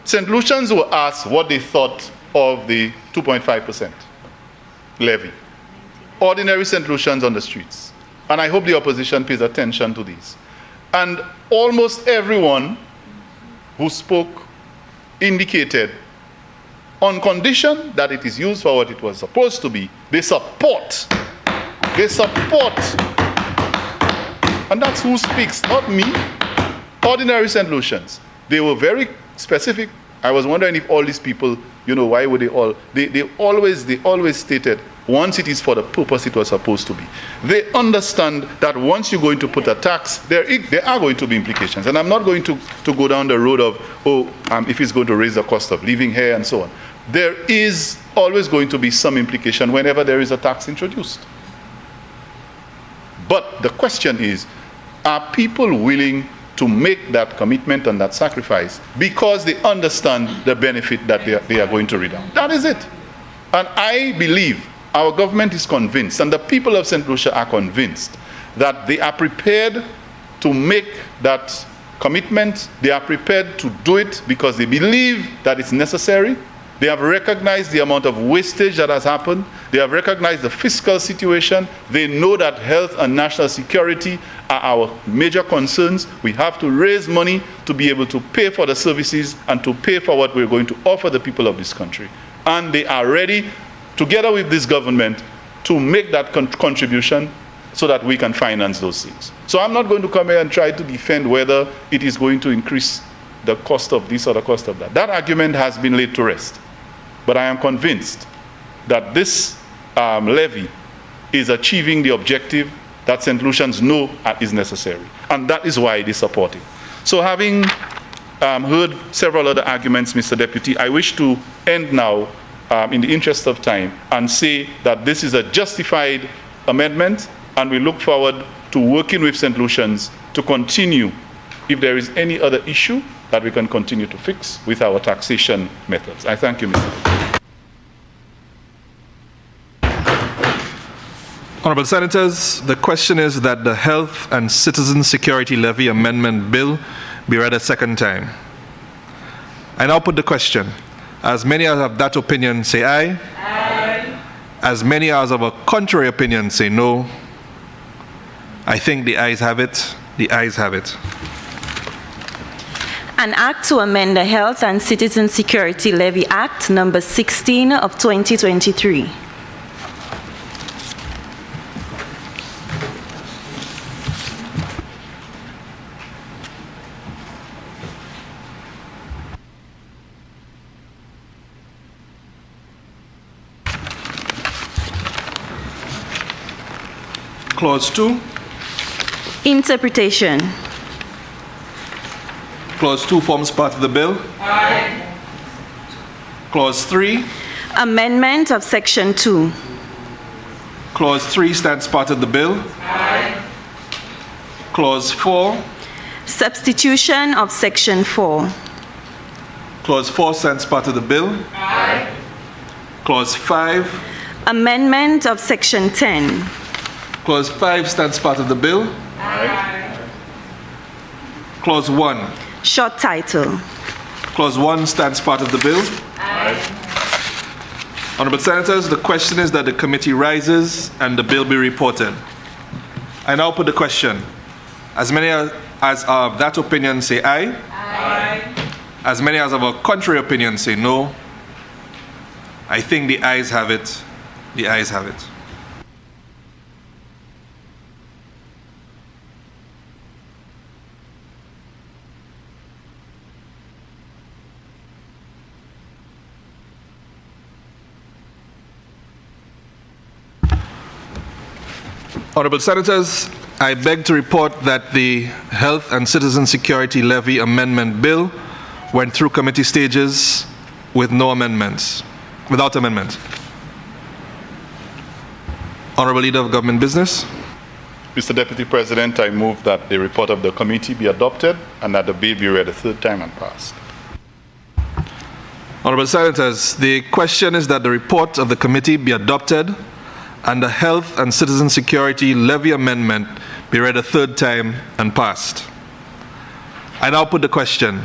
St. Lucians were asked what they thought of the 2.5% levy. Ordinary St. Lucians on the streets. And I hope the opposition pays attention to these. And almost everyone who spoke indicated, on condition that it is used for what it was supposed to be, they support. They support. And that's who speaks, not me. Ordinary St. Lucians. They were very specific. I was wondering if all these people, why would they all, they always stated, once it is for the purpose it was supposed to be. They understand that once you're going to put a tax, there are going to be implications. And I'm not going to go down the road of, if it's going to raise the cost of living here and so on. There is always going to be some implication whenever there is a tax introduced. But the question is, are people willing to make that commitment and that sacrifice because they understand the benefit that they are going to redound? That is it. And I believe our government is convinced, and the people of St. Lucia are convinced, that they are prepared to make that commitment. They are prepared to do it because they believe that it's necessary. They have recognized the amount of wastage that has happened. They have recognized the fiscal situation. They know that health and national security are our major concerns. We have to raise money to be able to pay for the services and to pay for what we're going to offer the people of this country. And they are ready, together with this government, to make that contribution so that we can finance those things. So I'm not going to come here and try to defend whether it is going to increase the cost of this or the cost of that. That argument has been laid to rest. But I am convinced that this levy is achieving the objective that St. Lucians know is necessary. And that is why they support it. So having heard several other arguments, Mr. Deputy, I wish to end now in the interest of time and say that this is a justified amendment, and we look forward to working with St. Lucians to continue, if there is any other issue, that we can continue to fix with our taxation methods. I thank you, Mr. Deputy. Honourable Senators, the question is that the Health and Citizen Security Levy Amendment Bill be read a second time. I now put the question. As many as have that opinion say aye. Aye. As many as have a contrary opinion say no. I think the ayes have it. The ayes have it. An act to amend the Health and Citizen Security Levy Act number 16 of 2023. Clause 2. Interpretation. Clause 2 forms part of the bill. Aye. Clause 3. Amendment of Section 2. Clause 3 stands part of the bill. Aye. Clause 4. Substitution of Section 4. Clause 4 stands part of the bill. Aye. Clause 5. Amendment of Section 10. Clause 5 stands part of the bill. Aye. Clause 1. Short title. Clause 1 stands part of the bill. Aye. Honourable Senators, the question is that the committee rises and the bill be reported. I now put the question. As many as are of that opinion say aye. Aye. As many as have a contrary opinion say no. I think the ayes have it. The ayes have it. Honourable Senators, I beg to report that the Health and Citizen Security Levy Amendment Bill went through committee stages with no amendments, without amendment. Honorable Leader of Government Business. Mr. Deputy President, I move that the report of the committee be adopted and that the bill be read a third time and passed. Honorable Senators, the question is that the report of the committee be adopted and the Health and Citizen Security Levy Amendment be read a third time and passed. I now put the question.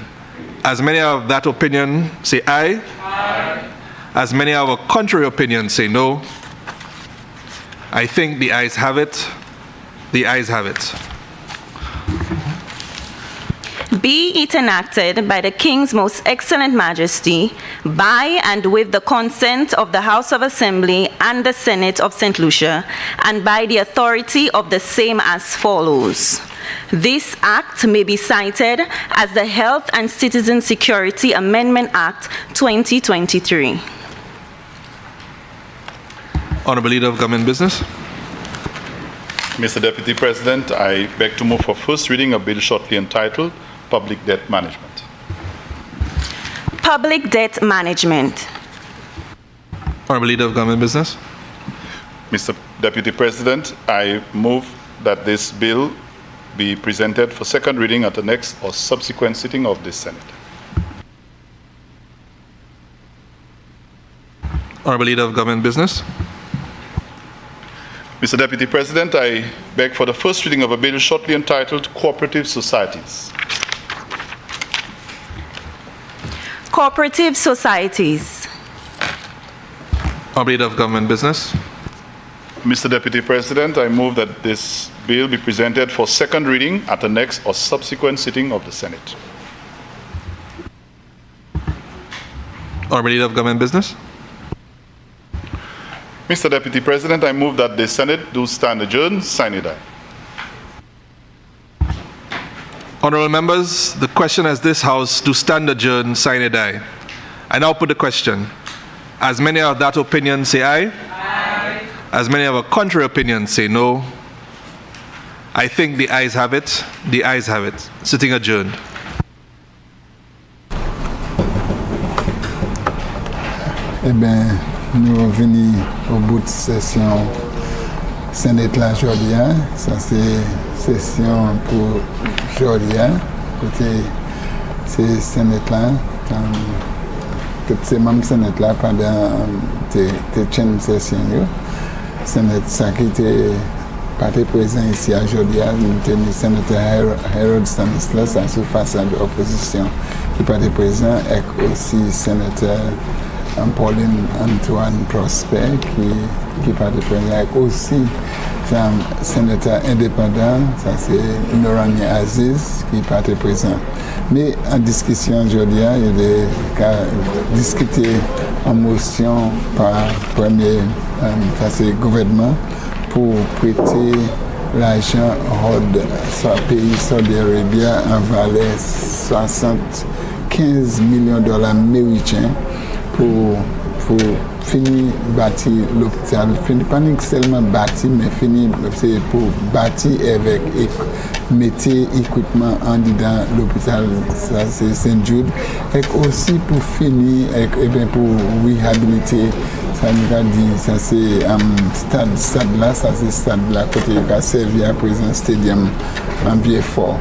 As many of that opinion say aye. Aye. As many of a contrary opinion say no. I think the ayes have it. The ayes have it. Be it enacted by the King's Most Excellent Majesty, by and with the consent of the House of Assembly and the Senate of St. Lucia, and by the authority of the same as follows. This act may be cited as the Health and Citizen Security Amendment Act 2023. Honorable Leader of Government Business. Mr. Deputy President, I beg to move for first reading a bill shortly entitled Public Debt Management. Public Debt Management. Honorable Leader of Government Business. Mr. Deputy President, I move that this bill be presented for second reading at the next or subsequent sitting of this Senate. Honorable Leader of Government Business. Mr. Deputy President, I beg for the first reading of a bill shortly entitled Cooperative Societies. Cooperative Societies. Honorable Leader of Government Business. Mr. Deputy President, I move that this bill be presented for second reading at the next or subsequent sitting of the Senate. Honorable Leader of Government Business. Mr. Deputy President, I move that the Senate do stand adjourned, sine die. Honorable members, the question as this House do stand adjourned, sine die. I now put the question. As many of that opinion say aye. Aye. As many of a contrary opinion say no. I think the ayes have it. The ayes have it. Sitting adjourned. Eh bien, nous venons au bout de session Sénat là aujourd'hui. Ça c'est session pour aujourd'hui. Côté c'est Sénat là. Toutes ces membres Sénat là pendant tes session. Sénat ça qui était pas présent ici aujourd'hui. Nous avons le sénateur Harold Stanislas à sous façade de l'opposition qui n'est pas présent et aussi le sénateur Pauline Antoine Prosper qui n'est pas présent et aussi le sénateur indépendant, ça c'est Norani Aziz qui n'est pas présent. Mais en discussion aujourd'hui, il est discuté en motion par premier gouvernement pour prêter l'argent au pays Saudi Arabia en valeur 75 millions de dollars américains pour finir bâtir l'hôpital. Pas seulement bâtir, mais finir pour bâtir avec mettre équipement en dedans l'hôpital, ça c'est Saint-Jude, et aussi pour finir pour réhabiliter. Ça nous a dit, ça c'est stade là, ça c'est stade là, côté qui a servi à présent stadium en pied fort.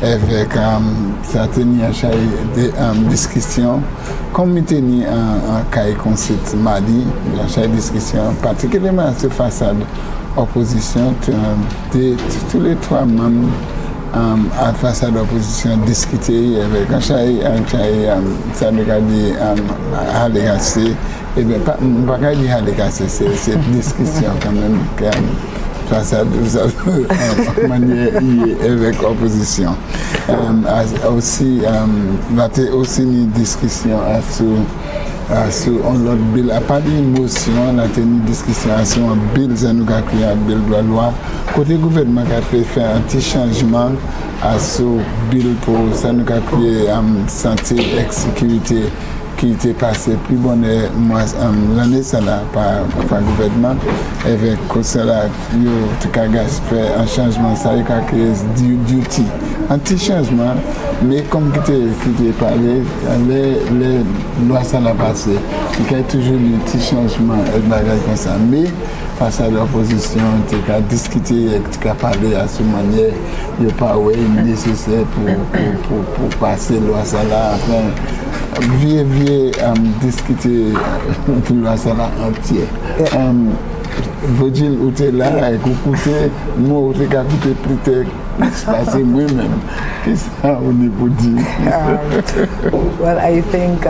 Avec certaines discussions, comme nous tenions en cahier concert mardi, il y a une discussion, particulièrement sur façade opposition, tous les trois membres à la façade opposition discuter avec un ça nous a dit à l'égacer. Et bien, pas dire à l'égacer, c'est une discussion quand même. Façade en manière avec l'opposition. Aussi, une discussion sur un autre bill. À part d'émotion, on a tenu une discussion sur un bill, ça nous a créé un bill de loi. Côté gouvernement qui a fait faire un petit changement à ce bill pour ça nous a créé santé et sécurité qui était passé plus bonne l'année par le gouvernement avec cela il a fait un changement ça il a créé duty un petit changement mais comme qui était parlé les lois ça l'a passé il y a toujours un petit changement comme ça mais face à l'opposition, tu as discuté, tu as parlé à ce manière, il n'y a pas nécessaire pour passer loi ça là, enfin, vieux discuter pour loi ça là entier. Virgil, où tu es là, écoutez, moi, où tu as écouté plus tard, c'est moi-même. Qu'est-ce qu'on est pour dire? Well, I think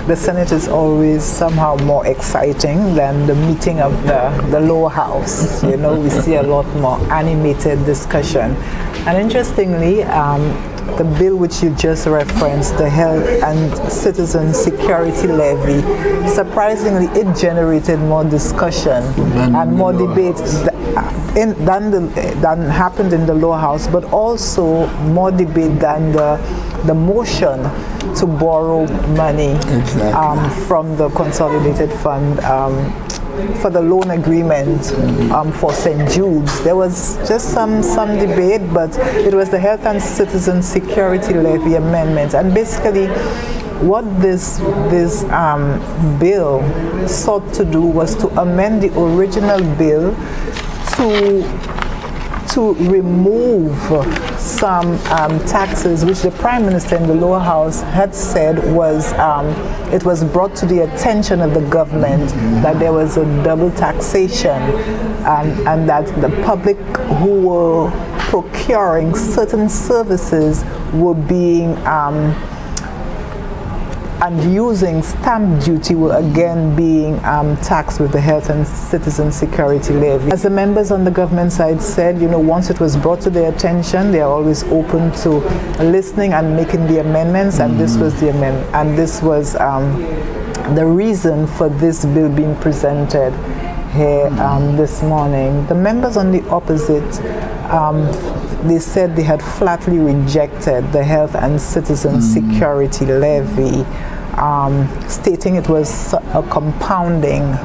the Senate is always somehow more exciting than the meeting of the lower house. You know, we see a lot more animated discussion. And interestingly, the bill which you just referenced, the Health and Citizen Security Levy, surprisingly, it generated more discussion and more debate than happened in the lower house, but also more debate than the motion to borrow money from the consolidated fund for the loan agreement for St. Jude's. There was just some debate, but it was the Health and Citizen Security Levy amendment. And basically, what this bill sought to do was to amend the original bill to remove some taxes which the Prime Minister in the lower house had said was it was brought to the attention of the government that there was a double taxation and that the public who were procuring certain services were being and using stamp duty were again being taxed with the Health and Citizen Security Levy. As the members on the government side said, you know, once it was brought to their attention, they are always open to listening and making the amendments, and this was the amendment, and this was the reason for this bill being presented here this morning. The members on the opposite, they said they had flatly rejected the Health and Citizen Security Levy, stating it was a compounding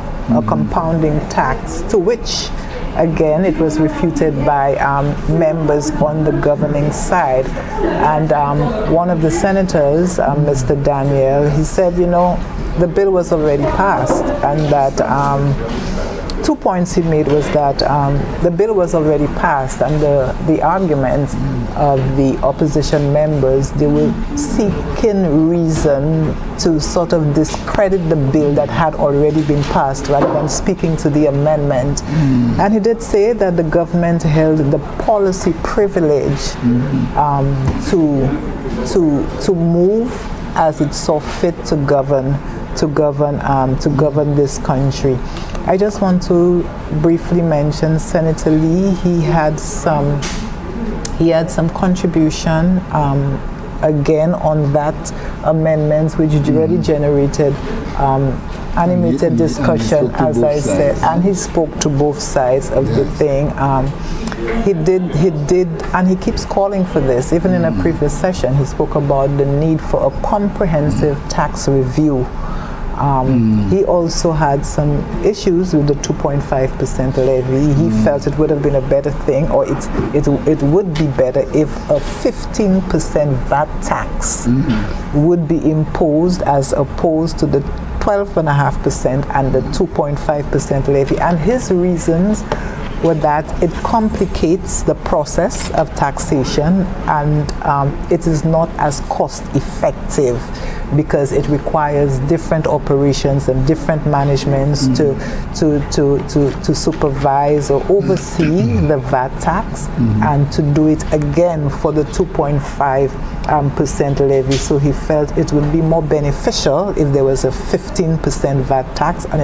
tax, to which again it was refuted by members on the governing side. And one of the senators, Mr. Daniel, he said, you know, the bill was already passed, and that 2 points he made was that the bill was already passed, and the arguments of the opposition members, they were seeking reason to sort of discredit the bill that had already been passed rather than speaking to the amendment. And he did say that the government held the policy privilege to move as it saw fit to govern this country. I just want to briefly mention Senator Lee. He had some contribution again on that amendment, which really generated animated discussion, as I said, and he spoke to both sides of the thing. He did, and he keeps calling for this. Even in a previous session, he spoke about the need for a comprehensive tax review. He also had some issues with the 2.5% levy. He felt it would have been a better thing, or it would be better if a 15% VAT tax would be imposed as opposed to the 12.5% and the 2.5% levy. And his reasons were that it complicates the process of taxation, and it is not as cost effective because it requires different operations and different managements to supervise or oversee the VAT tax and to do it again for the 2.5% levy. So he felt it would be more beneficial if there was a 15% VAT tax, and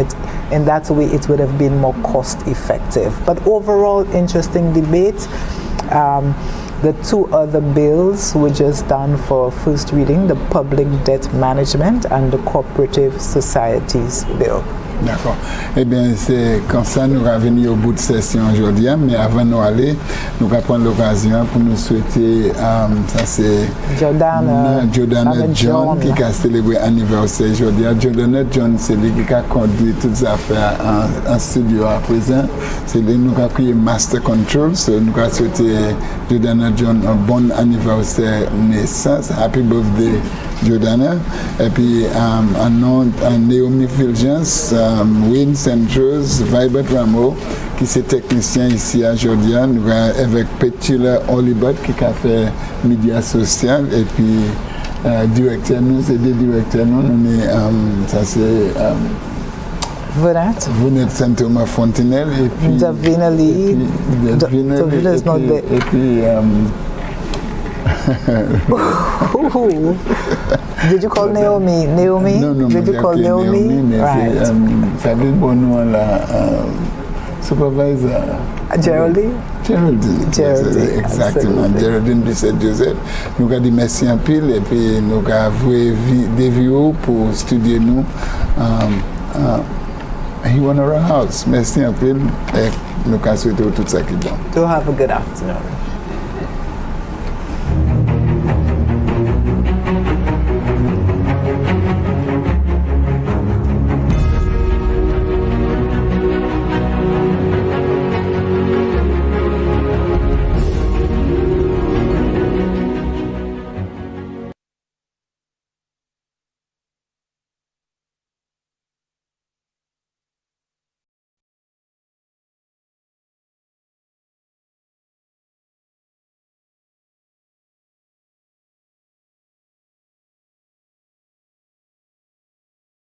in that way it would have been more cost effective. But overall, interesting debate. The two other bills were just done for first reading, the Public Debt Management and the Cooperative Societies Bill. D'accord. Eh bien, c'est comme ça nous allons venir au bout de session aujourd'hui, mais avant de aller, nous allons prendre l'occasion pour nous souhaiter, ça c'est Jordana John qui a célébré l'anniversaire aujourd'hui. Jordana John, c'est lui qui a conduit toutes les affaires en studio à présent. C'est lui qui a créé Master Control. So nous allons souhaiter Jordana John un bon anniversaire naissance. Happy birthday Jordana, et puis un nom, Naomi Fulgence, Wayne Centros, Vibert Rameau, qui est technicien ici à Jordan, avec Petula Olibot, qui a fait médias social, et puis directeur, nous, c'est des directeurs, nous, on est, ça c'est... Venette Saint-Thomas Fontenelle, et puis... Davina Lee. Davina is not there. Et puis... Did you call Naomi? Naomi? Non, Did you call Naomi? Mais right. ça veut bon nom la supervisor. Geraldine? Geraldine, exactement. Geraldine Bissett-Joseph. Nous avons dit merci un pile et puis nous avons vu des vidéos pour studier nous. He won our house. Merci un pile et nous avons souhaité tout ça qui est bon. Do have a good afternoon.